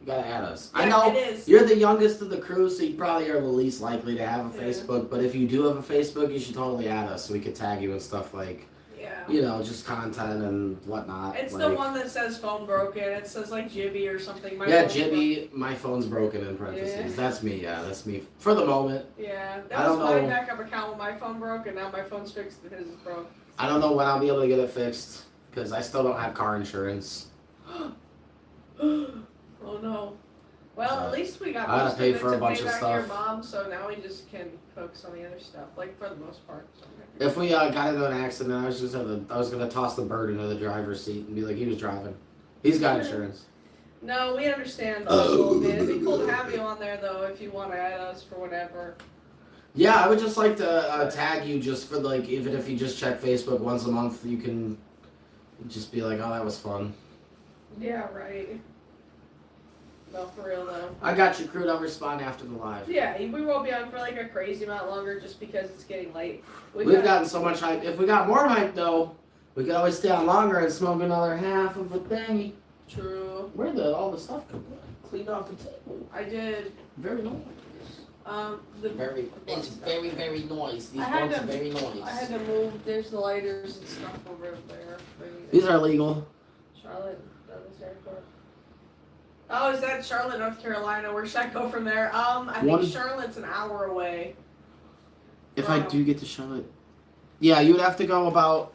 B: you gotta add us.
A: Yeah,
B: I know
A: it is.
B: you're the youngest of the crew, so you probably are the least likely to have a
A: Yeah.
B: Facebook. But if you do have a Facebook, you should totally add us so we could tag you and stuff like,
A: Yeah.
B: just content and whatnot.
A: It's
B: like,
A: the one that says phone broken. It says like Jibby or something. My
B: Yeah,
A: phone's
B: Jibby, my phone's broken in parentheses.
A: Yeah.
B: That's me. Yeah, that's me for the moment.
A: Yeah,
B: I
A: that was
B: don't
A: my
B: know.
A: backup account when my phone broke, and now my phone's fixed and his is broke.
B: I don't know when I'll be able to get it fixed because I still don't have car insurance.
A: Oh no. Well, at least we got
B: I gotta
A: most of
B: pay
A: it
B: for a
A: to
B: bunch
A: pay
B: of
A: back your
B: stuff.
A: mom, so now we just can focus on the other stuff, like for the most part. So
B: If we got into an accident, I was gonna toss the bird into the driver's seat and be like, he was driving. He's got insurance.
A: No, we understand a little bit. It'd be cool to have you on there though, if you want to add us for whatever.
B: Yeah, I would just like to tag you just for like, even if you just check Facebook once a month, you can just be like, oh, that was fun.
A: Yeah, right. No, for real though.
B: I got you, crew. I'll respond after the live.
A: Yeah, we won't be on for like a crazy amount longer just because it's getting late.
B: We've gotten so much hype. If we got more hype though, we could always stay on longer and smoke another half of a thingy.
A: True.
B: Where did all the stuff come from? Cleaned off the table.
A: I did.
B: Very nice. It's very noisy. These
A: I had
B: blunts
A: to-
B: are very noisy.
A: I had to move. There's the lighters and stuff over there.
B: These are legal.
A: Charlotte, Douglas Airport. Oh, is that Charlotte, North Carolina? Where should I go from there? I
B: One-
A: think Charlotte's an hour away.
B: If I do get to Charlotte. Yeah, you would have to go about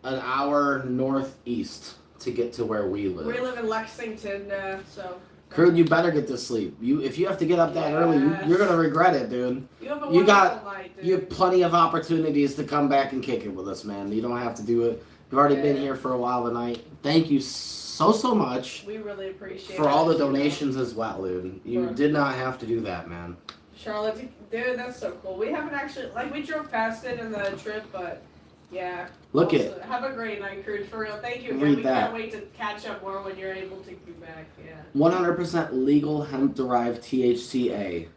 B: an hour northeast to get to where we live.
A: We live in Lexington, so.
B: Crew, you better get to sleep. If you have to get up that early, you're gonna regret it, dude.
A: You have a
B: You got-
A: wonderful night, dude.
B: You have plenty of opportunities to come back and kick it with us, man. You don't have to do it. You've already been here for a while tonight. Thank you so much
A: We really appreciate
B: for all the
A: it.
B: donations as well, dude. You
A: For-
B: did not have to do that, man.
A: Charlotte, dude, that's so cool. We haven't actually, we drove past it in the trip, but yeah.
B: Look
A: Also,
B: it.
A: Have a great night, Crude. For real. Thank you again.
B: Read
A: We
B: that.
A: can't wait to catch up more when you're able to be back. Yeah.
B: 100% legal hemp-derived THCA.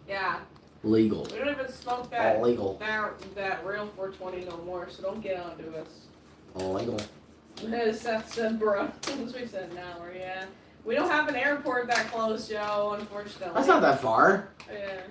A: Yeah.
B: Legal.
A: We don't even smoke that.
B: All legal.
A: That real 420 no more, so don't get onto us.
B: All legal.
A: Seth said, bro. As we said now, yeah. We don't have an airport that close, Joe, unfortunately.
B: That's not that far.
A: Yeah.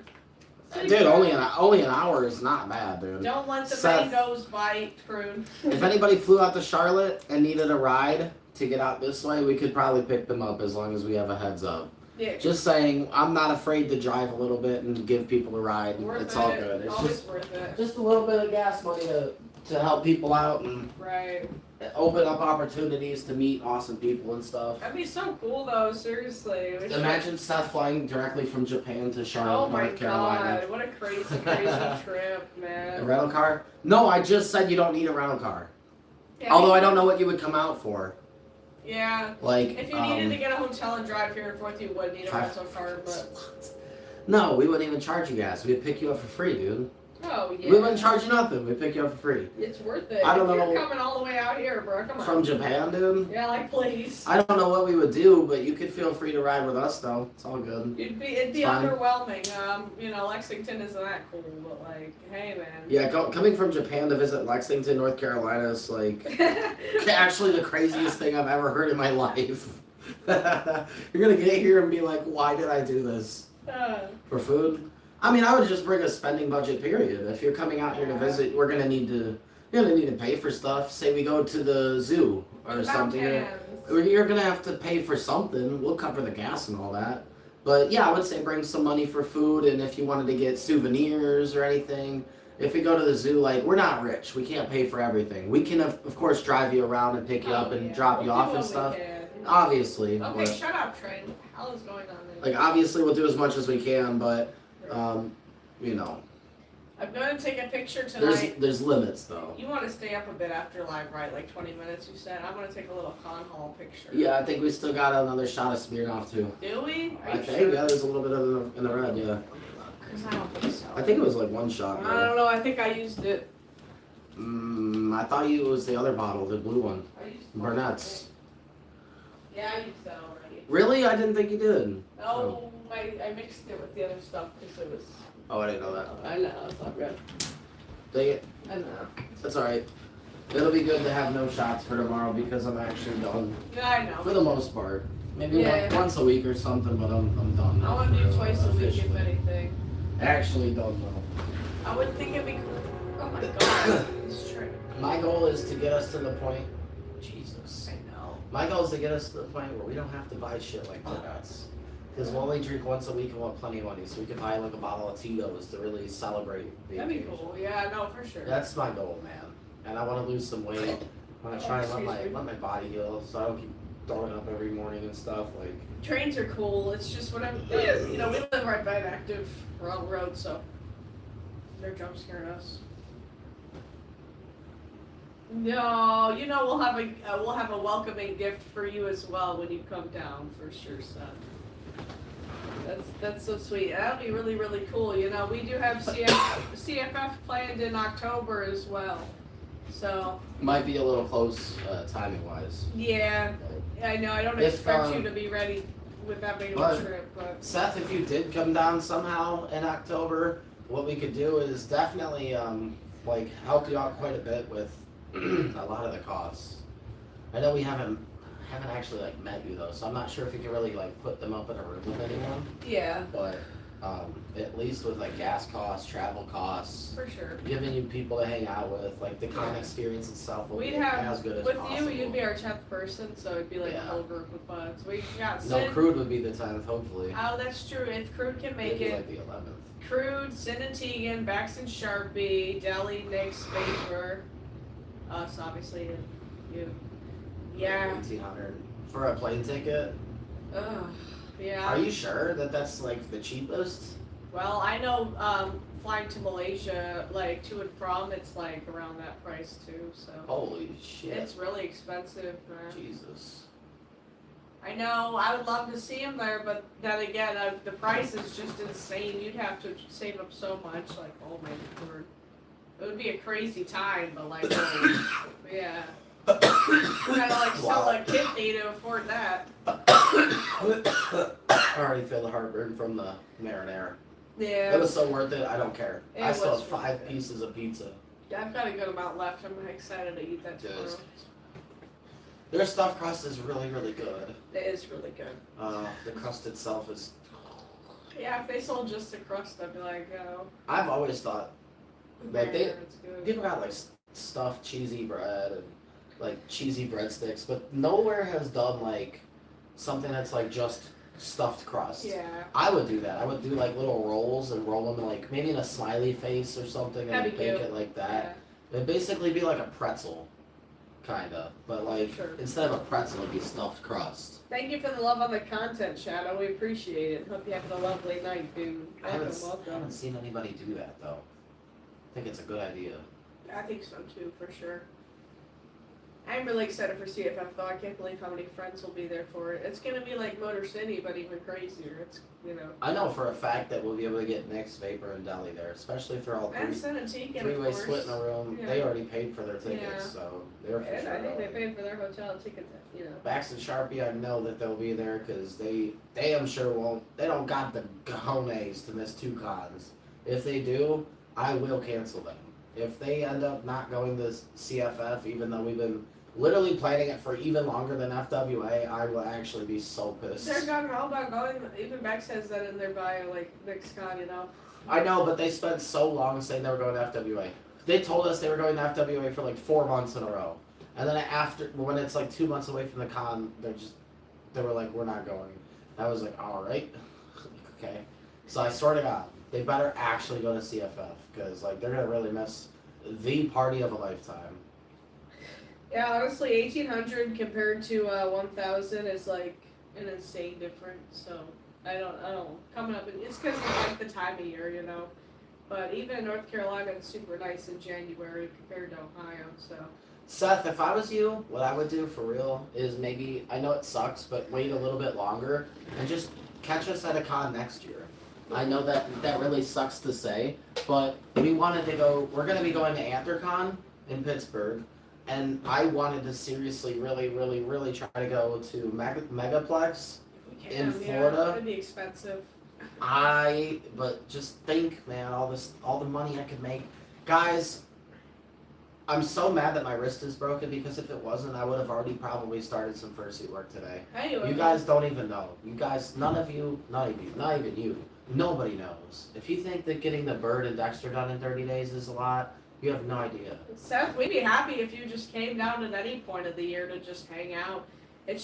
B: Dude, only an hour is not bad, dude.
A: Don't let the
B: Seth.
A: mangoes bite, Crude.
B: If anybody flew out to Charlotte and needed a ride to get out this way, we could probably pick them up as long as we have a heads up.
A: Yeah.
B: Just saying, I'm not afraid to drive a little bit and give people a ride.
A: Worth
B: It's
A: it.
B: all good. It's
A: Always
B: just
A: worth it.
B: a little bit of gas money to help people out and
A: Right.
B: open up opportunities to meet awesome people and stuff.
A: That'd be so cool, though. Seriously. We should-
B: Imagine Seth flying directly from Japan to Charlotte,
A: Oh my
B: North Carolina.
A: god! What a crazy, crazy trip,
B: A
A: man.
B: rental car? No, I just said you don't need a rental car.
A: Yeah,
B: Although I don't know what you would come out for.
A: Yeah.
B: Like,
A: If you needed to get a hotel and drive here and forth, you would need a rental car, but
B: No, we wouldn't even charge you gas. We'd pick you up for free, dude.
A: Oh yeah.
B: We wouldn't charge you nothing. We pick you up for free.
A: It's worth it.
B: I don't
A: If
B: know.
A: You're coming all the way out here, bro. Come on.
B: From Japan, dude.
A: Yeah, like please.
B: I don't know what we would do, but you could feel free to ride with us, though. It's all good.
A: It'd be
B: It's fine.
A: underwhelming. You know, Lexington isn't that cool, but like, hey man.
B: Yeah, coming from Japan to visit Lexington, North Carolina is like actually the craziest thing I've ever heard in my life. You're gonna get here and be like, why did I do this? For food? I mean, I would just bring a spending budget. Period. If you're coming out here to visit, you're gonna need to pay for stuff. Say we go to the zoo or something. You're gonna have to pay for something. We'll cover the gas and all that. But yeah, I would say bring some money for food, and if you wanted to get souvenirs or anything. If we go to the zoo, like, we're not rich. We can't pay for everything. We can, of course, drive you around and pick you up and drop you off and stuff. Obviously.
A: Okay,
B: but,
A: shut up, Trey. What the hell is going on there?
B: like, obviously, we'll do as much as we can, but, you know.
A: I'm going to take a picture tonight.
B: There's limits, though.
A: You want to stay up a bit after live, right? Like 20 minutes, you said? I'm going to take a little con haul picture.
B: Yeah, I think we still got another shot of Smirnoff, too.
A: Do we? Are
B: I
A: you
B: think,
A: sure?
B: yeah, there's a little bit of in the red, yeah.
A: Because I don't think so.
B: I think it was like one shot,
A: I
B: though.
A: don't know. I think I used it.
B: I thought it was the other bottle, the blue one.
A: I used
B: Burnett's.
A: Yeah, I used that already.
B: Really? I didn't think you did.
A: No, I mixed it with the other stuff because it was.
B: Oh, I didn't know that.
A: I know, it's not good.
B: Dang it.
A: I know.
B: That's alright. It'll be good to have no shots for tomorrow because I'm actually done.
A: Yeah, I know.
B: For the most part. Maybe
A: Yeah.
B: once a week or something, but I'm done
A: I
B: now.
A: want to do
B: for,
A: twice a week if
B: officially.
A: anything.
B: Actually don't know.
A: I would think it'd be. Oh my god, it's true.
B: My goal is to get us to the point. Jesus.
A: I know.
B: My goal is to get us to the point where we don't have to buy shit like donuts. Because we'll only drink once a week and we'll have plenty of money. So we can buy like a bottle of Tito's to really celebrate the
A: That'd be
B: occasion.
A: cool. Yeah, no, for sure.
B: That's my goal, man. And I want to lose some weight. I want to try and let my body heal so I don't keep throwing up every morning and stuff. Like,
A: Trains are cool. It's just whatever. You know, we live right by an active road, so they're jump scaring us. No, you know we'll have a welcoming gift for you as well when you come down for sure, son. That's so sweet. That'll be really really cool. You know we do have CFF planned in October as well, so
B: might be a little close timing wise.
A: yeah, I know. I don't
B: If,
A: expect you to be ready with that big of a
B: but-
A: trip, but
B: Seth, if you did come down somehow in October, what we could do is definitely like help you out quite a bit with a lot of the costs. I know we haven't actually like met you though, so I'm not sure if you can really like put them up in a room with anyone.
A: yeah,
B: But at least with like gas costs, travel costs,
A: for sure.
B: giving you people to hang out with, like the con experience itself will
A: We'd
B: be
A: have
B: as good as
A: with
B: possible.
A: you. You'd be our 10th person, so it'd be like a
B: Yeah.
A: whole group of buds. We got
B: No,
A: Sin.
B: Crude would be the 10th, hopefully.
A: Oh, that's true. If Crude can make
B: Maybe
A: it,
B: like the 11th.
A: Crude, Sin and Tegan, Bax and Sharpie, Deli, Nick, Spaper, us obviously, and you. Yeah.
B: 1,800 for a plane ticket.
A: Ugh. Yeah.
B: Are you sure that that's like the cheapest?
A: Well, I know flying to Malaysia, like to and from, it's like around that price too. So
B: Holy shit!
A: it's really expensive, man.
B: Jesus.
A: I know. I would love to see him there, but then again, the price is just insane. You'd have to save up so much. Like, oh my lord, it would be a crazy time. But like, yeah, kind of like sell a kidney to afford that.
B: I already feel the heartburn from the marinara.
A: Yeah,
B: It was so worth it. I don't care.
A: It
B: I still
A: was
B: have
A: worth
B: 5
A: it.
B: pieces of pizza.
A: I've got a good amount left. I'm excited to eat that tomorrow.
B: Yes. Their stuffed crust is really, really good.
A: It is really good.
B: The crust itself is.
A: Yeah, if they sold just the crust, I'd be like, oh.
B: I've always thought like
A: it's good.
B: people got like stuffed cheesy bread and like cheesy breadsticks, but nowhere has done like something that's like just stuffed crust.
A: Yeah.
B: I would do that. I would do like little rolls and roll them like maybe in a smiley face or something and
A: That'd be
B: bake
A: cute.
B: it like
A: Yeah.
B: that. It'd basically be like a pretzel, kinda, but like
A: Sure.
B: instead of a pretzel, it'd be stuffed crust.
A: Thank you for the love on the content, Shadow. We appreciate it. Hope you're having a lovely night, dude.
B: I
A: Welcome,
B: haven't
A: welcome.
B: seen anybody do that though. I think it's a good idea.
A: I think so too, for sure. I I'm really excited for CFF though. I can't believe how many friends will be there for it. It's gonna be like Motor City, but even crazier. It's
B: I know for a fact that we'll be able to get Nick's, Vapor, and Deli there, especially if they're all
A: and Senatique, and of
B: three-way
A: course.
B: split in a room.
A: Yeah.
B: They already paid for their tickets,
A: Yeah.
B: so they're for
A: And
B: sure.
A: I think they
B: going.
A: paid for their hotel tickets.
B: Bax and Sharpie, I know that they'll be there because they damn sure won't. They don't got the cojones to miss 2 cons. If they do, I will cancel them. If they end up not going to CFF, even though we've been literally planning it for even longer than FWA, I will actually be so pissed.
A: They're talking all about going. Even Beck says that in their bio, like next con,
B: I know, but they spent so long saying they were going to FWA. They told us they were going to FWA for like 4 months in a row. And then after, when it's like 2 months away from the con, they were like, we're not going. I was like, alright. Okay. So I swear to God, they better actually go to CFF, because like they're going to really miss the party of a lifetime.
A: Yeah, honestly, 1,800 compared to 1,000 is like an insane difference. So I don't coming up. It's because of like the time of year, But even in North Carolina, it's super nice in January compared to Ohio. So
B: Seth, if I was you, what I would do for real is maybe, I know it sucks, but wait a little bit longer and just catch us at a con next year. I know that really sucks to say, but we wanted to go, we're going to be going to AntherCon in Pittsburgh, and I wanted to seriously, really, really, really try to go to Megaplex
A: if we can,
B: in Florida.
A: it'd be expensive.
B: But just think, man, all the money I could make. Guys, I'm so mad that my wrist is broken, because if it wasn't, I would have already probably started some fursuit work today.
A: Hey,
B: You guys don't even know. You guys, not even you, nobody knows. If you think that getting the Bird and Dexter done in 30 days is a lot, you have no idea.
A: Seth, we'd be happy if you just came down at any point of the year to just hang out. It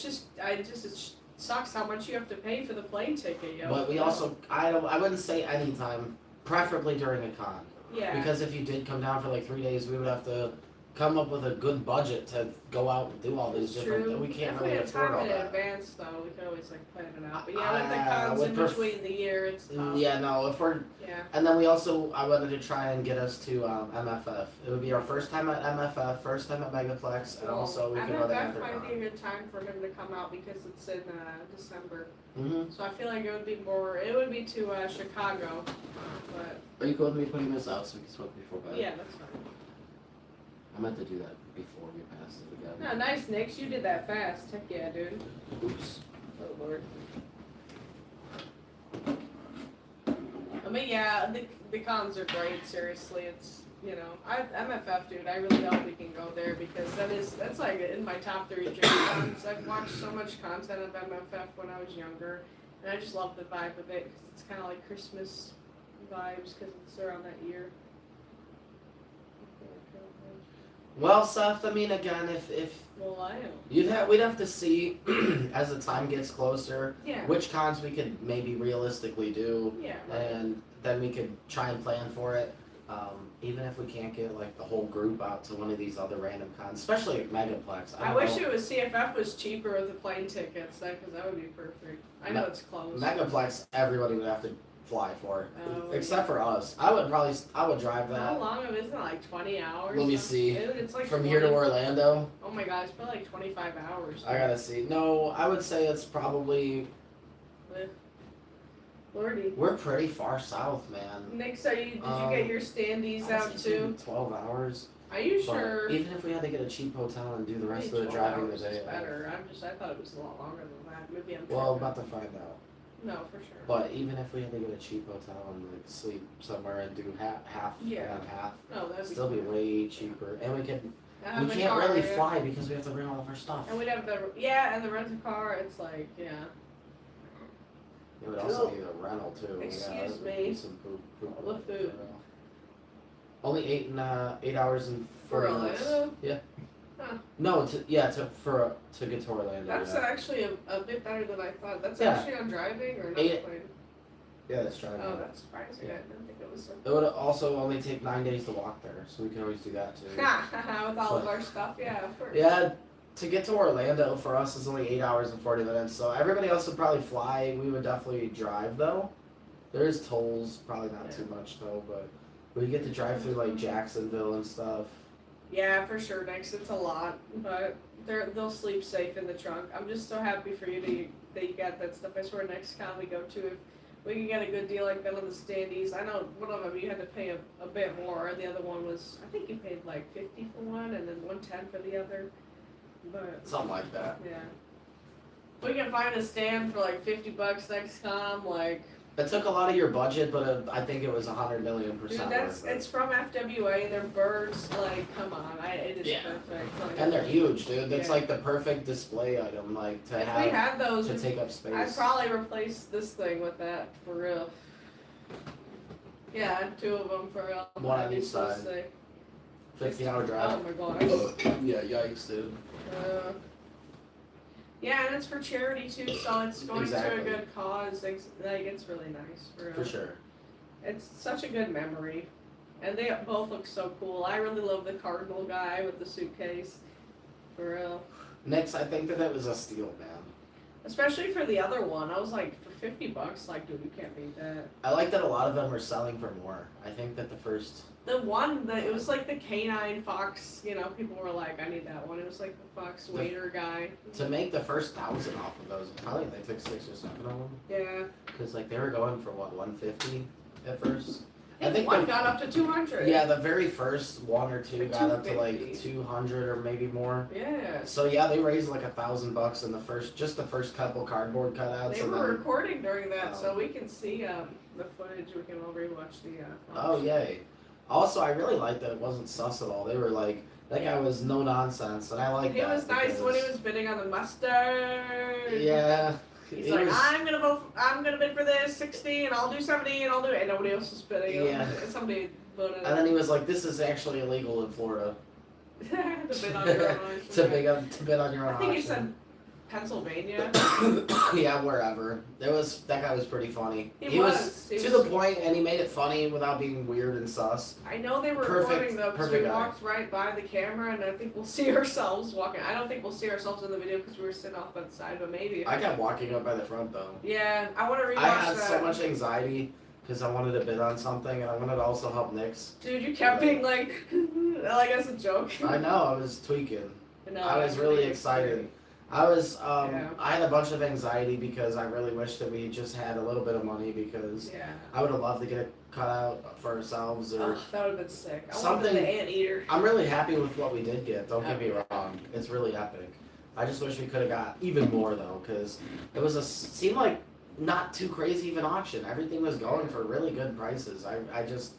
A: sucks how much you have to pay for the plane ticket, yo.
B: But we also, I wouldn't say anytime, preferably during a con.
A: Yeah.
B: Because if you did come down for like 3 days, we would have to come up with a good budget to go out and do all these different things. We can't really afford all
A: in
B: that.
A: advance, though, we can always like plan it out. But yeah, with the cons in between the year, it's tough.
B: Yeah, no, if we're...
A: Yeah.
B: And then I wanted to try and get us to MFF. It would be our first time at MFF, first time at Megaplex, and also we can go to
A: MFF might be a
B: AntherCon.
A: good time for him to come out because it's in December.
B: Mm-hmm.
A: So I feel like it would be to Chicago, but
B: Are you cool with me putting this out so we can smoke before bed?
A: yeah, that's fine.
B: I meant to do that before we passed it again.
A: Oh, nice, Nix. You did that fast. Heck yeah, dude.
B: Oops.
A: Oh, Lord. I mean, yeah, the cons are great, seriously. It's, MFF, dude, I really hope we can go there because that's like in my top 3 dream cons. I've watched so much content of MFF when I was younger, and I just love the vibe of it because it's kind of like Christmas vibes because it's around that year.
B: Well, Seth, I mean, again, if
A: Well, I am.
B: we'd have to see as the time gets closer
A: Yeah.
B: which cons we could maybe realistically do,
A: Yeah. Right.
B: and then we could try and plan for it. Even if we can't get like the whole group out to one of these other random cons, especially at Megaplex.
A: I wish it was CFF was cheaper with the plane tickets, because that would be perfect. I know it's close.
B: Megaplex, everybody would have to fly for,
A: Oh,
B: except for us. I would drive
A: How
B: that
A: long isn't it, like 20 hours?
B: Let me see.
A: Dude, it's like
B: from
A: 20,
B: here to Orlando.
A: Oh my god, it's probably like 25 hours.
B: I gotta see. No, I would say it's probably.
A: Lordy.
B: We're pretty far south, man.
A: Nick, did you get your standees
B: I'd
A: out
B: say
A: too?
B: maybe 12 hours.
A: Are you
B: But
A: sure?
B: even if we had to get a cheap hotel and do the rest of the
A: 12
B: driving the
A: hours
B: day.
A: is better. I thought it was a lot longer than that. Maybe I'm
B: Well,
A: tripping.
B: about to find out.
A: No, for sure.
B: But even if we had to get a cheap hotel and like sleep somewhere and do half
A: Yeah.
B: and half,
A: No, that'd
B: still be way cheaper. And we can't
A: car,
B: really
A: yeah.
B: fly because we have to bring all of our stuff.
A: And we'd have the rental car. It's like
B: It would also need a rental too.
A: Excuse
B: yeah,
A: me.
B: Some poop.
A: All the food.
B: Only 8 hours and 40 minutes.
A: Orlando.
B: Yeah.
A: Huh.
B: No, to get to Orlando.
A: That's
B: yeah.
A: actually a bit better than I thought. That's
B: Yeah.
A: actually on driving or not
B: Eight-
A: plane.
B: Yeah, that's driving.
A: Oh, that's surprising. I didn't think it was so.
B: It would also only take 9 days to walk there, so we can always do that too.
A: With all of our stuff, yeah, of course.
B: Yeah, to get to Orlando for us is only 8 hours and 40 minutes, so everybody else would probably fly. We would definitely drive though. There's tolls, probably not too much though, but we get to drive through like Jacksonville and stuff.
A: Yeah, for sure, Nix. It's a lot, but they'll sleep safe in the trunk. I'm just so happy for you that you got that stuff. I swear, next con we go to, if we can get a good deal like that on the standees. I know one of them you had to pay a bit more. The other one was, I think you paid like 50 for one and then 110 for the other. But
B: Something like that.
A: yeah, if we can find a stand for like $50 next con, like.
B: It took a lot of your budget, but I think it was 100 million
A: Dude,
B: percent
A: that's
B: worth it.
A: it's from FWA. They're birds. Like, come on, it is
B: Yeah.
A: perfect. Like,
B: And they're huge, dude. That's
A: Yeah.
B: like the perfect display item, like to
A: if we
B: have
A: had those,
B: to take up space.
A: I'd probably replace this thing with that for real. Yeah, 2 of them for real.
B: One on
A: That'd be
B: each
A: so
B: side.
A: sick.
B: 15-hour drive.
A: Oh my god.
B: Yeah, yikes, dude.
A: Yeah, and it's for charity too, so it's going
B: Exactly.
A: to a good cause. Like, it's really nice for real.
B: For sure.
A: It's such a good memory. And they both look so cool. I really love the cardinal guy with the suitcase. For real.
B: Next, I think that was a steal, man.
A: Especially for the other one. I was like, for $50, like, dude, you can't beat that.
B: I like that a lot of them were selling for more. I think that the first.
A: The one that it was like the canine fox, people were like, I need that one. It was like the fox waiter guy.
B: To make the first 1,000 off of those, probably they took 6 or 7 of them.
A: Yeah.
B: Because, like, they were going for what, 150 at first?
A: I think one got up to 200.
B: Yeah, the very first 1 or 2
A: Like
B: got up to like
A: 250.
B: 200 or maybe more.
A: Yeah.
B: So yeah, they raised like $1,000 in the first couple cardboard cutouts.
A: They
B: and
A: were
B: then,
A: recording during that, so we can see the footage. We can all rewatch the.
B: oh yay! Also, I really liked that it wasn't sus at all. They were like, that guy was no nonsense, and I like
A: He
B: that.
A: was nice when he
B: because-
A: was bidding on the mustard.
B: Yeah.
A: He's
B: it
A: like,
B: was-
A: I'm gonna bid for this 60, and I'll do 70, and I'll do it. And nobody else was bidding.
B: Yeah.
A: Somebody voted.
B: And then he was like, "This is actually illegal in Florida
A: to bid on your own auction.
B: to bid on your own
A: I think he
B: auction."
A: said Pennsylvania.
B: Yeah, wherever. That guy was pretty funny.
A: He
B: was
A: was.
B: to the point, and he made it funny without being weird and sus.
A: I know they were
B: Perfect-
A: recording though, because we
B: perfect guy.
A: walked right by the camera, and I think we'll see ourselves walking. I don't think we'll see ourselves in the video because we were sitting off on the side, but maybe.
B: I kept walking up by the front though.
A: Yeah, I want to rewatch
B: I had
A: that.
B: so much anxiety because I wanted to bid on something, and I wanted to also help Nix.
A: Dude, you kept being like, like as a joke.
B: I know, I was tweaking.
A: No,
B: I was really excited. I was,
A: Yeah.
B: I had a bunch of anxiety because I really wish that we just had a little bit of money because
A: Yeah.
B: I would have loved to get it cut out for ourselves or.
A: Oh, that would have been sick. I
B: something-
A: wanted the anteater.
B: I'm really happy with what we did get. Don't get me wrong; it's really epic. I just wish we could have got even more though, because it was seemed like not too crazy of an auction. Everything was going for really good prices. I just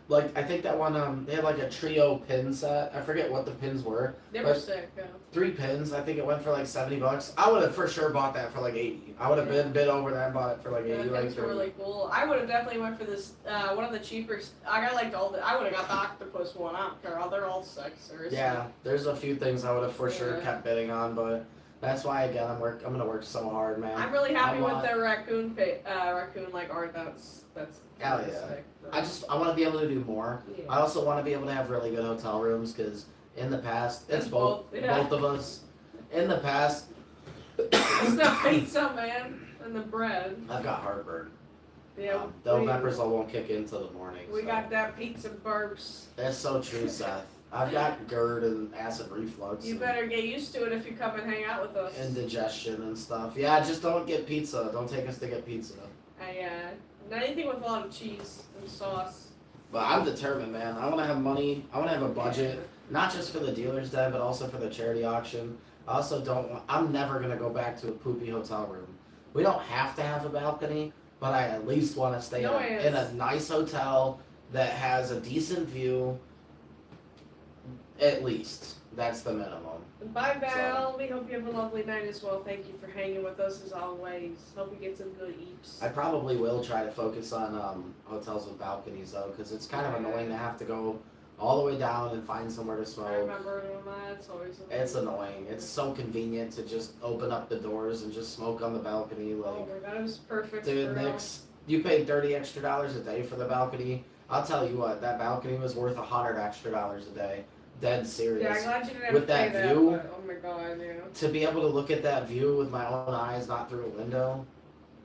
B: like I think that one they had like a trio pin set. I forget what the pins were.
A: They were
B: but
A: sick.
B: 3 pins. I think it went for like $70. I would have for sure bought that for like 80. I would have bid over that and bought it for like 80.
A: Yeah,
B: Like
A: things were really cool. I would have definitely went for this. One of the cheaper. I got like I would have got the octopus one. I don't care. They're all sick. Seriously.
B: yeah, there's a few things I would have for sure
A: Yeah.
B: kept bidding on, but that's why again I'm gonna work so hard, man.
A: I'm really happy
B: I want-
A: with the raccoon like art. That's
B: Hell
A: really
B: yeah.
A: sick.
B: I want to be able to do more.
A: Yeah.
B: I also want to be able to have really good hotel rooms because in the past, it's
A: It's
B: both
A: yeah.
B: both of us. In the past,
A: It's the pizza, man, and the bread.
B: I've got heartburn.
A: Yeah.
B: The omeprazole won't kick in till the morning.
A: We
B: so.
A: got that pizza burps.
B: That's so true, Seth. I've got GERD and acid reflux.
A: You
B: and-
A: better get used to it if you come and hang out with us.
B: indigestion and stuff. Yeah, just don't get pizza. Don't take us to get pizza.
A: Anything with a lot of cheese and sauce.
B: But I'm determined, man. I want to have money. I want to have a budget, not just for the dealer's day, but also for the charity auction. I also don't want. I'm never gonna go back to a poopy hotel room. We don't have to have a balcony, but I at least want to stay
A: No
B: in a nice hotel that has a decent view. At least that's the minimum.
A: Bye, Val. We hope you have a lovely night as well. Thank you for hanging with us as always. Hope you get some good eats.
B: I probably will try to focus on hotels with balconies though, because it's kind of annoying to have to go all the way down and find somewhere to smoke.
A: I remember doing that. It's always
B: It's annoying. It's so convenient to just open up the doors and just smoke on the balcony. Like,
A: Oh my god, it was perfect.
B: dude,
A: for real.
B: Nix, you paid $30 extra a day for the balcony. I'll tell you what, that balcony was worth $100 extra a day. Dead serious.
A: Yeah, I'm glad you didn't have
B: With
A: to pay
B: that view,
A: but, oh my god, yeah.
B: To be able to look at that view with my own eyes, not through a window.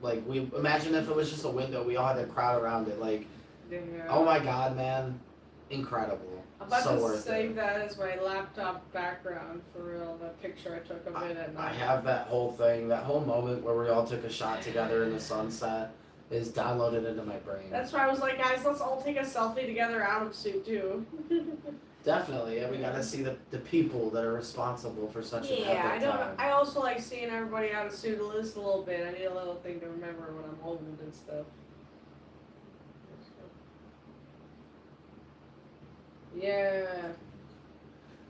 B: Like, imagine if it was just a window, we all had to crowd around it. Like,
A: Yeah.
B: oh my god, man. incredible.
A: I'm about
B: So
A: to
B: worth
A: save
B: it.
A: that as my laptop background for real. The picture I took of it at
B: I
A: night.
B: have that whole thing, that whole moment where we all took a shot together in the sunset is downloaded into my brain.
A: That's why I was like, guys, let's all take a selfie together out of suit too.
B: Definitely, and we got to see the people that are responsible for such an
A: Yeah, I
B: epic
A: don't.
B: time.
A: I also like seeing everybody out of suit just a little bit. I need a little thing to remember when I'm old and stuff. Yeah.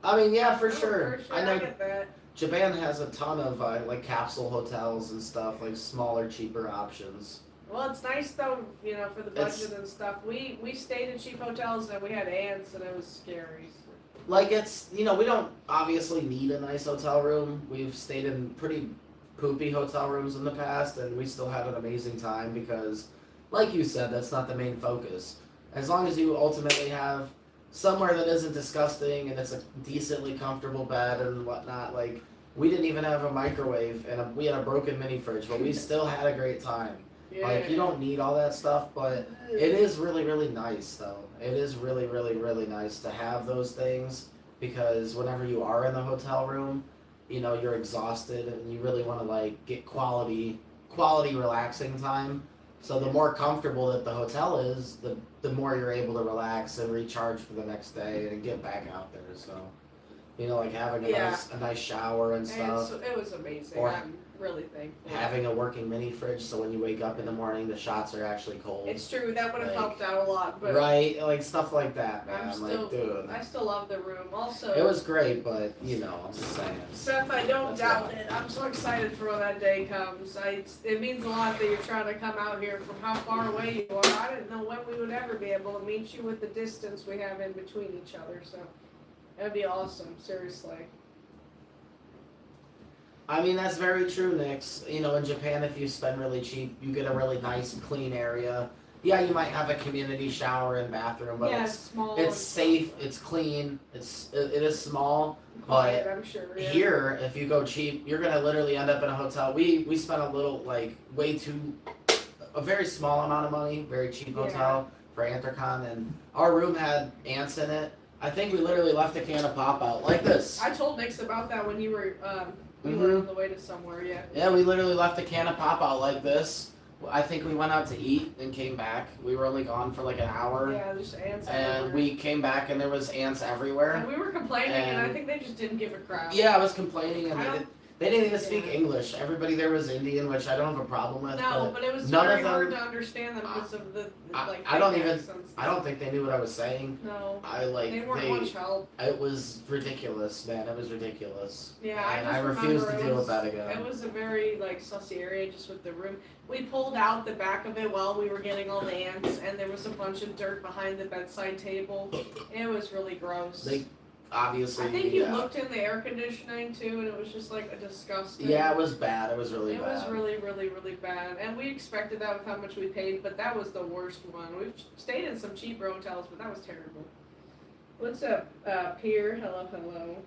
B: I mean, yeah, for
A: Oh,
B: sure. I know
A: get that.
B: Japan has a ton of like capsule hotels and stuff, like smaller, cheaper options.
A: Well, it's nice though, you know, for the
B: It's-
A: budget and stuff. We stayed in cheap hotels and we had ants and it was scary.
B: Like it's, we don't obviously need a nice hotel room. We've stayed in pretty poopy hotel rooms in the past, and we still had an amazing time because, like you said, that's not the main focus. As long as you ultimately have somewhere that isn't disgusting and it's a decently comfortable bed and whatnot, like we didn't even have a microwave and we had a broken mini fridge, but we still had a great time.
A: Yeah.
B: Like you don't need all that stuff, but it is really, really nice though. It is really, really, really nice to have those things because whenever you are in the hotel room, you're exhausted and you really want to like get quality relaxing time. So the more comfortable that the hotel is, the more you're able to relax and recharge for the next day and get back out there. So, like having a nice shower and stuff.
A: It was amazing.
B: Or-
A: I'm really thankful.
B: Having a working mini fridge, so when you wake up in the morning, the shots are actually cold.
A: It's true, that would have
B: Like-
A: helped out a lot, but
B: Right, like stuff like that, man.
A: I'm
B: Like,
A: still,
B: dude,
A: I still love the room. Also,
B: it was great, but I'm just saying.
A: Seth, I don't
B: That's
A: doubt
B: why.
A: it. I'm so excited for when that day comes. It means a lot that you're trying to come out here from how far away you are. I didn't know when we would ever be able to meet you with the distance we have in between each other. So that'd be awesome, seriously.
B: I mean, that's very true, Nix. In Japan, if you spend really cheap, you get a really nice, clean area. Yeah, you might have a community shower and bathroom, but
A: Yeah,
B: it's
A: small.
B: it's
A: and
B: safe, it's clean, it is small.
A: quiet, I'm sure. Yeah.
B: Here, if you go cheap, you're gonna literally end up in a hotel. We spent a little, like, a very small amount of money, very cheap hotel for Anthrocon, and our room had ants in it. I think we literally left a can of pop out like this.
A: I told Nix about that when you were
B: Mm-hmm.
A: were on the way to somewhere. Yeah.
B: Yeah, we literally left a can of pop out like this. I think we went out to eat and came back. We were only gone for like an hour.
A: Yeah, just ants
B: And
A: everywhere.
B: we came back and there was ants everywhere.
A: And we were complaining, and I
B: and-
A: think they just didn't give a crap.
B: Yeah, I was complaining and
A: I
B: they didn't even speak
A: Yeah.
B: English. Everybody there was Indian, which I don't have a problem with.
A: No, but it was
B: none of
A: very
B: them-
A: hard to understand them because of the like.
B: I don't
A: fake
B: even-
A: accents.
B: I don't think they knew what I was saying.
A: No,
B: They
A: they weren't much help.
B: it was ridiculous, man. It was ridiculous.
A: Yeah,
B: and
A: I
B: I
A: just
B: refuse to
A: remember
B: deal
A: it
B: with that
A: It
B: again.
A: was a very like sussy area just with the room. We pulled out the back of it while we were getting all the ants, and there was a bunch of dirt behind the bedside table. It was really gross.
B: They obviously.
A: I think you
B: yeah.
A: looked in the air conditioning too, and it was just like a disgusting.
B: Yeah, it was bad. It was really
A: It
B: bad.
A: was really, really, really bad, and we expected that with how much we paid, but that was the worst one. We've stayed in some cheaper hotels, but that was terrible. What's up, Pier? Hello, hello.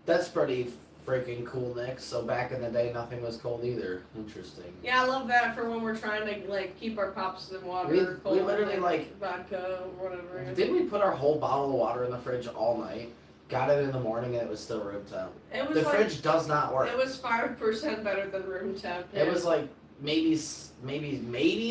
B: That's pretty freaking cool, Nick. So back in the day, nothing was cold either. Interesting.
A: Yeah, I love that for when we're trying to like keep our pops in water,
B: We
A: cold,
B: literally,
A: and,
B: like-
A: vodka or whatever.
B: Didn't we put our whole bottle of water in the fridge all night? Got it in the morning and it was still room temp.
A: It was
B: The
A: like
B: fridge does not work.
A: it was 5% better than room temp.
B: It was like maybe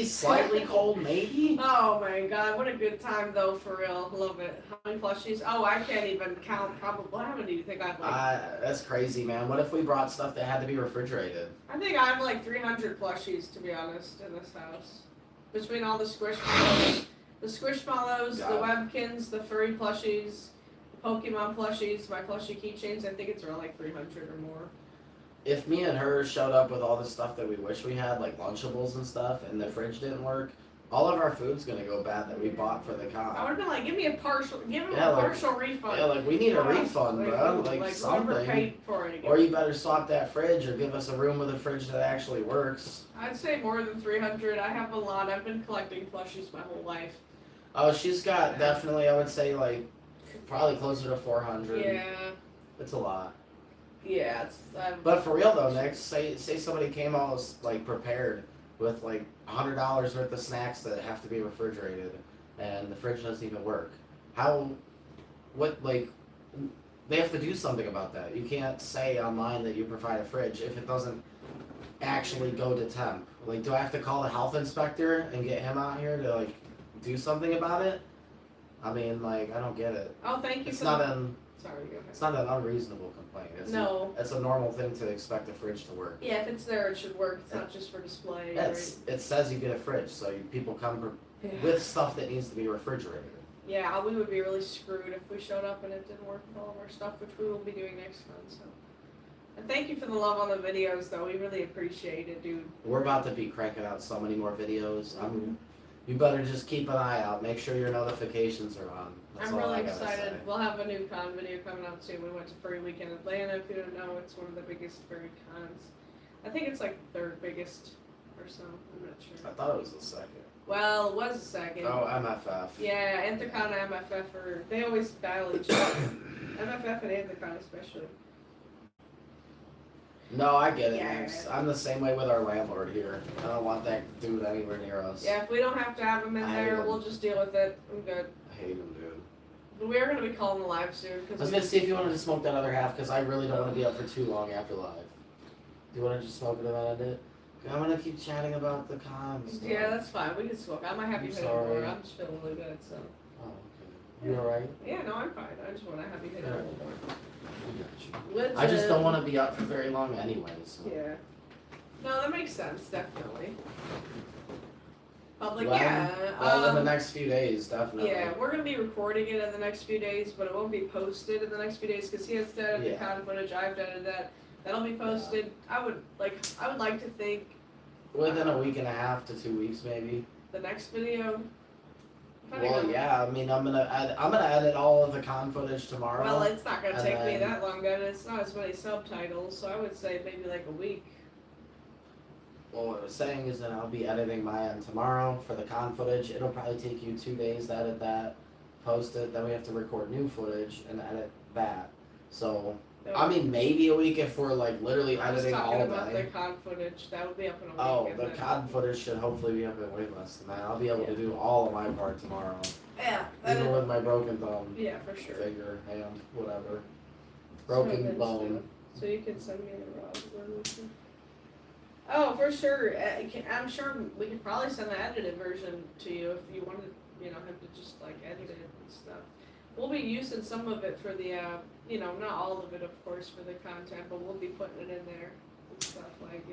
B: slightly cold, maybe.
A: Oh my god, what a good time though, for real. Love it. How many plushies? Oh, I can't even count. Probably. How many do you think I've like?
B: That's crazy, man. What if we brought stuff that had to be refrigerated?
A: I think I have like 300 plushies, to be honest, in this house. Between all the squishmallows, the
B: God.
A: webkins, the furry plushies, the Pokemon plushies, my plushie keychains, I think it's around like 300 or more.
B: If me and her showed up with all the stuff that we wish we had, like Lunchables and stuff, and the fridge didn't work, all of our food's gonna go bad that we bought for the
A: I would
B: con.
A: have been like, give him
B: Yeah,
A: a
B: like-
A: partial refund.
B: Yeah, like we need a
A: What else?
B: refund, bro. Like
A: whoever
B: something.
A: paid for it.
B: Or you better swap that fridge or give us a room with a fridge that actually works.
A: I'd say more than 300. I have a lot. I've been collecting plushies my whole life.
B: Oh, she's got definitely, I would say, like, probably closer to 400.
A: Yeah.
B: It's a lot.
A: Yeah, it's.
B: But for real though, Nick, say somebody came all like prepared with like $100 worth of snacks that have to be refrigerated, and the fridge doesn't even work. like, they have to do something about that. You can't say online that you provide a fridge if it doesn't actually go to temp. Like, do I have to call the health inspector and get him out here to, like, do something about it? I mean, like, I don't get it.
A: Oh, thank you
B: It's
A: for
B: not
A: the...
B: an
A: Sorry, go ahead.
B: it's not an unreasonable complaint.
A: No.
B: It's a normal thing to expect a fridge to work.
A: Yeah, if it's there, it should work. It's not just for display,
B: It says you get a fridge, so people come
A: right?
B: with stuff that needs to be refrigerated.
A: Yeah, we would be really screwed if we showed up and it didn't work with all of our stuff, which we will be doing next month, so. And thank you for the love on the videos, though. We really appreciate it, dude.
B: We're about to be cranking out so many more videos. You better just keep an eye out. Make sure your notifications are on. That's
A: I'm
B: all
A: really
B: I gotta
A: excited.
B: say.
A: We'll have a new con video coming out soon. We went to Furry Week in Atlanta. If you don't know, it's one of the biggest furry cons. I think it's like the third biggest or so. I'm not sure.
B: I thought it was the second.
A: Well, it was the second.
B: Oh, MFF.
A: Yeah, Anthocon and MFF they always battle each other. MFF and Anthocon especially.
B: No, I get it,
A: Yeah.
B: Max. I'm the same way with our landlord here. I don't want that dude anywhere near us.
A: Yeah, if we don't have to have him in
B: I
A: there,
B: hate him.
A: we'll just deal with it. I'm good.
B: I hate him, dude.
A: But we are going to be calling the live soon.
B: I was gonna see if you wanted to smoke that other half because I really don't want to be up for too long after live. Do you want to just smoke it and then end it? I want to keep chatting about the cons.
A: Yeah, that's fine. We can smoke. I might have you
B: I'm
A: hit it
B: sorry.
A: more. I'm just feeling really good, so.
B: Oh, okay. You alright?
A: Yeah, no, I'm fine. I just want to have you hit it a little more.
B: I
A: Let's,
B: just don't want to be up for very long anyway. So.
A: Yeah. No, that makes sense, definitely. Public,
B: Well,
A: yeah.
B: Well, in the next few days, definitely.
A: Yeah, we're gonna be recording it in the next few days, but it won't be posted in the next few days because he has to edit the
B: Yeah.
A: con footage. I've edited that. That'll be posted. I would like to think
B: Within a week and a half to 2 weeks, maybe.
A: the next video.
B: Well, yeah. I mean, I'm gonna edit all of the con footage tomorrow.
A: Well, it's not gonna
B: and
A: take me
B: then-
A: that long, then. It's not as many subtitles, so I would say maybe like a week.
B: Well, what I was saying is that I'll be editing my end tomorrow for the con footage. It'll probably take you 2 days to edit that, post it. Then we have to record new footage and edit that. So, I mean, maybe a week if we're like literally
A: I was
B: editing
A: talking
B: all
A: about
B: day.
A: the con footage. That would be up in a week.
B: Oh,
A: and
B: the
A: then-
B: COD footage should hopefully be up in way less than that. I'll be able to do all of my part tomorrow.
A: Yeah.
B: Even with my broken thumb,
A: Yeah, for sure.
B: finger, hand, whatever.
A: So
B: Broken
A: good
B: bone.
A: stuff. So you can send me the raw version. Oh, for sure. I'm sure we could probably send the edited version to you if you wanted, him to just like edit it and stuff. We'll be using some of it for the, not all of it, of course, for the content, but we'll be putting it in there and stuff like,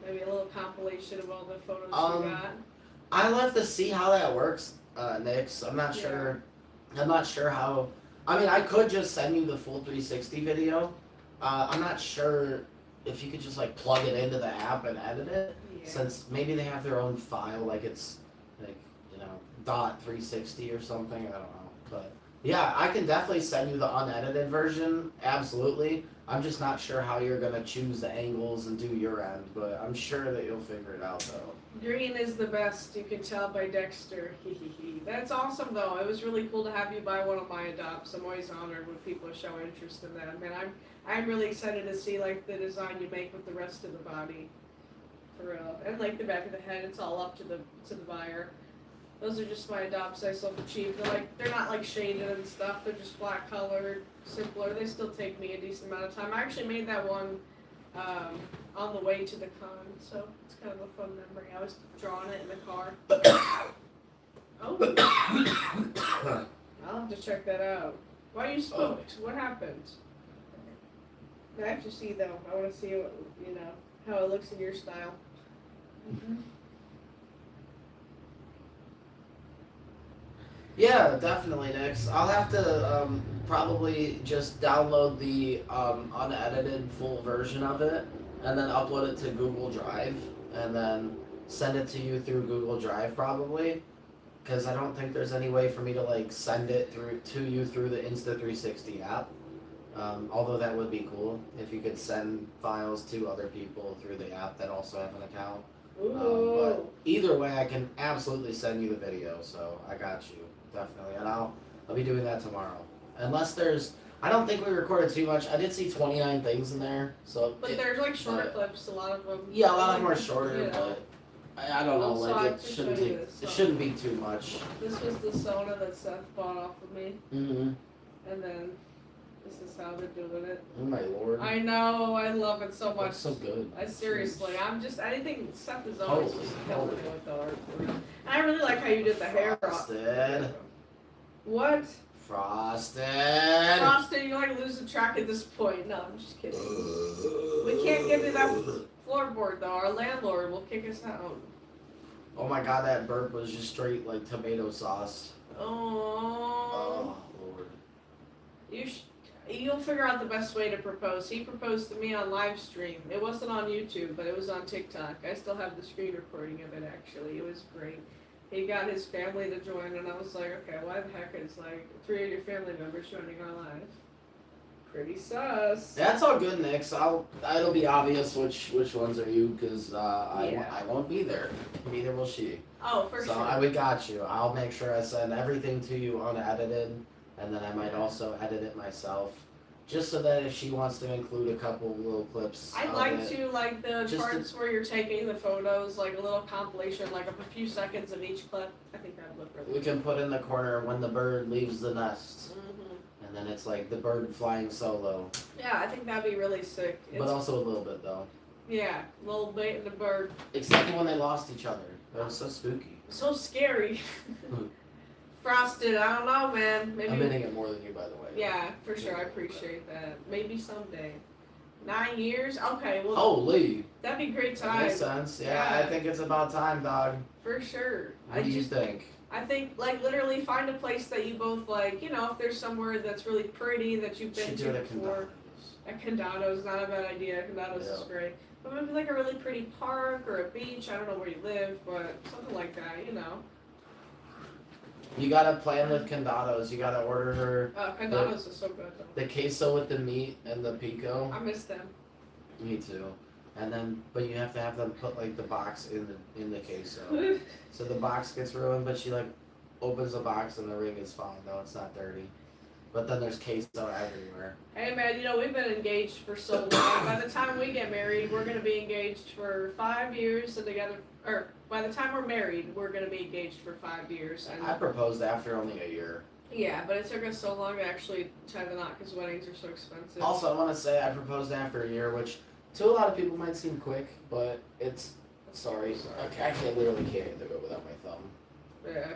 A: maybe a little compilation of all the photos we got.
B: I'll have to see how that works, Nix. I'm not sure. I'm not sure how. I mean, I could just send you the full 360 video. I'm not sure if you could just like plug it into the app and edit it,
A: Yeah.
B: since maybe they have their own file, like it's like .360 or something. I don't know, but yeah, I can definitely send you the unedited version. Absolutely. I'm just not sure how you're gonna choose the angles and do your end, but I'm sure that you'll figure it out though.
A: Green is the best, you can tell by Dexter. That's awesome though. It was really cool to have you buy one of my adopts. I'm always honored when people show interest in that. Man, I'm really excited to see like the design you make with the rest of the body. For real. And like the back of the head, it's all up to the buyer. Those are just my adopts I sold for cheap. They're not like shaded and stuff, they're just flat colored, simpler. They still take me a decent amount of time. I actually made that one on the way to the con, so it's kind of a fun memory. I was drawing it in the car. Oh, I'll have to check that out. Why are you spooked? What happened? I have to see though. I want to see what, how it looks in your style.
B: Yeah, definitely, Nix. I'll have to probably just download the unedited full version of it and then upload it to Google Drive and then send it to you through Google Drive probably, because I don't think there's any way for me to like send it to you through the Insta360 app. Although that would be cool if you could send files to other people through the app that also have an account. But either way, I can absolutely send you the video, so I got you, definitely. And I'll be doing that tomorrow. Unless I don't think we recorded too much. I did see 29 things in there, so.
A: But there's like shorter clips, a lot of them.
B: Yeah, a lot of them are shorter,
A: you know.
B: but I don't know,
A: Also, I
B: like it
A: can
B: shouldn't
A: show you
B: take,
A: this,
B: it
A: so.
B: shouldn't be too much.
A: This was the soda that Seth bought off of me,
B: Mm-hmm.
A: and then this is how they're doing it.
B: Oh my lord.
A: I know, I love it so much.
B: That's so good.
A: I seriously, I'm just, anything Seth is
B: Holy,
A: always just killing
B: holy.
A: me with the artwork. And I really like how you did the hair off.
B: Frosted.
A: What?
B: Frosted.
A: Frosted, you're like losing track at this point. No, I'm just kidding. We can't give you that floorboard though. Our landlord will kick us out.
B: Oh my god, that burp was just straight like tomato sauce.
A: Oh.
B: Oh lord.
A: You'll figure out the best way to propose. He proposed to me on live stream. It wasn't on YouTube, but it was on TikTok. I still have the screen recording of it actually. It was great. He got his family to join, and I was like, okay, why the heck is like 3 of your family members joining our live? Pretty sus.
B: That's all good, Nick. So it'll be obvious which ones are you, because
A: Yeah.
B: I won't be there. Neither will she.
A: Oh, for
B: So
A: sure.
B: we got you. I'll make sure I send everything to you unedited, and then I might also edit it myself, just so that if she wants to include a couple little clips.
A: I'd
B: of
A: like
B: it,
A: to, like, the
B: Just
A: parts where you're taking the photos, like a little compilation, like of a few seconds of each clip. I think that would look really
B: we can put in the corner when the bird leaves the nest,
A: hmm
B: and then it's like the bird flying solo,
A: Yeah, I think that'd be really sick.
B: but also a little bit though.
A: Yeah, little bait and the bird.
B: Except for when they lost each other. That was so spooky.
A: So scary. Frosted, I don't know, man. Maybe.
B: I'm hitting it more than you, by the way.
A: Yeah, for sure. I appreciate that. Maybe someday. 9 years? Okay, well,
B: Holy,
A: that'd be great
B: that
A: time.
B: makes sense. Yeah,
A: Yeah.
B: I think it's about time, dog.
A: For sure.
B: What do you think?
A: I think, like, literally find a place that you both like. You know, if there's somewhere that's really pretty that you've been
B: Should do
A: to
B: it at
A: before.
B: Condados.
A: At Condado's not a bad idea. Condado's is
B: Yeah.
A: great. But maybe like a really pretty park or a beach. I don't know where you live, but something like that, you know.
B: You gotta plan with Condados. You gotta order her
A: Condado's is so good though.
B: the queso with the meat and the pico.
A: I miss them.
B: Me too. And then, but you have to have them put like the box in the queso. So the box gets ruined, but she like opens the box and the ring is fine though. It's not dirty. But then there's queso everywhere.
A: Hey man, you know, we've been engaged for so long. By the time we get married, we're gonna be engaged for 5 years and together, or by the time we're married, we're gonna be engaged for 5 years. And
B: I proposed after only a year.
A: yeah, but it took us so long to actually tie the knot because weddings are so expensive.
B: Also, I want to say I proposed after a year, which to a lot of people might seem quick, but it's sorry. Okay, I can't literally can't do it without my thumb.
A: Yeah.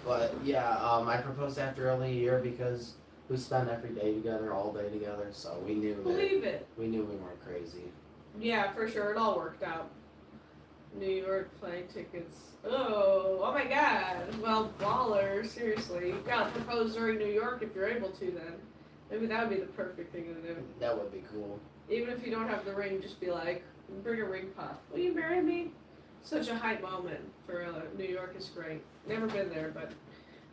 B: But yeah, I proposed after only a year because we spent every day together, all day together, so we knew that
A: Believe it.
B: we weren't crazy.
A: Yeah, for sure. It all worked out. New York plane tickets. Oh my God. Well, baller. Seriously, you gotta propose during New York if you're able to. Then maybe that would be the perfect thing to do.
B: That would be cool.
A: Even if you don't have the ring, just be like, bring a ring pop. Will you marry me? Such a hype moment for New York is great. Never been there, but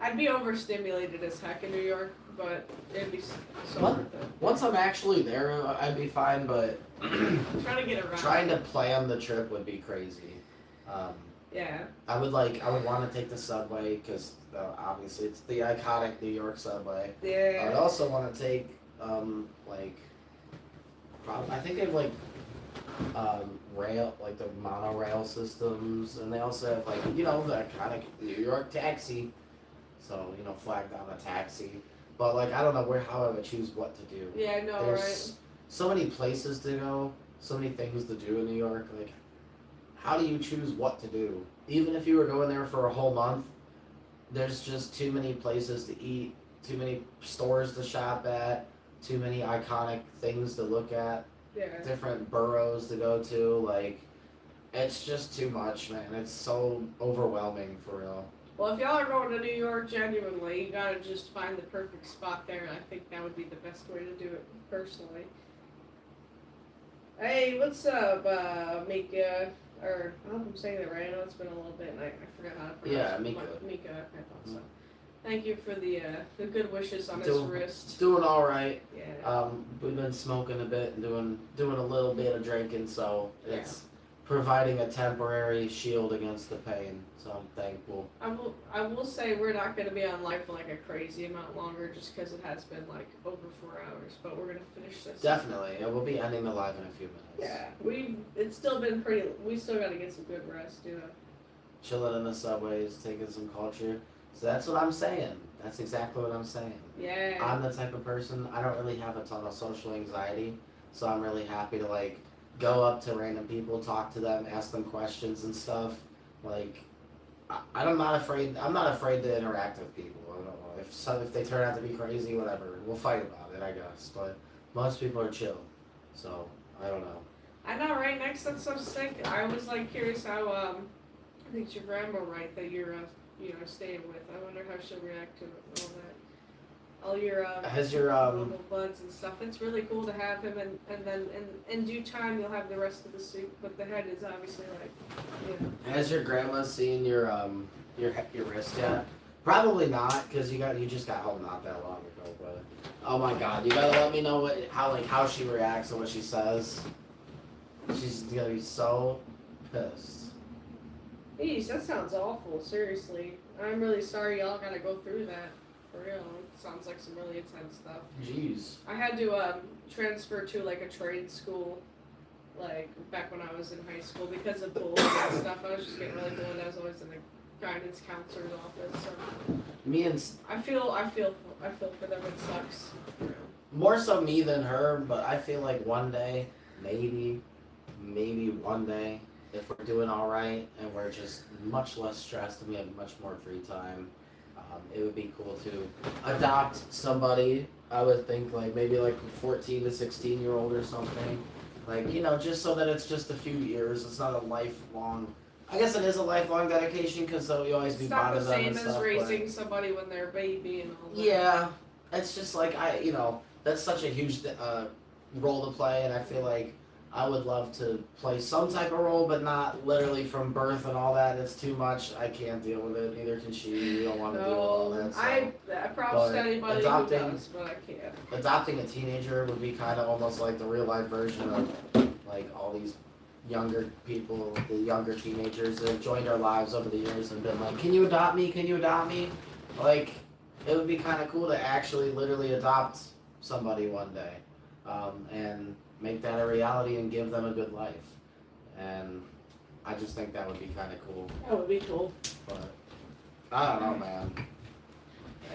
A: I'd be overstimulated as heck in New York, but it'd be so
B: What?
A: worth it.
B: Once I'm actually there, I'd be fine, but
A: Trying to get around.
B: trying to plan the trip would be crazy.
A: Yeah.
B: I would want to take the subway because obviously it's the iconic New York subway. I would
A: Yeah.
B: also want to take I think they have rail, like the monorail systems, and they also have like the iconic New York taxi. So flag down a taxi, but like I don't know how I would choose what to do.
A: Yeah, I know,
B: There's
A: right?
B: so many places to go, so many things to do in New York. Like, how do you choose what to do? Even if you were going there for a whole month, there's just too many places to eat, too many stores to shop at, too many iconic things to look at,
A: Yeah.
B: different boroughs to go to. Like, it's just too much, man. It's so overwhelming for real.
A: Well, if y'all are going to New York genuinely, you gotta just find the perfect spot there, and I think that would be the best way to do it, personally. Hey, what's up, Mika? Or, I hope I'm saying that right. I know it's been a little bit, and I forgot how to pronounce
B: Yeah,
A: it.
B: Mika.
A: Mika, I thought so. Thank you for the good wishes on his
B: Doing-
A: wrist.
B: Doing all right.
A: Yeah.
B: We've been smoking a bit and doing a little bit of drinking, so it's providing a temporary shield against the pain. So I'm thankful.
A: I will say we're not gonna be on live for like a crazy amount longer, just because it has been like over 4 hours. But we're gonna finish this.
B: Definitely, it will be ending the live in a few minutes.
A: Yeah, it's still been pretty. We still gotta get some good rest, you know.
B: Chilling in the subways, taking some culture. So that's what I'm saying. That's exactly what I'm saying.
A: Yeah.
B: I'm the type of person, I don't really have a ton of social anxiety, so I'm really happy to like go up to random people, talk to them, ask them questions and stuff. Like, I'm not afraid to interact with people. I don't know. If they turn out to be crazy, whatever, we'll fight about it, I guess. But most people are chill, so I don't know.
A: I know, right? Next, that's so sick. I was like curious how I think it's your grandma, right? That you're staying with. I wonder how she'll react to it and all that. All your
B: Has your
A: little buds and stuff. It's really cool to have him, and then in due time you'll have the rest of the soup. But the head is obviously like, you know.
B: Has your grandma seen your wrist yet? Probably not, cause you just got home not that long ago. But oh my God, you gotta let me know how she reacts and what she says. She's gonna be so pissed.
A: Jeez, that sounds awful. Seriously, I'm really sorry y'all gotta go through that. For real, it sounds like some really intense stuff.
B: Jeez.
A: I had to transfer to like a trade school, like back when I was in high school because of bullying and stuff. I was just getting really bullied. I was always in a guidance counselor's office. So
B: Me and
A: I feel for them. It sucks.
B: more so me than her, but I feel like one day, maybe one day, if we're doing all right and we're just much less stressed and we have much more free time, it would be cool to adopt somebody. I would think like maybe like 14 to 16-year-old or something, like, you know, just so that it's just a few years. It's not a lifelong. I guess it is a lifelong dedication because they'll always be
A: It's not
B: proud
A: the
B: of them
A: same
B: and
A: as
B: stuff.
A: raising somebody when they're a baby and all that.
B: Yeah, it's just like that's such a huge role to play, and I feel like I would love to play some type of role, but not literally from birth and all that. It's too much. I can't deal with it. Neither can she. We don't want to deal with all that. So.
A: I props to anybody who does, but I can't.
B: Adopting a teenager would be kind of almost like the real life version of like all these younger people, the younger teenagers that have joined our lives over the years and been like, "Can you adopt me? Can you adopt me?" Like, it would be kind of cool to actually literally adopt somebody one day, and make that a reality and give them a good life. And I just think that would be kind of cool.
A: That would be cool.
B: But I don't know, man.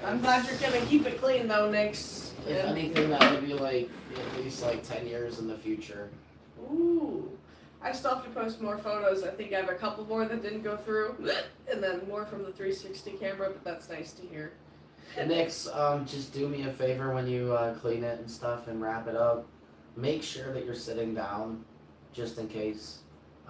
A: I'm glad you're gonna keep it clean though, Nix.
B: If anything, that would be like at least like 10 years in the future.
A: Ooh. I still have to post more photos. I think I have a couple more that didn't go through, and then more from the 360 camera, but that's nice to hear.
B: Nix, just do me a favor when you clean it and stuff and wrap it up. Make sure that you're sitting down, just in case.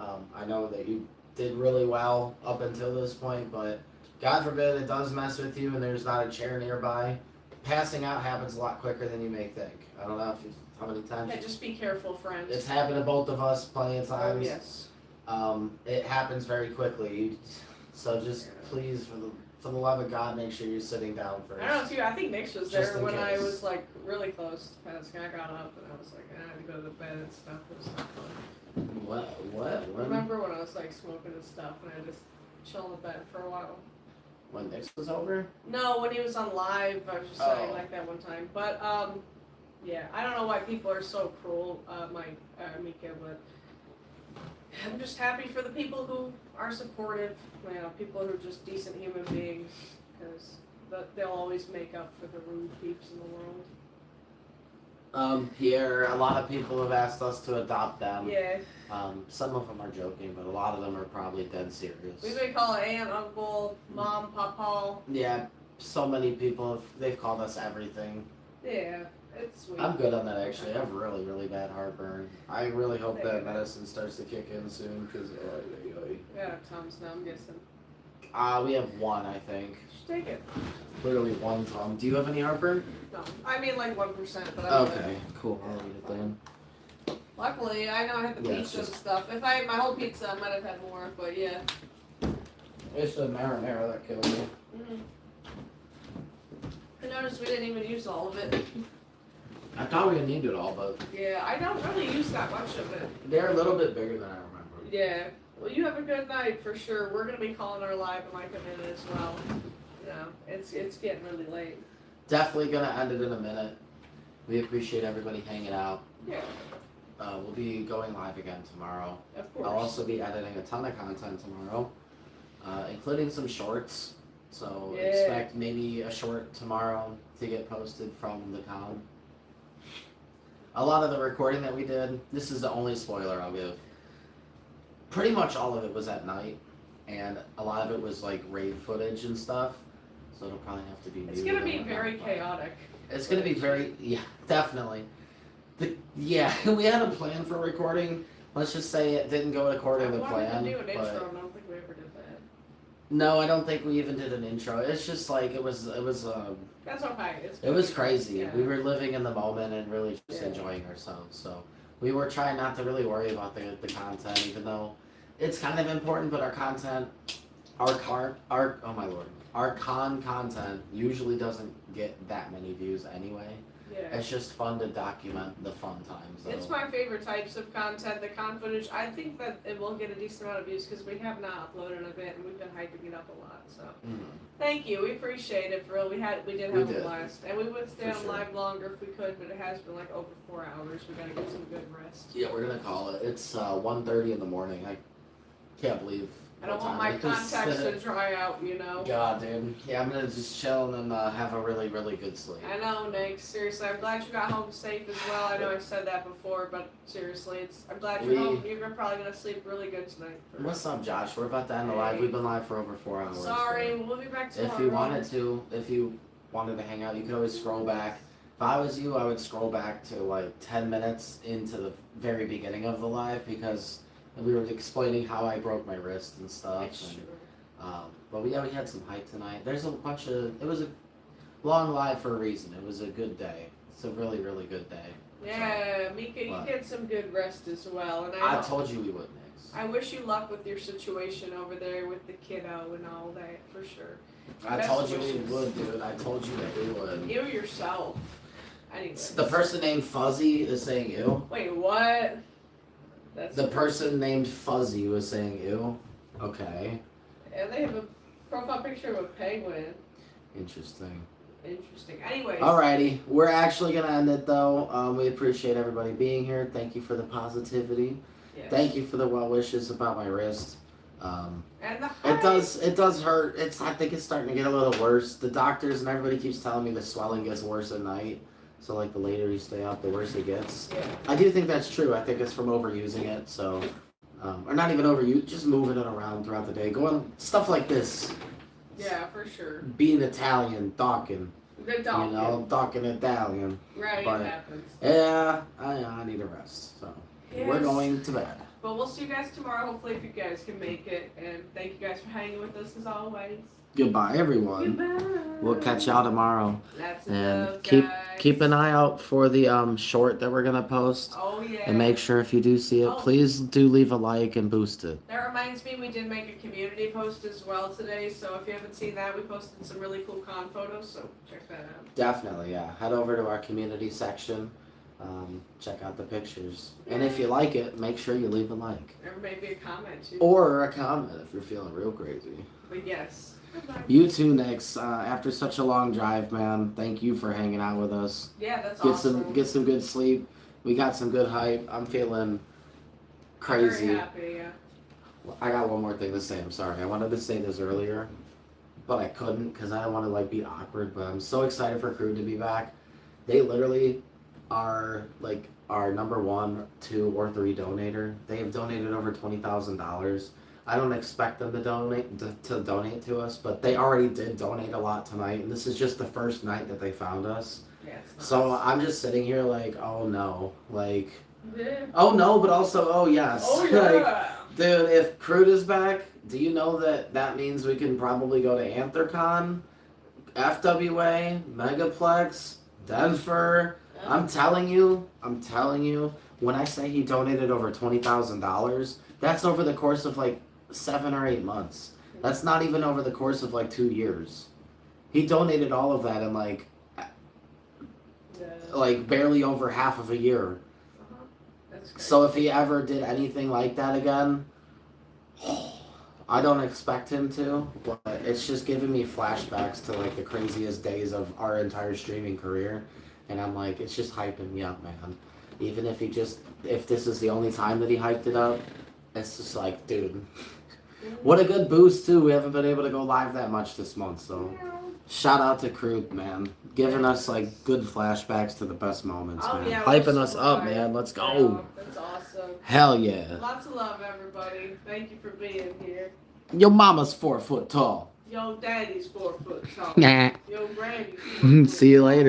B: I know that you did really well up until this point, but God forbid it does mess with you and there's not a chair nearby. Passing out happens a lot quicker than you may think. I don't know how many times.
A: Yeah, just be careful, friends.
B: It's happened to both of us plenty of times.
A: Yes.
B: It happens very quickly. So just please, for the love of God, make sure you're sitting down first.
A: I don't know too. I think Nix was
B: Just
A: there
B: in
A: when I
B: case.
A: was like really close to passing. I got up and I was like, I had to go to the bed and stuff. It was not fun.
B: What? When?
A: Remember when I was like smoking and stuff and I just chill in the bed for a while?
B: When Nix was over?
A: No, when he was on live, I was just saying
B: Oh.
A: like that one time. But yeah, I don't know why people are so cruel, Mika, but I'm just happy for the people who are supportive, you know, people who are just decent human beings, because they'll always make up for the rude peeps in the world.
B: Pierre, a lot of people have asked us to adopt them.
A: Yeah,
B: Some of them are joking, but a lot of them are probably dead serious.
A: we may call it aunt, uncle, mom, papa.
B: Yeah, so many people, they've called us everything.
A: Yeah, it's sweet.
B: I'm good on that, actually. I have really, really bad heartburn. I really hope that medicine starts to kick in soon, because
A: Yeah, Tom's now, I'm guessing.
B: we have one, I think.
A: Just take it.
B: Literally one, Tom. Do you have any heartburn?
A: No, I mean like 1%, but I'm good.
B: Okay, cool. I'll eat it then.
A: Luckily, I know I had the
B: Yeah, it's
A: pizza and
B: just-
A: stuff. If I ate my whole pizza, I might have had more, but yeah.
B: It's the marinara that killed me.
A: I noticed we didn't even use all of it.
B: I thought we didn't need it all, but
A: Yeah, I don't really use that much of it.
B: they're a little bit bigger than I remember.
A: Yeah. Well, you have a good night for sure. We're gonna be calling our live in like a minute as well. You know, it's getting really late.
B: Definitely gonna end it in a minute. We appreciate everybody hanging out.
A: Yeah,
B: We'll be going live again tomorrow.
A: of course.
B: I'll also be editing a ton of content tomorrow, including some shorts. So
A: Yeah.
B: expect maybe a short tomorrow to get posted from the con. A lot of the recording that we did, this is the only spoiler I'll give. Pretty much all of it was at night, and a lot of it was like raid footage and stuff. So it'll probably have to be
A: It's
B: muted
A: gonna
B: and
A: be
B: whatnot,
A: very
B: but
A: chaotic.
B: It's gonna be very, yeah, definitely. We had a plan for recording. Let's just say it didn't go according to
A: I wanted
B: plan.
A: to do an
B: but
A: intro, and I don't think we ever did that.
B: no, I don't think we even did an intro. It's just like it was
A: That's okay.
B: it was crazy.
A: Yeah.
B: We were living in the moment and really just
A: Yeah.
B: enjoying ourselves. So we were trying not to really worry about the content, even though it's kind of important. But our content, oh my lord, our content usually doesn't get that many views anyway.
A: Yeah.
B: It's just fun to document the fun times. Though.
A: It's my favorite types of content, the con footage. I think that it will get a decent amount of views because we have not uploaded a bit and we've been hyping it up a lot. So thank you, we appreciate it. For real, we did have a blast, and we would stay
B: For
A: on
B: sure.
A: live longer if we could, but it has been like over 4 hours. We gotta get some good rest.
B: Yeah, we're gonna call it. It's 1:30 in the morning. I can't believe.
A: I don't
B: what
A: want
B: time
A: my
B: it is.
A: contacts to dry out, you know.
B: God, dude. Yeah, I'm gonna just chill and have a really, really good sleep.
A: I know, Nick. Seriously, I'm glad you got home safe as well. I know I said that before, but seriously, I'm glad you're home. You're probably gonna sleep really good tonight.
B: What's up, Josh? We're about to end the live. We've been live for over 4 hours.
A: Sorry, we'll be back tomorrow.
B: If you wanted to hang out, you could always scroll back. If I was you, I would scroll back to like 10 minutes into the very beginning of the live because we were explaining how I broke my wrist and stuff.
A: It's
B: And,
A: true.
B: but we had some hype tonight. There's a bunch of. It was a long live for a reason. It was a good day. It's a really, really good day.
A: Yeah, Mika, you
B: What?
A: get some good rest as well. And
B: I told you we would, Nix.
A: I wish you luck with your situation over there with the kiddo and all that, for sure.
B: I
A: Best
B: told you we
A: wishes.
B: would, dude. I told you that we would.
A: You yourself. Anyways.
B: The person named Fuzzy is saying ew.
A: Wait, what? That's
B: The person named Fuzzy was saying ew. Okay.
A: And they have a profile picture of a penguin.
B: Interesting.
A: Interesting. Anyways.
B: Alrighty. We're actually going to end it, though. We appreciate everybody being here. Thank you for the positivity.
A: Yes.
B: Thank you for the well wishes about my wrist.
A: And the
B: It does hurt. I think it's starting to get a little worse. The doctors and everybody keeps telling me the swelling gets worse at night. So like the later you stay up, the worse it gets.
A: Yeah.
B: I do think that's true. I think it's from overusing it. So, or not even overuse, just moving it around throughout the day, going stuff like this.
A: Yeah, for sure.
B: Being Italian, talking.
A: The dog.
B: You know, talking Italian.
A: Right,
B: but-
A: it happens.
B: Yeah, I need a rest. So we're
A: Yes.
B: going to bed.
A: But we'll see you guys tomorrow, hopefully, if you guys can make it. And thank you guys for hanging with us as always.
B: Goodbye, everyone.
A: Goodbye.
B: We'll catch y'all tomorrow.
A: That's
B: And
A: enough,
B: keep
A: guys.
B: keep an eye out for the short that we're gonna post.
A: Oh, yeah.
B: And make sure if you do see it,
A: Oh.
B: please do leave a like and boost it.
A: That reminds me, we did make a community post as well today. So if you haven't seen that, we posted some really cool con photos. So check that out.
B: Definitely, yeah. Head over to our community section. Check out the pictures. And if you like it, make sure you leave a like.
A: Or maybe a comment too.
B: Or a comment if you're feeling real crazy.
A: But yes. Goodbye.
B: You too, Nix. After such a long drive, man, thank you for hanging out with us.
A: Yeah, that's
B: Get
A: awesome.
B: some good sleep. We got some good hype. I'm feeling crazy.
A: Very happy, yeah.
B: I got one more thing to say. I'm sorry. I wanted to say this earlier, but I couldn't because I don't want to like be awkward. But I'm so excited for Crew to be back. They literally are like our number 1, 2, or 3 donator. They have donated over $20,000. I don't expect them to donate to us, but they already did donate a lot tonight. And this is just the first night that they found us.
A: Yeah, it's nice.
B: So I'm just sitting here like, oh no, like,
A: Yeah.
B: oh no, but also oh yes.
A: Oh,
B: Like,
A: yeah.
B: dude, if Crude is back, do you know that means we can probably go to AntherCon, FWA, Megaplex, Denver. I'm telling you, when I say he donated over $20,000, that's over the course of like 7 or 8 months. That's not even over the course of like 2 years. He donated all of that in like barely over half of a year.
A: That's great.
B: So if he ever did anything like that again, I don't expect him to, but it's just giving me flashbacks to like the craziest days of our entire streaming career, and I'm like, it's just hyping me up, man. Even if if this is the only time that he hyped it up, it's just like, dude, what a good boost too. We haven't been able to go live that much this month, so shout out to Crew, man, giving us like good flashbacks to the best moments,
A: Oh,
B: man,
A: yeah,
B: hyping
A: we're
B: us
A: super
B: up,
A: hyped.
B: man. Let's
A: Yeah,
B: go.
A: that's awesome.
B: Hell yeah.
A: Lots of love, everybody. Thank you for being here.
B: Your mama's 4 foot tall.
A: Yo, daddy's 4 foot tall.
B: Nah.
A: Yo, granny's 4 foot
B: See you later.